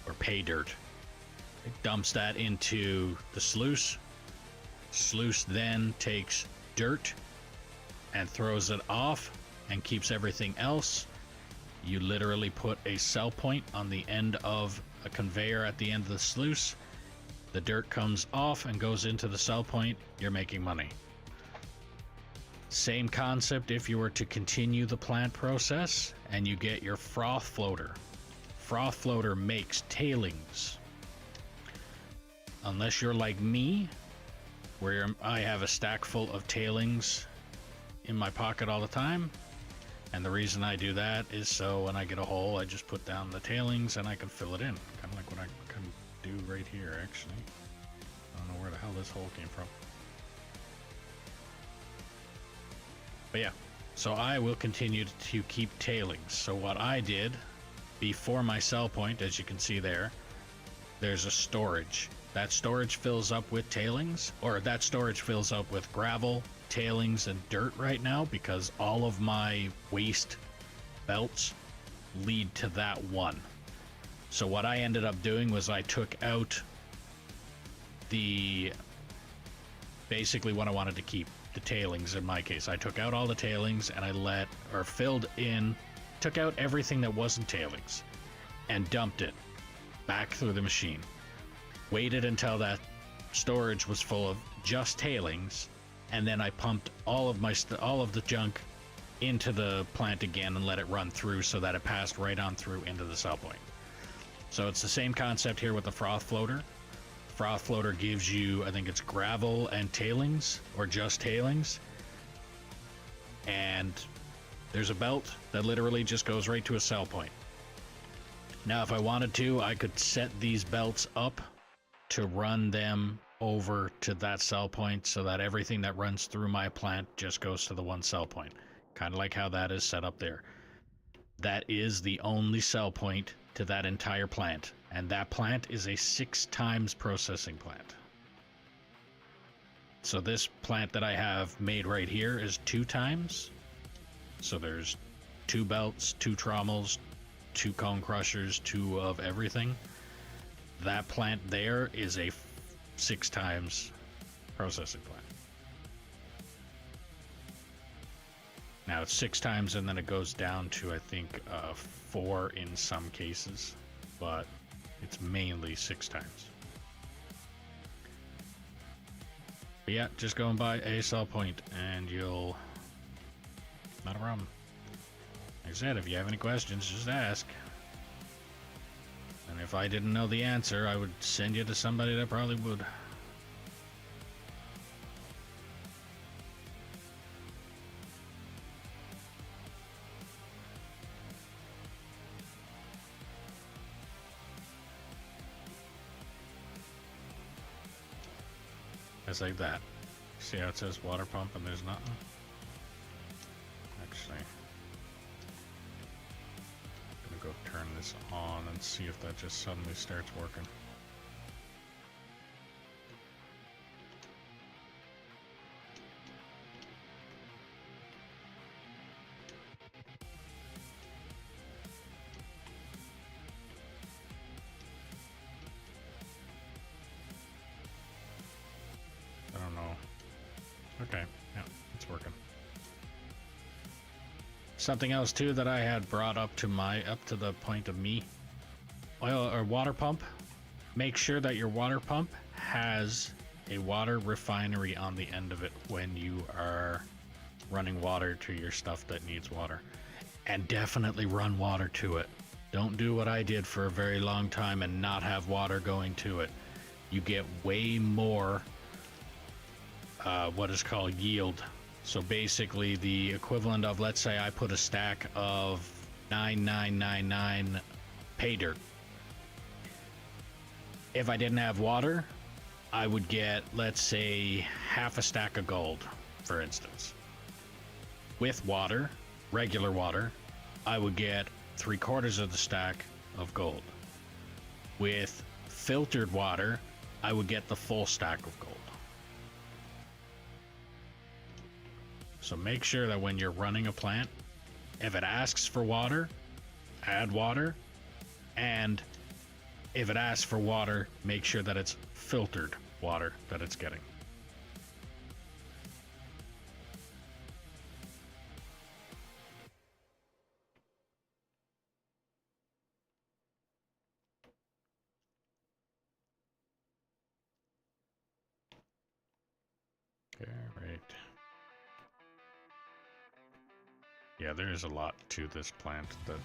Speaker 1: or pay dirt. It dumps that into the sluice. Sluice then takes dirt and throws it off and keeps everything else. You literally put a sell point on the end of a conveyor at the end of the sluice. The dirt comes off and goes into the sell point. You're making money. Same concept if you were to continue the plant process and you get your froth floater. Froth floater makes tailings. Unless you're like me, where I have a stack full of tailings in my pocket all the time. And the reason I do that is so when I get a hole, I just put down the tailings and I can fill it in. Kind of like what I can do right here, actually. I don't know where the hell this hole came from. But yeah, so I will continue to keep tailings. So what I did before my sell point, as you can see there, there's a storage. That storage fills up with tailings, or that storage fills up with gravel, tailings, and dirt right now, because all of my waste belts lead to that one. So what I ended up doing was I took out basically what I wanted to keep, the tailings in my case. I took out all the tailings and I took out everything that wasn't tailings and dumped it back through the machine. Waited until that storage was full of just tailings, and then I pumped all of the junk into the plant again and let it run through so that it passed right on through into the sell point. So it's the same concept here with the froth floater. Froth floater gives you, I think it's gravel and tailings, or just tailings. And there's a belt that literally just goes right to a sell point. Now, if I wanted to, I could set these belts up to run them over to that sell point so that everything that runs through my plant just goes to the one sell point. Kind of like how that is set up there. That is the only sell point to that entire plant. And that plant is a 6 times processing plant. So this plant that I have made right here is 2 times. So there's 2 belts, 2 trommels, 2 cone crushers, 2 of everything. That plant there is a 6 times processing plant. Now it's 6 times and then it goes down to, I think, 4 in some cases, but it's mainly 6 times. But yeah, just go and buy a sell point and you'll... Not a problem. Like I said, if you have any questions, just ask. if I didn't know the answer, I would send you to somebody that probably would. It's like that. See how it says water pump and there's nothing? Actually, I'm gonna go turn this on and see if that just suddenly starts working. I don't know. Okay, yeah, it's working. Something else too that I had brought up to the point of me. Oil or water pump. Make sure that your water pump has a water refinery on the end of it when you are running water to your stuff that needs water. And definitely run water to it. Don't do what I did for a very long time and not have water going to it. You get way more what is called yield. So basically the equivalent of, let's say I put a stack of 9999 pay dirt. If I didn't have water, I would get, let's say, half a stack of gold, for instance. With water, regular water, I would get 3/4 of the stack of gold. With filtered water, I would get the full stack of gold. So make sure that when you're running a plant, if it asks for water, add water, and if it asks for water, make sure that it's filtered water that it's getting. Okay, right. Yeah, there's a lot to this plant that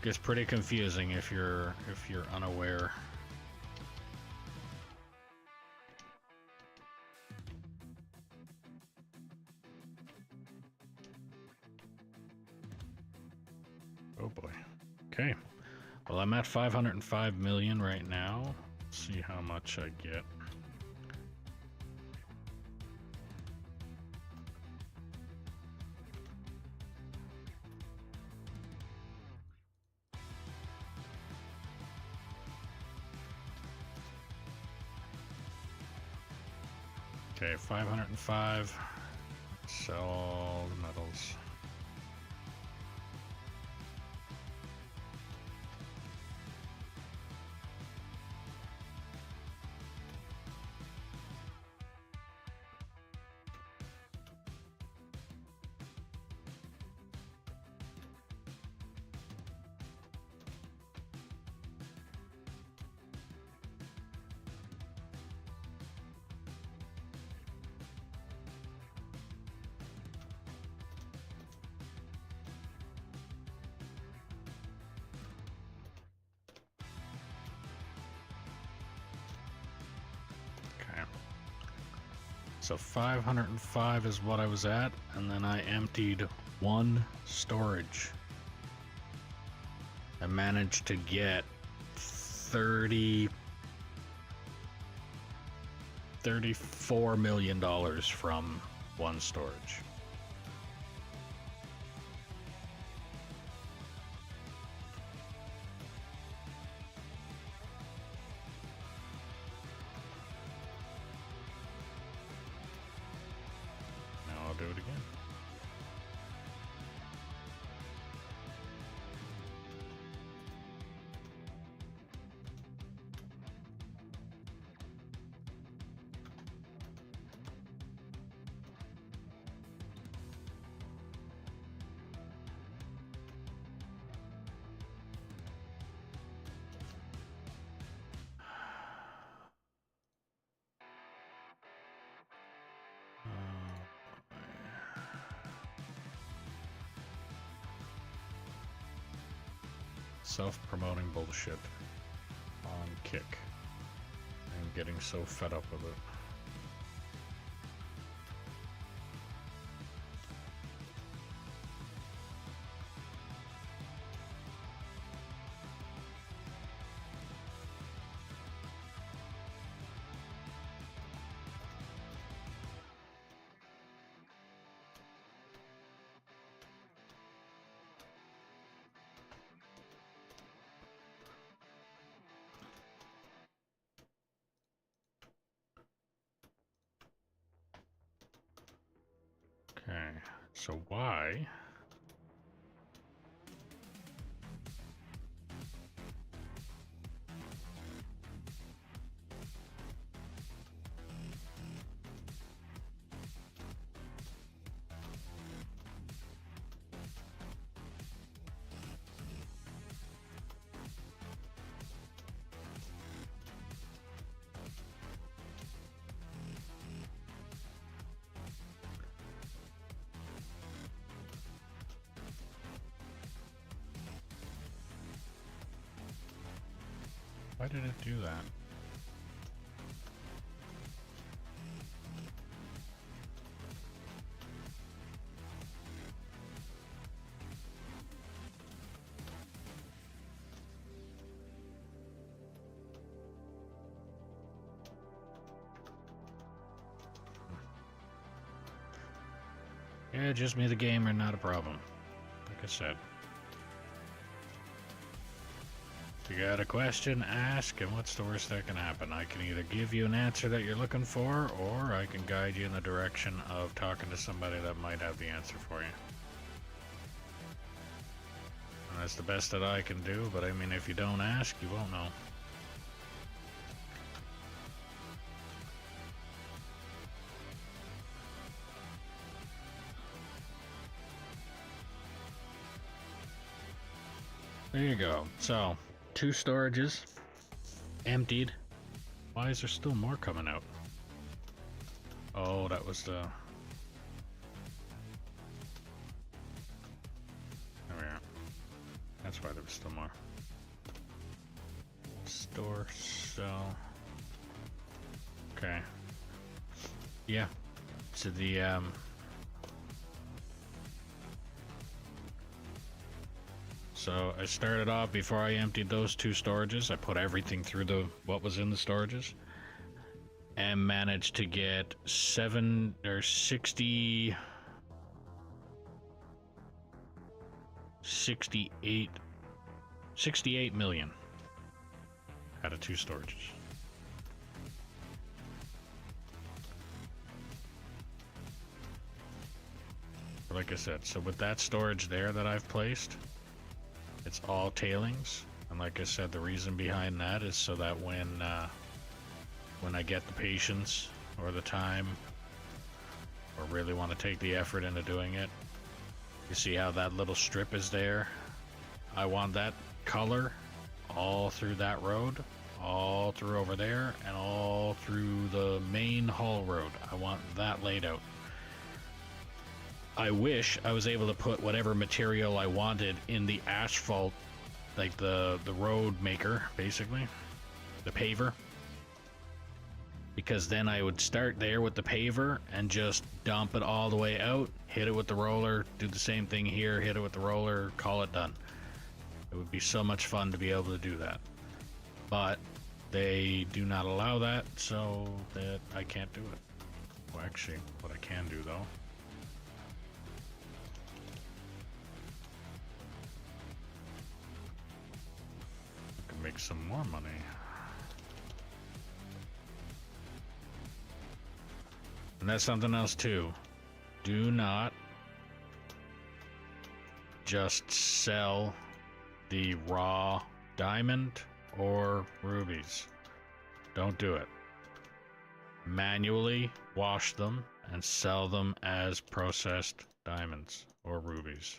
Speaker 1: gets pretty confusing if you're unaware. Oh boy. Okay. Well, I'm at 505 million right now. Let's see how much I get. Okay, 505. Sell all the metals. So 505 is what I was at, and then I emptied one storage. I managed to get $34 million from one storage. Do it again. self-promoting bullshit on Kick. I'm getting so fed up with it. Okay, so why? Why did it do that? Yeah, just me the gamer, not a problem. Like I said. If you got a question, ask, and what's the worst that can happen? I can either give you an answer that you're looking for, or I can guide you in the direction of talking to somebody that might have the answer for you. And that's the best that I can do, but I mean, if you don't ask, you won't know. There you go. So, 2 storages emptied. Why is there still more coming out? Oh, that was the... There we are. That's why there was still more. Store, sell. Okay. Yeah. So the, So I started off, before I emptied those 2 storages, I put everything through what was in the storages, and managed to get 68 million out of 2 storages. Like I said, so with that storage there that I've placed, it's all tailings, and like I said, the reason behind that is so that when I get the patience or the time, or really want to take the effort into doing it, you see how that little strip is there? I want that color all through that road, all through over there, and all through the main haul road. I want that laid out. I wish I was able to put whatever material I wanted in the asphalt, like the road maker, basically, the paver, because then I would start there with the paver and just dump it all the way out, hit it with the roller, do the same thing here, hit it with the roller, call it done. It would be so much fun to be able to do that, but they do not allow that, so that I can't do it. Well, actually, what I can do though, make some more money. And that's something else too. Do not just sell the raw diamond or rubies. Don't do it. Manually wash them and sell them as processed diamonds or rubies.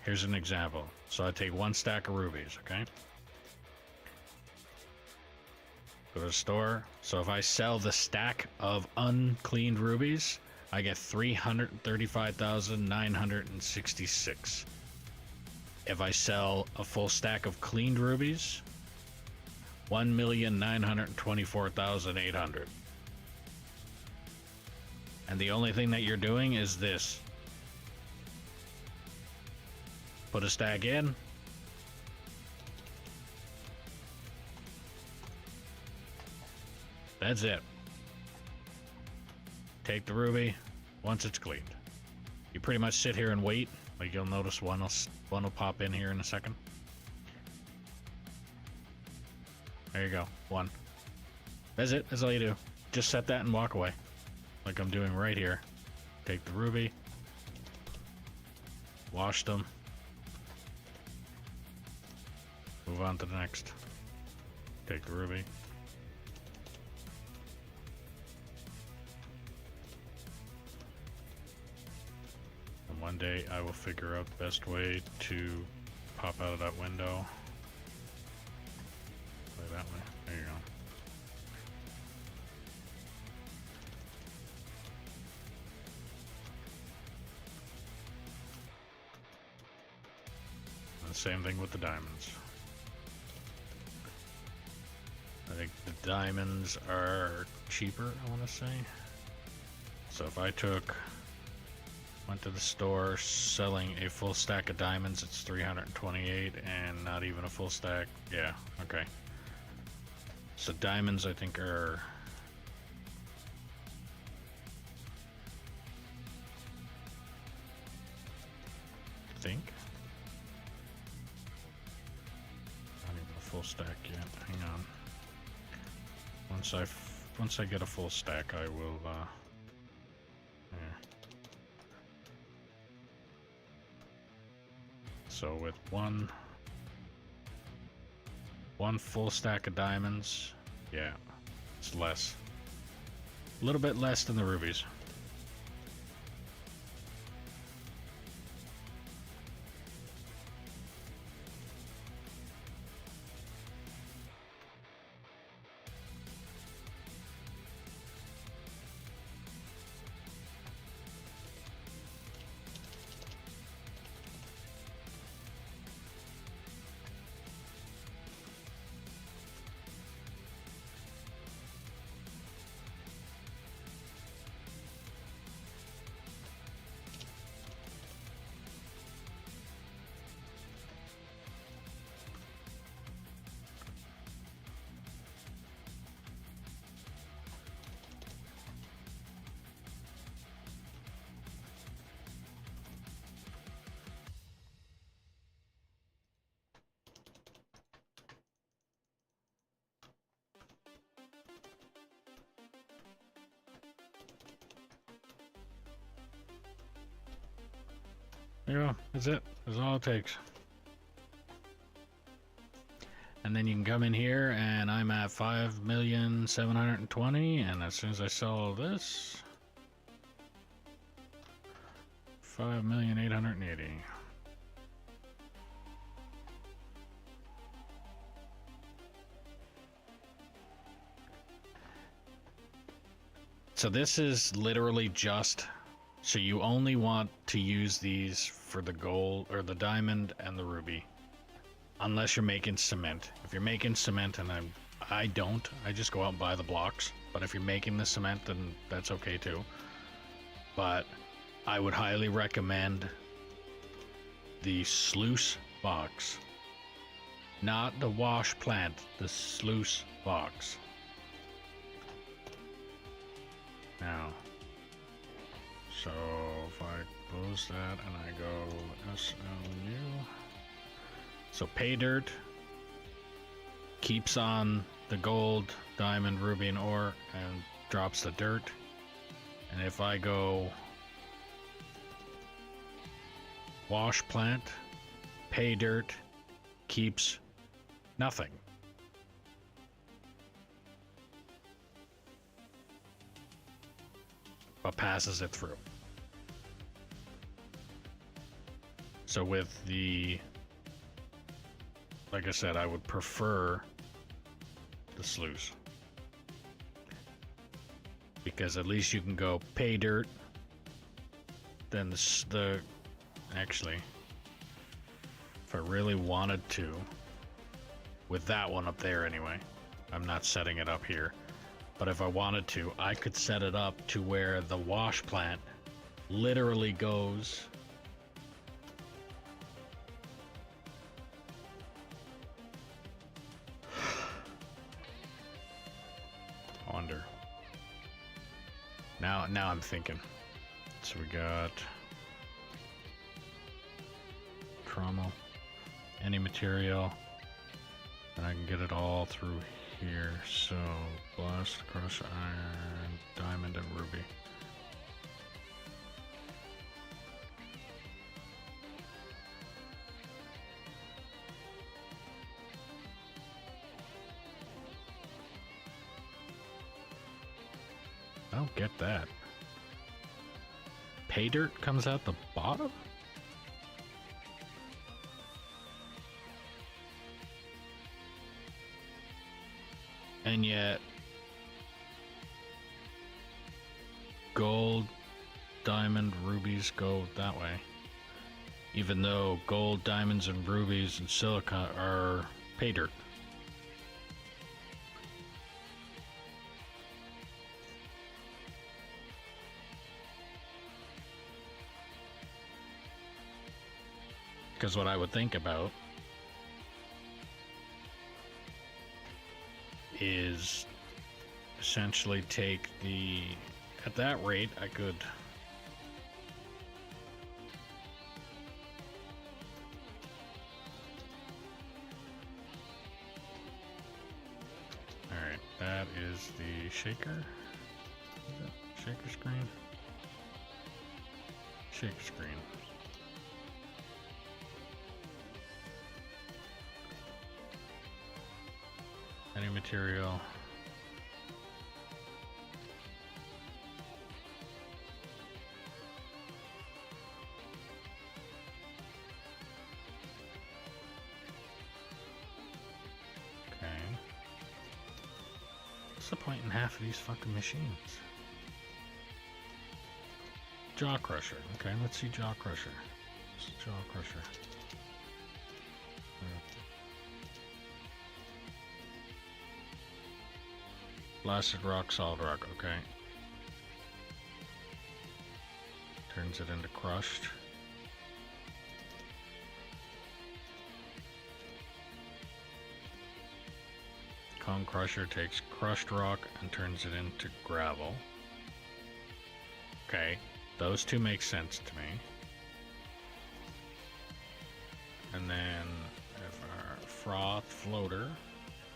Speaker 1: Here's an example. So I take 1 stack of rubies, okay? Go to the store. So if I sell the stack of uncleaned rubies, I get 335,966. If I sell a full stack of cleaned rubies, 1,924,800. And the only thing that you're doing is this. Put a stack in. That's it. Take the ruby once it's cleaned. You pretty much sit here and wait. Like you'll notice one will pop in here in a second. There you go. One. That's it. That's all you do. Just set that and walk away. Like I'm doing right here. Take the ruby. Wash them. Move on to the next. Take the ruby. And one day I will figure out the best way to pop out of that window. Play that way. There you go. And the same thing with the diamonds. I think the diamonds are cheaper, I want to say. So if I went to the store selling a full stack of diamonds, it's 328, and not even a full stack. Yeah, okay. So diamonds, I think, are not even a full stack yet. Hang on. Once I get a full stack, I will yeah. So with one full stack of diamonds, yeah, it's less. A little bit less than the rubies. Yeah, that's it. That's all it takes. And then you can come in here, and I'm at 5,720,000, and as soon as I sell this, 5,880,000. So this is literally just, so you only want to use these for the gold or the diamond and the ruby, unless you're making cement. If you're making cement, and I don't, I just go out and buy the blocks. But if you're making the cement, then that's okay too. But I would highly recommend the sluice box, not the wash plant, the sluice box. Now, so if I close that and I go SLU, so pay dirt keeps on the gold, diamond, ruby, and ore and drops the dirt. And if I go wash plant, pay dirt keeps nothing. But passes it through. So with the, like I said, I would prefer the sluice, because at least you can go pay dirt, then actually, if I really wanted to, with that one up there anyway, I'm not setting it up here, but if I wanted to, I could set it up to where the wash plant literally goes wonder. Now I'm thinking. So we got Trommel, any material, and I can get it all through here. So blast, crush, iron, diamond, and ruby. I don't get that. Pay dirt comes out the bottom? And yet gold, diamond, rubies go that way. Even though gold, diamonds, and rubies and silica are pay dirt. Because what I would think about is essentially take the, at that rate I could alright, that is the shaker. Is that shaker screen? Shaker screen. Any material. Okay. What's the point in half of these fucking machines? Jaw Crusher. Okay, let's see Jaw Crusher. What's Jaw Crusher? Blasted rock, solid rock, okay. Turns it into crushed. Cone Crusher takes crushed rock and turns it into gravel. Okay, those two make sense to me. And then if our froth floater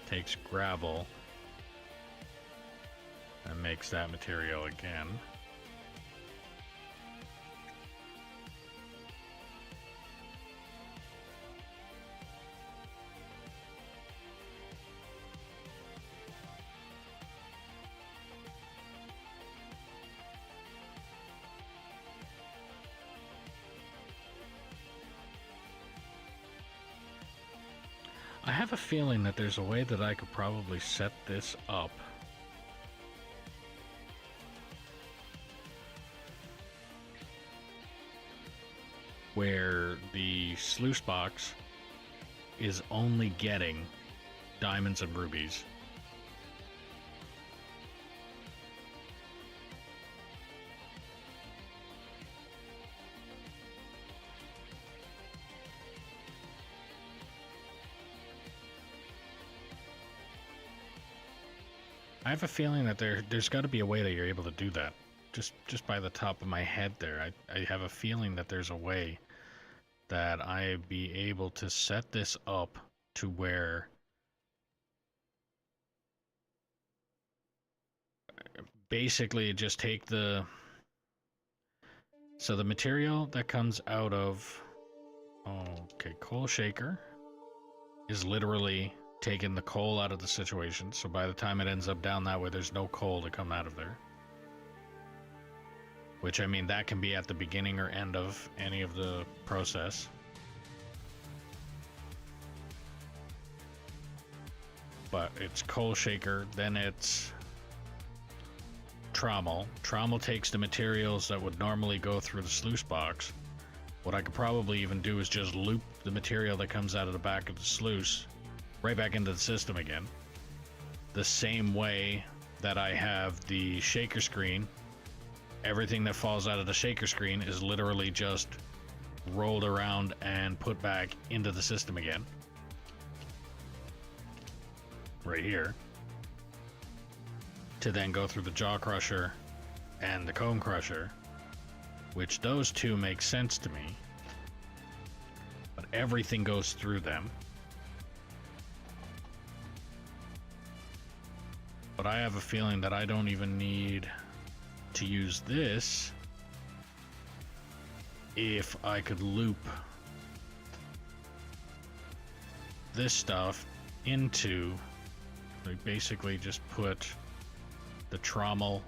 Speaker 1: takes gravel and makes that material again. I have a feeling that there's a way that I could probably set this up where the sluice box is only getting diamonds and rubies. I have a feeling that there's got to be a way that you're able to do that. Just by the top of my head there, I have a feeling that there's a way that I'd be able to set this up to where basically just take the material that comes out of coal shaker is literally taking the coal out of the situation, so by the time it ends up down that way there's no coal to come out of there. Which, I mean, that can be at the beginning or end of any of the process. But it's coal shaker, then it's trommel. Trommel takes the materials that would normally go through the sluice box, What I could probably even do is just loop the material that comes out of the back of the sluice right back into the system again. The same way that I have the shaker screen. Everything that falls out of the shaker screen is literally just rolled around and put back into the system again. Right here. To then go through the jaw crusher and the cone crusher, which those two make sense to me. But everything goes through them. But I have a feeling that I don't even need to use this if I could loop this stuff into, like, basically just put the trommel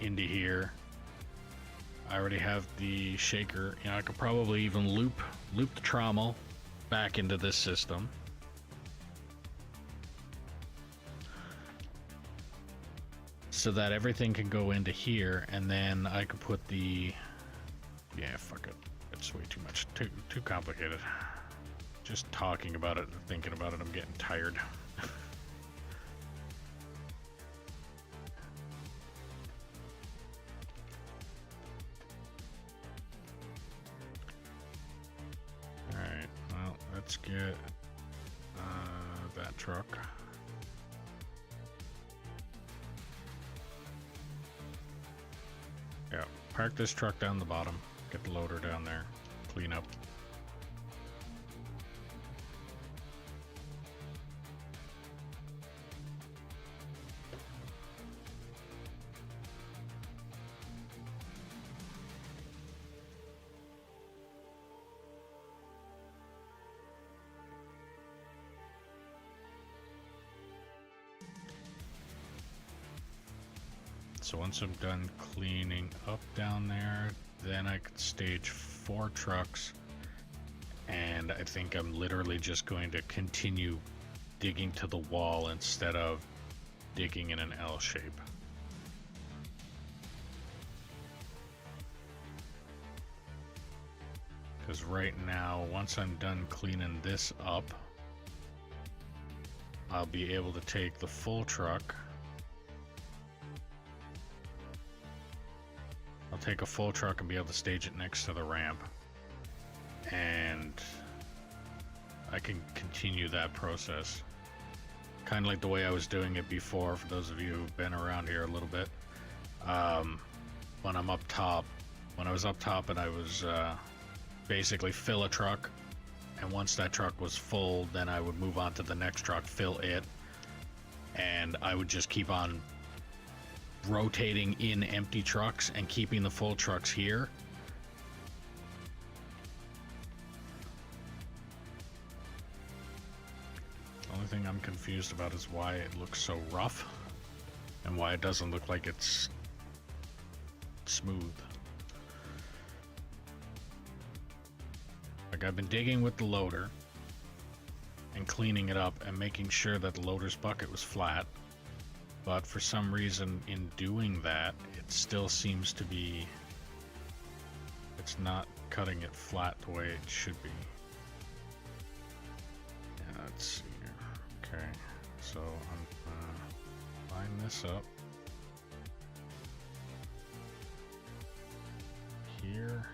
Speaker 1: into here. I already have the shaker. You know, I could probably even loop the trommel back into this system. So that everything can go into here, and then I could put the... Yeah, fuck it. It's way too much. Too complicated. Just talking about it and thinking about it, I'm getting tired. Alright, well, let's get that truck. Yeah, park this truck down the bottom. Get the loader down there. Clean up. So once I'm done cleaning up down there, then I could stage 4 trucks, and I think I'm literally just going to continue digging to the wall instead of digging in an L shape. Because right now, once I'm done cleaning this up, I'll be able to take the full truck. I'll take a full truck and be able to stage it next to the ramp, and I can continue that process kind of like the way I was doing it before. For those of you who've been around here a little bit, when I'm up top, when I was up top and I was basically fill a truck, and once that truck was full, then I would move on to the next truck, fill it, and I would just keep on rotating in empty trucks and keeping the full trucks here. The only thing I'm confused about is why it looks so rough and why it doesn't look like it's smooth. Like, I've been digging with the loader and cleaning it up and making sure that the loader's bucket was flat. But for some reason, in doing that, it still seems to be... It's not cutting it flat the way it should be. Yeah, let's see here. Okay, so I'm gonna line this up. Here.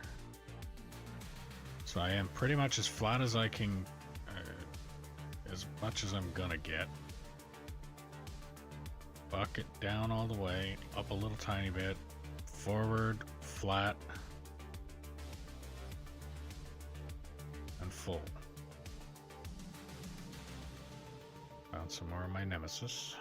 Speaker 1: So I am pretty much as flat as I can, as much as I'm gonna get. Bucket down all the way, up a little tiny bit, forward, flat, and full. Found some more of my nemesis.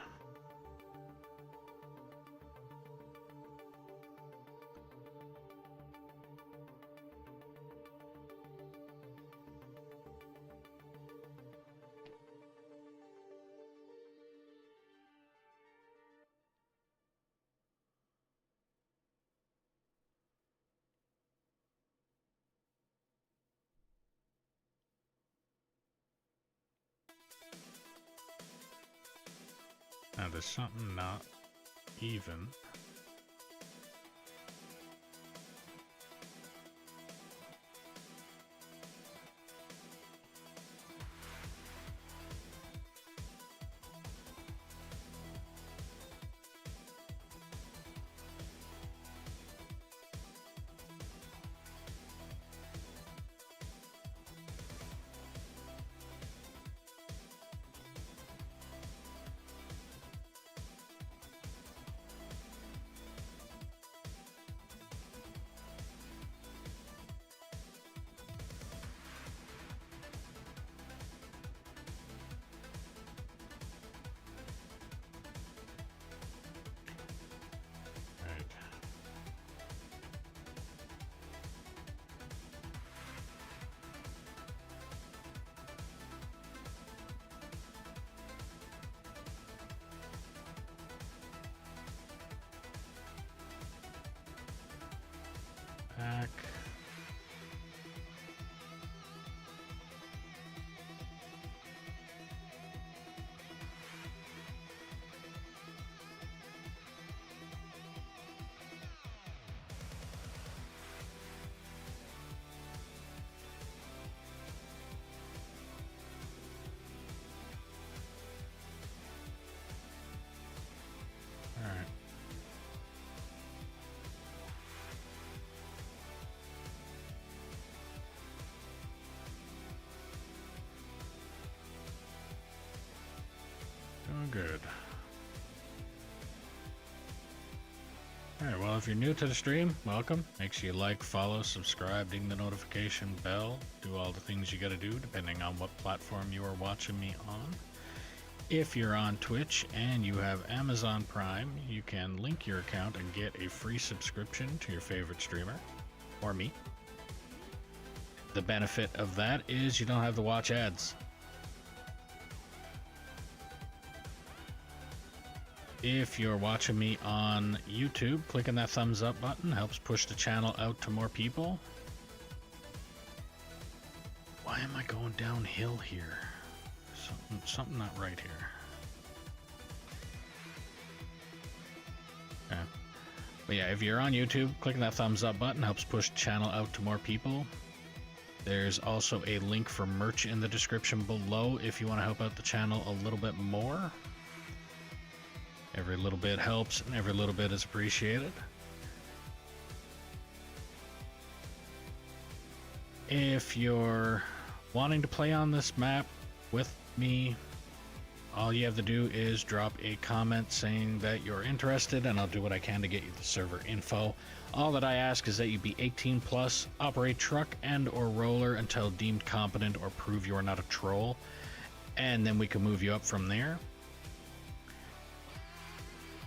Speaker 1: Now there's something not even. Back. Good. Alright, well, if you're new to the stream, welcome. Make sure you like, follow, subscribe, ding the notification bell, do all the things you gotta do depending on what platform you are watching me on. If you're on Twitch and you have Amazon Prime, you can link your account and get a free subscription to your favorite streamer, or me. The benefit of that is you don't have to watch ads. If you're watching me on YouTube, clicking that thumbs up button helps push the channel out to more people. Why am I going downhill here? Something not right here. Okay. But yeah, if you're on YouTube, clicking that thumbs up button helps push the channel out to more people. There's also a link for merch in the description below if you want to help out the channel a little bit more. Every little bit helps and every little bit is appreciated. If you're wanting to play on this map with me, all you have to do is drop a comment saying that you're interested and I'll do what I can to get you the server info. All that I ask is that you be 18 plus, operate truck and or roller until deemed competent or prove you are not a troll, and then we can move you up from there.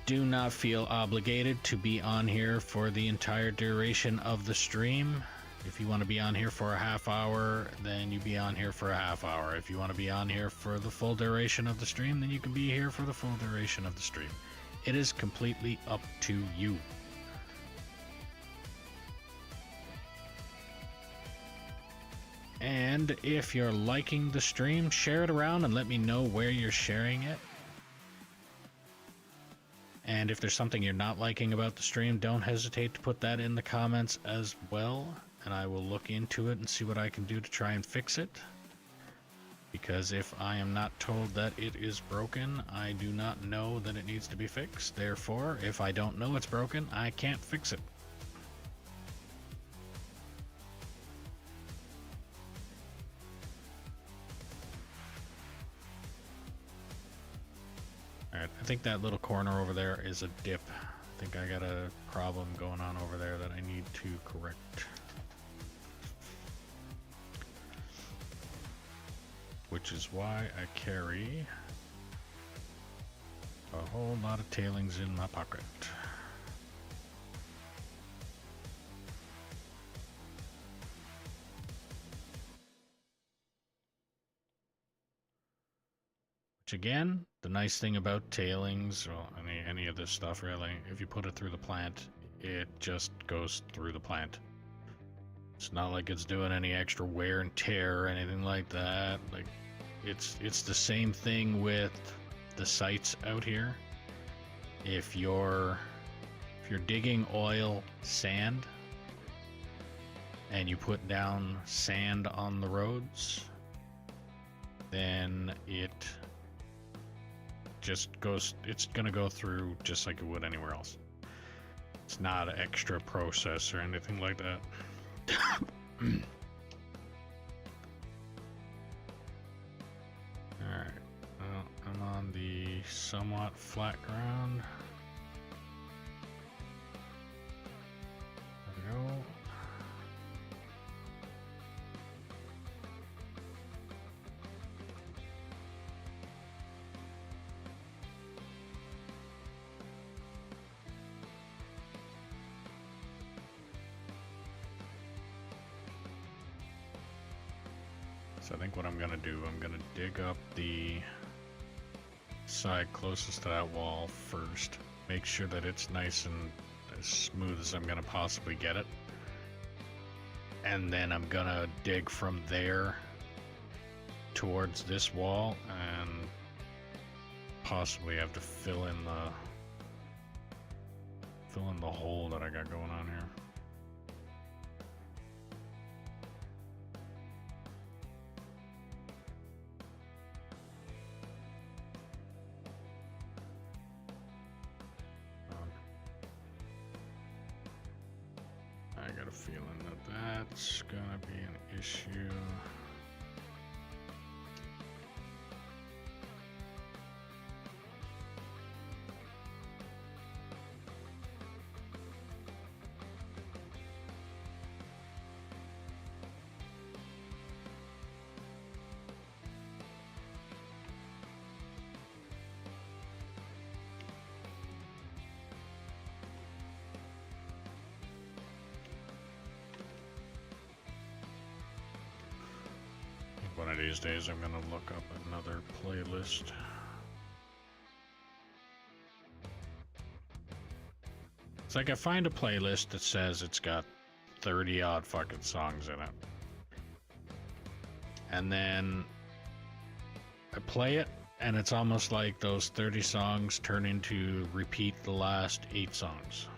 Speaker 1: Do not feel obligated to be on here for the entire duration of the stream. If you want to be on here for a half hour, then you be on here for a half hour. If you want to be on here for the full duration of the stream, then you can be here for the full duration of the stream. It is completely up to you. And if you're liking the stream, share it around and let me know where you're sharing it. And if there's something you're not liking about the stream, don't hesitate to put that in the comments as well, and I will look into it and see what I can do to try and fix it. Because if I am not told that it is broken, I do not know that it needs to be fixed. Therefore, if I don't know it's broken, I can't fix it. Alright, I think that little corner over there is a dip. I think I got a problem going on over there that I need to correct. Which is why I carry a whole lot of tailings in my pocket. Again, the nice thing about tailings, or any of this stuff really, if you put it through the plant, it just goes through the plant. It's not like it's doing any extra wear and tear or anything like that. Like it's the same thing with the sites out here. If you're digging oil sand and you put down sand on the roads, then it just goes, it's gonna go through just like it would anywhere else. It's not an extra process or anything like that. Alright, well, I'm on the somewhat flat ground. There we go. So I think what I'm gonna do, I'm gonna dig up the side closest to that wall first. Make sure that it's nice and as smooth as I'm gonna possibly get it. and then I'm gonna dig from there towards this wall and possibly have to fill in the hole that I got going on here. I got a feeling that that's gonna be an issue. One of these days I'm gonna look up another playlist. It's like I find a playlist that says it's got 30 odd fucking songs in it. And then I play it and it's almost like those 30 songs turn into repeat the last 8 songs.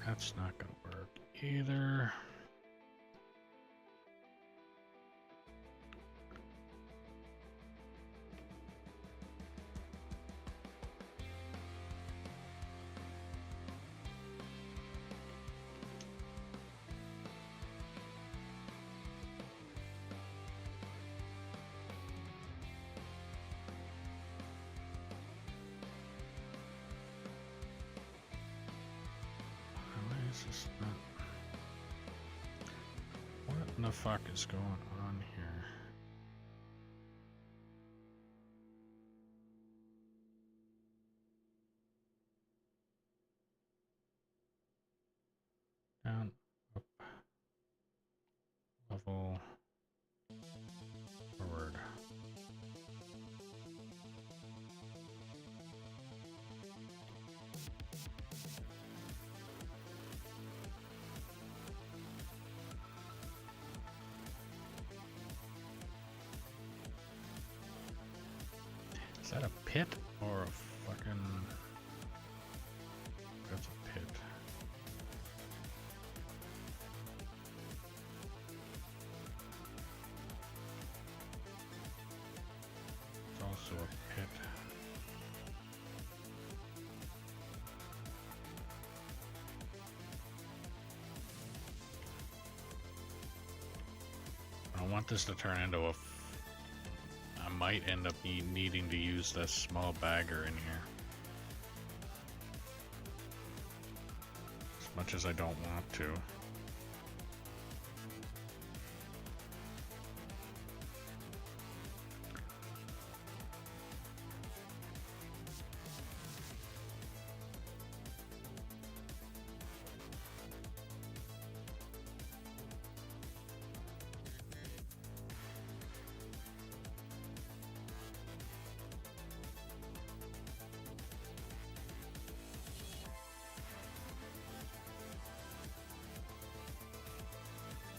Speaker 1: That's not gonna work either. What in the fuck is going on here? Down, up, level, forward. Is that a pit or a fucking... That's a pit. It's also a pit. I don't want this to turn into a... I might end up needing to use this small bagger in here. As much as I don't want to.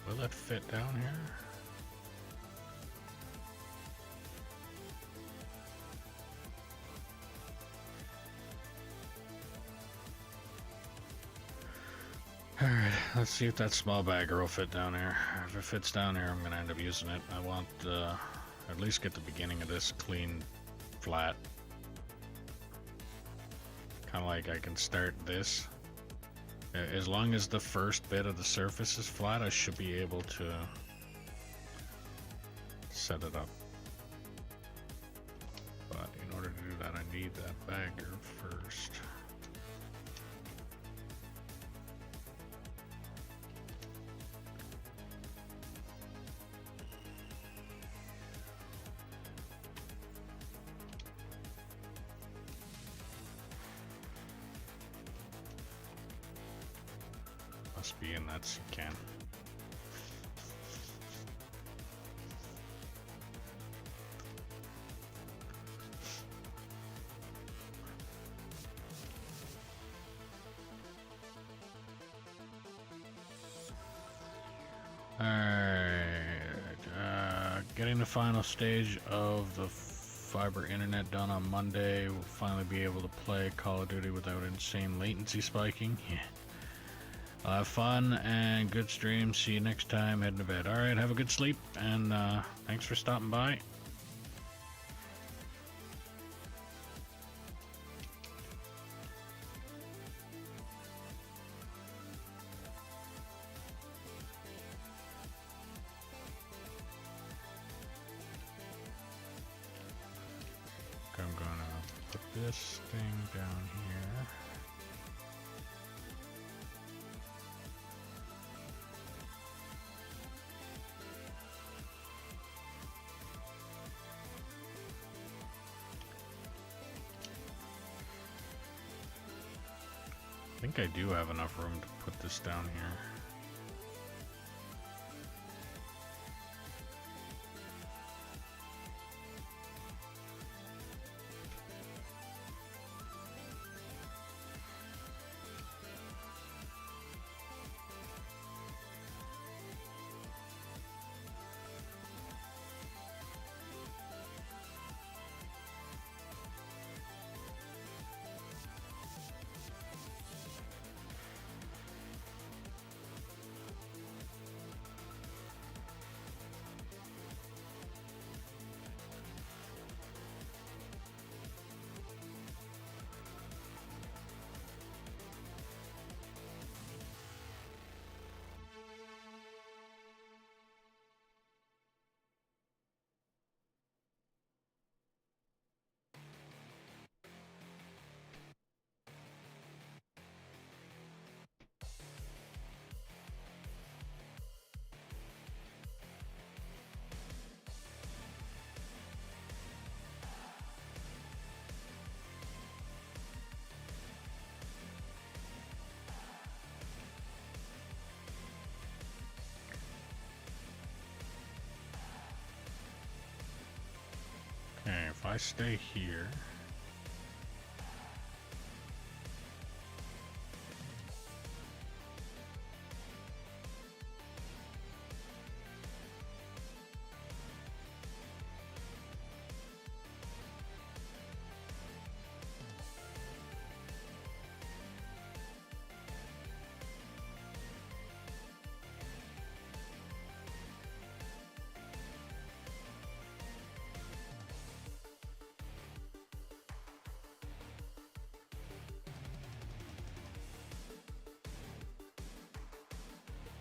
Speaker 1: Will it fit down here? Alright, let's see if that small bagger will fit down here. If it fits down here, I'm gonna end up using it. I want at least get the beginning of this clean, flat. Kind of like I can start this. As long as the first bit of the surface is flat, I should be able to set it up. But in order to do that, I need that bagger first. Must be in that can. Alright, getting the final stage of the fiber internet done on Monday. We'll finally be able to play Call of Duty without insane latency spiking. Yeah. I'll have fun and good stream. See you next time. Heading to bed. Alright, have a good sleep, and thanks for stopping by. I'm gonna put this thing down here. I think I do have enough room to put this down here. Okay, if I stay here.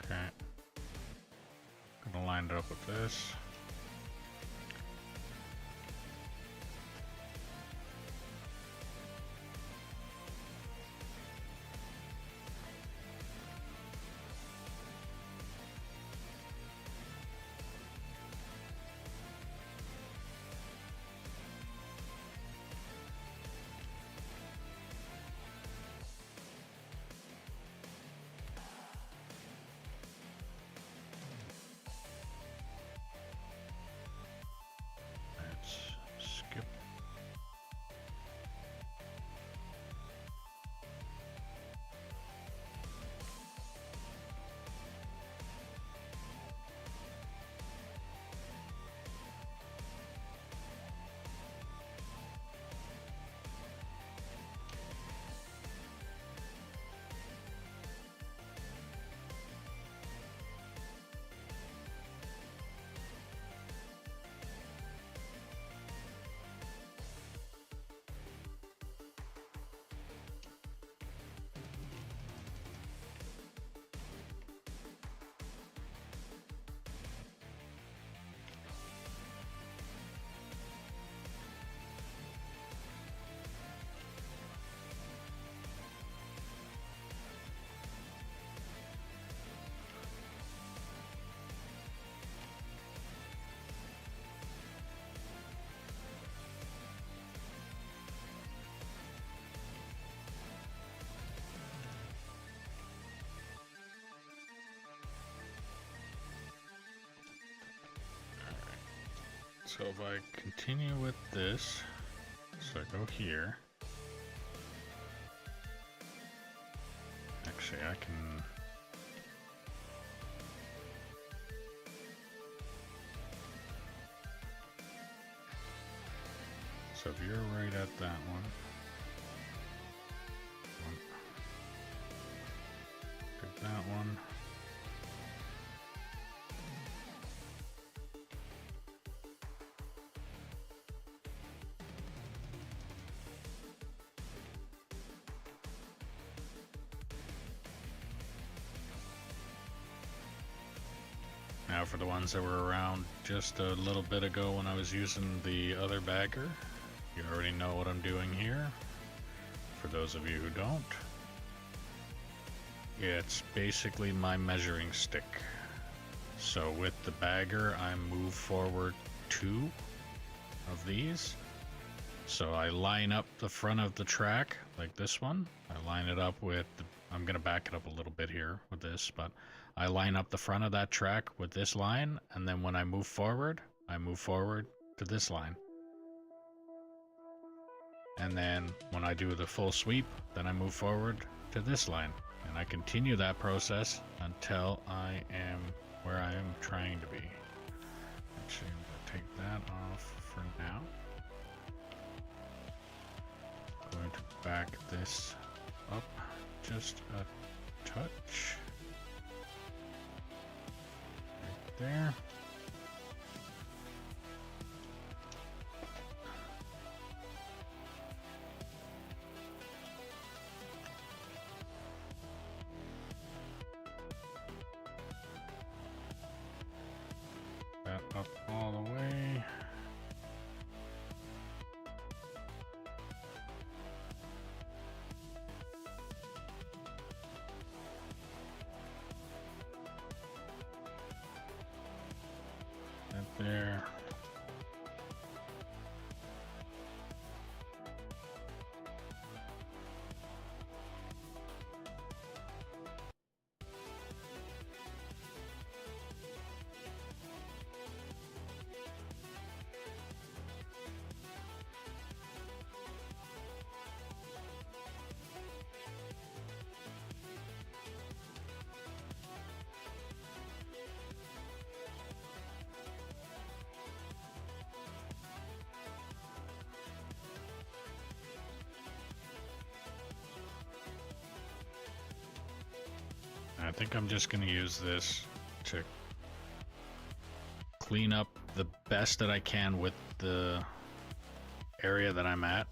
Speaker 1: Okay. Gonna line it up with this. Skip. So if I continue with this, so I go here. Actually, I can So if you're right at that one, get that one. Now for the ones that were around just a little bit ago when I was using the other bagger, you already know what I'm doing here. For those of you who don't, it's basically my measuring stick. So with the bagger, I move forward 2 of these. So I line up the front of the track like this one. I line it up with, I'm going to back it up a little bit here with this, but I line up the front of that track with this line, and then when I move forward to this line. And then when I do the full sweep, then I move forward to this line. And I continue that process until I am where I am trying to be. Actually, I'm going to take that off for now. I'm going to back this up just a touch. Right there. That up all the way. That there. I think I'm just going to use this to clean up the best that I can with the area that I'm at.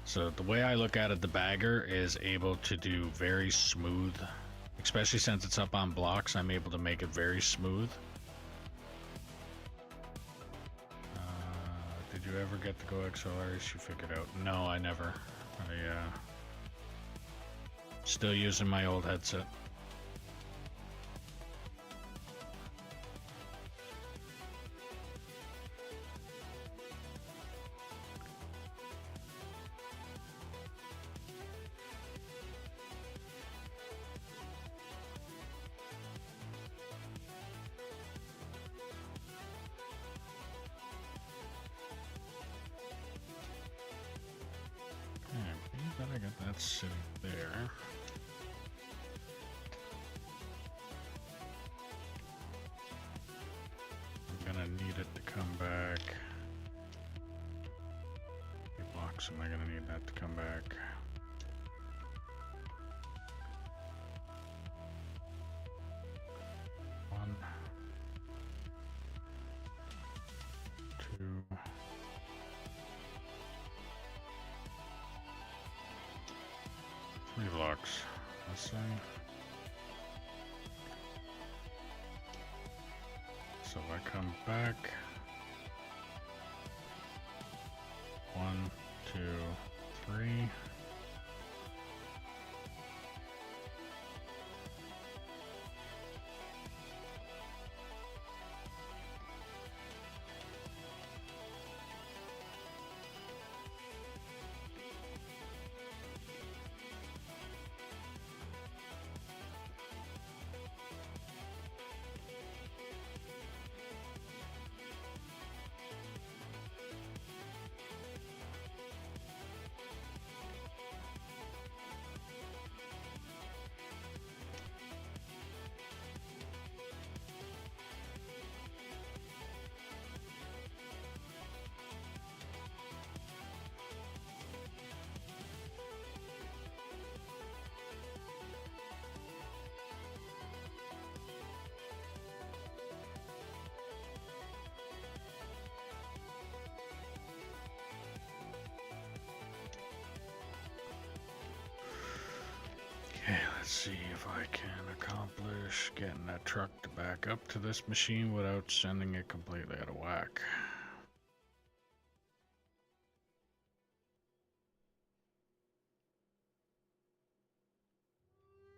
Speaker 1: So the way I look at it, the bagger is able to do very smooth, especially since it's up on blocks. I'm able to make it very smooth. Did you ever get the Go XLR issue figured out? No, I never. I still using my old headset. I got that sitting there. I'm gonna need it to come back. How many blocks am I gonna need that to come back? One, two. 3 blocks, let's say. So if I come back, 1, 2, 3. see if I can accomplish getting that truck to back up to this machine without sending it completely out of whack.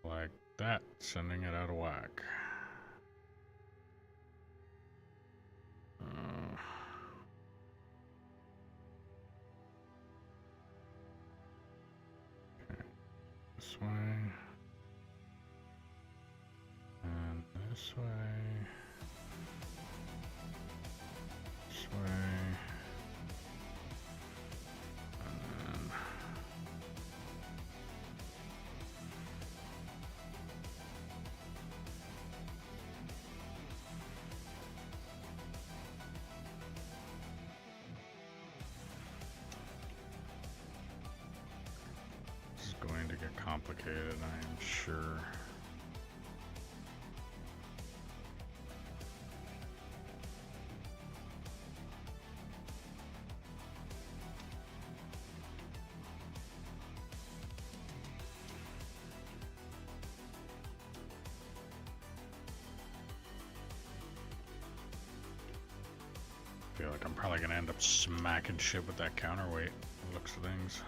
Speaker 1: Like that, sending it out of whack. Okay. This way. And this way. This way. And then this is going to get complicated, I am sure. I feel like I'm probably gonna end up smacking shit with that counterweight. Looks of things.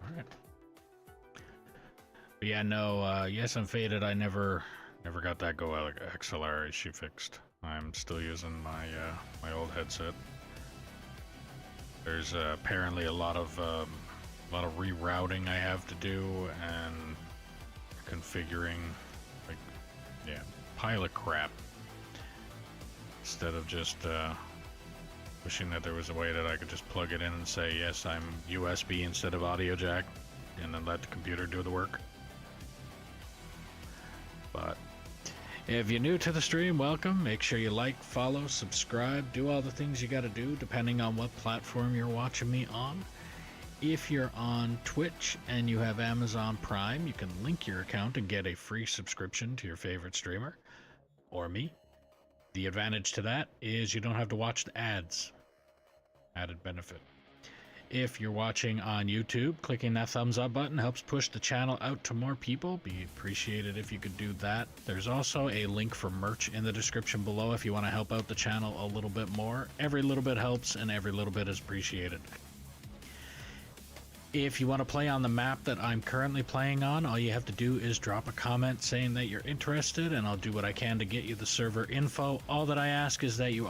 Speaker 1: Alright. But yeah, no, yes, I'm faded. I never got that Go XLR issue fixed. I'm still using my old headset. There's apparently a lot of rerouting I have to do and configuring, like, yeah, pile of crap. Instead of just wishing that there was a way that I could just plug it in and say, yes, I'm USB instead of audio jack, and then let the computer do the work. But if you're new to the stream, welcome. Make sure you like, follow, subscribe, do all the things you gotta do depending on what platform you're watching me on. If you're on Twitch and you have Amazon Prime, you can link your account and get a free subscription to your favorite streamer or me. The advantage to that is you don't have to watch the ads. Added benefit. If you're watching on YouTube, clicking that thumbs up button helps push the channel out to more people. Be appreciated if you could do that. There's also a link for merch in the description below if you want to help out the channel a little bit more. Every little bit helps and every little bit is appreciated. If you want to play on the map that I'm currently playing on, all you have to do is drop a comment saying that you're interested, and I'll do what I can to get you the server info. All that I ask is that you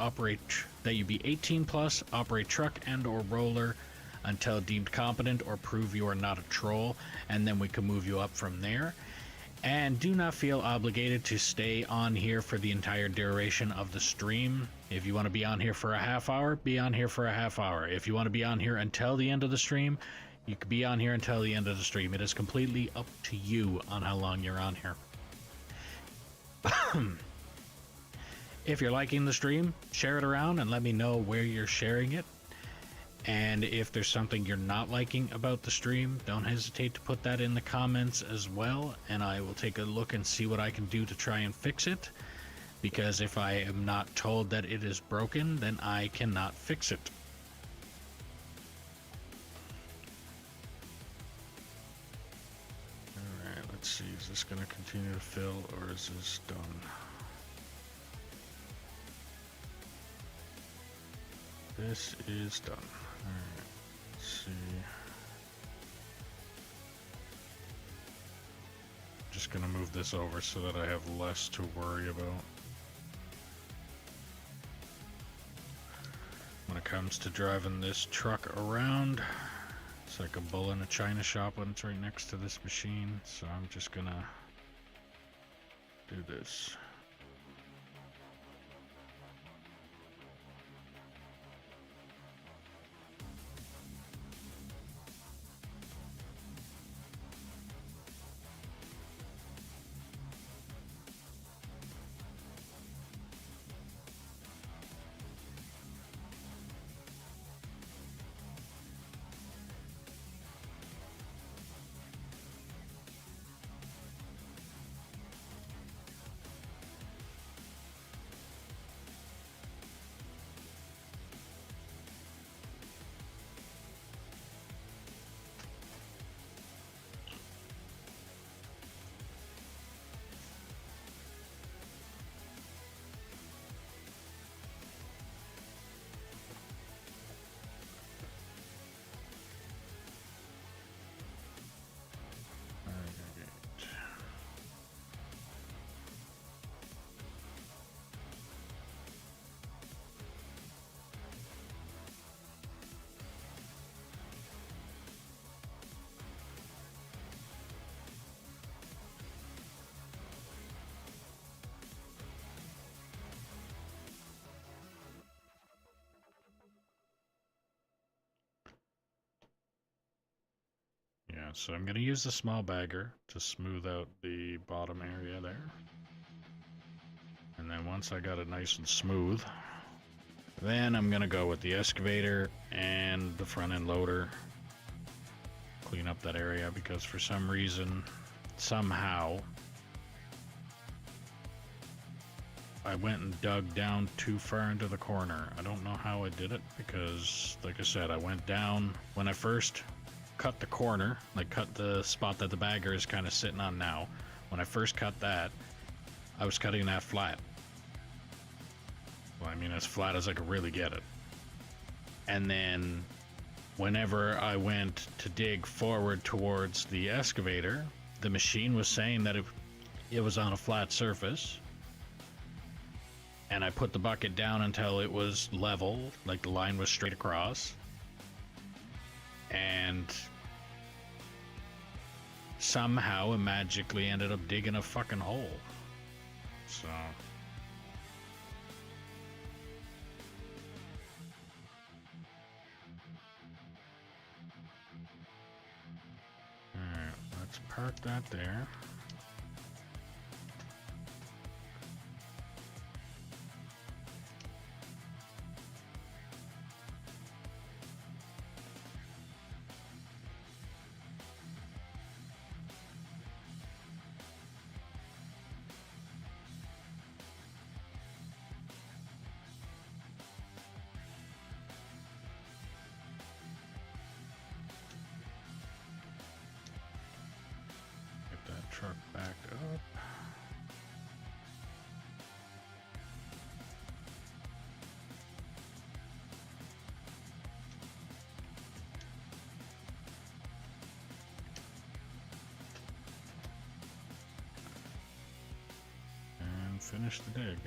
Speaker 1: be 18 plus, operate truck and or roller until deemed competent or prove you are not a troll, and then we can move you up from there. And do not feel obligated to stay on here for the entire duration of the stream. If you want to be on here for a half hour, be on here for a half hour. If you want to be on here until the end of the stream, you could be on here until the end of the stream. It is completely up to you on how long you're on here. If you're liking the stream, share it around and let me know where you're sharing it. And if there's something you're not liking about the stream, don't hesitate to put that in the comments as well, and I will take a look and see what I can do to try and fix it. Because if I am not told that it is broken, then I cannot fix it. Alright, let's see, is this going to continue to fill, or is this done? This is done. Alright, let's see. Just gonna move this over so that I have less to worry about when it comes to driving this truck around. It's like a bull in a china shop when it's right next to this machine, so I'm just gonna do this. Yeah, so I'm going to use the small bagger to smooth out the bottom area there. And then once I got it nice and smooth, then I'm going to go with the excavator and the front end loader. Clean up that area because for some reason, somehow, I went and dug down too far into the corner. I don't know how I did it because, like I said, I went down when I first cut the corner, like cut the spot that the bagger is kind of sitting on now. When I first cut that, I was cutting that flat. Well, I mean, as flat as I could really get it. And then whenever I went to dig forward towards the excavator, the machine was saying that it was on a flat surface. And I put the bucket down until it was level, like the line was straight across. And somehow it magically ended up digging a fucking hole. So alright, let's park that there. Truck backed up. finish the dig.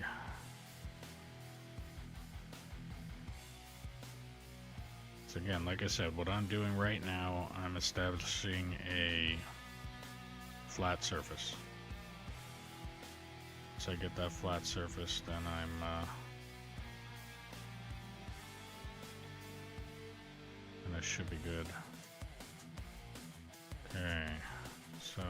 Speaker 1: So again, like I said, what I'm doing right now, I'm establishing a flat surface. So I get that flat surface, then and I should be good. Okay, so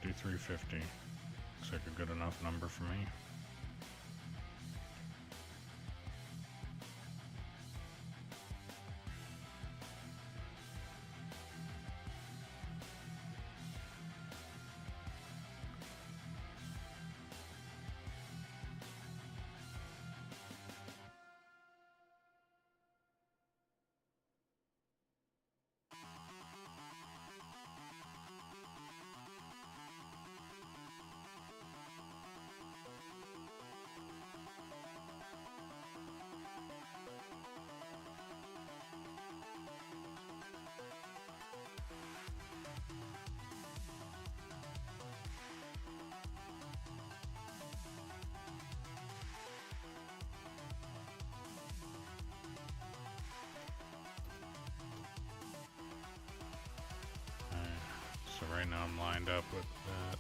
Speaker 1: $53.50 looks like a good enough number for me. So right now I'm lined up with that.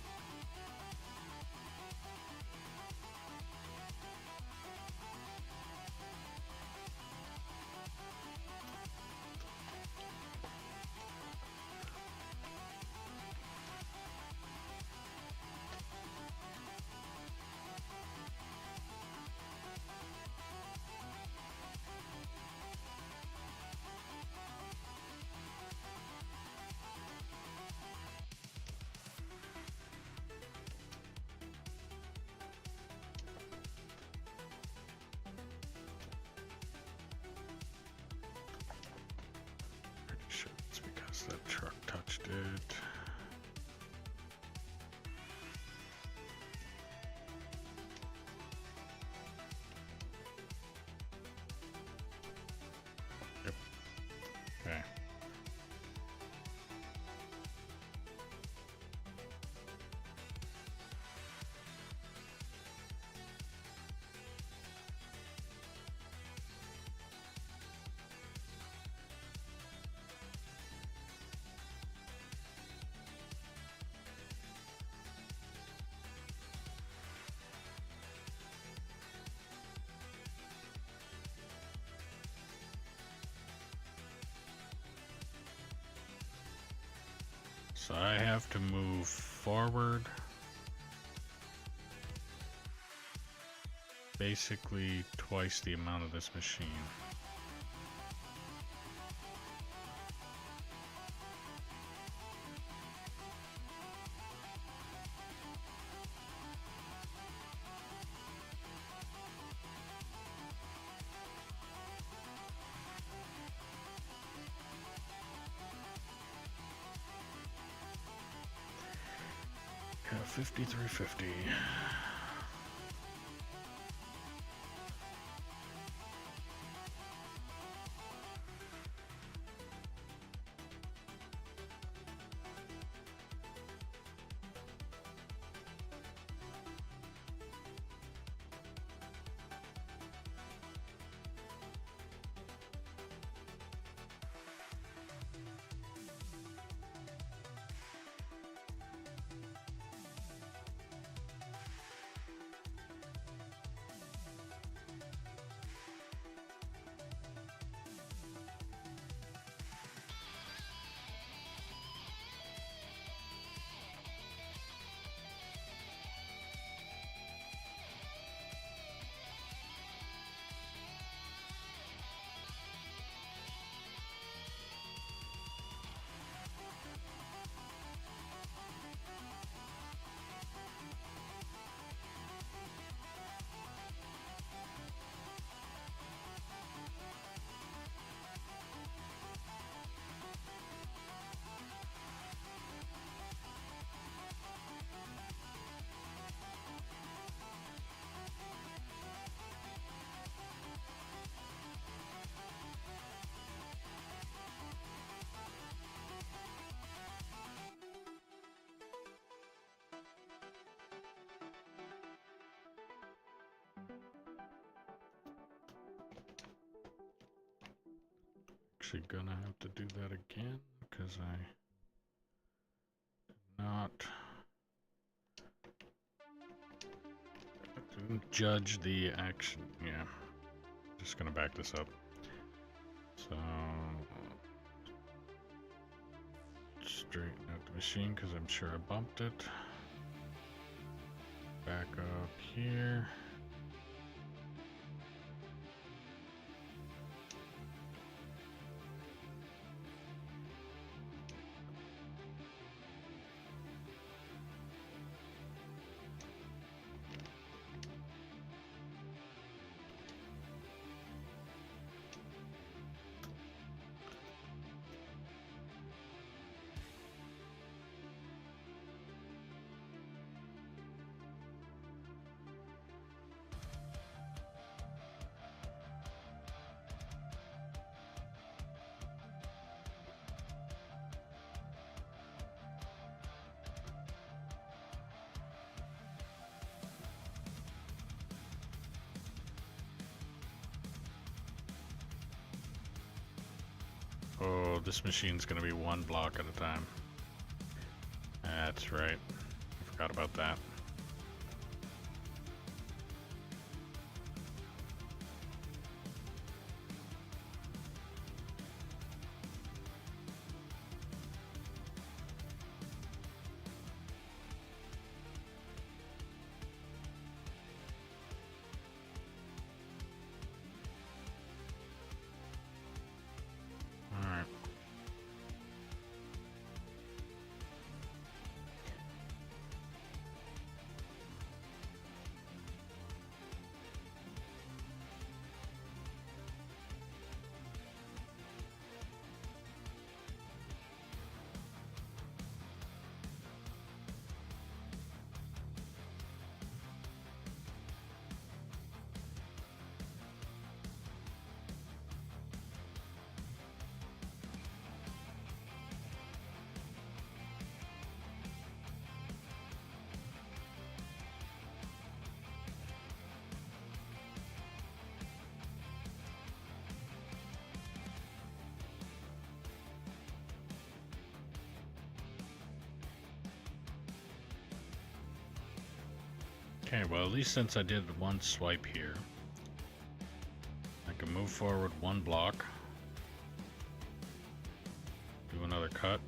Speaker 1: Pretty sure it's because that truck touched it. Yep. Okay. So I have to move forward basically twice the amount of this machine. Yeah, $53.50. actually gonna have to do that again because I didn't judge the action. Yeah, just gonna back this up. So straighten out the machine because I'm sure I bumped it. Back up here. Oh, this machine's gonna be one block at a time. That's right. I forgot about that. Okay, well, at least since I did one swipe here, I can move forward one block, do another cut.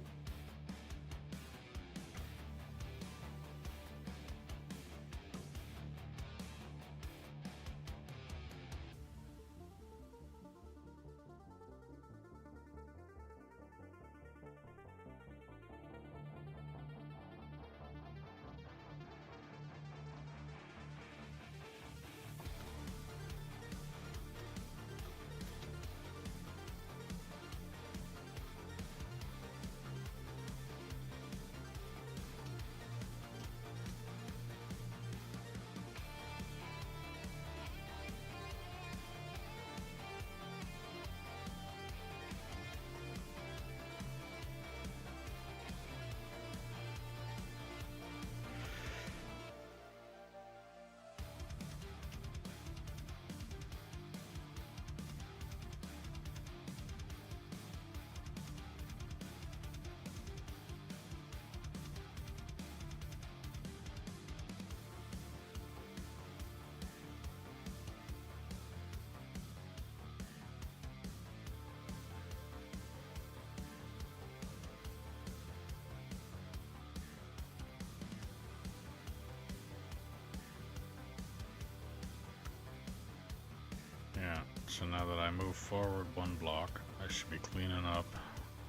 Speaker 1: Yeah, so now that I move forward one block, I should be cleaning up.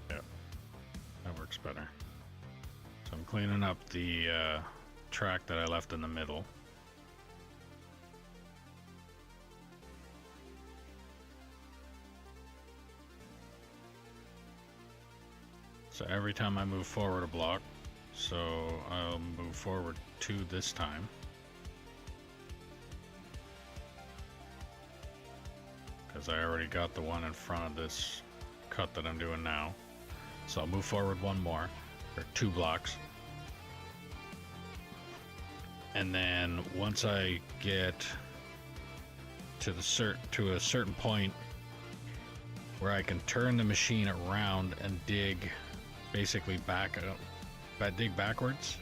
Speaker 1: Yep, that works better. So I'm cleaning up the track that I left in the middle. So every time I move forward a block, so I'll move forward 2 this time. Because I already got the one in front of this cut that I'm doing now. So I'll move forward 1 more, or 2 blocks. And then once I get to a certain point where I can turn the machine around and dig basically back up, but dig backwards.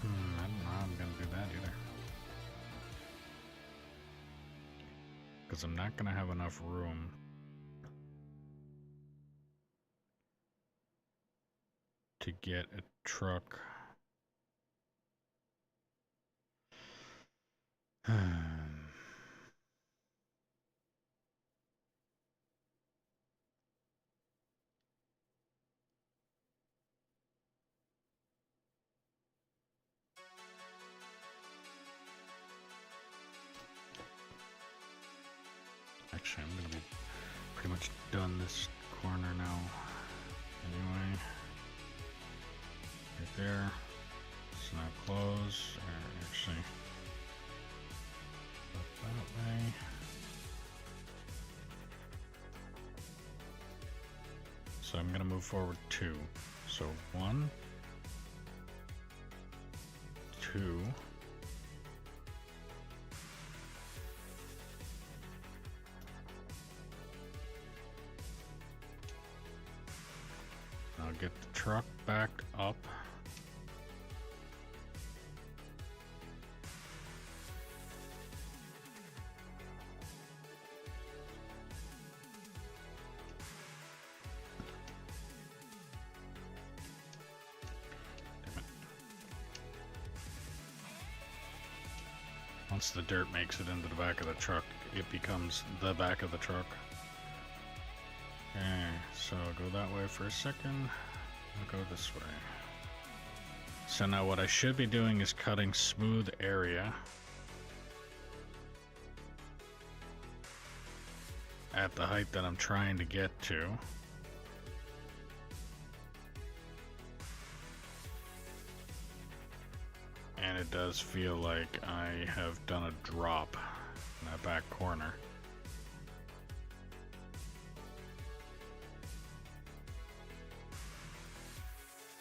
Speaker 1: I don't know how I'm gonna do that either, because I'm not gonna have enough room to get a truck. Actually, I'm gonna be pretty much done this corner now. Anyway, right there. Snap close. Actually, that way. So I'm gonna move forward 2. So 1, 2. I'll get the truck backed up. Once the dirt makes it into the back of the truck, it becomes the back of the truck. Okay, so I'll go that way for a second. I'll go this way. So now what I should be doing is cutting smooth area at the height that I'm trying to get to. And it does feel like I have done a drop in that back corner.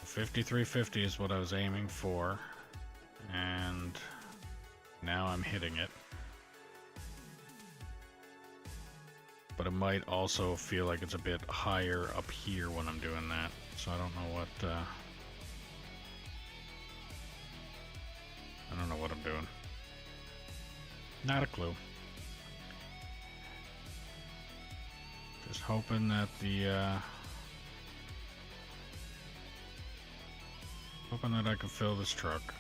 Speaker 1: $53.50 is what I was aiming for, and now I'm hitting it. But it might also feel like it's a bit higher up here when I'm doing that, so I don't know what I'm doing. Not a clue. Just hoping that hoping that I can fill this truck.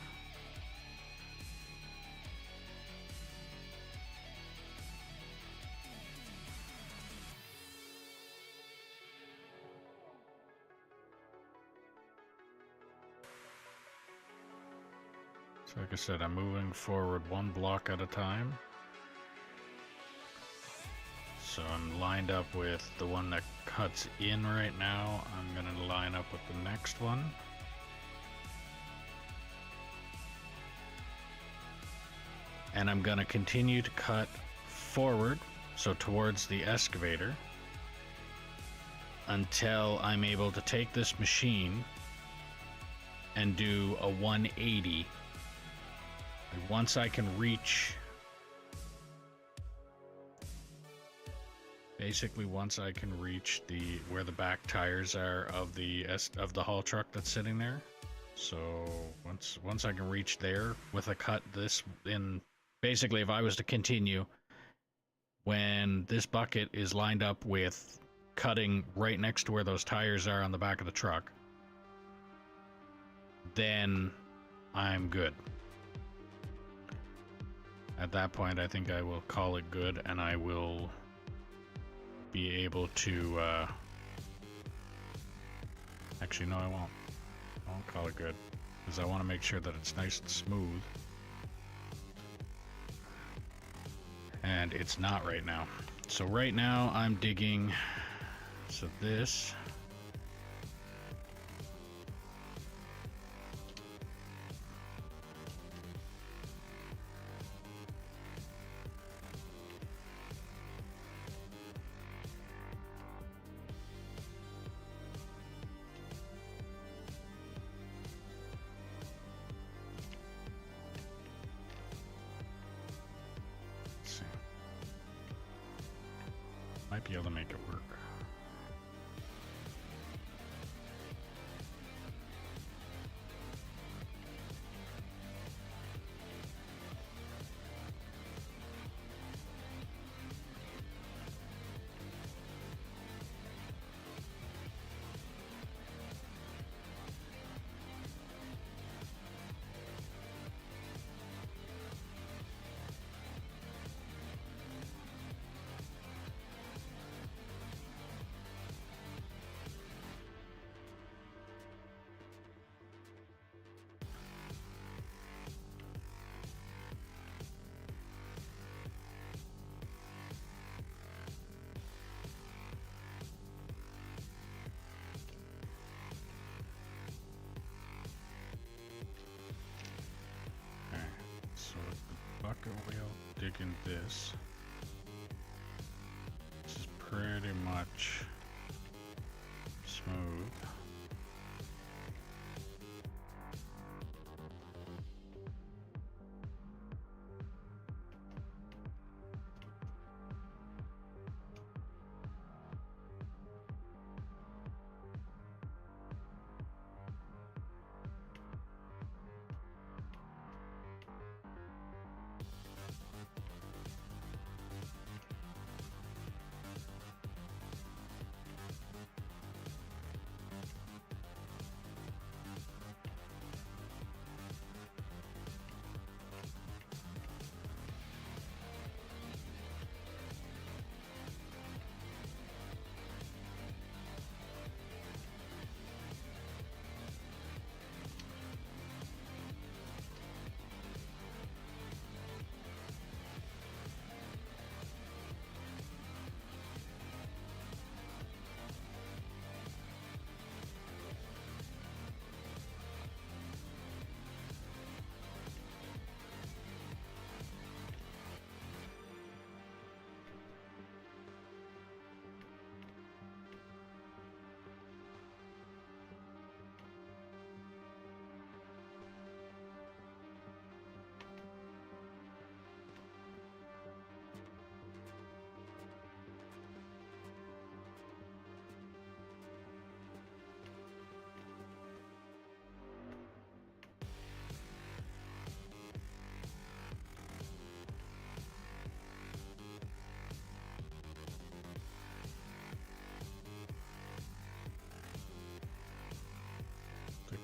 Speaker 1: So like I said, I'm moving forward 1 block at a time. So I'm lined up with the one that cuts in right now. I'm gonna line up with the next one. And I'm gonna continue to cut forward, so towards the excavator, until I'm able to take this machine and do a 180. Once I can reach, basically once I can reach where the back tires are of the haul truck that's sitting there. So once I can reach there with a cut this in, basically if I was to continue, when this bucket is lined up with cutting right next to where those tires are on the back of the truck, then I'm good. At that point, I think I will call it good, and I will be able to, actually, no, I won't. I won't call it good, because I want to make sure that it's nice and smooth. And it's not right now. So right now, I'm digging, so this... might be able to make it work. So the bucket wheel digging this. This is pretty much smooth.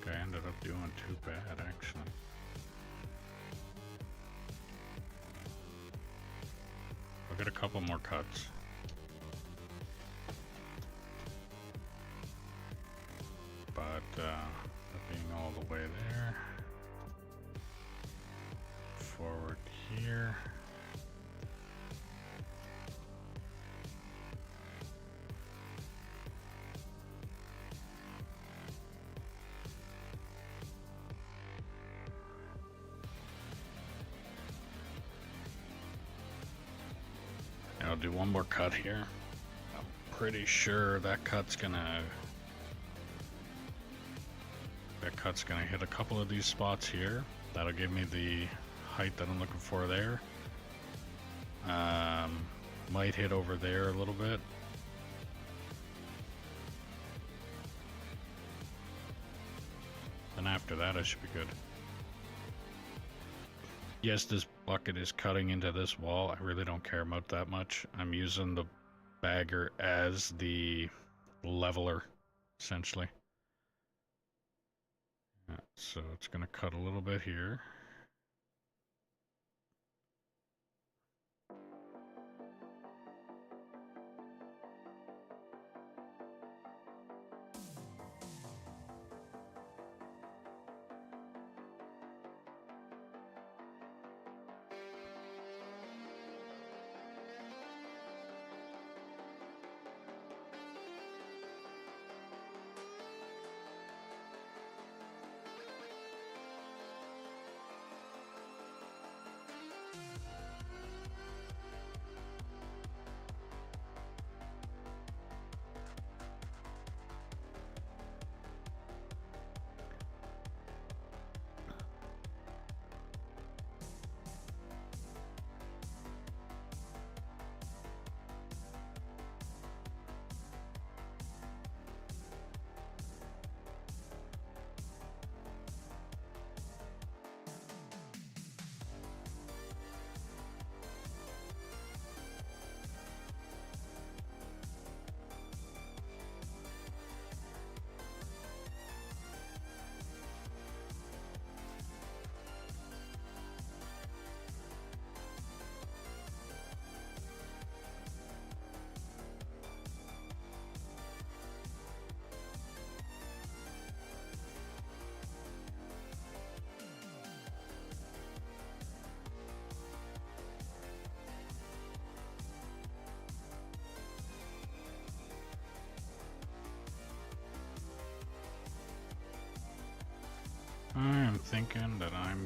Speaker 1: I ended up doing too bad, actually. I'll get a couple more cuts. But that being all the way there, forward here. I'll do one more cut here. I'm pretty sure that cut's gonna hit a couple of these spots here. That'll give me the height that I'm looking for there. Might hit over there a little bit. And after that I should be good. Yes, this bucket is cutting into this wall. I really don't care about that much. I'm using the bagger as the leveler, essentially. So it's going to cut a little bit here.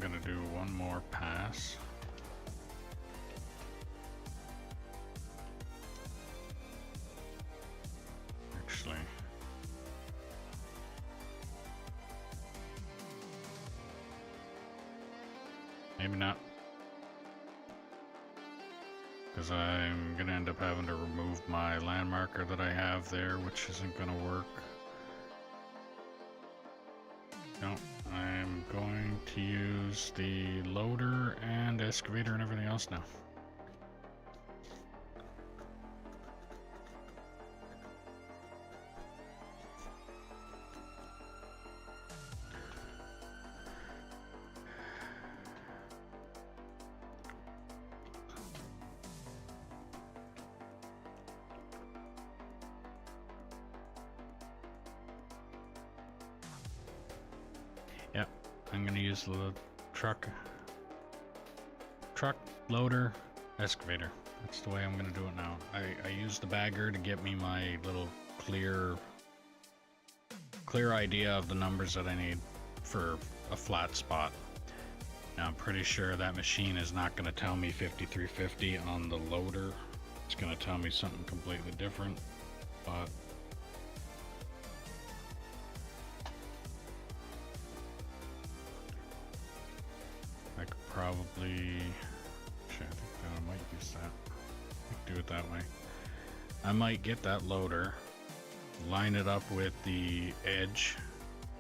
Speaker 1: gonna do one more pass. Actually, maybe not, because I'm gonna end up having to remove my land marker that I have there, which isn't gonna work. No, I'm going to use the loader and excavator and everything else now. Yep, I'm gonna use the truck, loader, excavator. That's the way I'm gonna do it now. I use the bagger to get me my little clear idea of the numbers that I need for a flat spot. Now I'm pretty sure that machine is not gonna tell me 5350 on the loader. It's gonna tell me something completely different, but I could probably, shit, I think that I might use that. I could do it that way. I might get that loader, line it up with the edge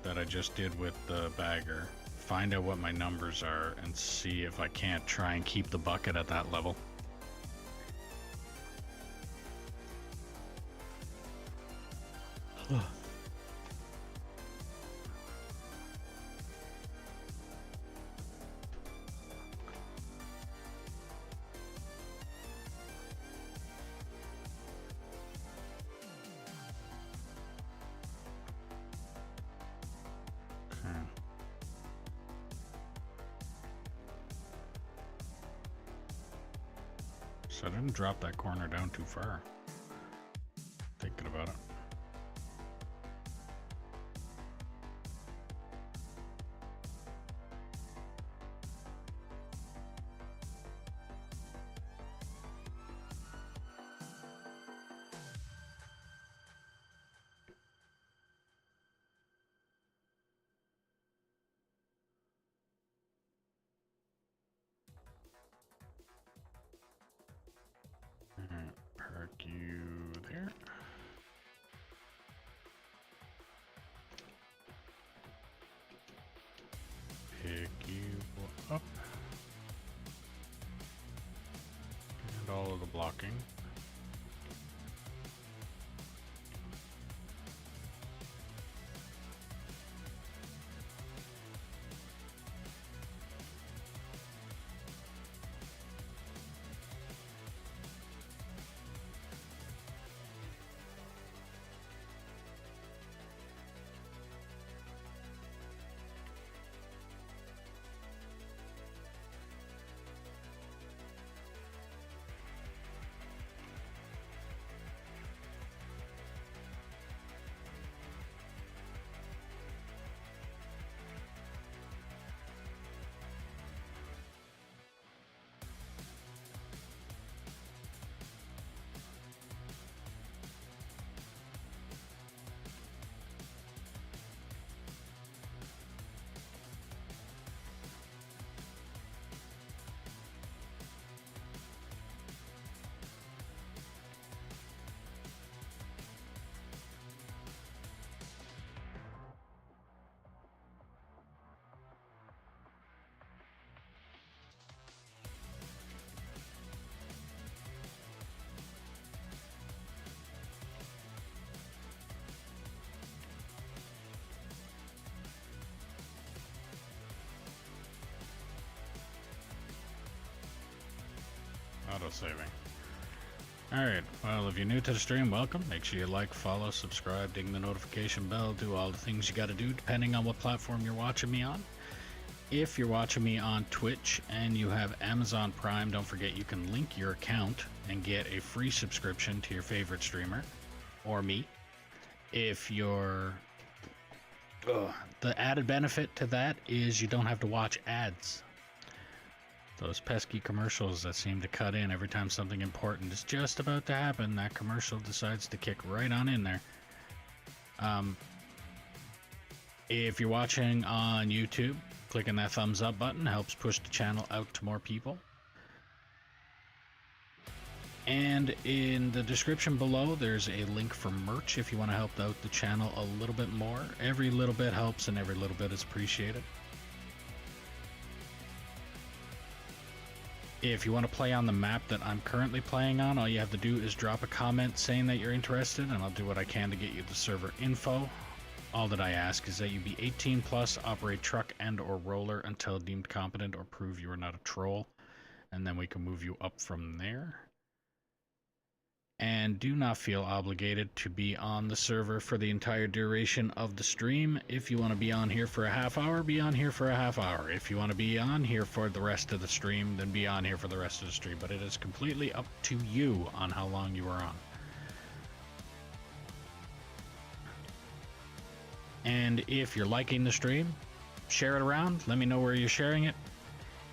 Speaker 1: that I just did with the bagger, find out what my numbers are, and see if I can't try and keep the bucket at that level. So I didn't drop that corner down too far. Thinking about it. Park you there. Pick you up. And all of the blocking. Auto-saving. Alright, well, if you're new to the stream, welcome. Make sure you like, follow, subscribe, ding the notification bell, do all the things you gotta do depending on what platform you're watching me on. If you're watching me on Twitch and you have Amazon Prime, don't forget you can link your account and get a free subscription to your favorite streamer, or me. If you're The added benefit to that is you don't have to watch ads. Those pesky commercials that seem to cut in every time something important is just about to happen. That commercial decides to kick right on in there. If you're watching on YouTube, clicking that thumbs up button helps push the channel out to more people. And in the description below, there's a link for merch if you want to help out the channel a little bit more. Every little bit helps and every little bit is appreciated. If you want to play on the map that I'm currently playing on, all you have to do is drop a comment saying that you're interested, and I'll do what I can to get you the server info. All that I ask is that you be 18 plus, operate truck and or roller until deemed competent or prove you are not a troll, and then we can move you up from there. And do not feel obligated to be on the server for the entire duration of the stream. If you want to be on here for a half hour, be on here for a half hour. If you want to be on here for the rest of the stream, then be on here for the rest of the stream. But it is completely up to you on how long you are on. And if you're liking the stream, share it around. Let me know where you're sharing it.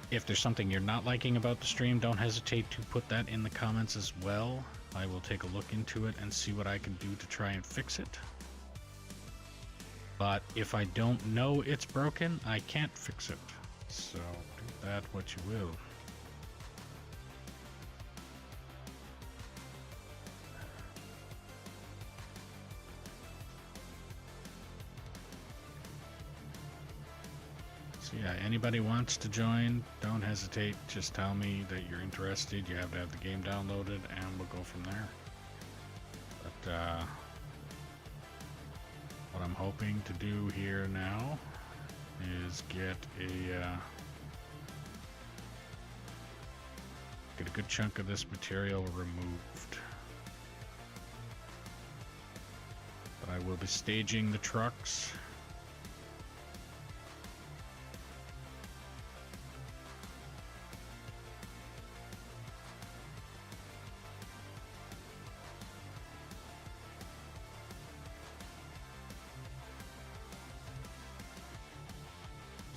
Speaker 1: If there's something you're not liking about the stream, don't hesitate to put that in the comments as well. I will take a look into it and see what I can do to try and fix it. But if I don't know it's broken, I can't fix it. So do that what you will. So yeah, anybody wants to join, don't hesitate. Just tell me that you're interested. You have to have the game downloaded and we'll go from there. But what I'm hoping to do here now is get a good chunk of this material removed. But I will be staging the trucks.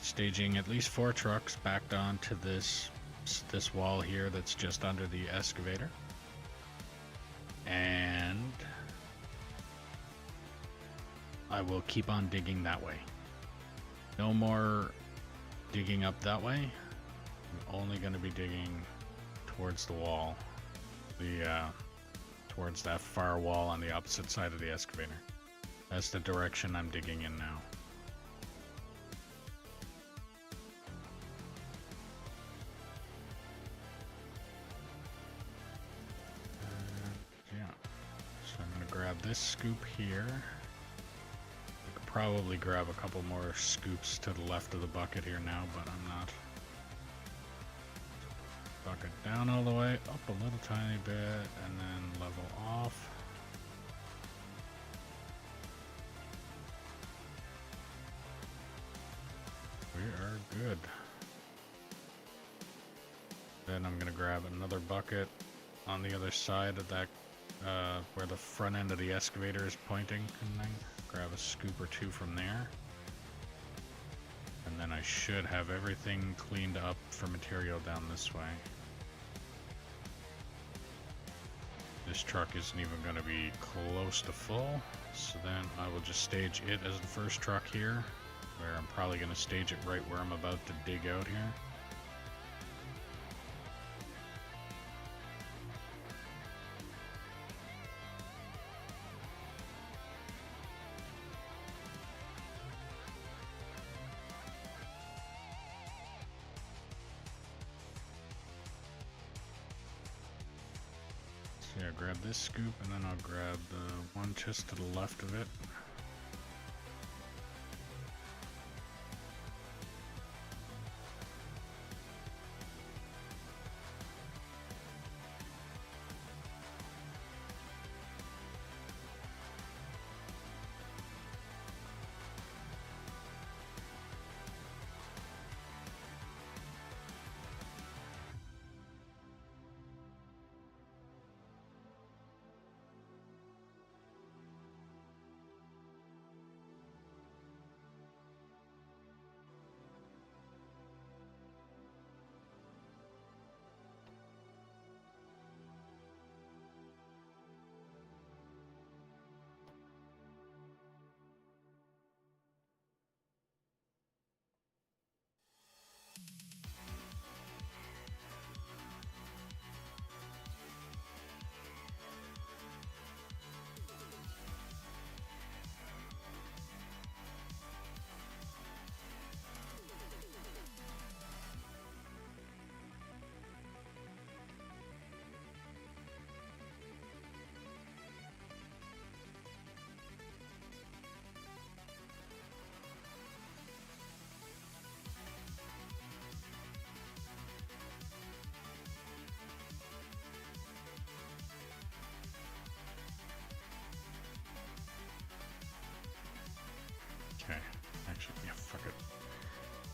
Speaker 1: Staging at least 4 trucks backed onto this wall here that's just under the excavator. And I will keep on digging that way. No more digging up that way. I'm only going to be digging towards the wall. Towards that far wall on the opposite side of the excavator. That's the direction I'm digging in now. Grab this scoop here. I could probably grab a couple more scoops to the left of the bucket here now, but I'm not. Bucket down all the way, up a little tiny bit, and then level off. We are good. Then I'm gonna grab another bucket on the other side of that where the front end of the excavator is pointing, and then grab a scoop or 2 from there. And then I should have everything cleaned up for material down this way. This truck isn't even going to be close to full, so then I will just stage it as the first truck here, where I'm probably going to stage it right where I'm about to dig out here. Yeah, grab this scoop and then I'll grab the one just to the left of it.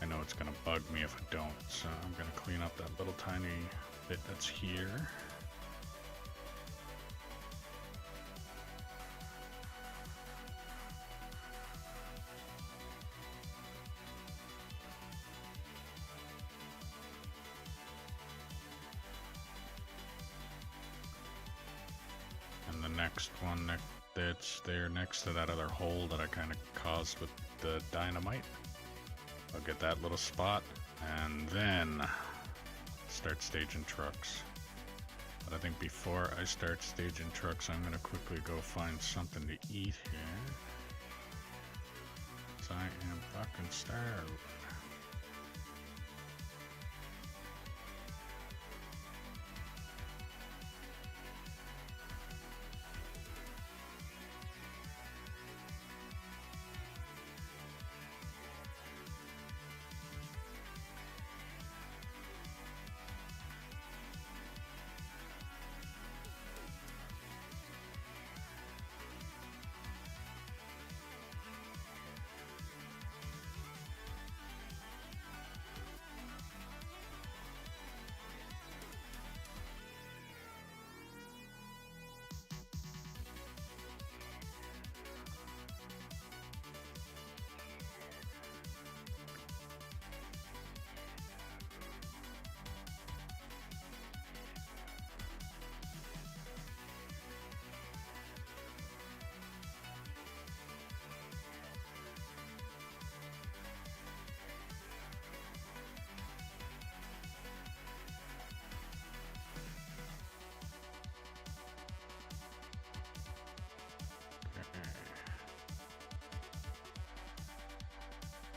Speaker 1: I know it's gonna bug me if I don't, so I'm gonna clean up that little tiny bit that's here. And the next one that's there next to that other hole that I kind of caused with the dynamite. I'll get that little spot and then start staging trucks. But I think before I start staging trucks, I'm gonna quickly go find something to eat here. 'Cause I am fucking starved.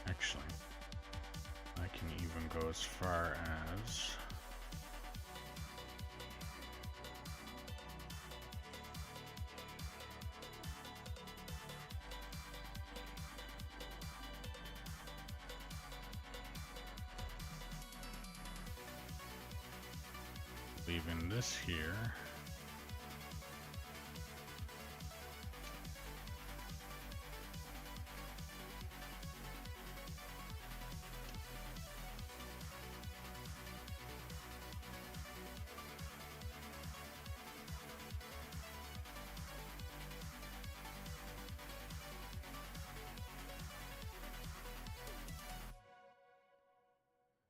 Speaker 1: Actually, I can even go as far as leaving this here.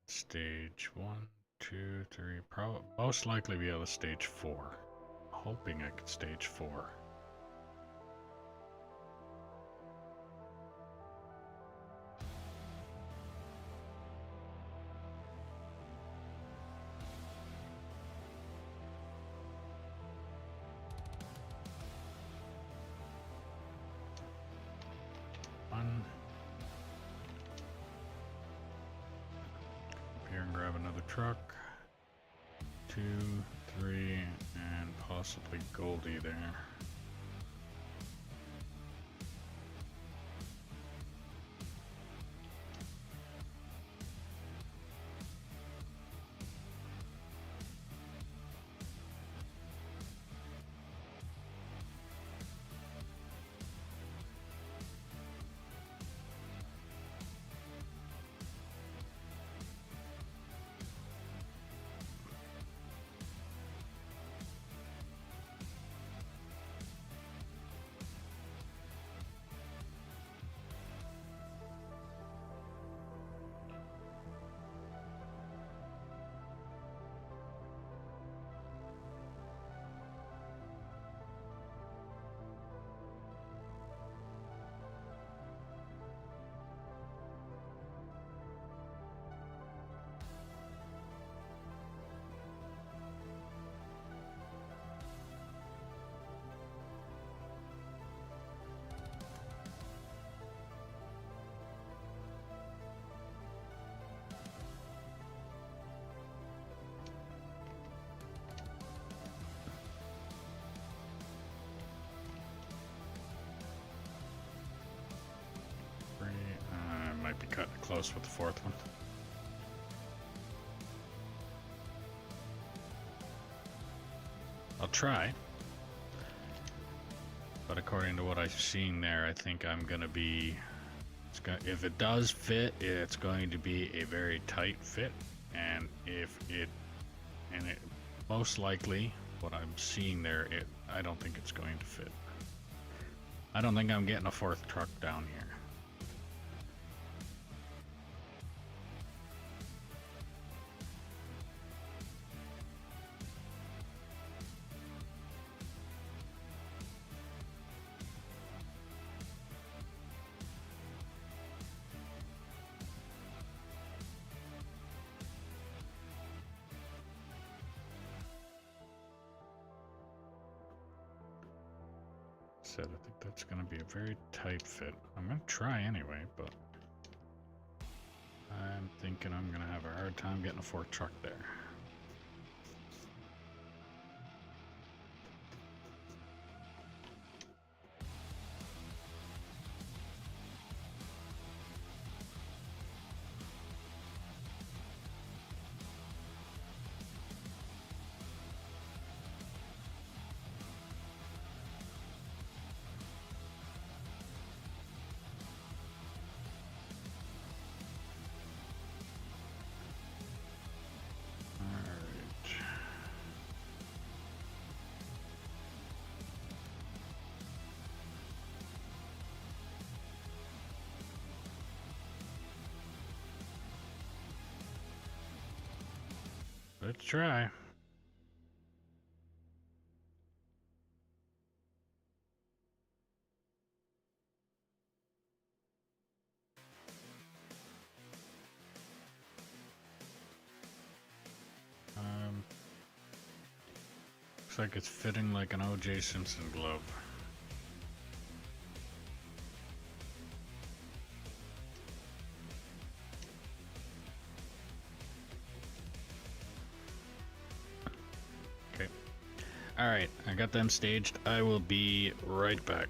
Speaker 1: Stage 1, 2, 3, most likely be able to stage 4. Hoping I could stage 4. One. Here and grab another truck. 2, 3, and possibly Goldie there. Might be cutting it close with the fourth one. I'll try. But according to what I've seen there, I think I'm gonna be If it does fit, it's going to be a very tight fit, and most likely what I'm seeing there, I don't think it's going to fit. I don't think I'm getting a fourth truck down here. I think that's going to be a very tight fit. I'm going to try anyway, but I'm thinking I'm going to have a hard time getting a fourth truck there. Let's try. Looks like it's fitting like an O.J. Simpson glove. Okay. Alright, I got them staged. I will be right back.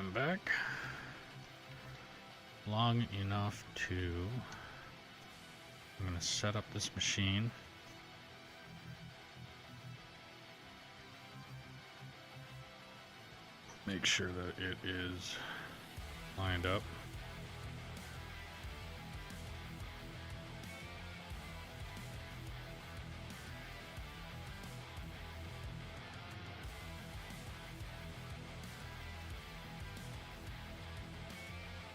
Speaker 1: I'm back. Long enough to... I'm going to set up this machine. Make sure that it is lined up.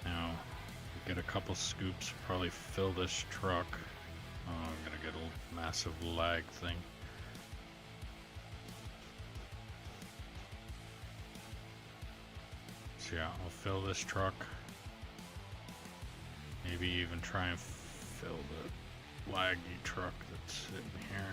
Speaker 1: Now, get a couple scoops, probably fill this truck. Oh, I'm gonna get a massive lag thing. So yeah, I'll fill this truck. Maybe even try and fill the laggy truck that's sitting here.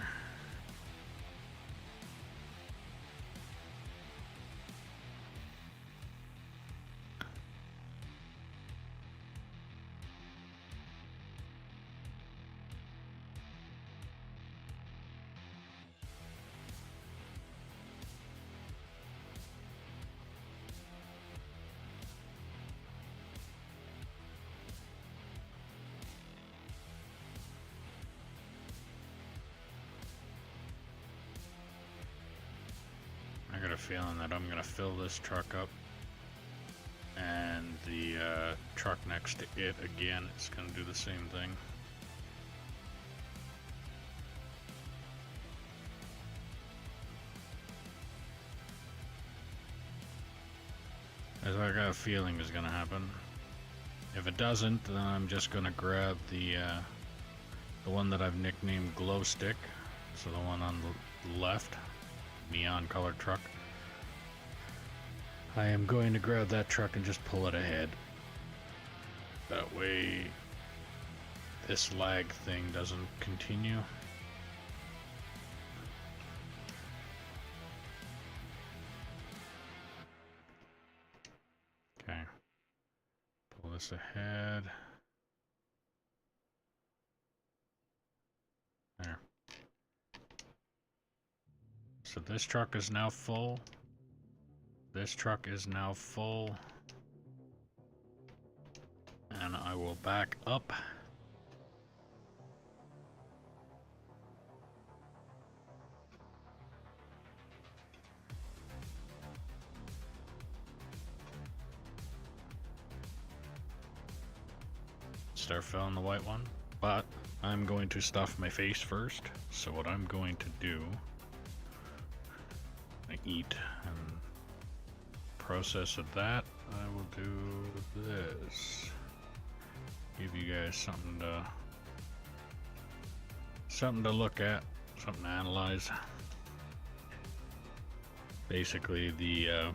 Speaker 1: I got a feeling that I'm gonna fill this truck up, and the truck next to it again is gonna do the same thing. As I got a feeling is gonna happen. If it doesn't, then I'm just gonna grab the one that I've nicknamed Glow Stick, so the one on the left. Neon colored truck. I am going to grab that truck and just pull it ahead. That way this lag thing doesn't continue. Okay. Pull this ahead. There. So this truck is now full. This truck is now full. And I will back up. Start filling the white one. But I'm going to stuff my face first. So what I'm going to do, I eat and process of that, I will do this. Give you guys something to look at, something to analyze. Basically the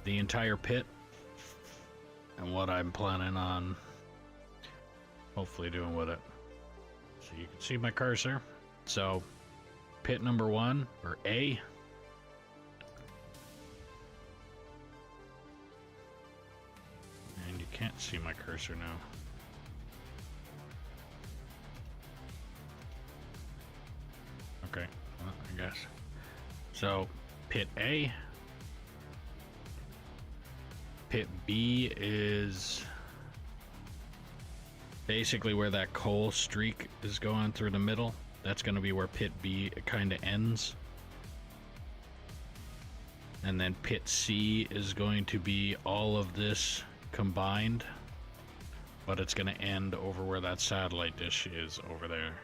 Speaker 1: entire pit and what I'm planning on hopefully doing with it. So you can see my cursor. So pit number 1, or A, and you can't see my cursor now. Okay, well, I guess. So pit A, pit B is basically where that coal streak is going through the middle. That's going to be where pit B kind of ends. And then pit C is going to be all of this combined, but it's going to end over where that satellite dish is over there.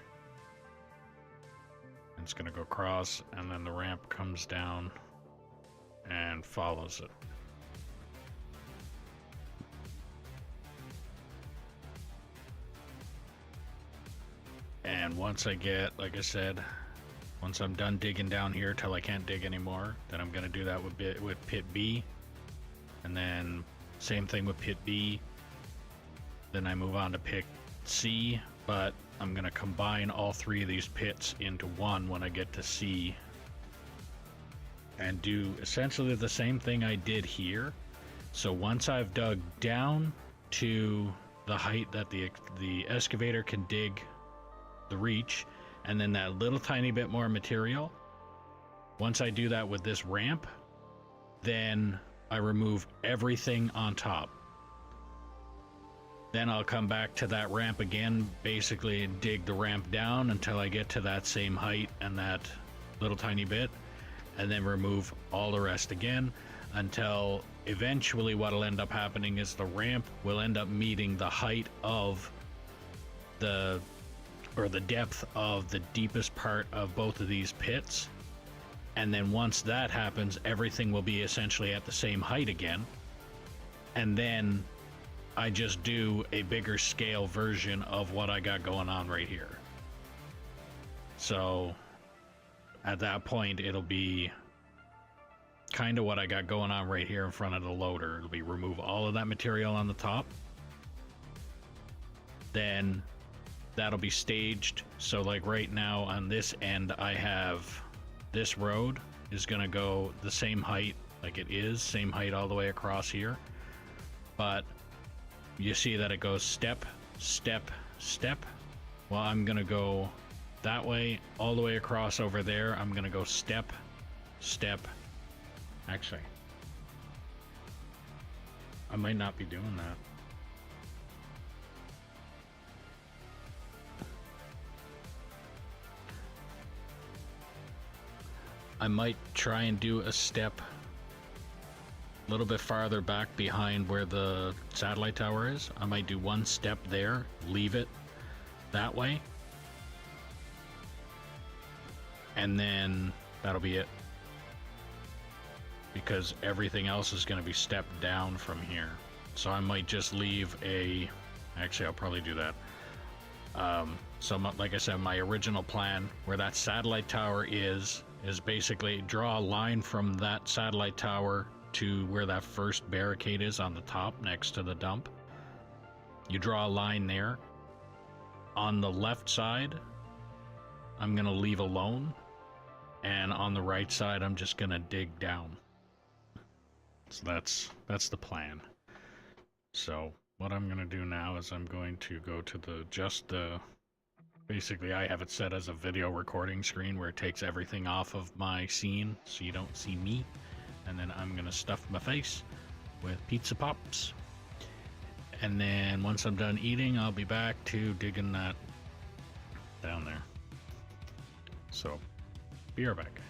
Speaker 1: And it's going to go across, and then the ramp comes down and follows it. And once I get, like I said, once I'm done digging down here till I can't dig anymore, then I'm going to do that with pit B. And then same thing with pit B. Then I move on to pit C, but I'm going to combine all three of these pits into one when I get to C. And do essentially the same thing I did here. So once I've dug down to the height that the excavator can dig the reach, and then that little tiny bit more material, once I do that with this ramp, then I remove everything on top. Then I'll come back to that ramp again, basically dig the ramp down until I get to that same height and that little tiny bit, and then remove all the rest again until eventually what'll end up happening is the ramp will end up meeting the height of the depth of the deepest part of both of these pits. And then once that happens, everything will be essentially at the same height again. And then I just do a bigger scale version of what I got going on right here. So at that point, it'll be kind of what I got going on right here in front of the loader. It'll be remove all of that material on the top. Then that'll be staged. So like right now on this end, I have this road is going to go the same height like it is, same height all the way across here. But you see that it goes step, step, step. Well, I'm going to go that way all the way across over there. I'm going to go step, step. Actually, I might not be doing that. I might try and do a step a little bit farther back behind where the satellite tower is. I might do one step there, leave it that way, and then that'll be it, because everything else is going to be stepped down from here. So I might just leave a, actually I'll probably do that. So like I said, my original plan where that satellite tower is basically draw a line from that satellite tower to where that first barricade is on the top next to the dump. You draw a line there. On the left side, I'm gonna leave alone, and on the right side, I'm just gonna dig down. So that's the plan. So what I'm gonna do now is I'm going to go to the basically I have it set as a video recording screen where it takes everything off of my scene so you don't see me. And then I'm gonna stuff my face with pizza pops. And then once I'm done eating, I'll be back to digging that down there. So, be right back.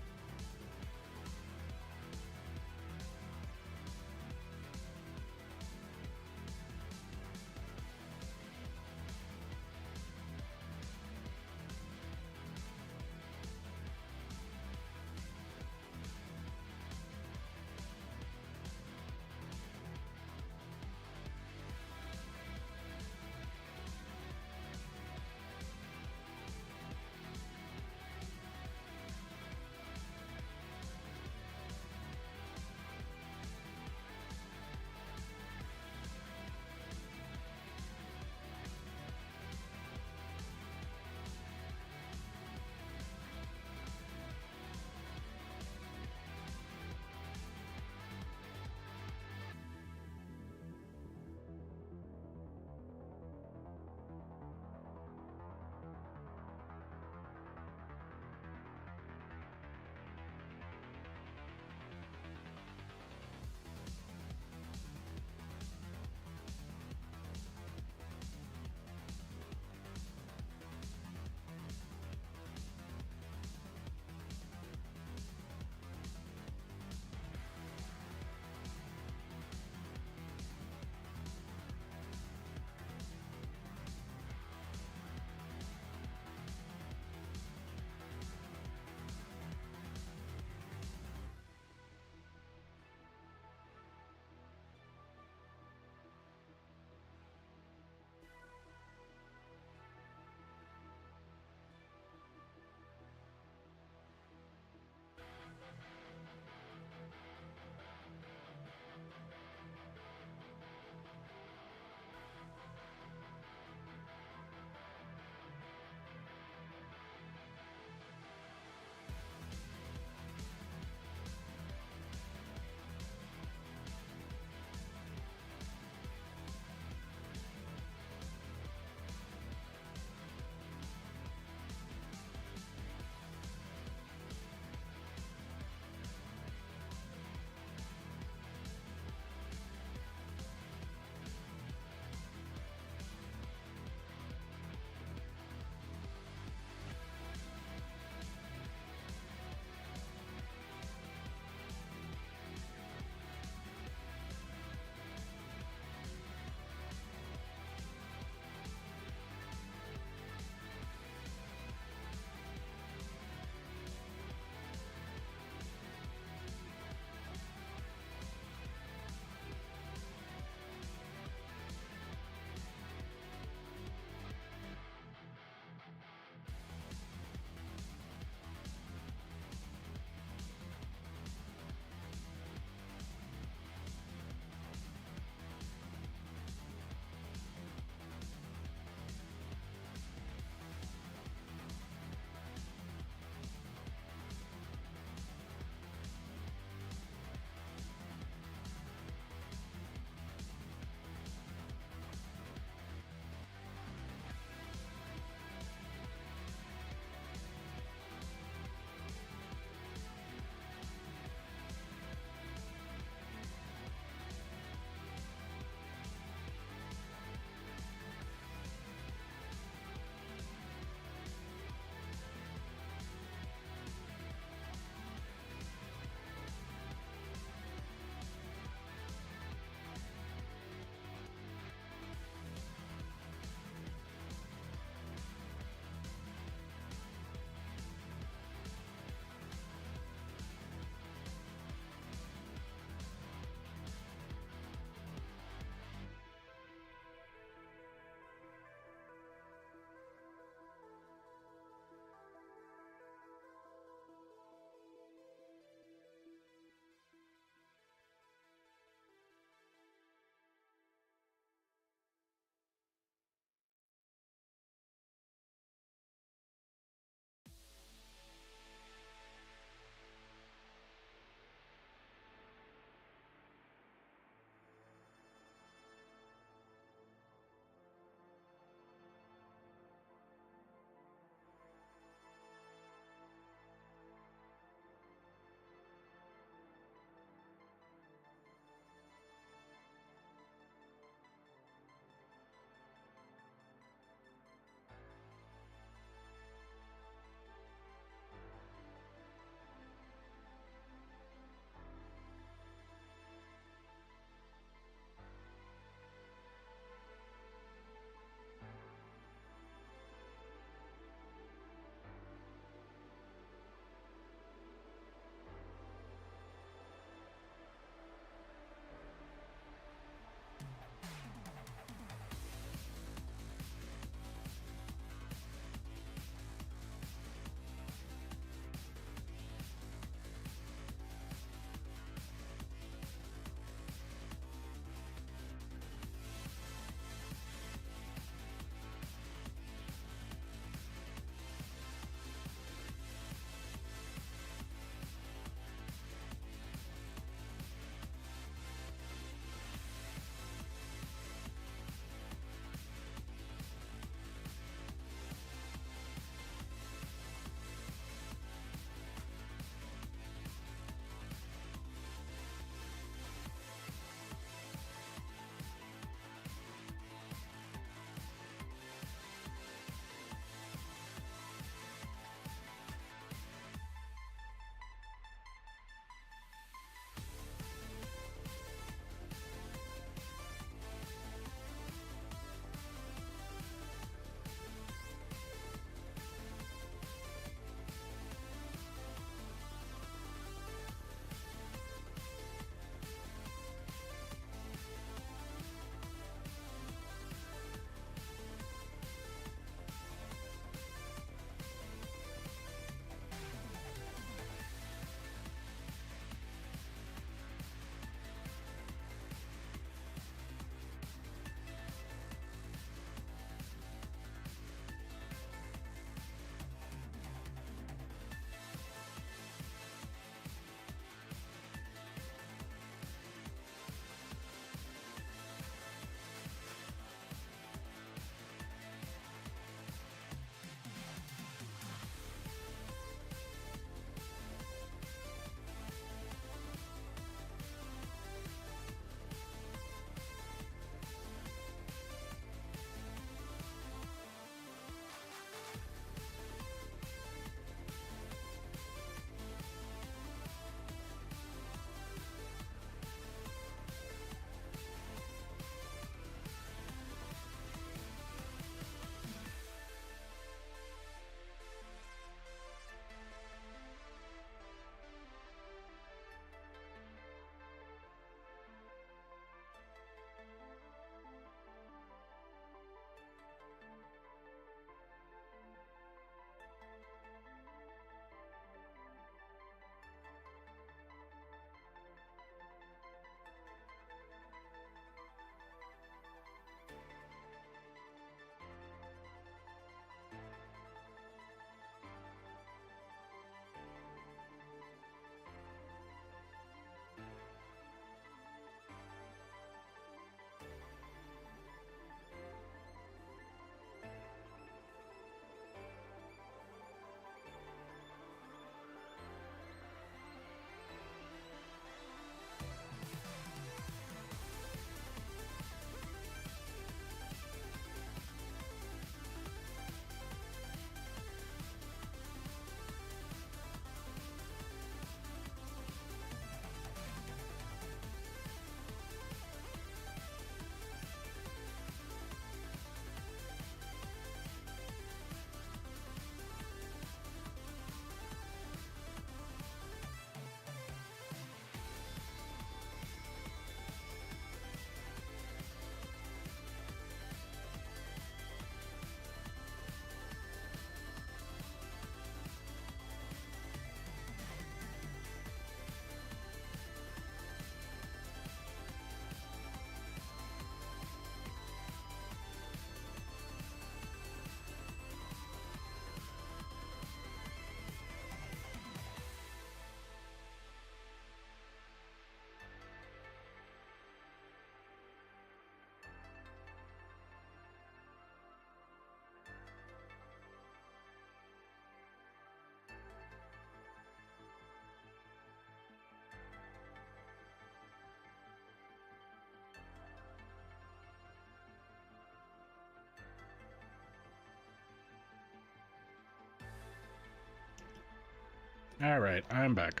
Speaker 1: Alright, I'm back.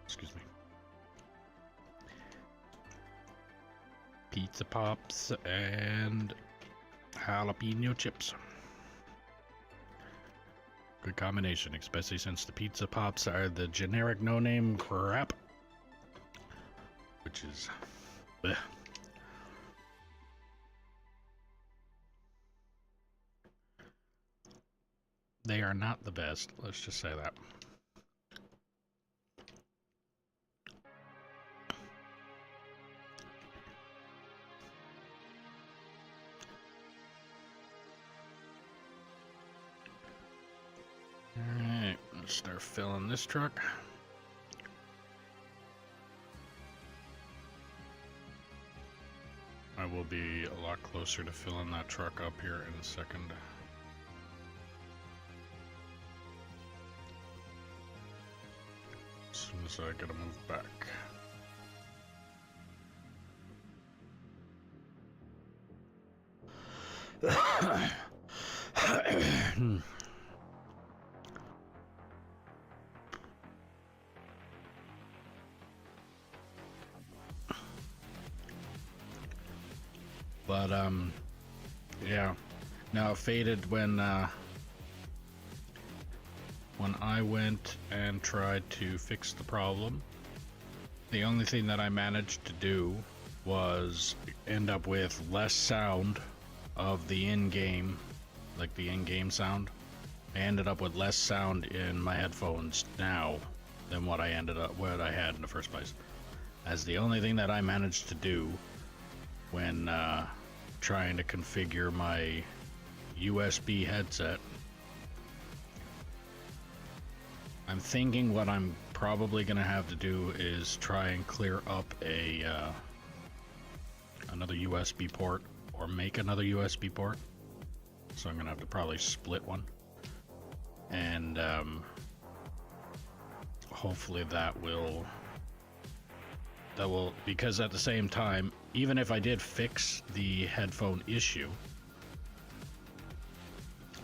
Speaker 1: Excuse me. Pizza Pops and jalapeno chips. Good combination, especially since the Pizza Pops are the generic no-name crap. Which is... bleh. They are not the best, let's just say that. Alright, let's start filling this truck. I will be a lot closer to filling that truck up here in a second. As soon as I gotta move back. But yeah. Now it faded when I went and tried to fix the problem. The only thing that I managed to do was end up with less sound of the in-game, like the in-game sound. I ended up with less sound in my headphones now than what I had in the first place. As the only thing that I managed to do when trying to configure my USB headset. I'm thinking what I'm probably gonna have to do is try and clear up another USB port, or make another USB port. So I'm gonna have to probably split one, and hopefully that will, because at the same time, even if I did fix the headphone issue,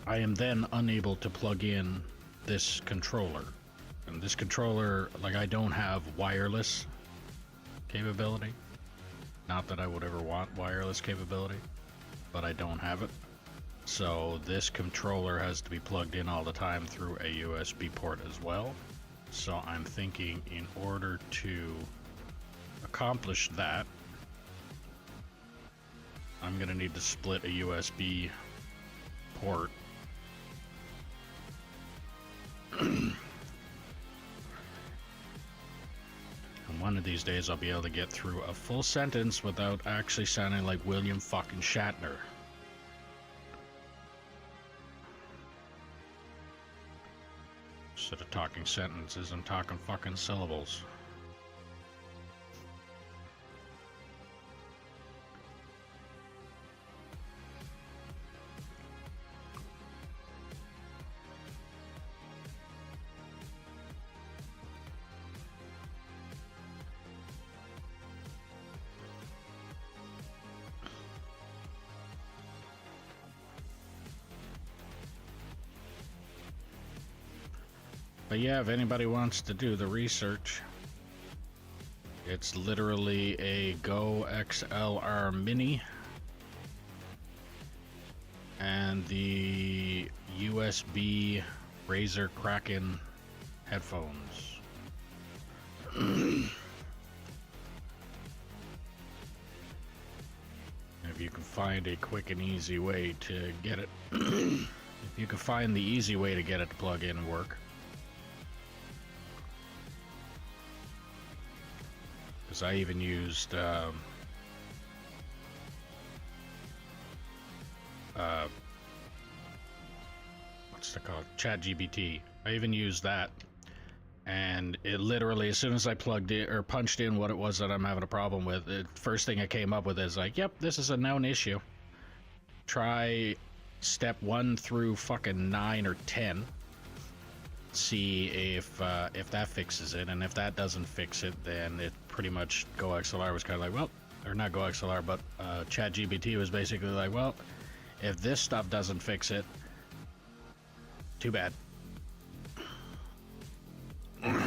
Speaker 1: I am then unable to plug in this controller. And this controller, like, I don't have wireless capability. Not that I would ever want wireless capability, but I don't have it. So this controller has to be plugged in all the time through a USB port as well. So I'm thinking, in order to accomplish that, I'm gonna need to split a USB port. And one of these days I'll be able to get through a full sentence without actually sounding like William fucking Shatner. Instead of talking sentences, I'm talking fucking syllables. But yeah, if anybody wants to do the research, it's literally a Go XLR Mini and the USB Razer Kraken headphones. If you can find a quick and easy way to get it, if you can find the easy way to get it to plug in and work. Because I even used what's it called? ChatGPT. I even used that, and it literally, as soon as I plugged in or punched in what it was that I'm having a problem with, the first thing it came up with is like, yep, this is a known issue. Try step 1 through fucking 9 or 10. See if that fixes it, and if that doesn't fix it, then it pretty much, Go XLR was kind of like, well, or not Go XLR, but ChatGPT was basically like, well, if this stuff doesn't fix it, too bad. Like,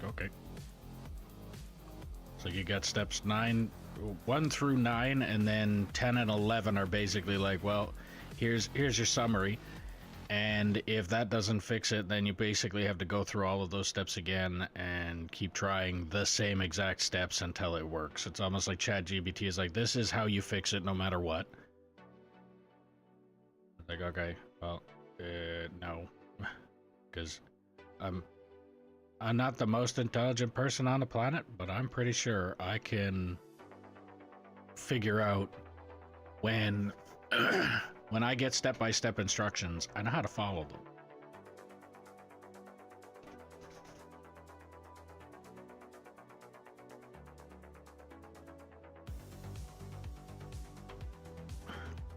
Speaker 1: okay. So you got steps 1 through 9, and then 10 and 11 are basically like, well, here's your summary. And if that doesn't fix it, then you basically have to go through all of those steps again and keep trying the same exact steps until it works. It's almost like ChatGPT is like, this is how you fix it no matter what. Like, okay, well, no. Because I'm not the most intelligent person on the planet, but I'm pretty sure I can figure out when when I get step-by-step instructions, I know how to follow them.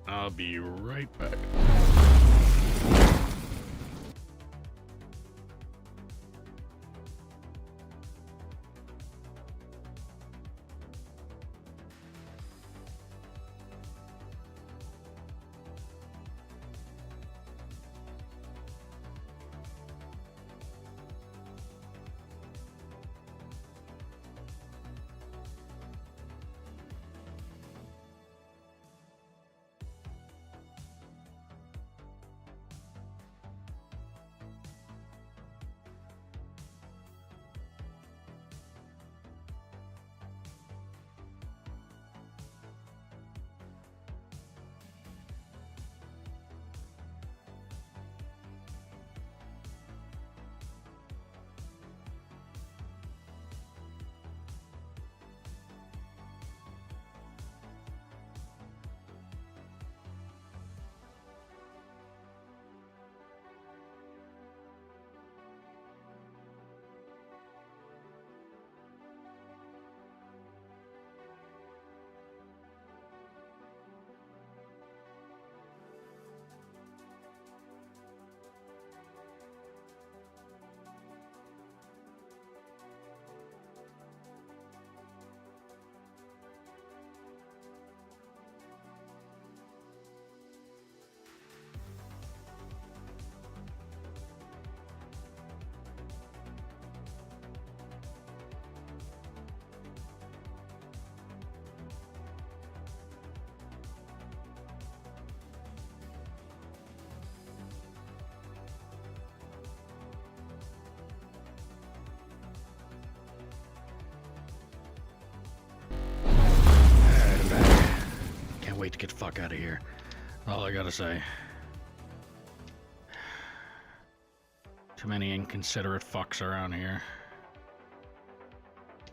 Speaker 1: I'll be right back. Wait to get the fuck out of here. All I gotta say. Too many inconsiderate fucks around here.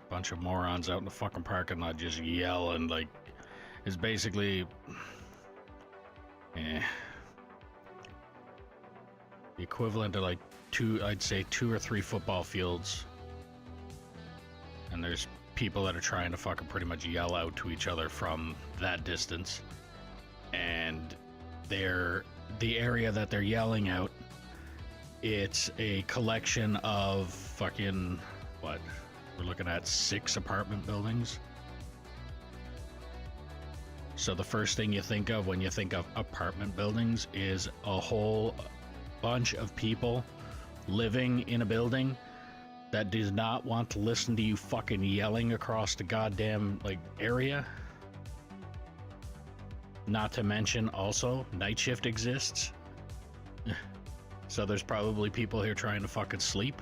Speaker 1: Bunch of morons out in the fucking parking lot just yelling like it's basically the equivalent to like I'd say 2 or 3 football fields. And there's people that are trying to fucking pretty much yell out to each other from that distance, and the area that they're yelling out, it's a collection of fucking what we're looking at 6 apartment buildings. So the first thing you think of when you think of apartment buildings is a whole bunch of people living in a building that does not want to listen to you fucking yelling across the goddamn, like, area. Not to mention, also, night shift exists. So there's probably people here trying to fucking sleep.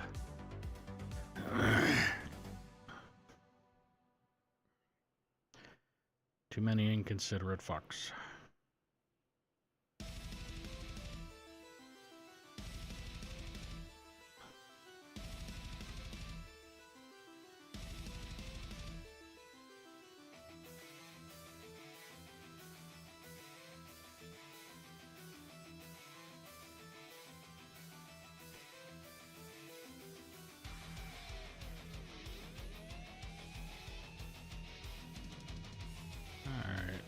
Speaker 1: Too many inconsiderate fucks.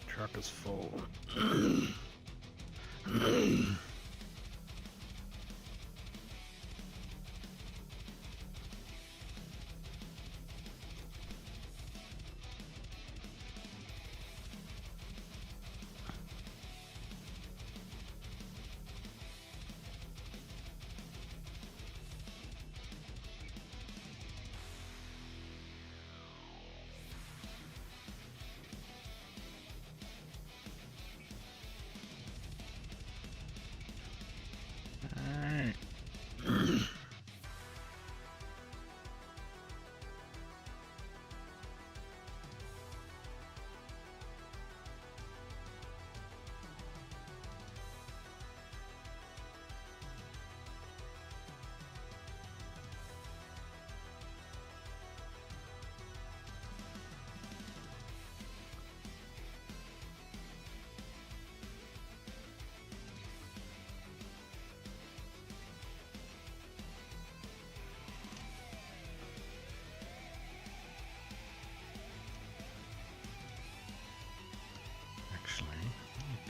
Speaker 1: Truck is full.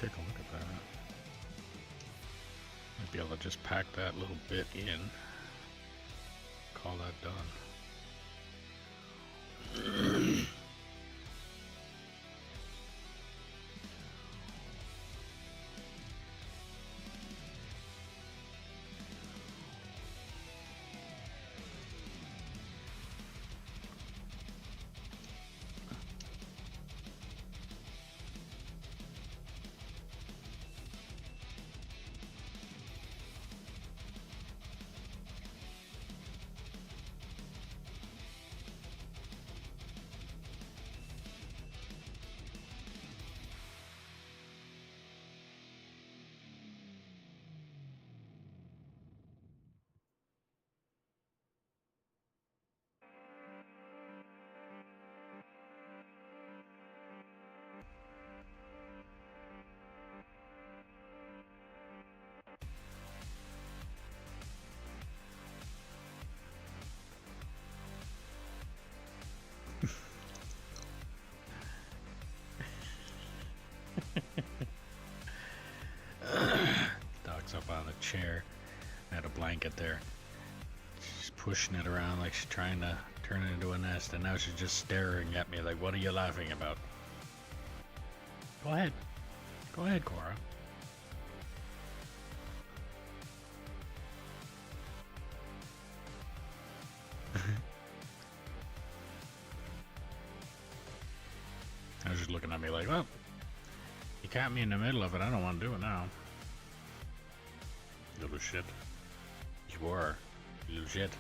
Speaker 1: Take a look at that. Might be able to just pack that little bit in. Call that done. Dog's up on the chair. I had a blanket there. She's pushing it around like she's trying to turn it into a nest, and now she's just staring at me like, what are you laughing about? Go ahead. Go ahead, Cora. I was just looking at me like, well, you caught me in the middle of it. I don't want to do it now. Little shit. You are. Little shit.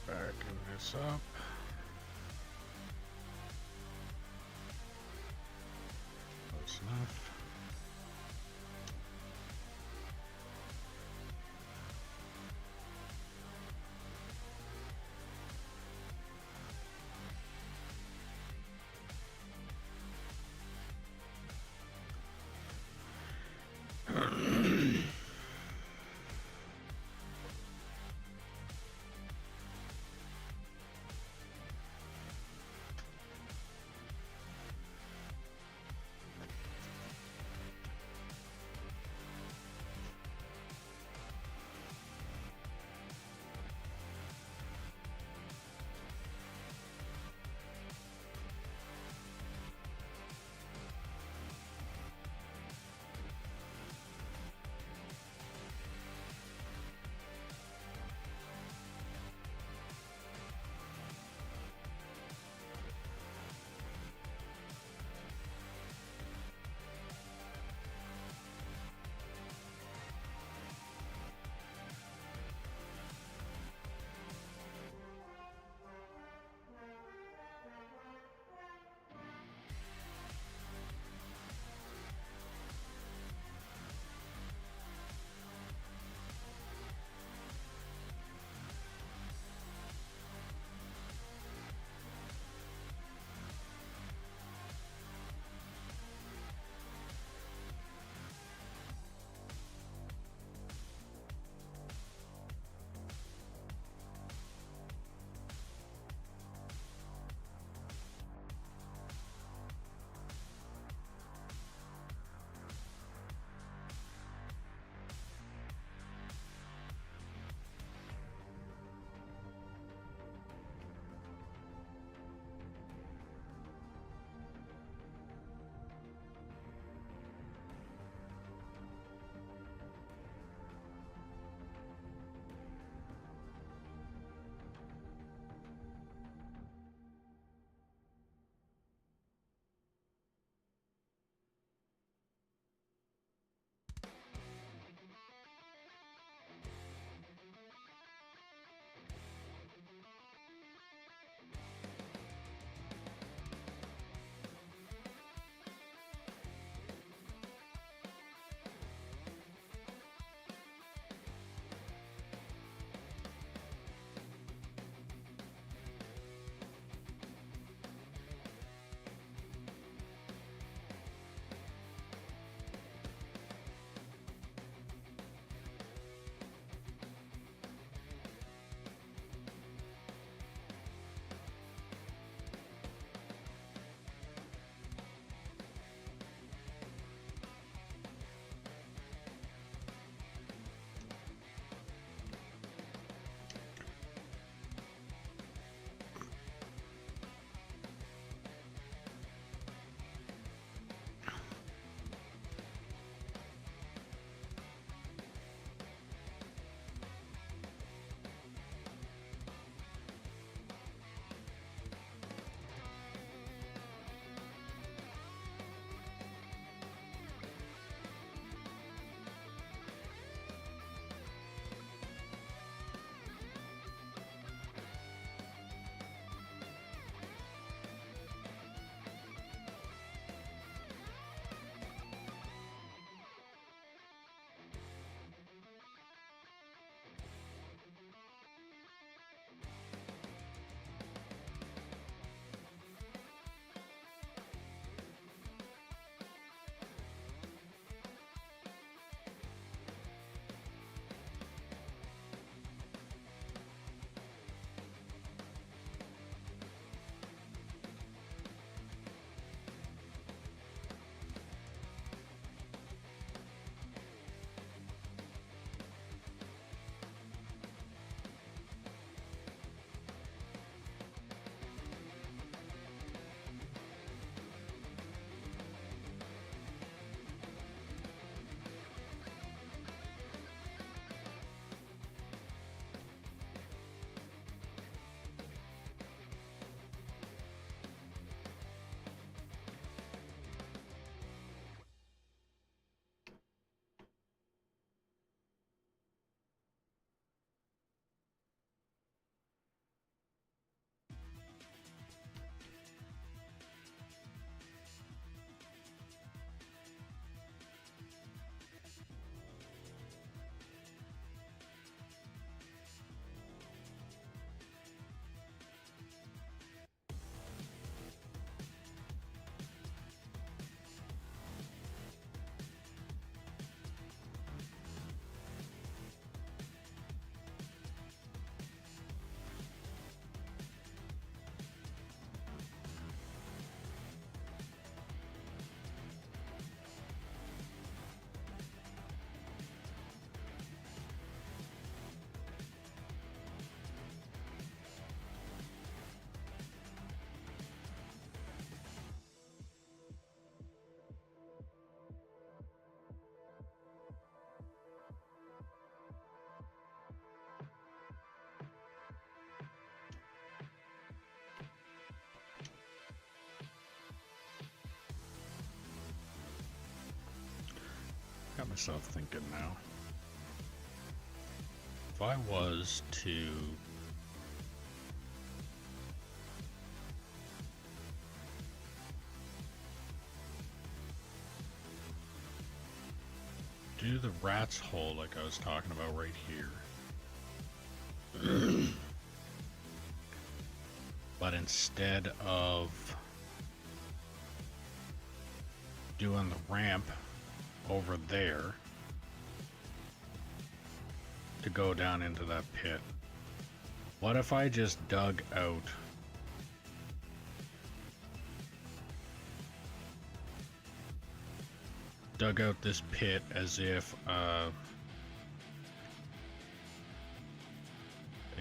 Speaker 1: Backing this up. Close enough. myself thinking now. If I was to do the rat's hole like I was talking about right here, but instead of doing the ramp over there to go down into that pit, what if I just dug out this pit as if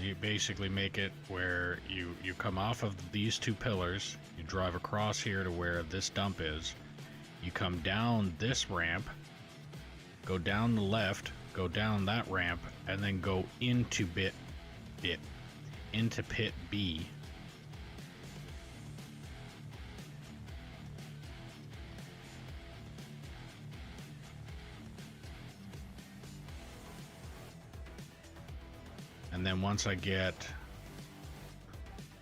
Speaker 1: you basically make it where you come off of these two pillars, you drive across here to where this dump is, you come down this ramp, go down the left, go down that ramp, and then go into into pit B. And then once I get,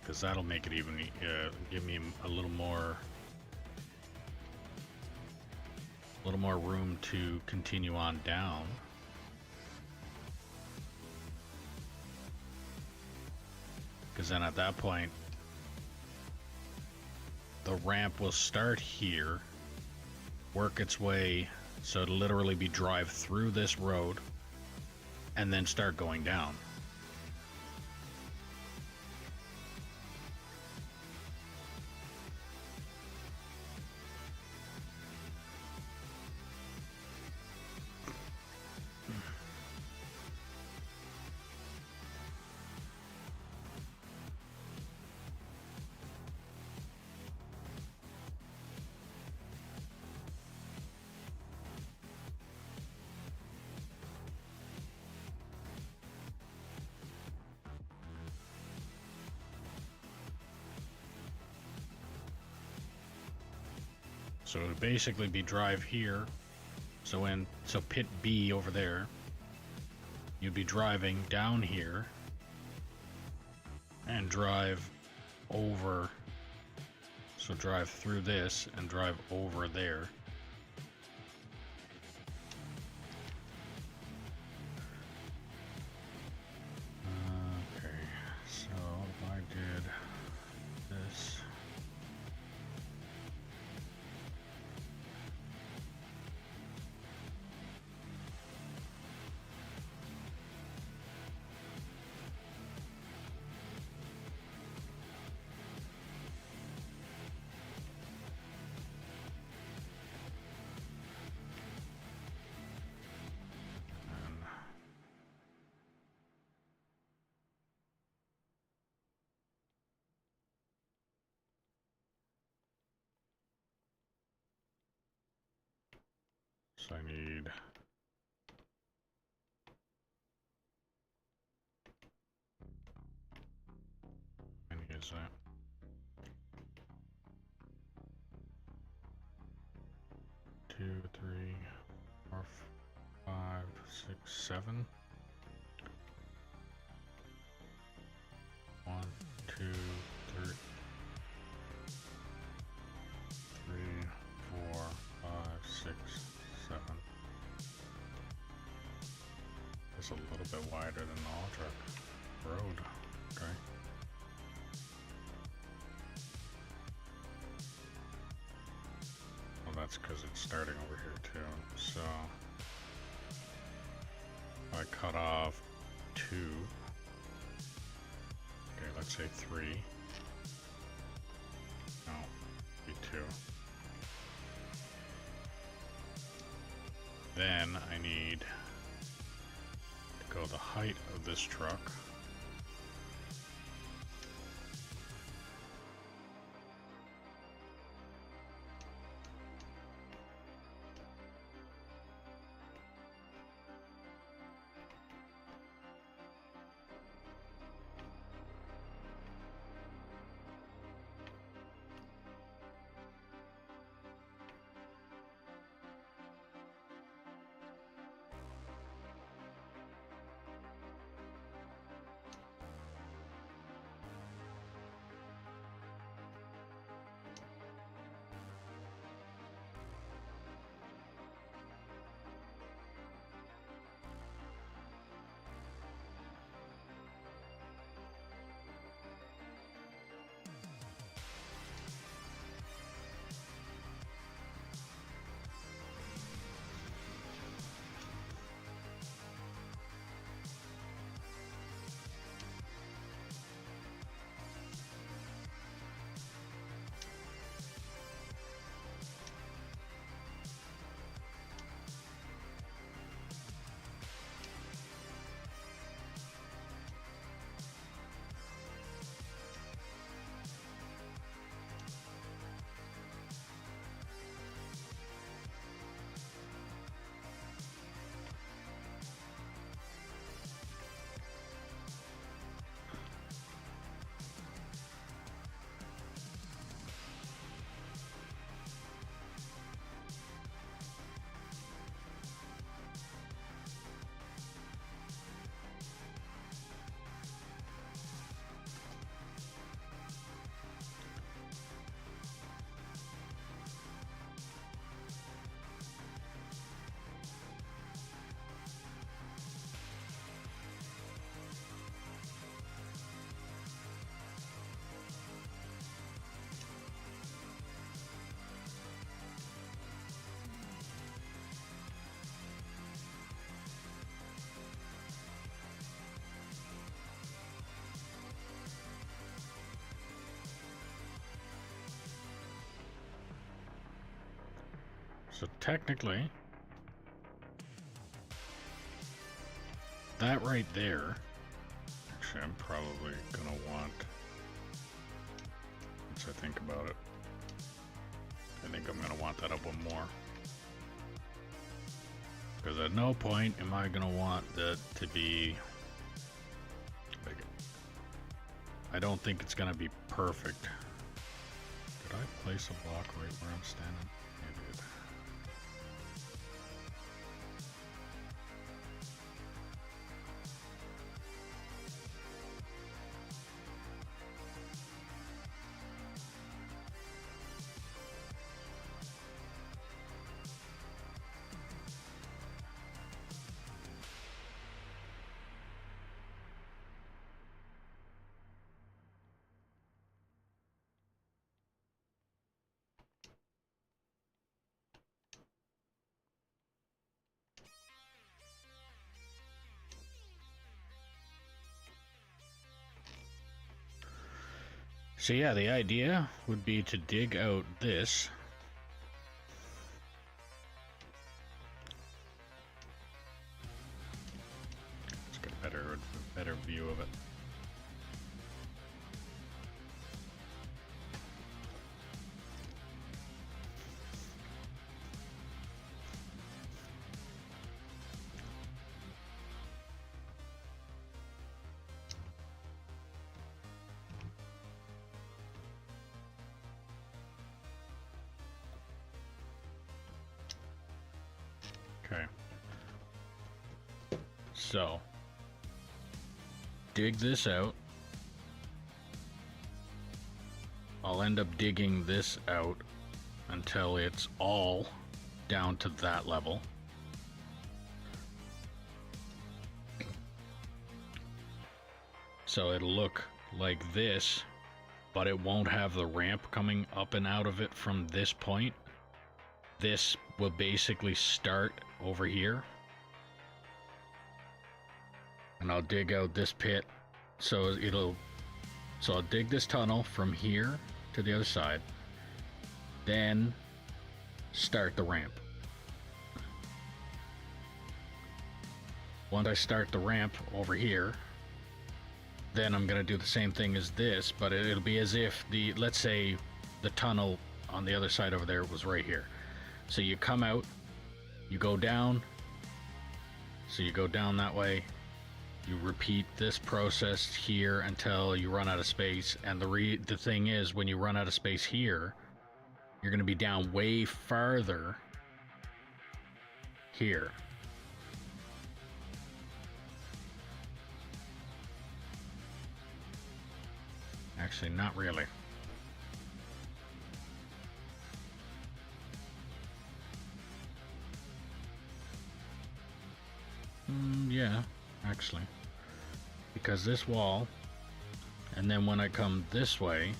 Speaker 1: because that'll make it even, give me a little more room to continue on down. Because then at that point, the ramp will start here, work its way, so it'll literally be drive through this road, and then start going down. So it would basically be drive here. So pit B over there, you'd be driving down here and drive over. So drive through this and drive over there. Okay, so if I did this. So I need is that 2, 3, 4, 5, 6, 7. 1, 2, 3, 4, 5, 6, 7. It's a little bit wider than the all truck road. Okay. Well, that's because it's starting over here too. So I cut off 2. Okay, let's say 3. No, be 2. Then I need to go the height of this truck. So technically, that right there, actually I'm probably gonna want, once I think about it, I think I'm gonna want that up one more. Because at no point am I gonna want that to be, like, I don't think it's gonna be perfect. Did I place a block right where I'm standing? I did. So yeah, the idea would be to dig out this. Let's get a better view of it. Okay. So, dig this out. I'll end up digging this out until it's all down to that level. So it'll look like this, but it won't have the ramp coming up and out of it from this point. This will basically start over here. And I'll dig out this pit. So I'll dig this tunnel from here to the other side. Then start the ramp. Once I start the ramp over here, then I'm gonna do the same thing as this, but it'll be as if let's say the tunnel on the other side over there was right here. So you come out, you go down, so you go down that way, you repeat this process here until you run out of space. And the thing is, when you run out of space here, you're going to be down way farther here. Actually, not really. Yeah, actually. Because this wall, and then when I come this way,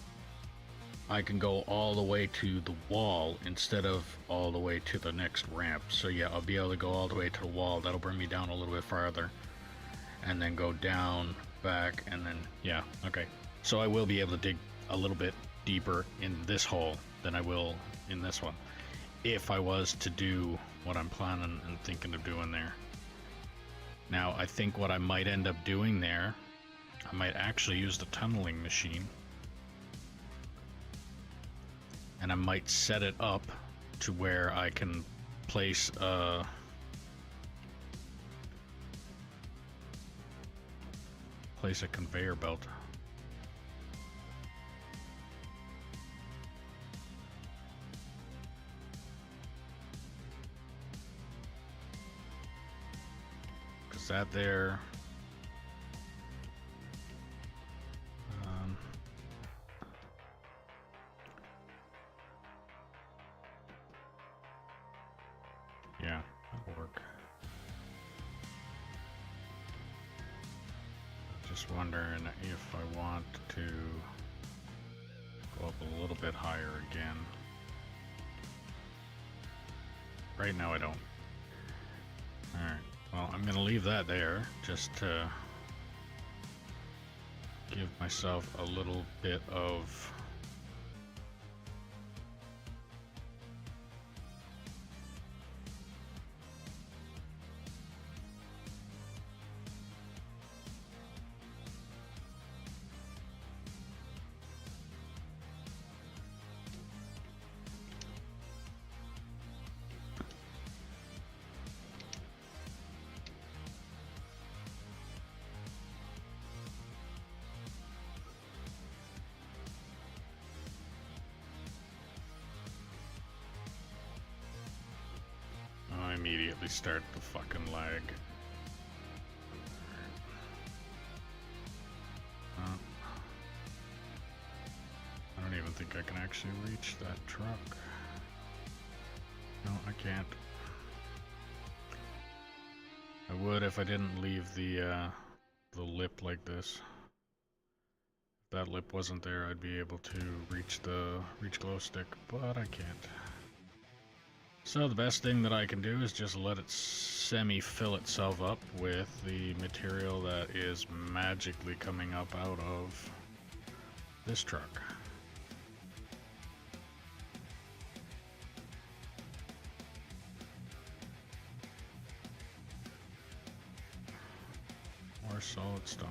Speaker 1: I can go all the way to the wall instead of all the way to the next ramp. So yeah, I'll be able to go all the way to the wall. That'll bring me down a little bit farther. And then go down, back, and then, yeah, okay. So I will be able to dig a little bit deeper in this hole than I will in this one, if I was to do what I'm planning and thinking of doing there. Now, I think what I might end up doing there, I might actually use the tunneling machine. And I might set it up to where I can place a conveyor belt. Because that there, yeah, that'll work. Just wondering if I want to go up a little bit higher again. Right now I don't. Alright, well, I'm gonna leave that there just to give myself a little bit of immediately start the fucking lag. I don't even think I can actually reach that truck. No, I can't. I would if I didn't leave the lip like this. If that lip wasn't there, I'd be able to reach glow stick, but I can't. So the best thing that I can do is just let it semi-fill itself up with the material that is magically coming up out of this truck. Or solid stone.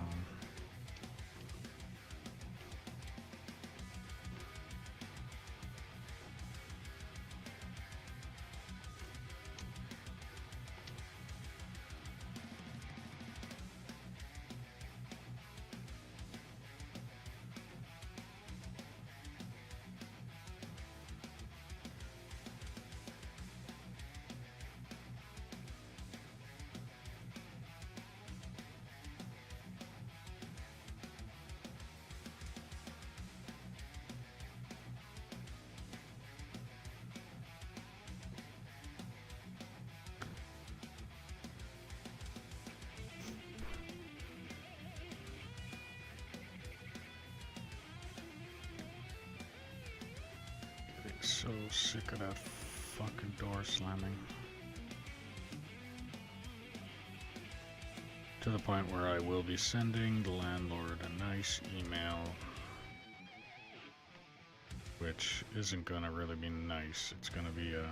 Speaker 1: So sick of that fucking door slamming. To the point where I will be sending the landlord a nice email. Which isn't gonna really be nice. It's gonna be a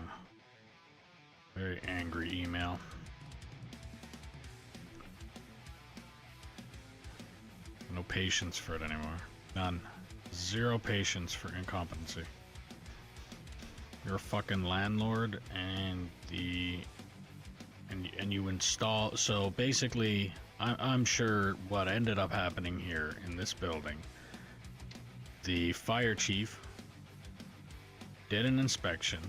Speaker 1: very angry email. No patience for it anymore. None. Zero patience for incompetency. You're a fucking landlord, and you install. So basically, I'm sure what ended up happening here in this building. The fire chief did an inspection,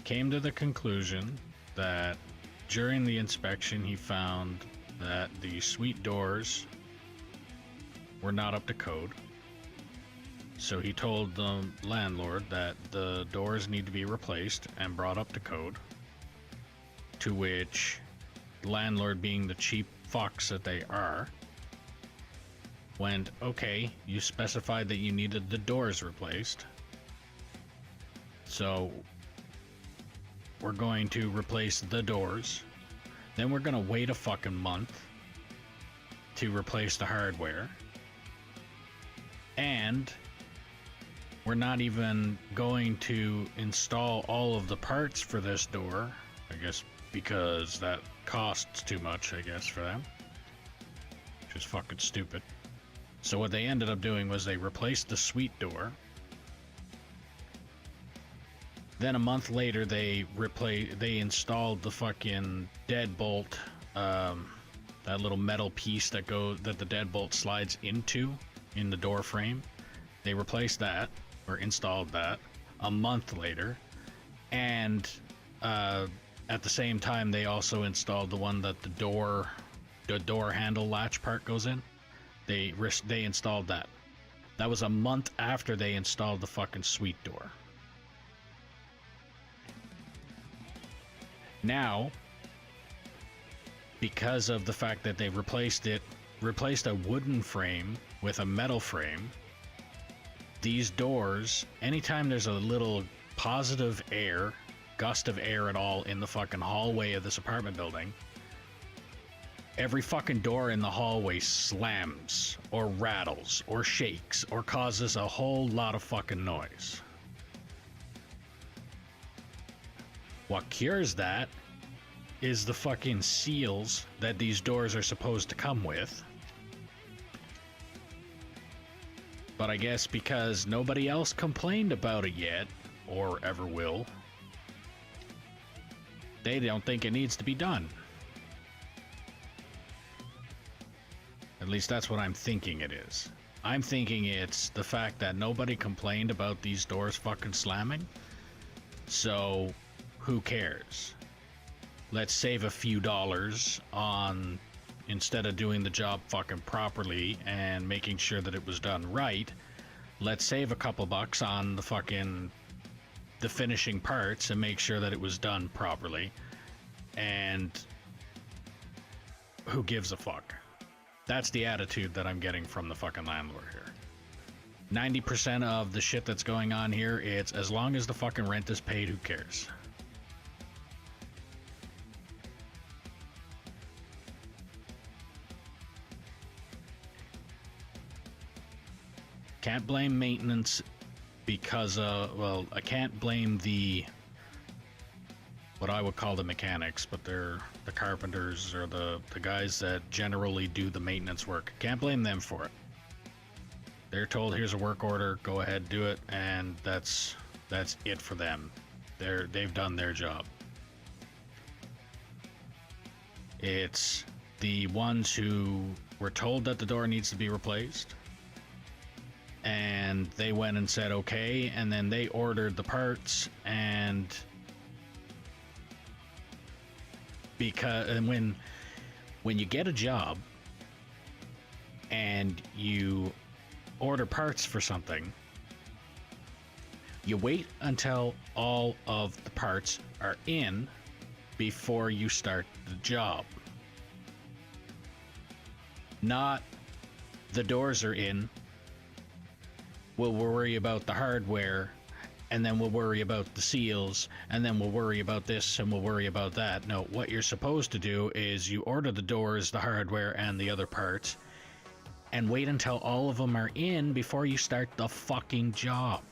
Speaker 1: came to the conclusion that during the inspection he found that the suite doors were not up to code. So he told the landlord that the doors need to be replaced and brought up to code. To which the landlord, being the cheap fucks that they are, went, okay, you specified that you needed the doors replaced. So we're going to replace the doors. Then we're going to wait a fucking month to replace the hardware. And we're not even going to install all of the parts for this door, I guess, because that costs too much, I guess, for them. Which is fucking stupid. So what they ended up doing was they replaced the suite door. Then a month later, they installed the fucking deadbolt, that little metal piece that the deadbolt slides into in the door frame. They replaced that, or installed that, a month later, and at the same time they also installed the one that the door handle latch part goes in. They installed that. That was a month after they installed the fucking suite door. Now, because of the fact that they replaced a wooden frame with a metal frame, these doors, anytime there's a little positive air, gust of air at all in the fucking hallway of this apartment building, every fucking door in the hallway slams or rattles or shakes or causes a whole lot of fucking noise. What cures that is the fucking seals that these doors are supposed to come with. But I guess because nobody else complained about it yet, or ever will, they don't think it needs to be done. At least that's what I'm thinking it is. I'm thinking it's the fact that nobody complained about these doors fucking slamming, so who cares? let's save a few dollars on, instead of doing the job fucking properly and making sure that it was done right, let's save a couple bucks on the finishing parts and make sure that it was done properly. And who gives a fuck? That's the attitude that I'm getting from the fucking landlord here. 90% of the shit that's going on here, it's as long as the fucking rent is paid, who cares? Can't blame maintenance because, well, I can't blame what I would call the mechanics, but they're the carpenters or the guys that generally do the maintenance work. Can't blame them for it. They're told, here's a work order, go ahead, do it, and that's it for them. They've done their job. It's the ones who were told that the door needs to be replaced, and they went and said okay, and then they ordered the parts, and when you get a job and you order parts for something, you wait until all of the parts are in before you start the job. Not the doors are in, we'll worry about the hardware, and then we'll worry about the seals, and then we'll worry about this, and we'll worry about that. No, what you're supposed to do is you order the doors, the hardware, and the other parts, and wait until all of them are in before you start the fucking job.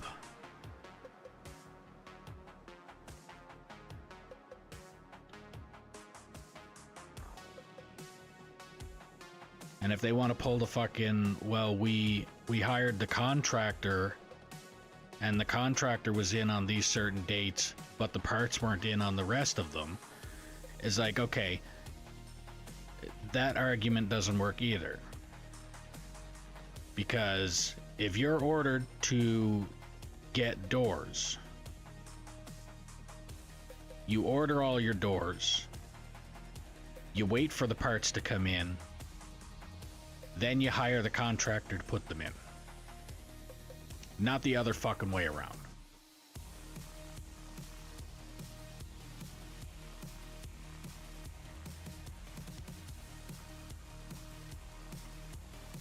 Speaker 1: And if they want to pull the fucking, well, we hired the contractor, and the contractor was in on these certain dates, but the parts weren't in on the rest of them, it's like, okay, that argument doesn't work either. Because if you're ordered to get doors, you order all your doors, you wait for the parts to come in, then you hire the contractor to put them in. Not the other fucking way around.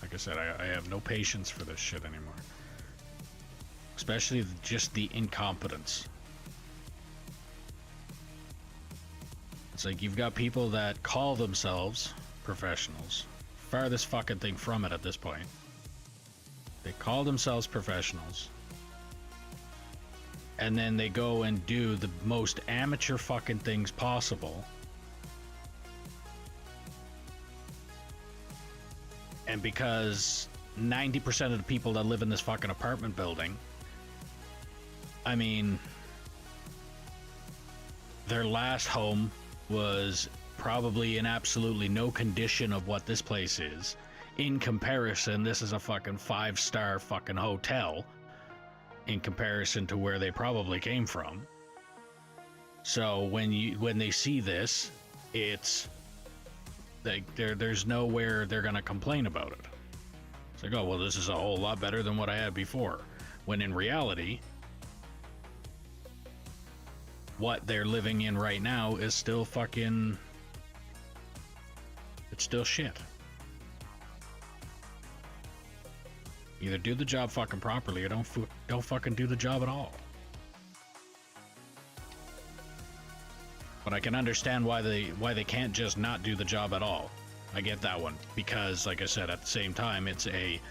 Speaker 1: Like I said, I have no patience for this shit anymore. Especially just the incompetence. It's like you've got people that call themselves professionals. Farthest fucking thing from it at this point. They call themselves professionals. And then they go and do the most amateur fucking things possible. And because 90% of the people that live in this fucking apartment building, I mean, their last home was probably in absolutely no condition of what this place is. In comparison, this is a fucking 5-star fucking hotel in comparison to where they probably came from. So when they see this, it's like there's nowhere they're gonna complain about it. It's like, oh well, this is a whole lot better than what I had before. When in reality, what they're living in right now is still fucking, it's still shit. Either do the job fucking properly or don't fucking do the job at all. But I can understand why they can't just not do the job at all. I get that one, because like I said, at the same time, it's a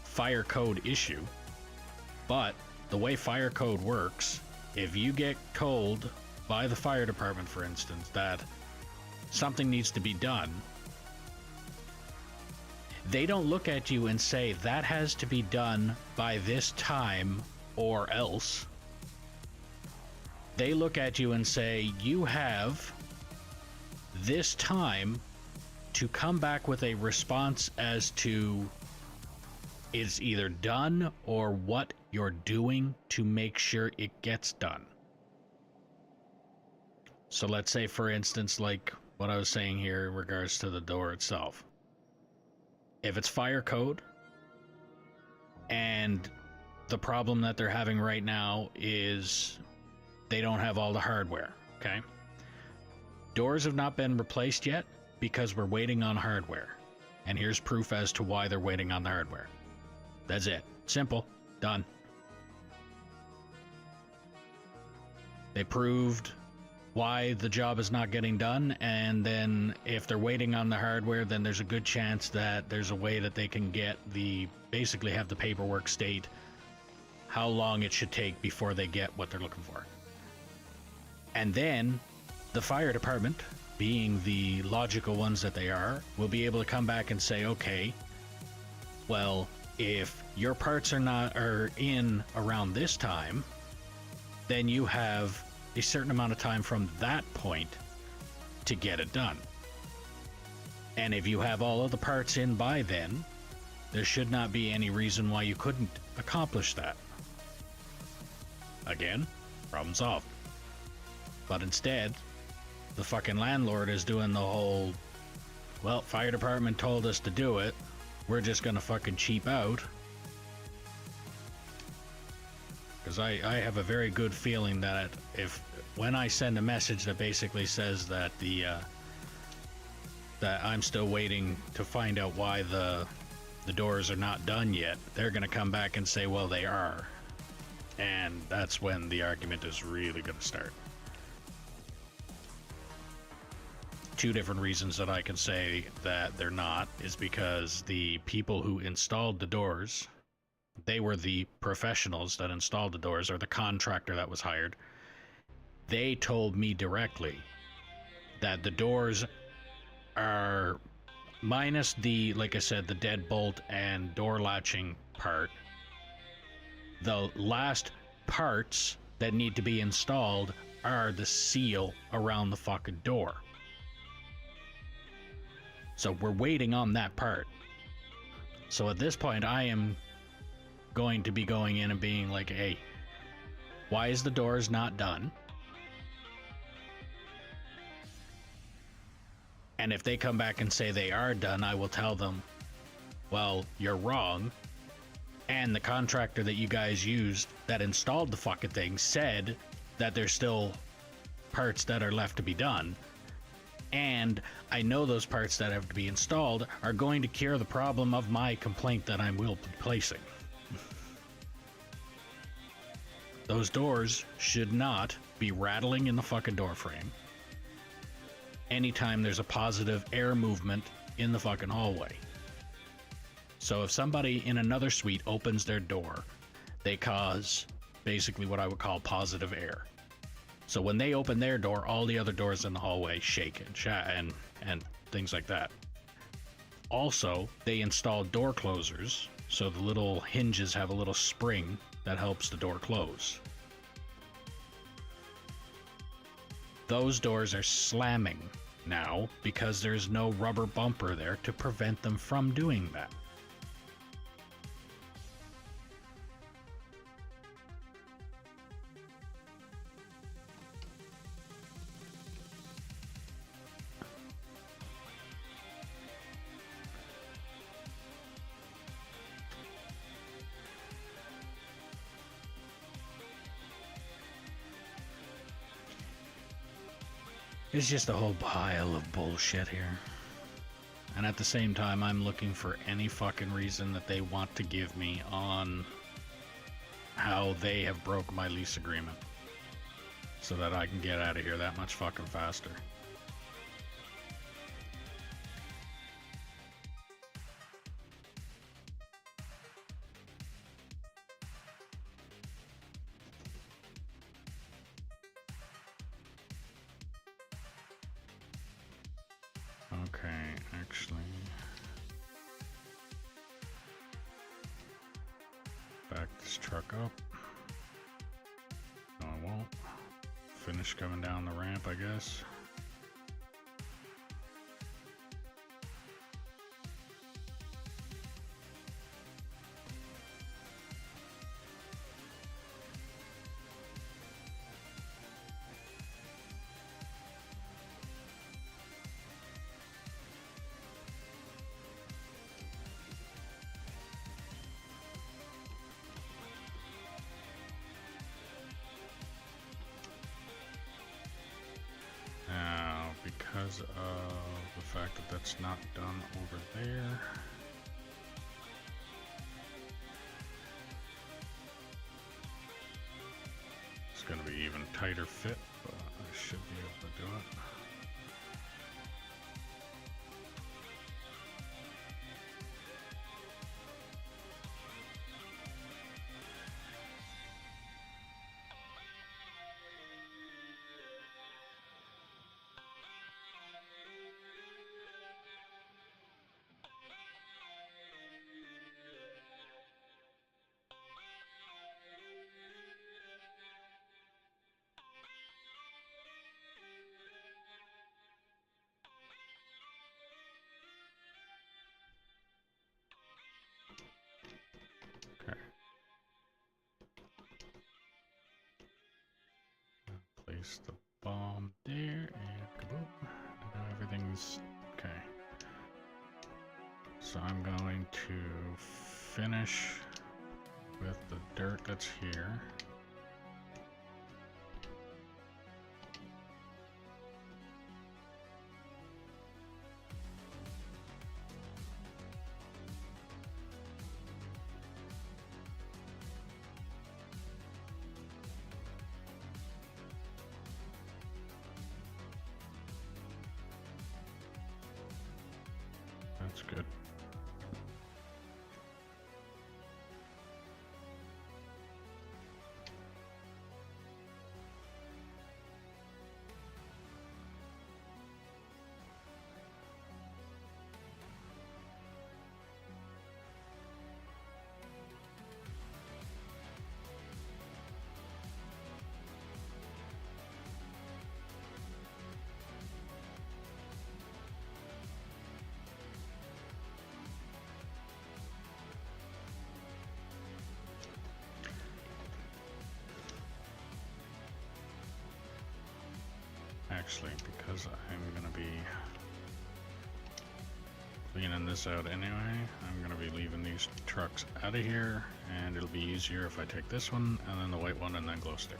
Speaker 1: fire code issue. But the way fire code works, if you get told by the fire department, for instance, that something needs to be done, they don't look at you and say that has to be done by this time or else. They look at you and say you have this time to come back with a response as to it's either done or what you're doing to make sure it gets done. So let's say, for instance, like what I was saying here in regards to the door itself. If it's fire code, and the problem that they're having right now is they don't have all the hardware, okay? Doors have not been replaced yet because we're waiting on hardware. And here's proof as to why they're waiting on the hardware. That's it. Simple. Done. They proved why the job is not getting done, and then if they're waiting on the hardware, then there's a good chance that there's a way that they can get basically have the paperwork state how long it should take before they get what they're looking for. And then the fire department, being the logical ones that they are, will be able to come back and say, okay, well, if your parts are in around this time, then you have a certain amount of time from that point to get it done. And if you have all of the parts in by then, there should not be any reason why you couldn't accomplish that. Again, problem solved. But instead, the fucking landlord is doing the whole, well, fire department told us to do it, we're just gonna fucking cheap out. Because I have a very good feeling that when I send a message that basically says that that I'm still waiting to find out why the doors are not done yet, they're gonna come back and say, well, they are. And that's when the argument is really gonna start. Two different reasons that I can say that they're not is because the people who installed the doors, they were the professionals that installed the doors, or the contractor that was hired. They told me directly that the doors are, minus the, like I said, the deadbolt and door latching part, the last parts that need to be installed are the seal around the fucking door. So we're waiting on that part. So at this point, I am going to be going in and being like, hey, why is the doors not done? And if they come back and say they are done, I will tell them, well, you're wrong. And the contractor that you guys used that installed the fucking thing said that there's still parts that are left to be done. And I know those parts that have to be installed are going to cure the problem of my complaint that I will be placing. Those doors should not be rattling in the fucking door frame anytime there's a positive air movement in the fucking hallway. So if somebody in another suite opens their door, they cause basically what I would call positive air. So when they open their door, all the other doors in the hallway shake and things like that. Also, they installed door closers, so the little hinges have a little spring that helps the door close. Those doors are slamming now because there's no rubber bumper there to prevent them from doing that. It's just a whole pile of bullshit here. And at the same time, I'm looking for any fucking reason that they want to give me on how they have broke my lease agreement so that I can get out of here that much fucking faster. Okay, actually, back this truck up. No, I won't. Finish coming down the ramp, I guess. because of the fact that that's not done over there. It's going to be even tighter fit, but I should be able to do it. Place the bomb there and kaboom. Now everything's okay. So I'm going to finish with the dirt that's here. That's good. Actually, because I'm going to be cleaning this out anyway, I'm going to be leaving these trucks out of here, and it'll be easier if I take this one, and then the white one, and then glow stick.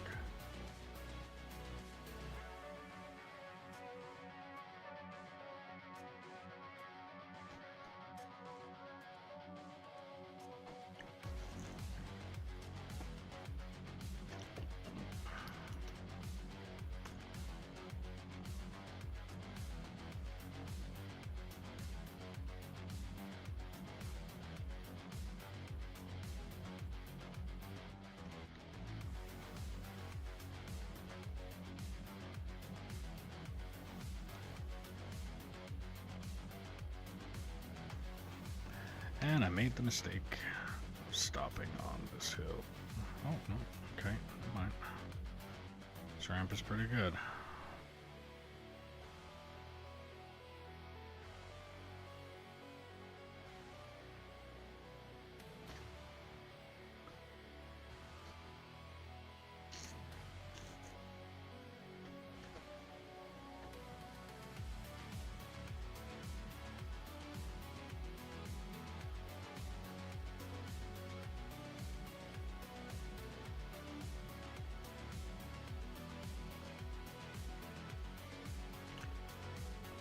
Speaker 1: And I made the mistake of stopping on this hill. Oh, no. Okay, never mind. This ramp is pretty good.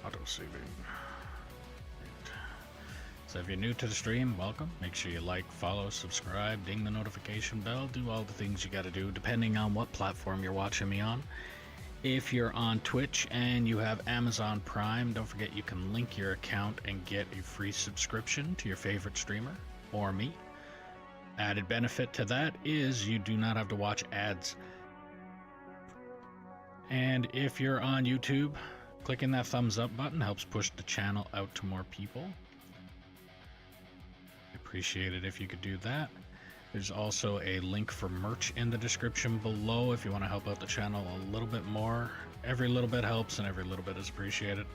Speaker 1: Auto saving. So if you're new to the stream, welcome. Make sure you like, follow, subscribe, ding the notification bell, do all the things you gotta do depending on what platform you're watching me on. If you're on Twitch and you have Amazon Prime, don't forget you can link your account and get a free subscription to your favorite streamer or me. Added benefit to that is you do not have to watch ads. And if you're on YouTube, clicking that thumbs up button helps push the channel out to more people. Appreciate it if you could do that. There's also a link for merch in the description below if you want to help out the channel a little bit more. Every little bit helps and every little bit is appreciated.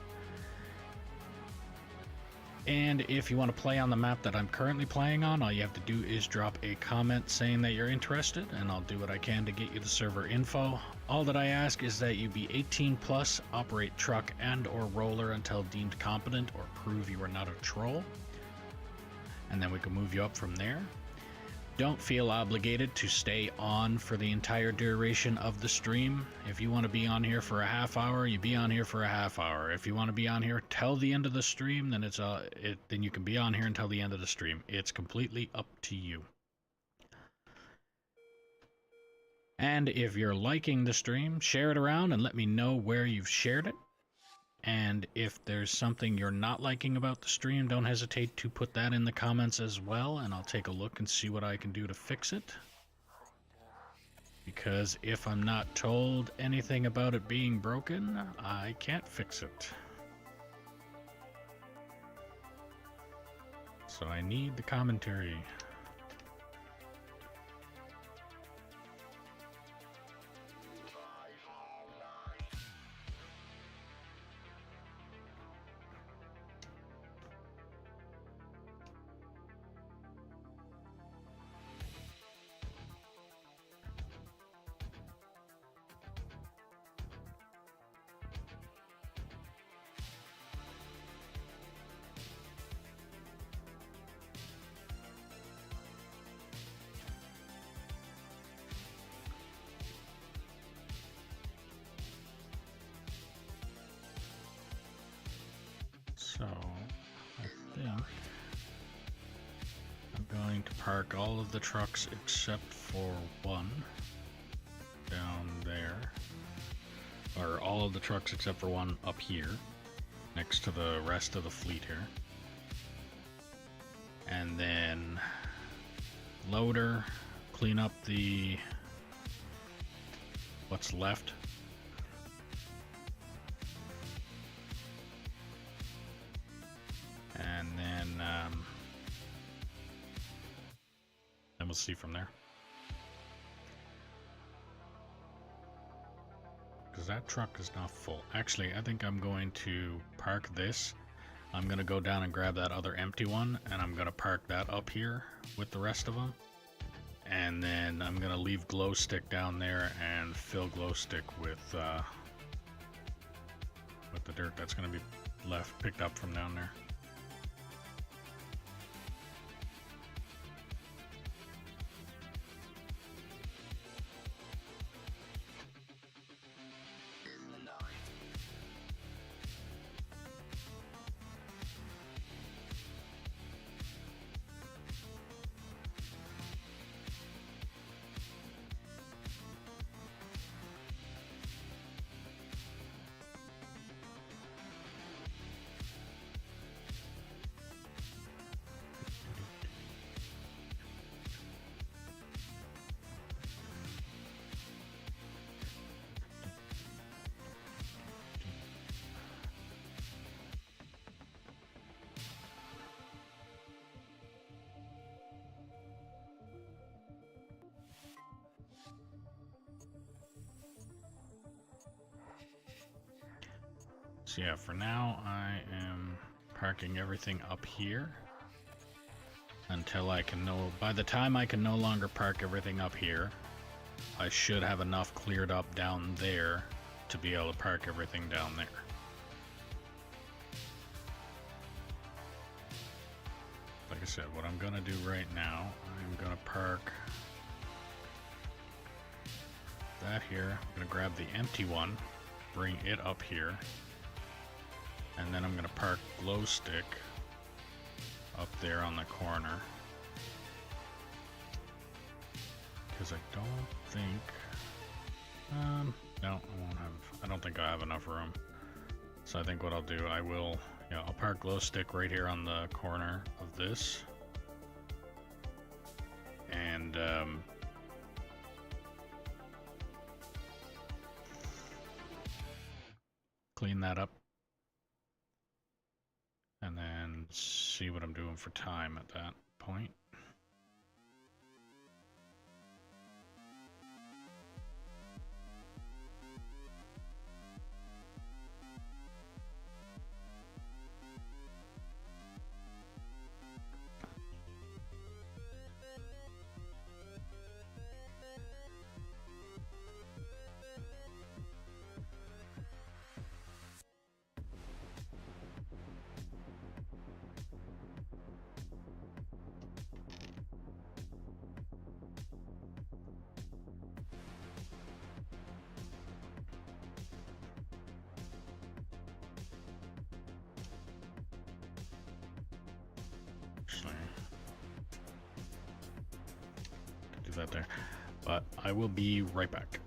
Speaker 1: And if you want to play on the map that I'm currently playing on, all you have to do is drop a comment saying that you're interested, and I'll do what I can to get you the server info. All that I ask is that you be 18 plus, operate truck and or roller until deemed competent or prove you are not a troll. And then we can move you up from there. Don't feel obligated to stay on for the entire duration of the stream. If you want to be on here for a half hour, you be on here for a half hour. If you want to be on here till the end of the stream, then then you can be on here until the end of the stream. It's completely up to you. And if you're liking the stream, share it around and let me know where you've shared it. And if there's something you're not liking about the stream, don't hesitate to put that in the comments as well, and I'll take a look and see what I can do to fix it. Because if I'm not told anything about it being broken, I can't fix it. So I need the commentary. So, I think I'm going to park all of the trucks except for one down there. Or all of the trucks except for one up here, next to the rest of the fleet here. And then loader, clean up the what's left. And then we'll see from there. Because that truck is not full. Actually, I think I'm going to park this. I'm going to go down and grab that other empty one, and I'm going to park that up here with the rest of them. And then I'm going to leave glow stick down there and fill glow stick with the dirt that's going to be picked up from down there. So yeah, for now I am parking everything up here until I can by the time I can no longer park everything up here, I should have enough cleared up down there to be able to park everything down there. Like I said, what I'm gonna do right now, I'm gonna park that here. I'm gonna grab the empty one, bring it up here. And then I'm going to park glow stick up there on the corner. Because I don't think... no, I don't think I have enough room. So I think what I'll do, I'll park glow stick right here on the corner of this. And, clean that up. And then see what I'm doing for time at that point. leave that there. But I will be right back.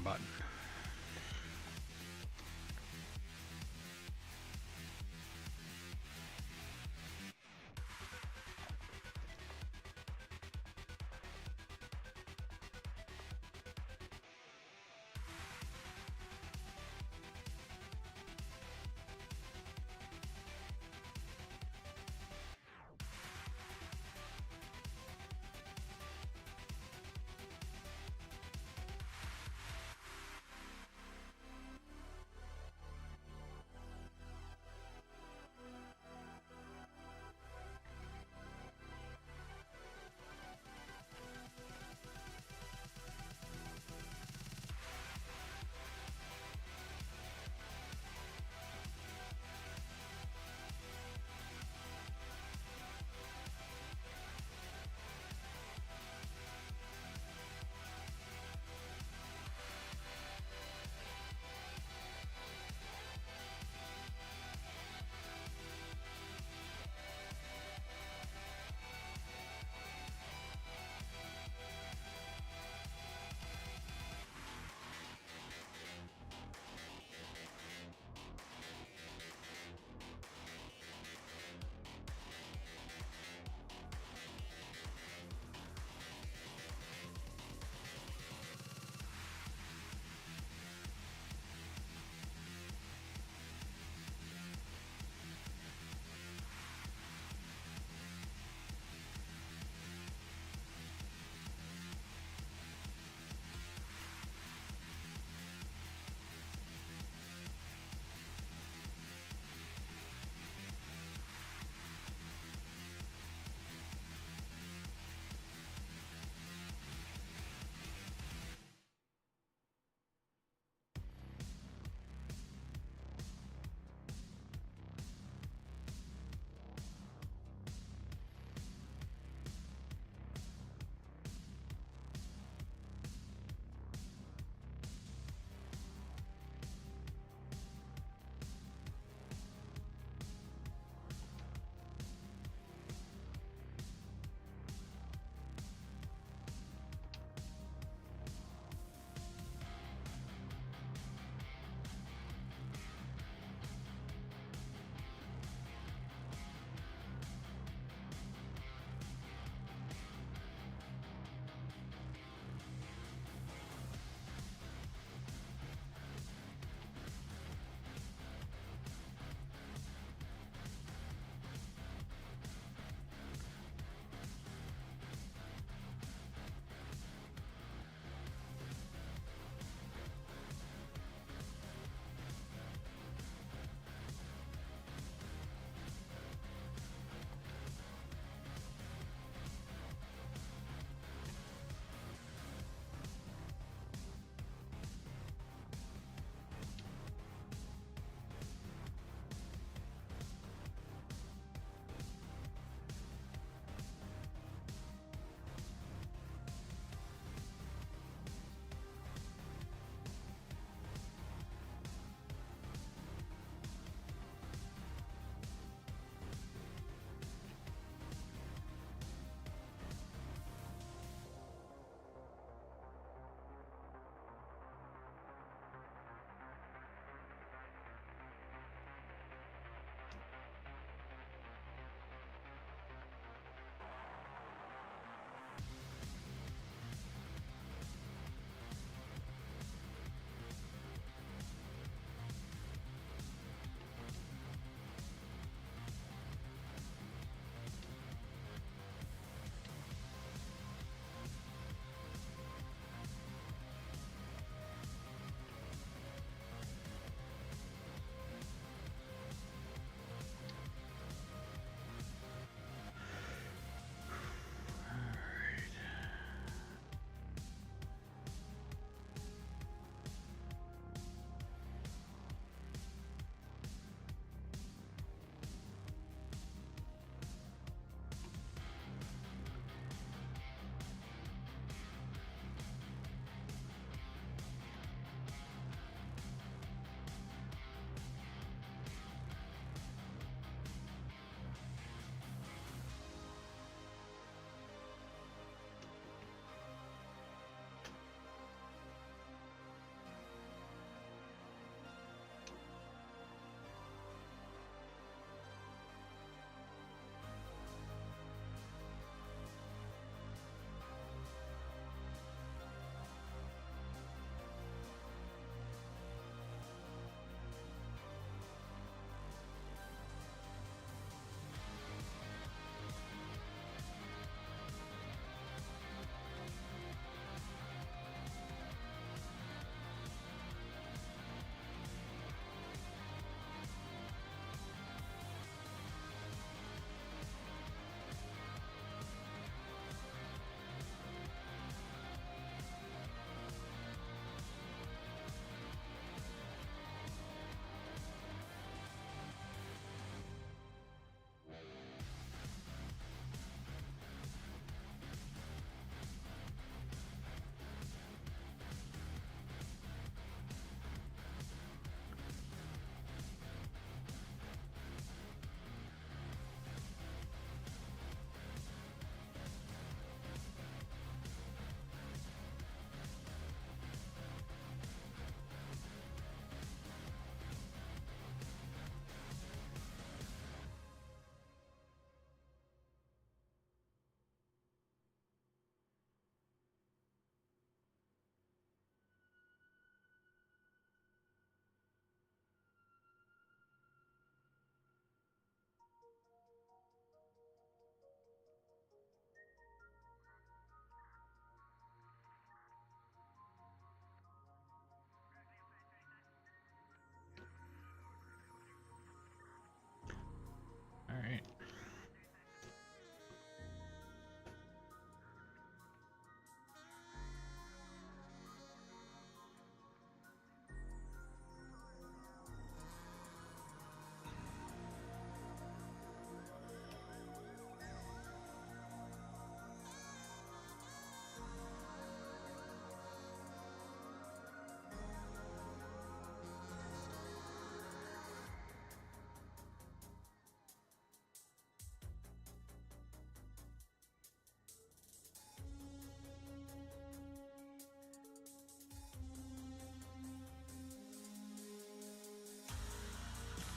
Speaker 1: button.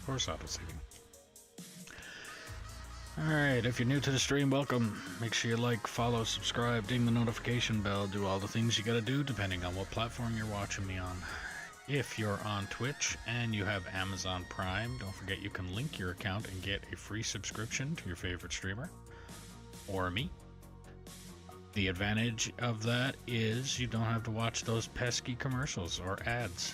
Speaker 1: course auto-saving. Alright, if you're new to the stream, welcome. Make sure you like, follow, subscribe, ding the notification bell, do all the things you gotta do depending on what platform you're watching me on. If you're on Twitch and you have Amazon Prime, don't forget you can link your account and get a free subscription to your favorite streamer, or me. The advantage of that is you don't have to watch those pesky commercials or ads.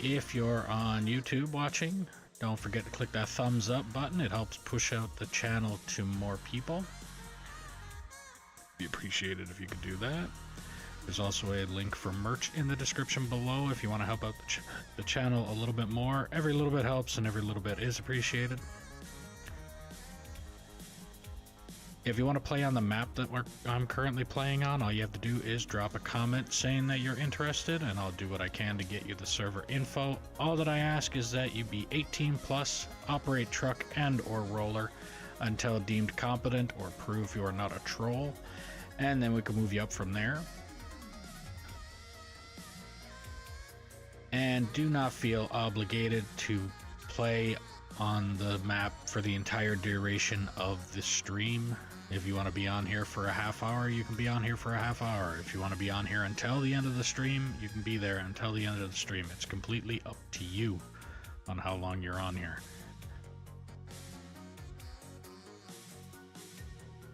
Speaker 1: If you're on YouTube watching, don't forget to click that thumbs up button. It helps push out the channel to more people. Be appreciated if you could do that. There's also a link for merch in the description below if you want to help out the channel a little bit more. Every little bit helps and every little bit is appreciated. If you want to play on the map that I'm currently playing on, all you have to do is drop a comment saying that you're interested, and I'll do what I can to get you the server info. All that I ask is that you be 18 plus, operate truck and or roller until deemed competent or prove you are not a troll, and then we can move you up from there. And do not feel obligated to play on the map for the entire duration of the stream. If you want to be on here for a half hour, you can be on here for a half hour. If you want to be on here until the end of the stream, you can be there until the end of the stream. It's completely up to you on how long you're on here.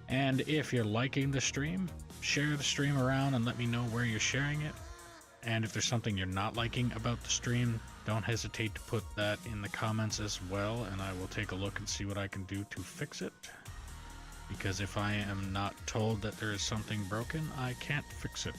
Speaker 1: And if you're liking the stream, share the stream around and let me know where you're sharing it. And if there's something you're not liking about the stream, don't hesitate to put that in the comments as well, and I will take a look and see what I can do to fix it. Because if I am not told that there is something broken, I can't fix it.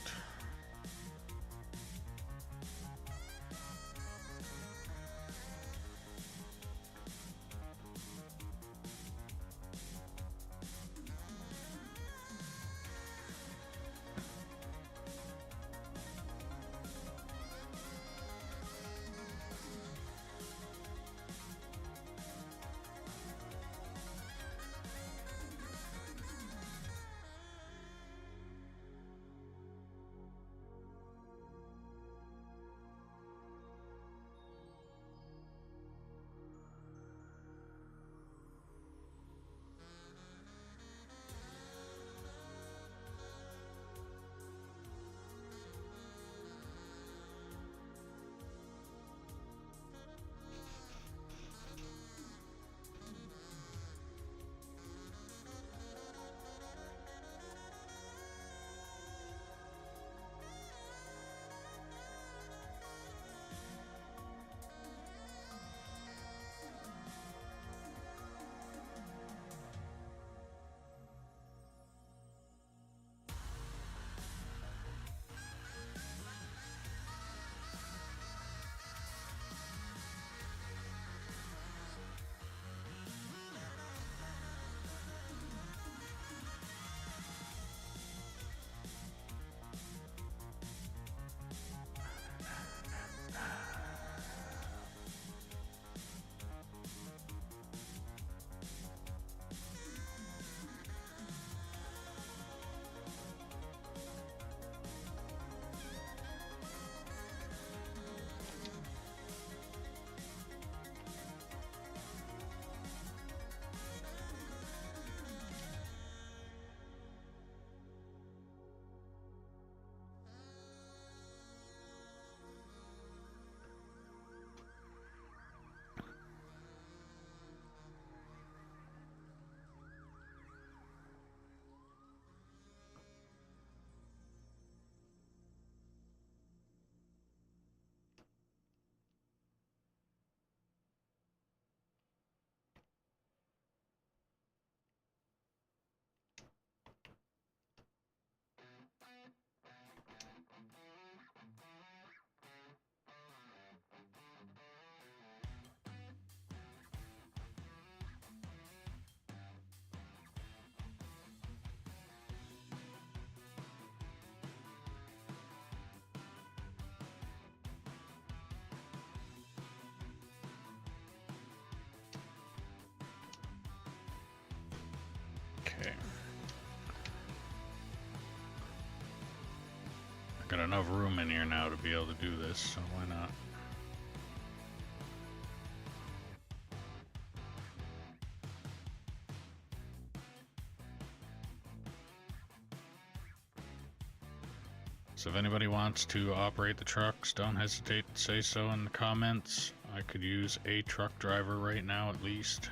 Speaker 1: Okay. I've got enough room in here now to be able to do this, so why not? So if anybody wants to operate the trucks, don't hesitate to say so in the comments. I could use a truck driver right now at least.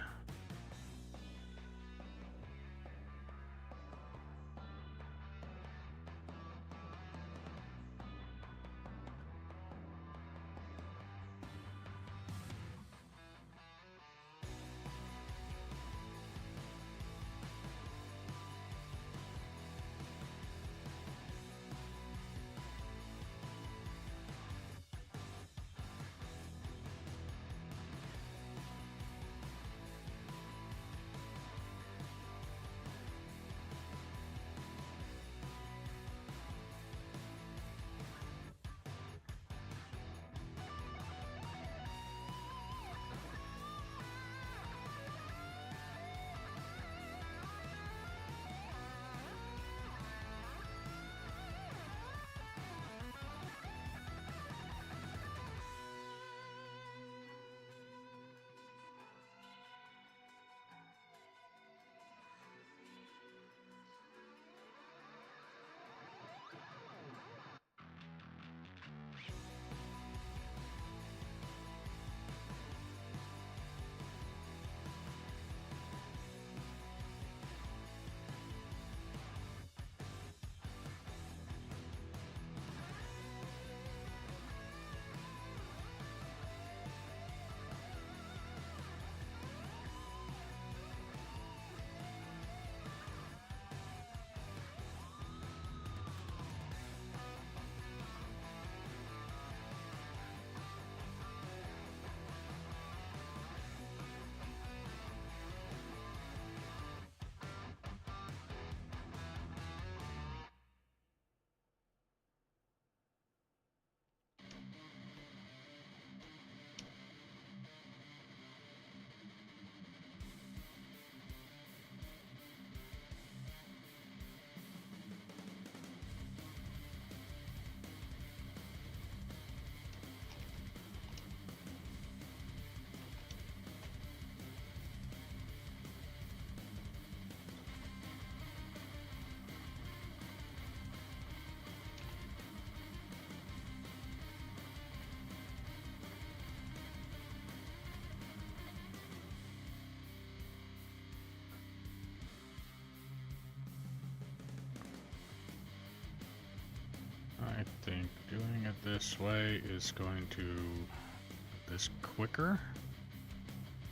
Speaker 1: I think doing it this way is going to make this quicker.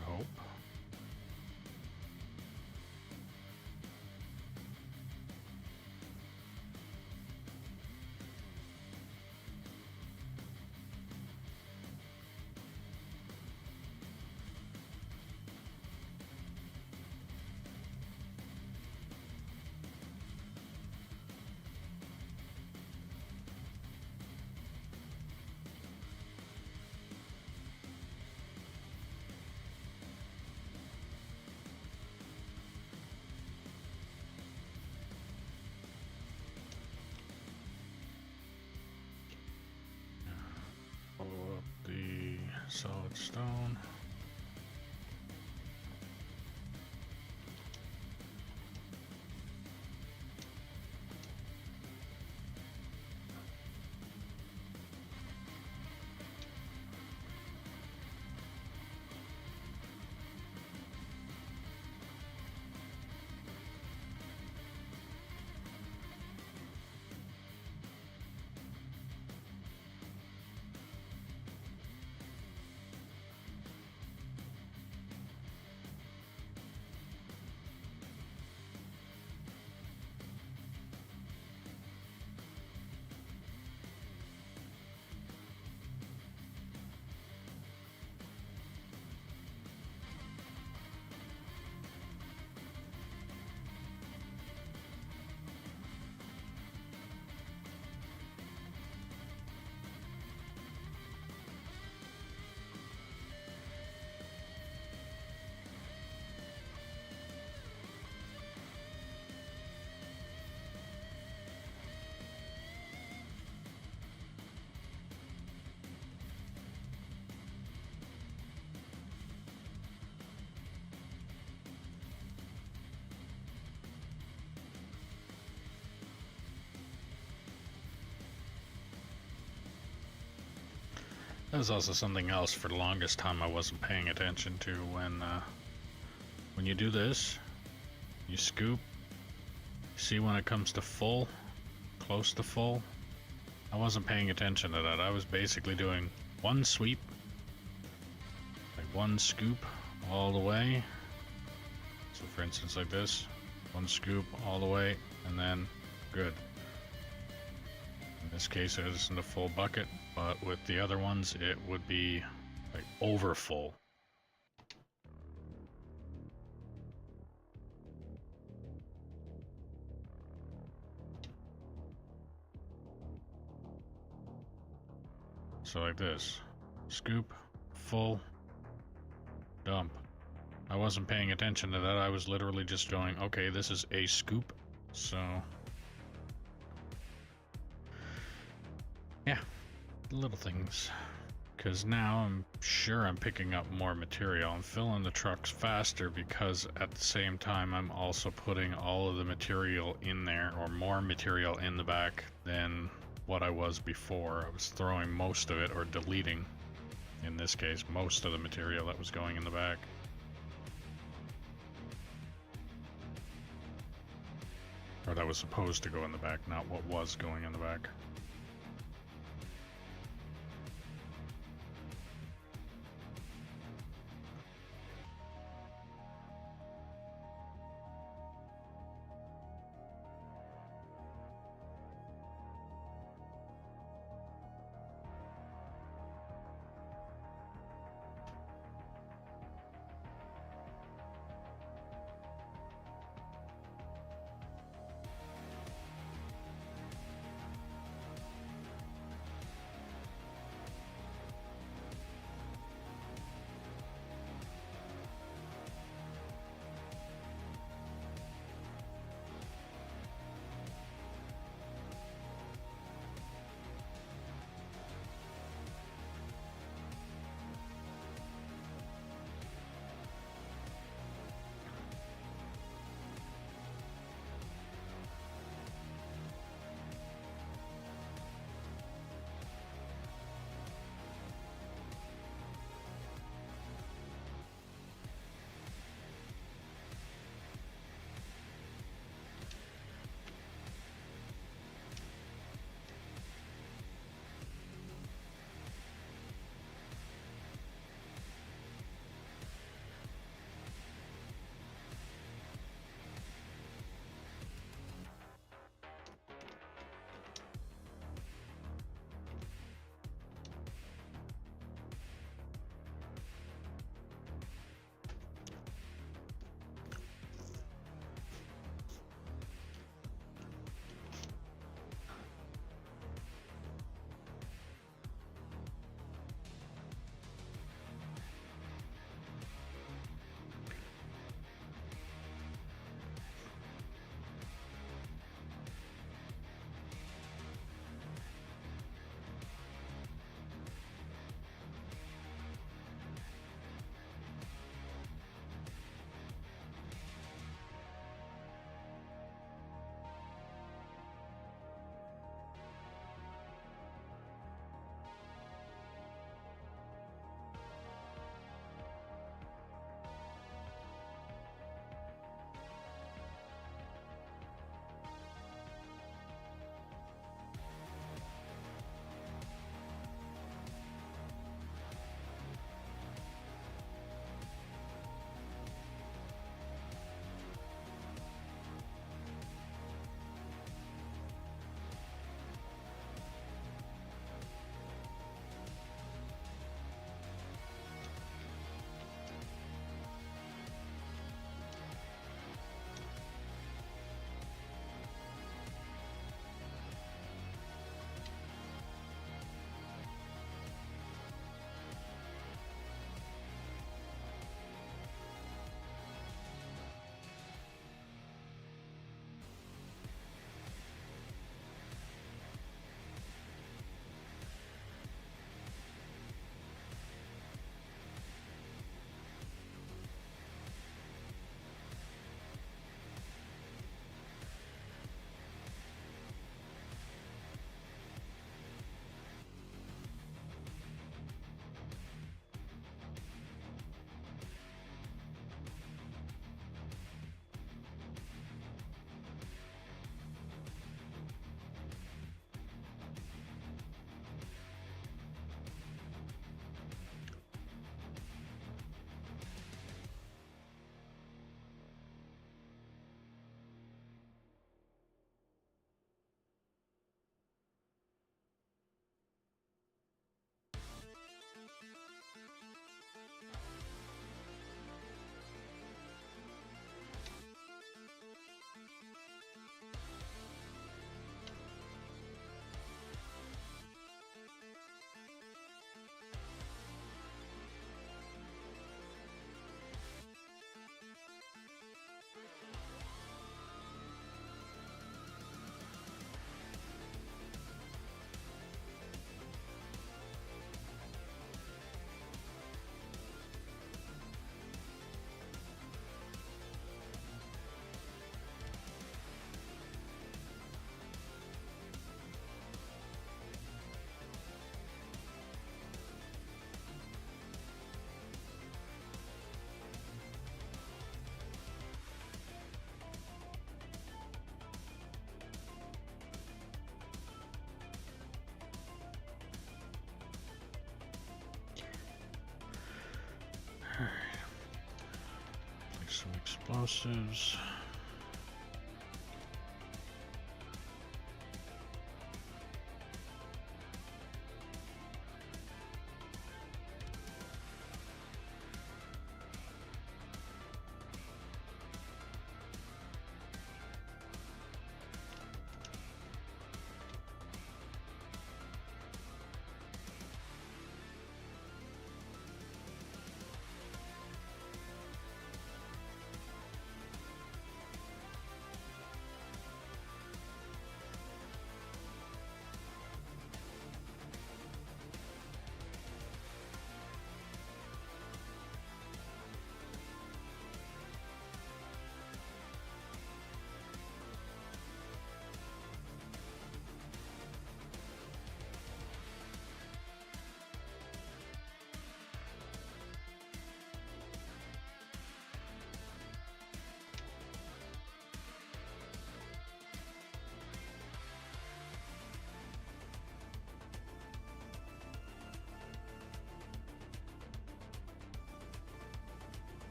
Speaker 1: I hope. Follow up the solid stone. There's also something else for the longest time I wasn't paying attention to. When you do this, you scoop. See when it comes to full, close to full. I wasn't paying attention to that. I was basically doing one sweep, like one scoop all the way. So for instance like this, one scoop all the way, and then good. In this case it isn't a full bucket, but with the other ones it would be like over full. So like this, scoop, full, dump. I wasn't paying attention to that. I was literally just going, okay, this is a scoop. So yeah, little things. Because now I'm sure I'm picking up more material. I'm filling the trucks faster because at the same time I'm also putting all of the material in there, or more material in the back than what I was before. I was throwing most of it, or deleting, in this case, most of the material that was going in the back. Or that was supposed to go in the back, not what was going in the back. explosives.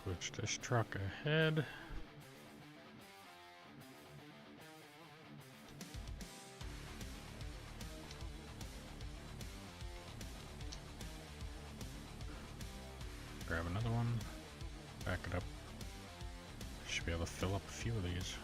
Speaker 1: Push this truck ahead. Grab another one. Back it up. Should be able to fill up a few of these.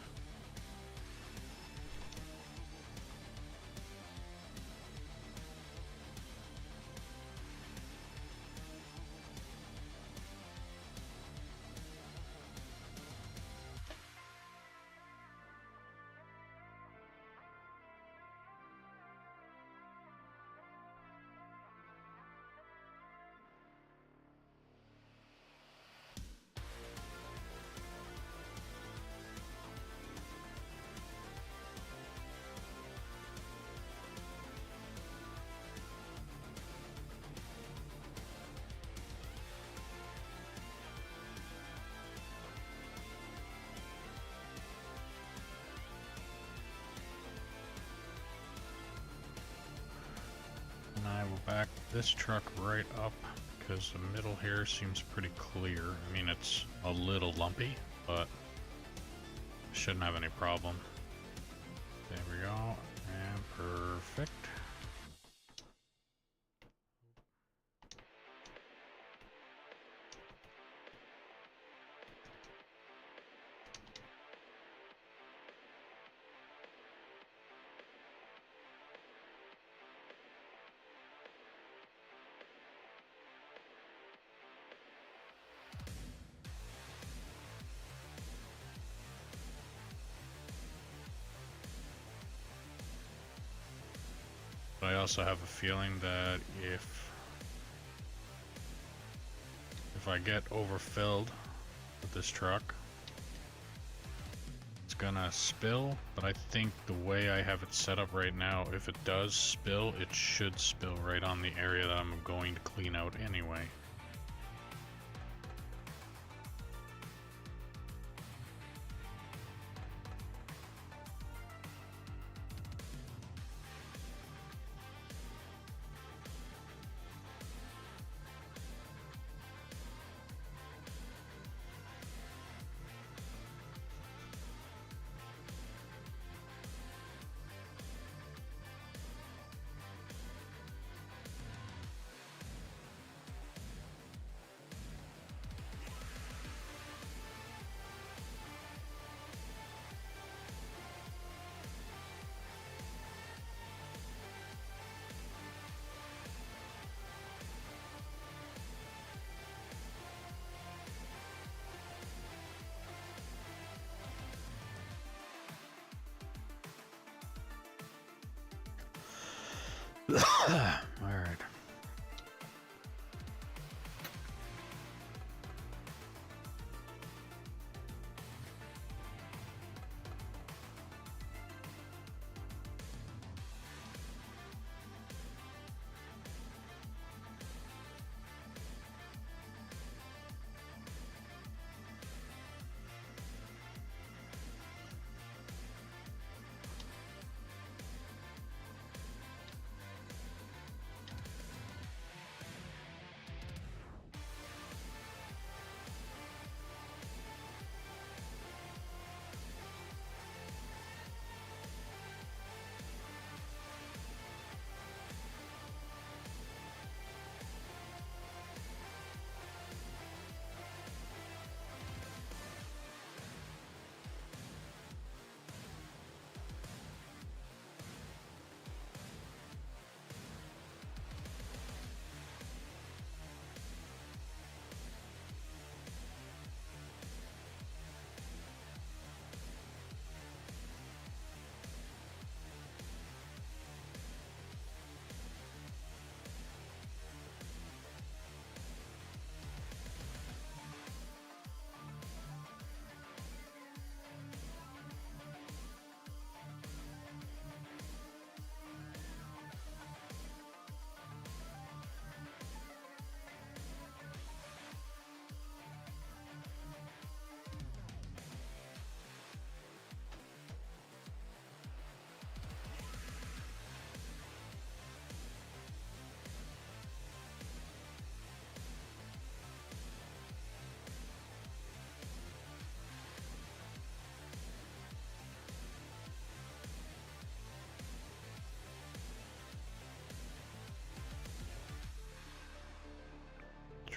Speaker 1: I will back this truck right up because the middle here seems pretty clear. I mean, it's a little lumpy, but shouldn't have any problem. There we go, and perfect. But I also have a feeling that if I get overfilled with this truck, it's gonna spill. But I think the way I have it set up right now, if it does spill, it should spill right on the area that I'm going to clean out anyway. Alright.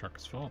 Speaker 1: Truck is full.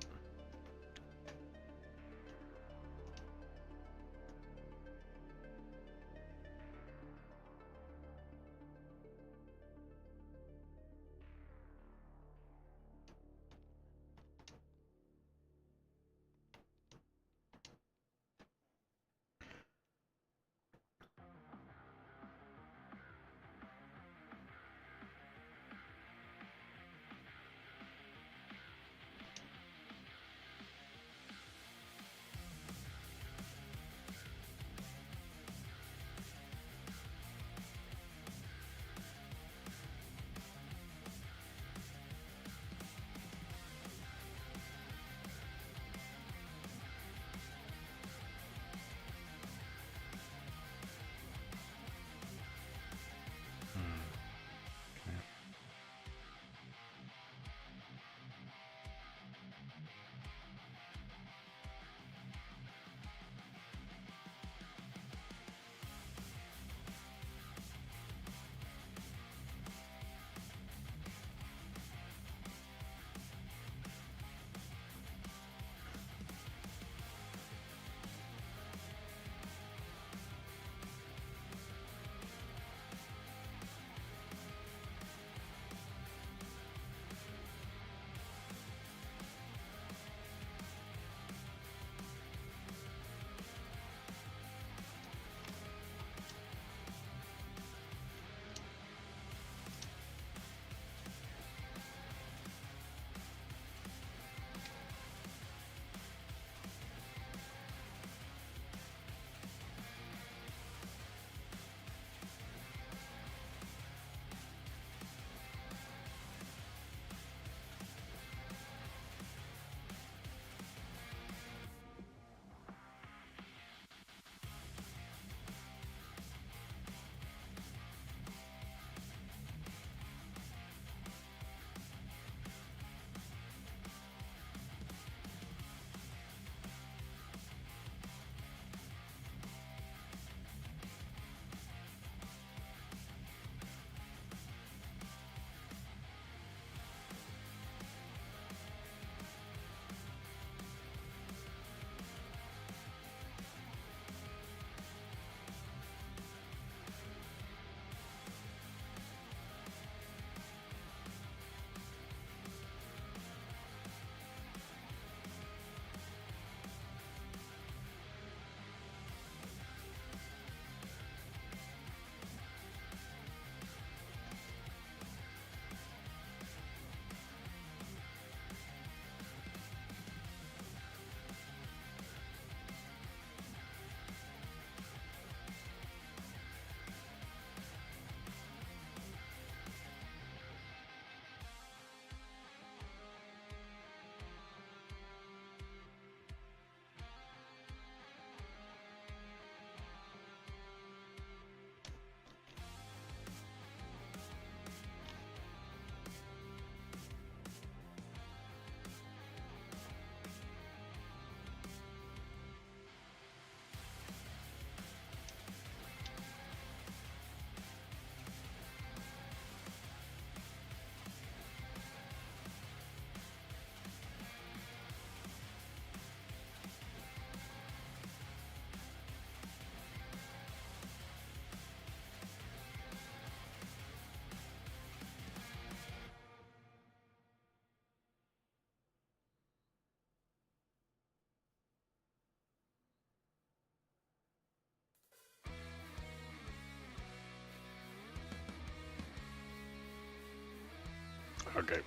Speaker 1: Okay,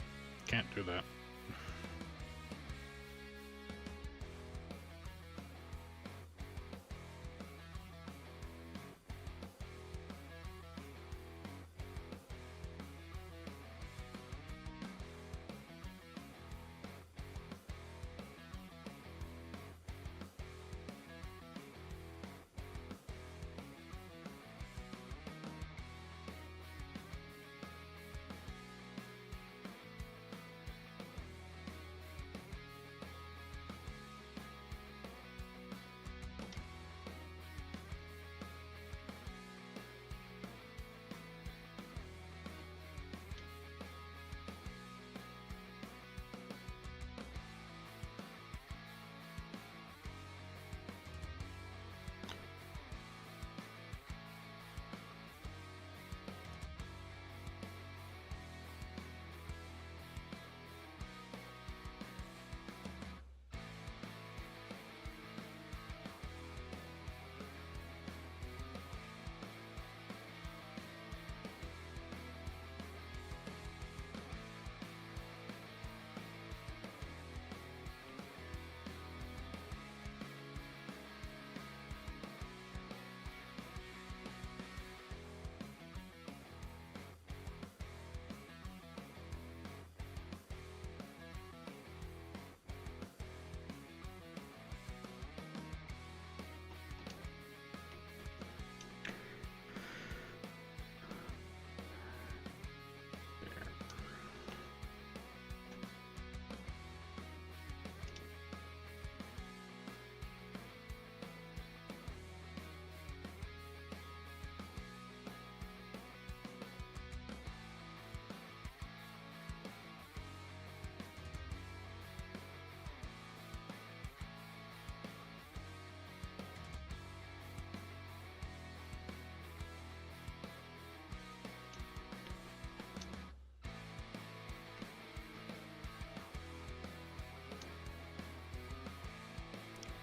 Speaker 1: can't do that.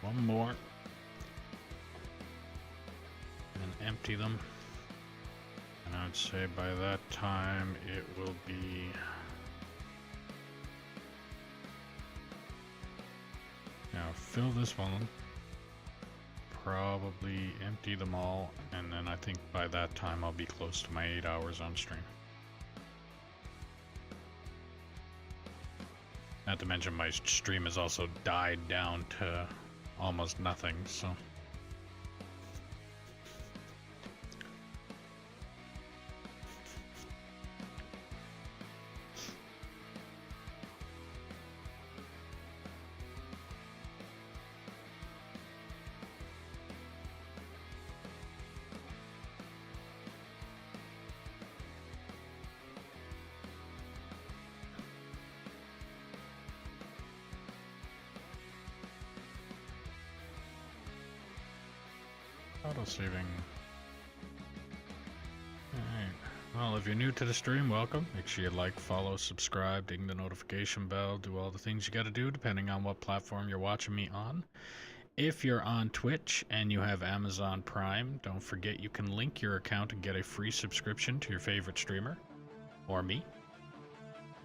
Speaker 1: One more. And empty them. And I would say by that time it will be... Now fill this one. Probably empty them all. And then I think by that time I'll be close to my 8 hours on stream. Not to mention my stream has also died down to almost nothing, so... Auto saving. Alright. Well, if you're new to the stream, welcome. Make sure you like, follow, subscribe, ding the notification bell, do all the things you gotta do depending on what platform you're watching me on. If you're on Twitch and you have Amazon Prime, don't forget you can link your account and get a free subscription to your favorite streamer, or me.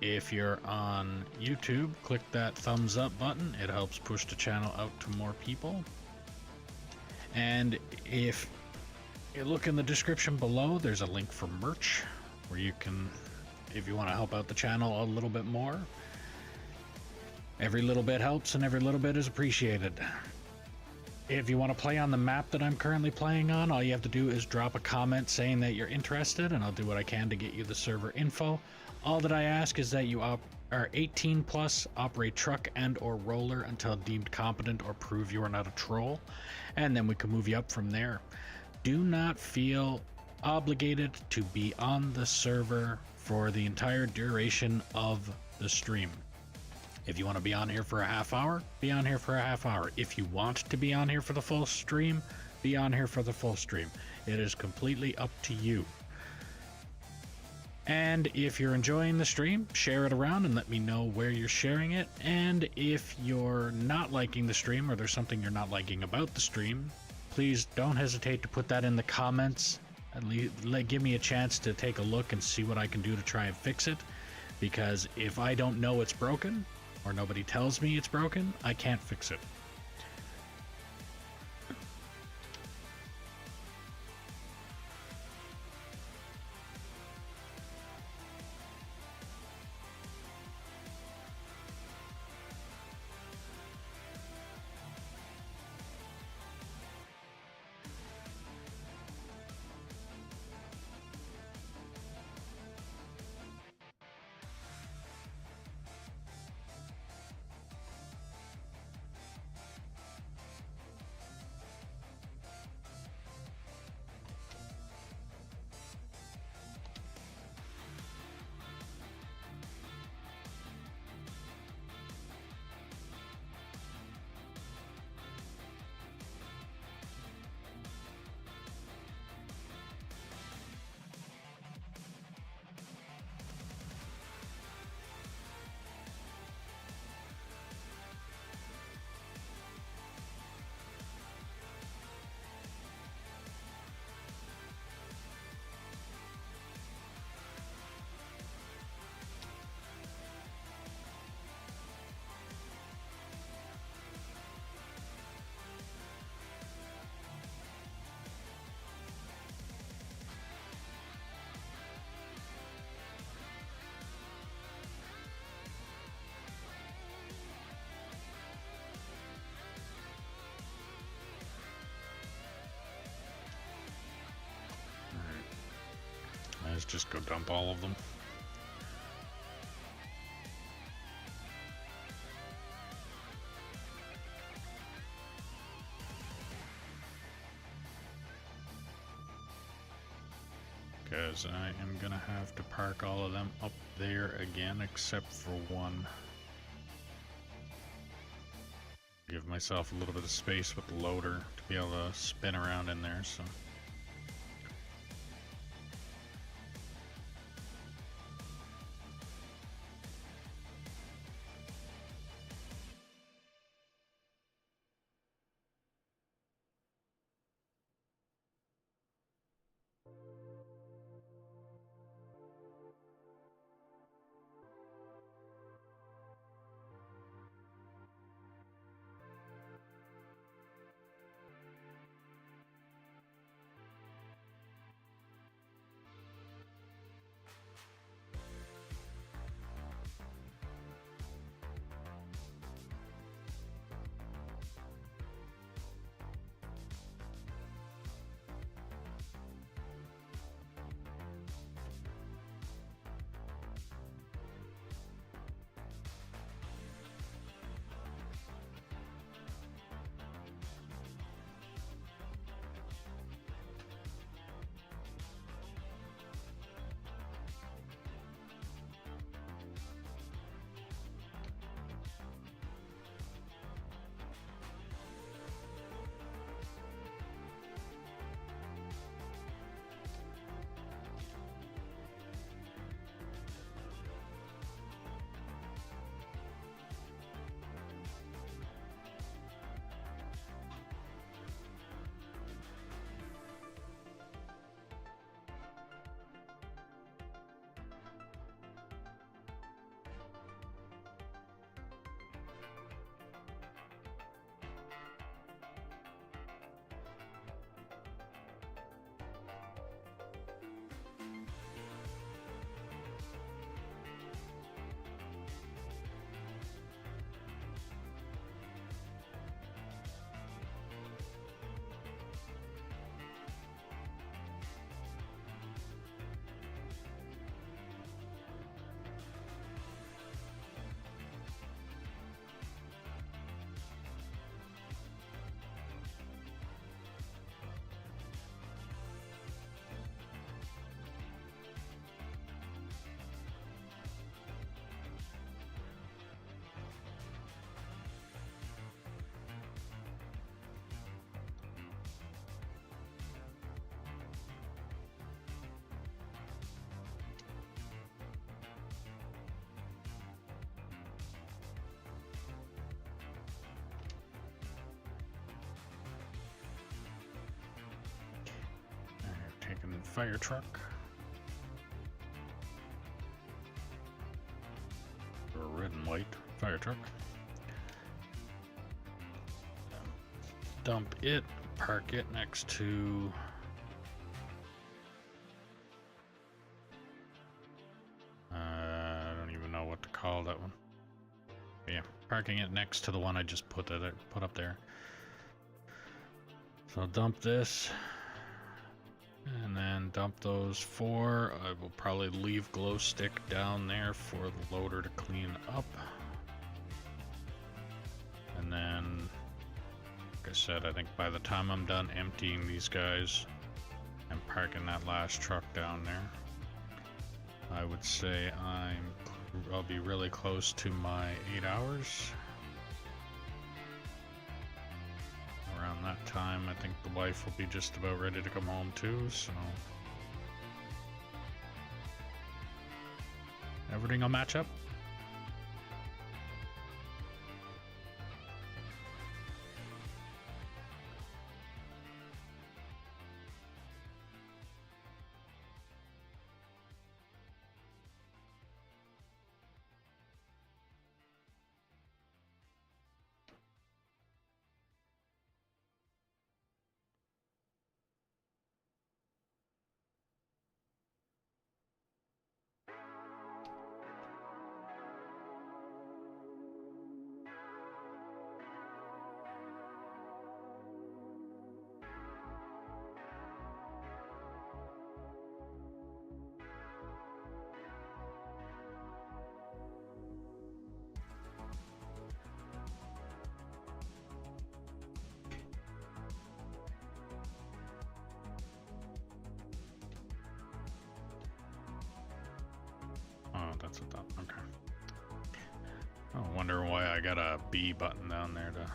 Speaker 1: If you're on YouTube, click that thumbs up button. It helps push the channel out to more people. And if you look in the description below, there's a link for merch where you can, if you want to help out the channel a little bit more. Every little bit helps and every little bit is appreciated. If you want to play on the map that I'm currently playing on, all you have to do is drop a comment saying that you're interested, and I'll do what I can to get you the server info. All that I ask is that you are 18 plus, operate truck and or roller until deemed competent or prove you are not a troll, and then we can move you up from there. Do not feel obligated to be on the server for the entire duration of the stream. If you want to be on here for a half hour, be on here for a half hour. If you want to be on here for the full stream, be on here for the full stream. It is completely up to you. And if you're enjoying the stream, share it around and let me know where you're sharing it. And if you're not liking the stream or there's something you're not liking about the stream, please don't hesitate to put that in the comments. Give me a chance to take a look and see what I can do to try and fix it. Because if I don't know it's broken, or nobody tells me it's broken, I can't fix it. Let's just go dump all of them. Because I am gonna have to park all of them up there again, except for one. Give myself a little bit of space with the loader to be able to spin around in there, so. Taking the fire truck. fire truck. Dump it, park it next to I don't even know what to call that one. But yeah, parking it next to the one I just put up there. So I'll dump this and then dump those 4. I will probably leave glow stick down there for the loader to clean up. And then, like I said, I think by the time I'm done emptying these guys and parking that last truck down there, I would say I'll be really close to my 8 hours. Around that time, I think the wife will be just about ready to come home too, so everything will match up. Oh, that's a thought. Okay. I wonder why I got a B button down there to.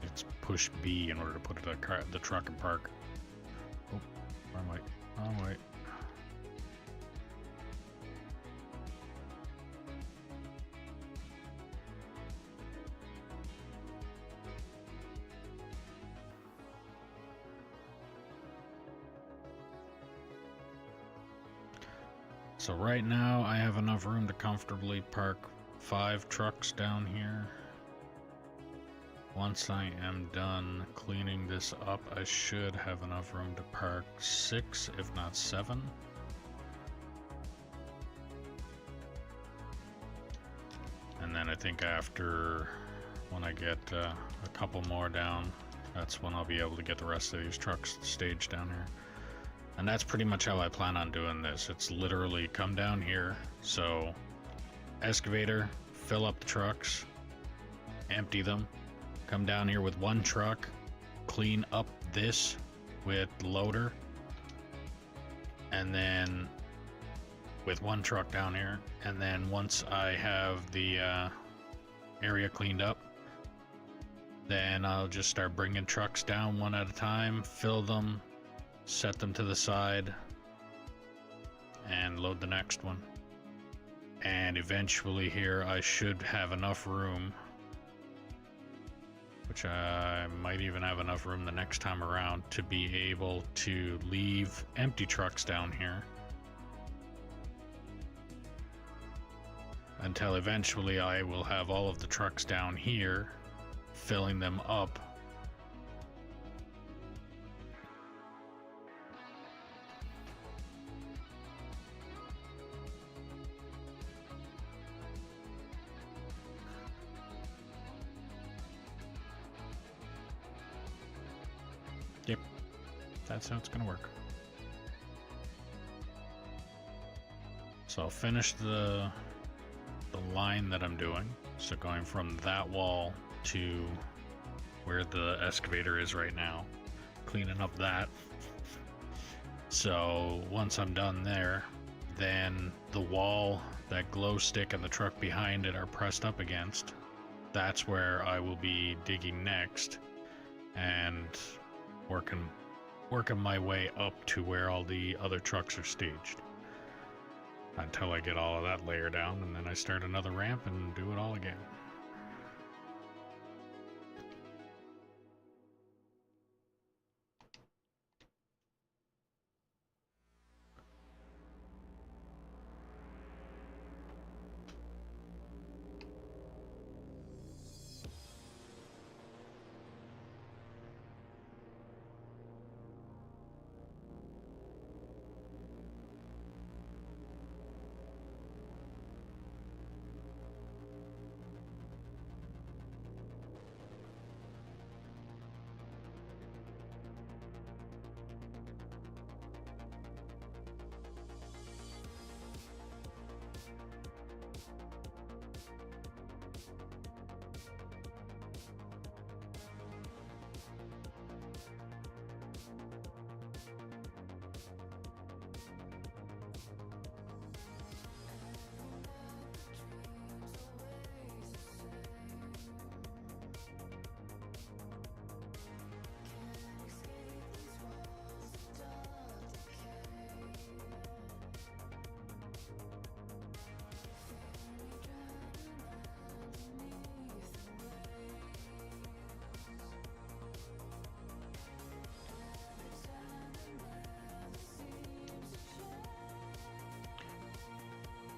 Speaker 1: It's push B in order to put the truck in park. Oh, wrong way. Wrong way. So right now I have enough room to comfortably park 5 trucks down here. Once I am done cleaning this up, I should have enough room to park 6, if not 7. And then I think after, when I get a couple more down, that's when I'll be able to get the rest of these trucks staged down here. And that's pretty much how I plan on doing this. It's literally come down here, so excavator, fill up the trucks, empty them, come down here with 1 truck, clean up this with loader, and then with 1 truck down here, and then once I have the area cleaned up, then I'll just start bringing trucks down one at a time, fill them, set them to the side, and load the next one. And eventually here I should have enough room, which I might even have enough room the next time around, to be able to leave empty trucks down here until eventually I will have all of the trucks down here, filling them up. Yep, that's how it's gonna work. So I'll finish the line that I'm doing. So going from that wall to where the excavator is right now, cleaning up that. So once I'm done there, then the wall that glow stick and the truck behind it are pressed up against, that's where I will be digging next and working my way up to where all the other trucks are staged until I get all of that layer down, and then I start another ramp and do it all again.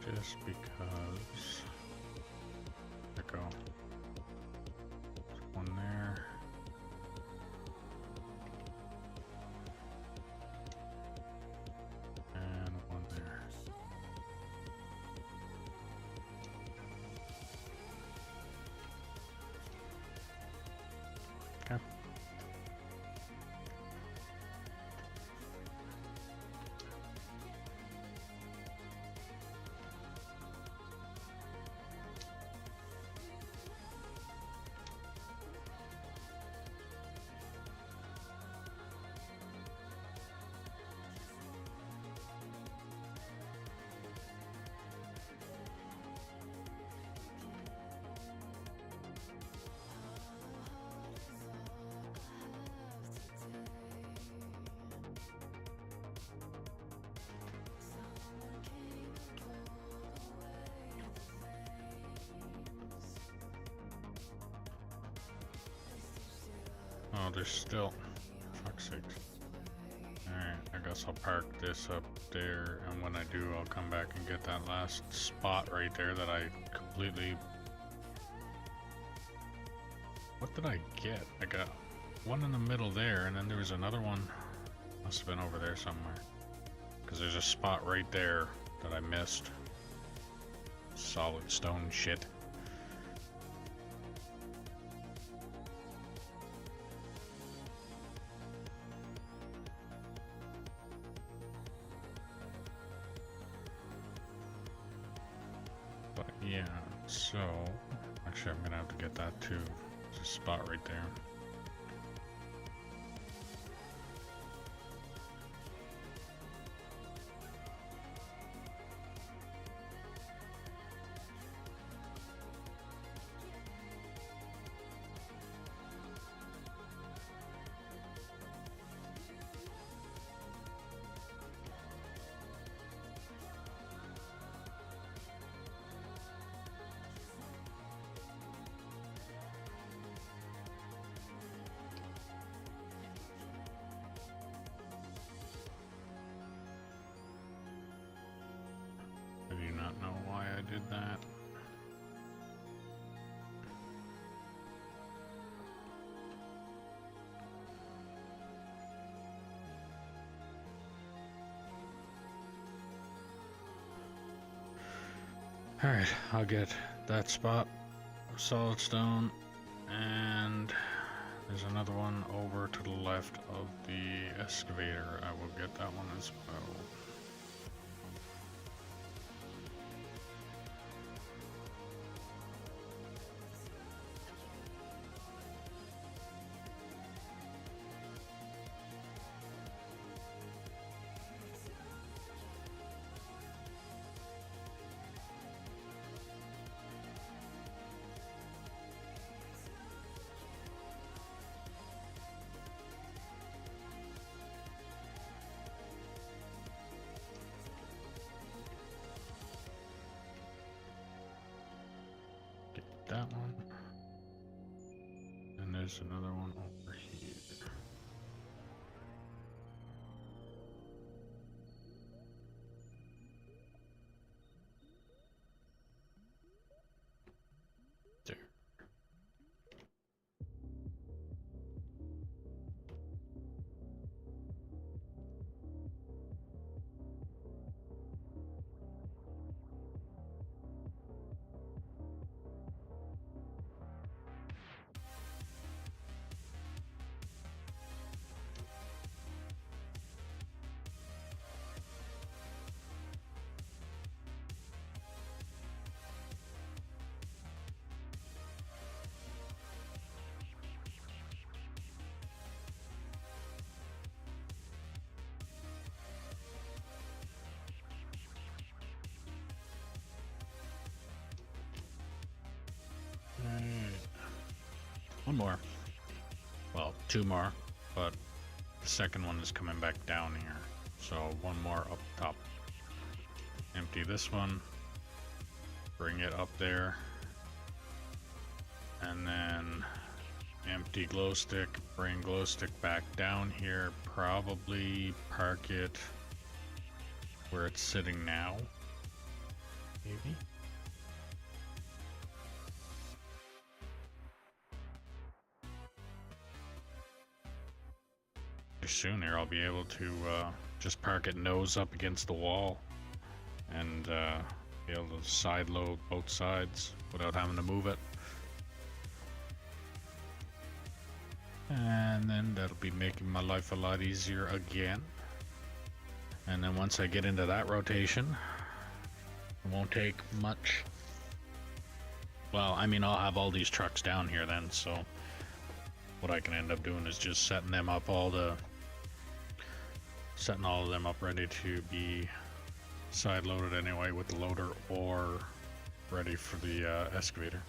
Speaker 1: just because. There go. There's one there. And one there. Okay. Oh, there's still. Fuck's sake. Alright, I guess I'll park this up there, and when I do, I'll come back and get that last spot right there that I completely. What did I get? I got one in the middle there, and then there was another one. Must have been over there somewhere. Because there's a spot right there that I missed. Solid stone shit. But yeah, so actually I'm gonna have to get that too. There's a spot right there. I do not know why I did that. Alright, I'll get that spot of solid stone, and there's another one over to the left of the excavator. I will get that one as well. That one, and there's another one over here. There. One more. Well, two more, but the second one is coming back down here. So one more up top. Empty this one. Bring it up there. And then empty glow stick. Bring glow stick back down here. Probably park it where it's sitting now. maybe. Soon here I'll be able to just park it nose up against the wall and be able to side load both sides without having to move it. And then that'll be making my life a lot easier again. And then once I get into that rotation, it won't take much. Well, I mean, I'll have all these trucks down here then, so what I can end up doing is just setting them up setting all of them up ready to be side loaded anyway with the loader or ready for the excavator.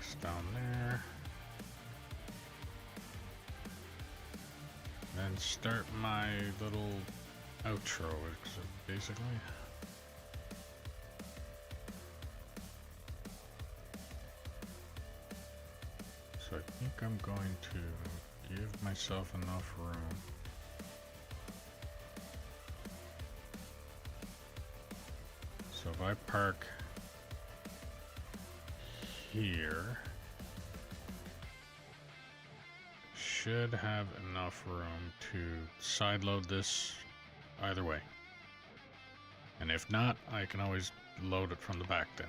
Speaker 1: this down there. And start my little outro, basically. So I think I'm going to give myself enough room. So if I park here, should have enough room to sideload this either way. And if not, I can always load it from the back then.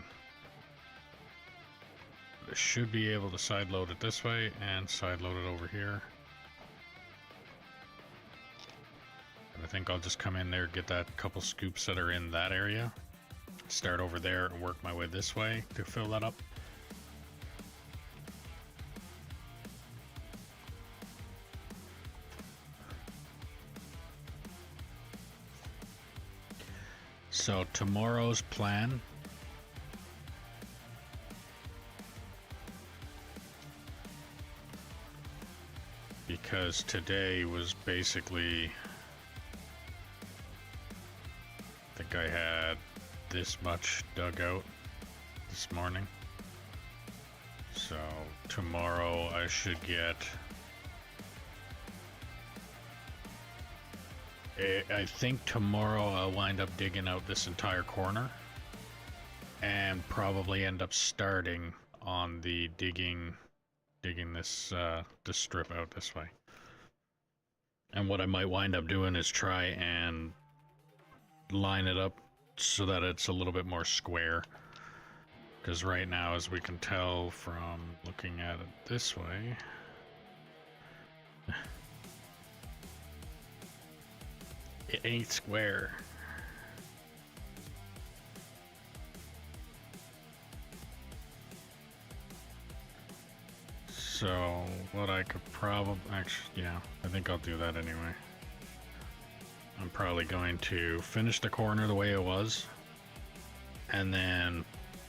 Speaker 1: But I should be able to sideload it this way and sideload it over here. And I think I'll just come in there, get that couple scoops that are in that area, start over there and work my way this way to fill that up. So tomorrow's plan because today was basically, I think I had this much dug out this morning. So tomorrow I should get, I think tomorrow I'll wind up digging out this entire corner and probably end up starting on the digging this this strip out this way. And what I might wind up doing is try and line it up so that it's a little bit more square, because right now, as we can tell from looking at it this way, it ain't square. So what I could probably, actually, yeah, I think I'll do that anyway. I'm probably going to finish the corner the way it was and then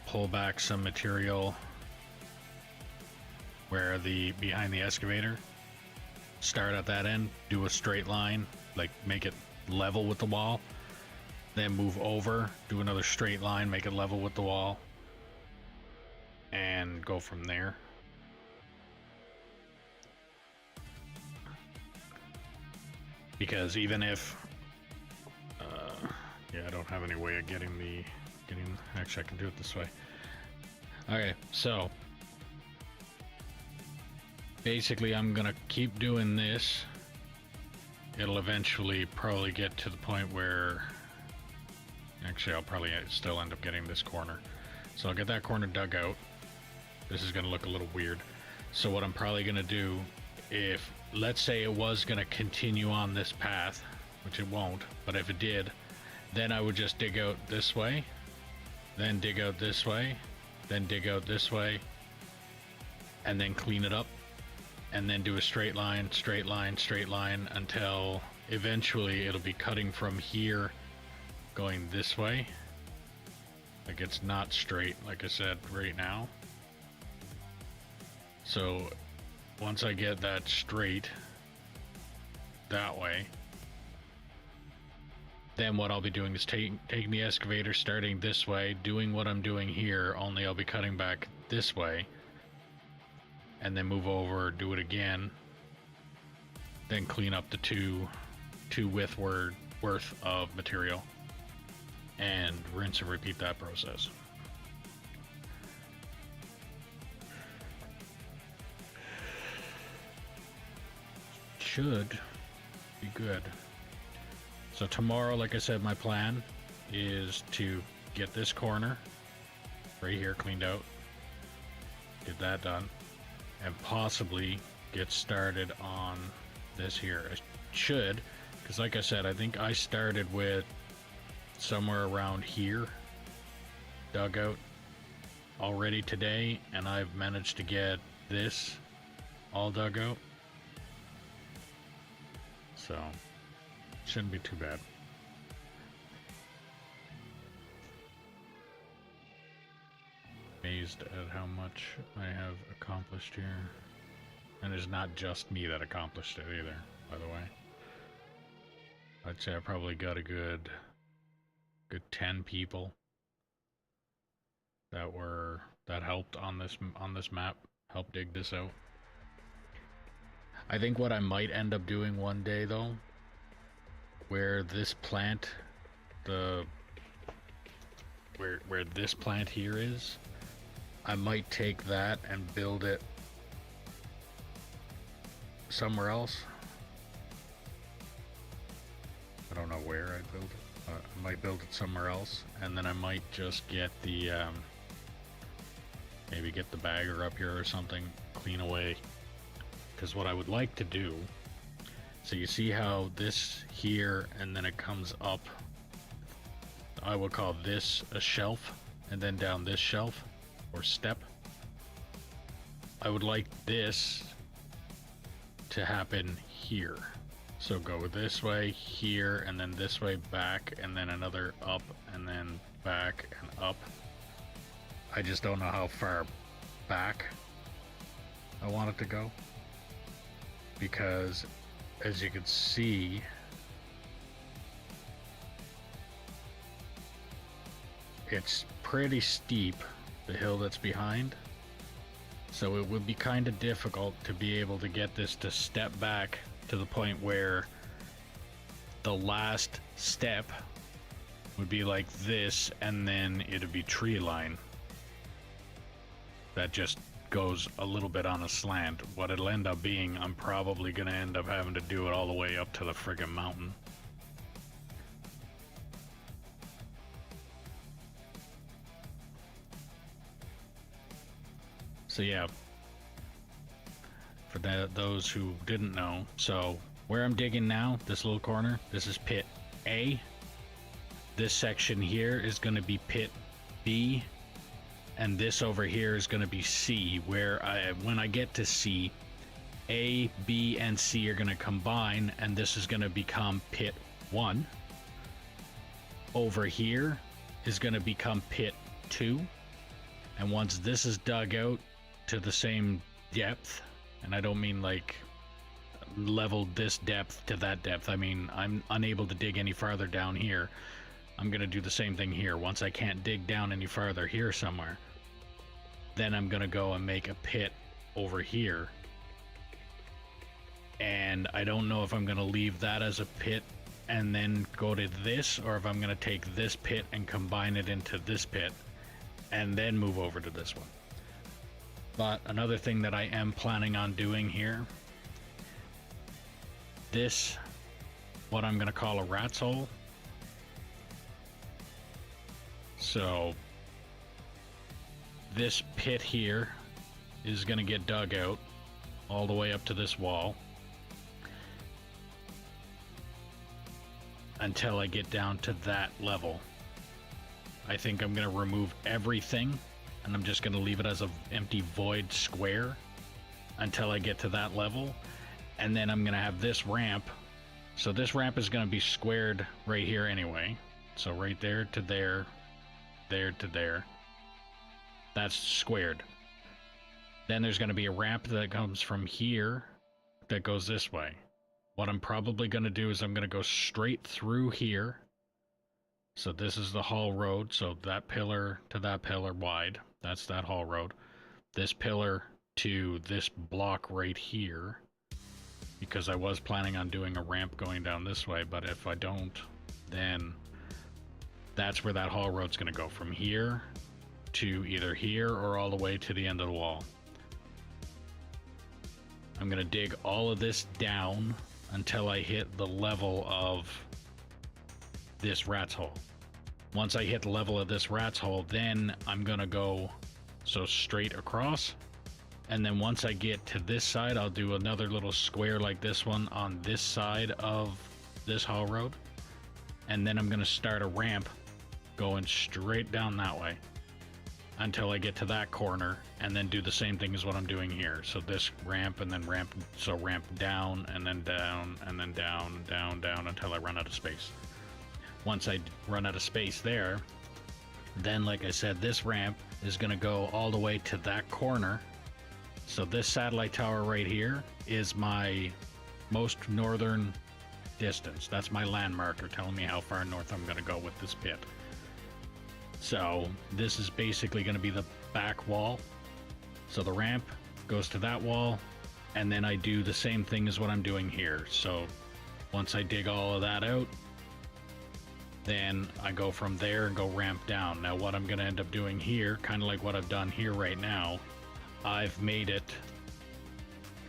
Speaker 1: pull back some material where behind the excavator, start at that end, do a straight line, like make it level with the wall, then move over, do another straight line, make it level with the wall, and go from there. Because even if yeah, I don't have any way of getting actually I can do it this way. Okay, so basically I'm gonna keep doing this. It'll eventually probably get to the point where, actually I'll probably still end up getting this corner. So I'll get that corner dug out. This is gonna look a little weird. So what I'm probably gonna do, if let's say it was gonna continue on this path, which it won't, but if it did, then I would just dig out this way, then dig out this way, then dig out this way, and then clean it up, and then do a straight line, straight line, straight line, until eventually it'll be cutting from here going this way. Like, it's not straight, like I said, right now. So once I get that straight that way, then what I'll be doing is taking the excavator, starting this way, doing what I'm doing here, only I'll be cutting back this way, and then move over, do it again, then clean up the two width worth of material, and rinse and repeat that process. Should be good. So tomorrow, like I said, my plan is to get this corner right here cleaned out, get that done, and possibly get started on this here. I should, because like I said, I think I started with somewhere around here dug out already today, and I've managed to get this all dug out. So shouldn't be too bad. May amazed at how much I have accomplished here. And it's not just me that accomplished it either, by the way. I'd say I probably got a good 10 people that helped on this map, helped dig this out. I think what I might end up doing one day though, where this plant, where this plant here is, I might take that and build it somewhere else. I don't know where I'd build it. I might build it somewhere else, and then I might just get the maybe get the bagger up here or something, clean away. Because what I would like to do, so you see how this here and then it comes up, I will call this a shelf, and then down this shelf or step. I would like this to happen here. So go this way, here, and then this way back, and then another up, and then back and up. I just don't know how far back I want it to go, because as you can see, it's pretty steep, the hill that's behind. So it would be kind of difficult to be able to get this to step back to the point where the last step would be like this, and then it'd be tree line that just goes a little bit on a slant. What it'll end up being, I'm probably gonna end up having to do it all the way up to the friggin' mountain. So yeah, for those who didn't know, so where I'm digging now, this little corner, this is pit A. This section here is going to be pit B, and this over here is going to be C, where when I get to C, A, B, and C are going to combine, and this is going to become pit 1. Over here is going to become pit 2, and once this is dug out to the same depth, and I don't mean like leveled this depth to that depth, I mean I'm unable to dig any farther down here, I'm gonna do the same thing here. Once I can't dig down any farther here somewhere, then I'm gonna go and make a pit over here, and I don't know if I'm gonna leave that as a pit and then go to this, or if I'm gonna take this pit and combine it into this pit and then move over to this one. But another thing that I am planning on doing here, this, what I'm going to call a rat's hole. So this pit here is going to get dug out all the way up to this wall until I get down to that level. I think I'm going to remove everything, and I'm just going to leave it as an empty void square until I get to that level. And then I'm going to have this ramp. So this ramp is going to be squared right here anyway. So right there to there, there to there. That's squared. Then there's going to be a ramp that comes from here that goes this way. What I'm probably going to do is I'm going to go straight through here. So this is the haul road. So that pillar to that pillar wide. That's that haul road. This pillar to this block right here, because I was planning on doing a ramp going down this way, but if I don't, then that's where that haul road's going to go, from here to either here or all the way to the end of the wall. I'm going to dig all of this down until I hit the level of this rat's hole. Once I hit the level of this rat's hole, then I'm gonna go so straight across, and then once I get to this side, I'll do another little square like this one on this side of this haul road, and then I'm gonna start a ramp going straight down that way until I get to that corner, and then do the same thing as what I'm doing here. So this ramp, and then ramp, so ramp down and then down and then down, down, down until I run out of space. Once I run out of space there, Then, like I said, this ramp is going to go all the way to that corner. So this satellite tower right here is my most northern distance. That's my land marker telling me how far north I'm going to go with this pit. So this is basically going to be the back wall. So the ramp goes to that wall, and then I do the same thing as what I'm doing here. So once I dig all of that out, then I go from there and go ramp down. Now what I'm going to end up doing here, kind of like what I've done here right now, I've made it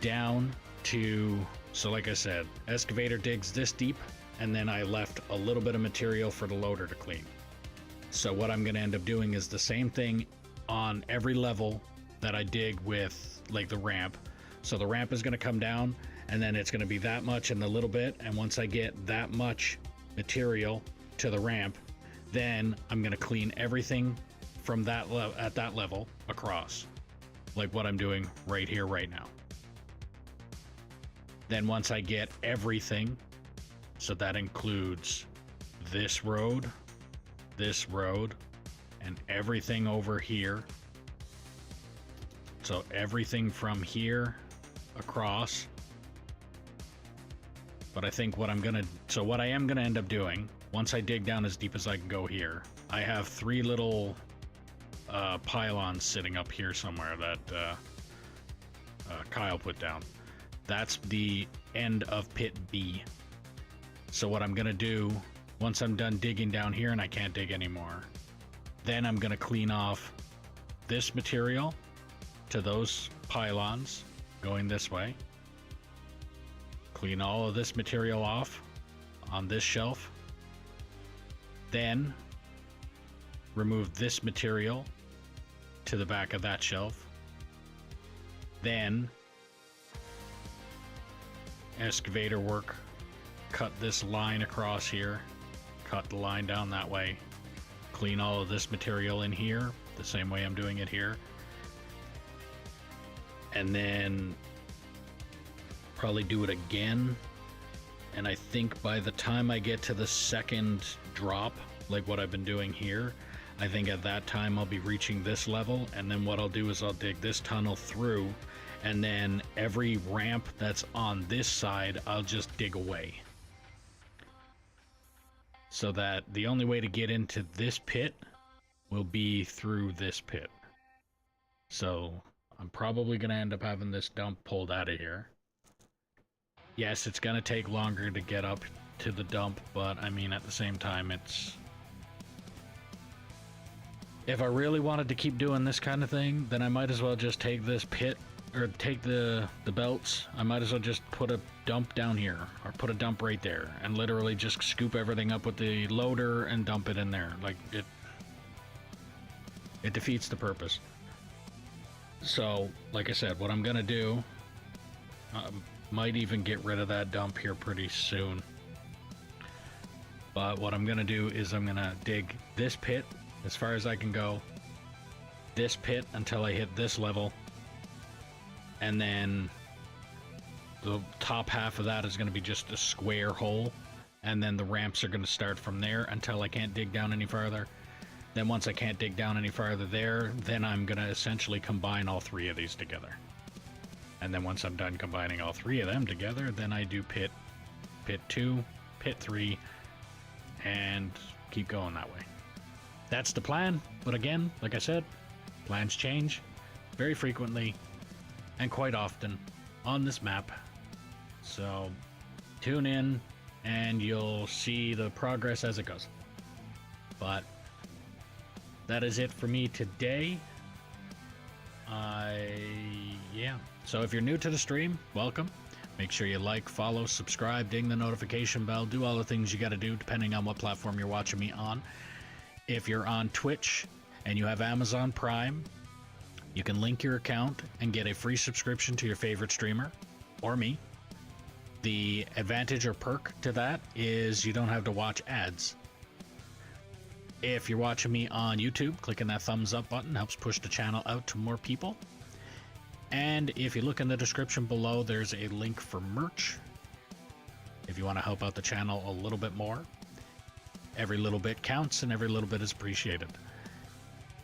Speaker 1: down to, so like I said, excavator digs this deep, and then I left a little bit of material for the loader to clean. So what I'm going to end up doing is the same thing on every level that I dig with like the ramp. So the ramp is going to come down, and then it's going to be that much and a little bit, and once I get that much material to the ramp, then I'm going to clean everything from that at that level across, like what I'm doing right here right now. Then once I get everything, so that includes this road, and everything over here, so everything from here across. But I think what I am gonna end up doing, once I dig down as deep as I can go here, I have 3 little pylons sitting up here somewhere that Kyle put down. That's the end of pit B. So what I'm gonna do, once I'm done digging down here and I can't dig anymore, then I'm gonna clean off this material to those pylons going this way. Clean all of this material off on this shelf. Then remove this material to the back of that shelf. Then excavator work, cut this line across here, cut the line down that way, clean all of this material in here the same way I'm doing it here, and then probably do it again. And I think by the time I get to the second drop, like what I've been doing here, I think at that time I'll be reaching this level, and then what I'll do is I'll dig this tunnel through, and then every ramp that's on this side I'll just dig away, so that the only way to get into this pit will be through this pit. So I'm probably going to end up having this dump pulled out of here. Yes, it's going to take longer to get up to the dump, but I mean, at the same time, it's... if I really wanted to keep doing this kind of thing, then I might as well just take this pit, or take the belts. I might as well just put a dump down here, or put a dump right there, and literally just scoop everything up with the loader and dump it in there. Like, it defeats the purpose. So, like I said, what I'm gonna do, might even get rid of that dump here pretty soon. But what I'm gonna do is I'm gonna dig this pit as far as I can go, this pit until I hit this level, and then the top half of that is going to be just a square hole, and then the ramps are going to start from there until I can't dig down any farther. Then once I can't dig down any farther there, then I'm going to essentially combine all 3 of these together. And then once I'm done combining all 3 of them together, then I do pit 2, pit 3, and keep going that way. That's the plan, but again, like I said, plans change very frequently and quite often on this map. So tune in and you'll see the progress as it goes. But that is it for me today. Yeah. So if you're new to the stream, welcome. Make sure you like, follow, subscribe, ding the notification bell, do all the things you got to do depending on what platform you're watching me on. If you're on Twitch and you have Amazon Prime, you can link your account and get a free subscription to your favorite streamer or me. The advantage or perk to that is you don't have to watch ads. If you're watching me on YouTube, clicking that thumbs up button helps push the channel out to more people. And if you look in the description below, there's a link for merch if you want to help out the channel a little bit more. Every little bit counts and every little bit is appreciated.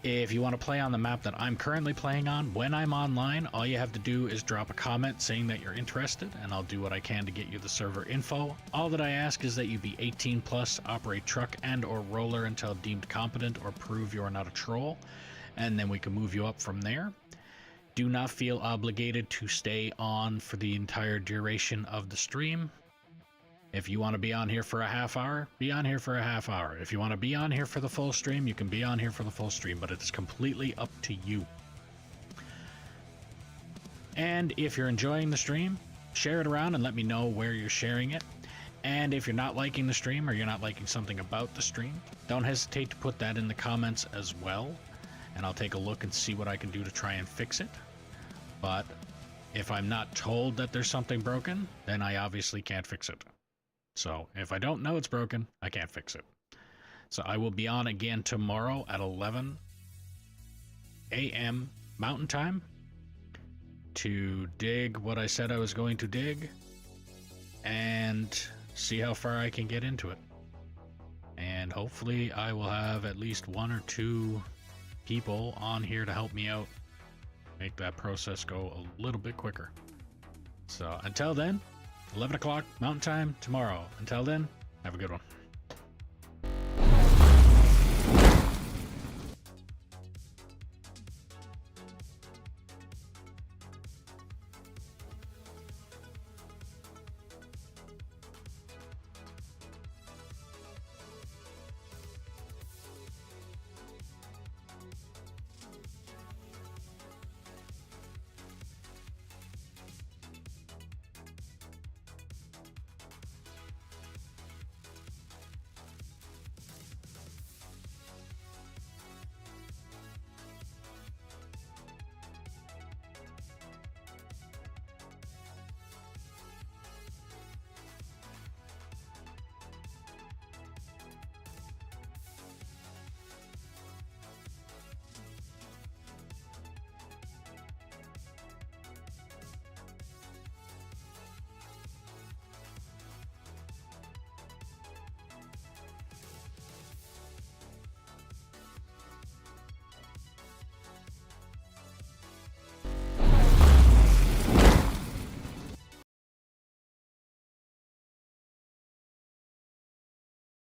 Speaker 1: If you want to play on the map that I'm currently playing on, when I'm online, all you have to do is drop a comment saying that you're interested, and I'll do what I can to get you the server info. All that I ask is that you be 18 plus, operate truck and or roller until deemed competent, or prove you are not a troll, and then we can move you up from there. Do not feel obligated to stay on for the entire duration of the stream. If you want to be on here for a half hour, be on here for a half hour. If you want to be on here for the full stream, you can be on here for the full stream, but it is completely up to you. And if you're enjoying the stream, share it around and let me know where you're sharing it. And if you're not liking the stream or you're not liking something about the stream, don't hesitate to put that in the comments as well. And I'll take a look and see what I can do to try and fix it. But if I'm not told that there's something broken, then I obviously can't fix it. So if I don't know it's broken, I can't fix it. So I will be on again tomorrow at 11 a.m. Mountain Time to dig what I said I was going to dig and see how far I can get into it. And hopefully I will have at least 1 or 2 people on here to help me out, make that process go a little bit quicker. So until then, 11 o'clock Mountain Time tomorrow. Until then, have a good one.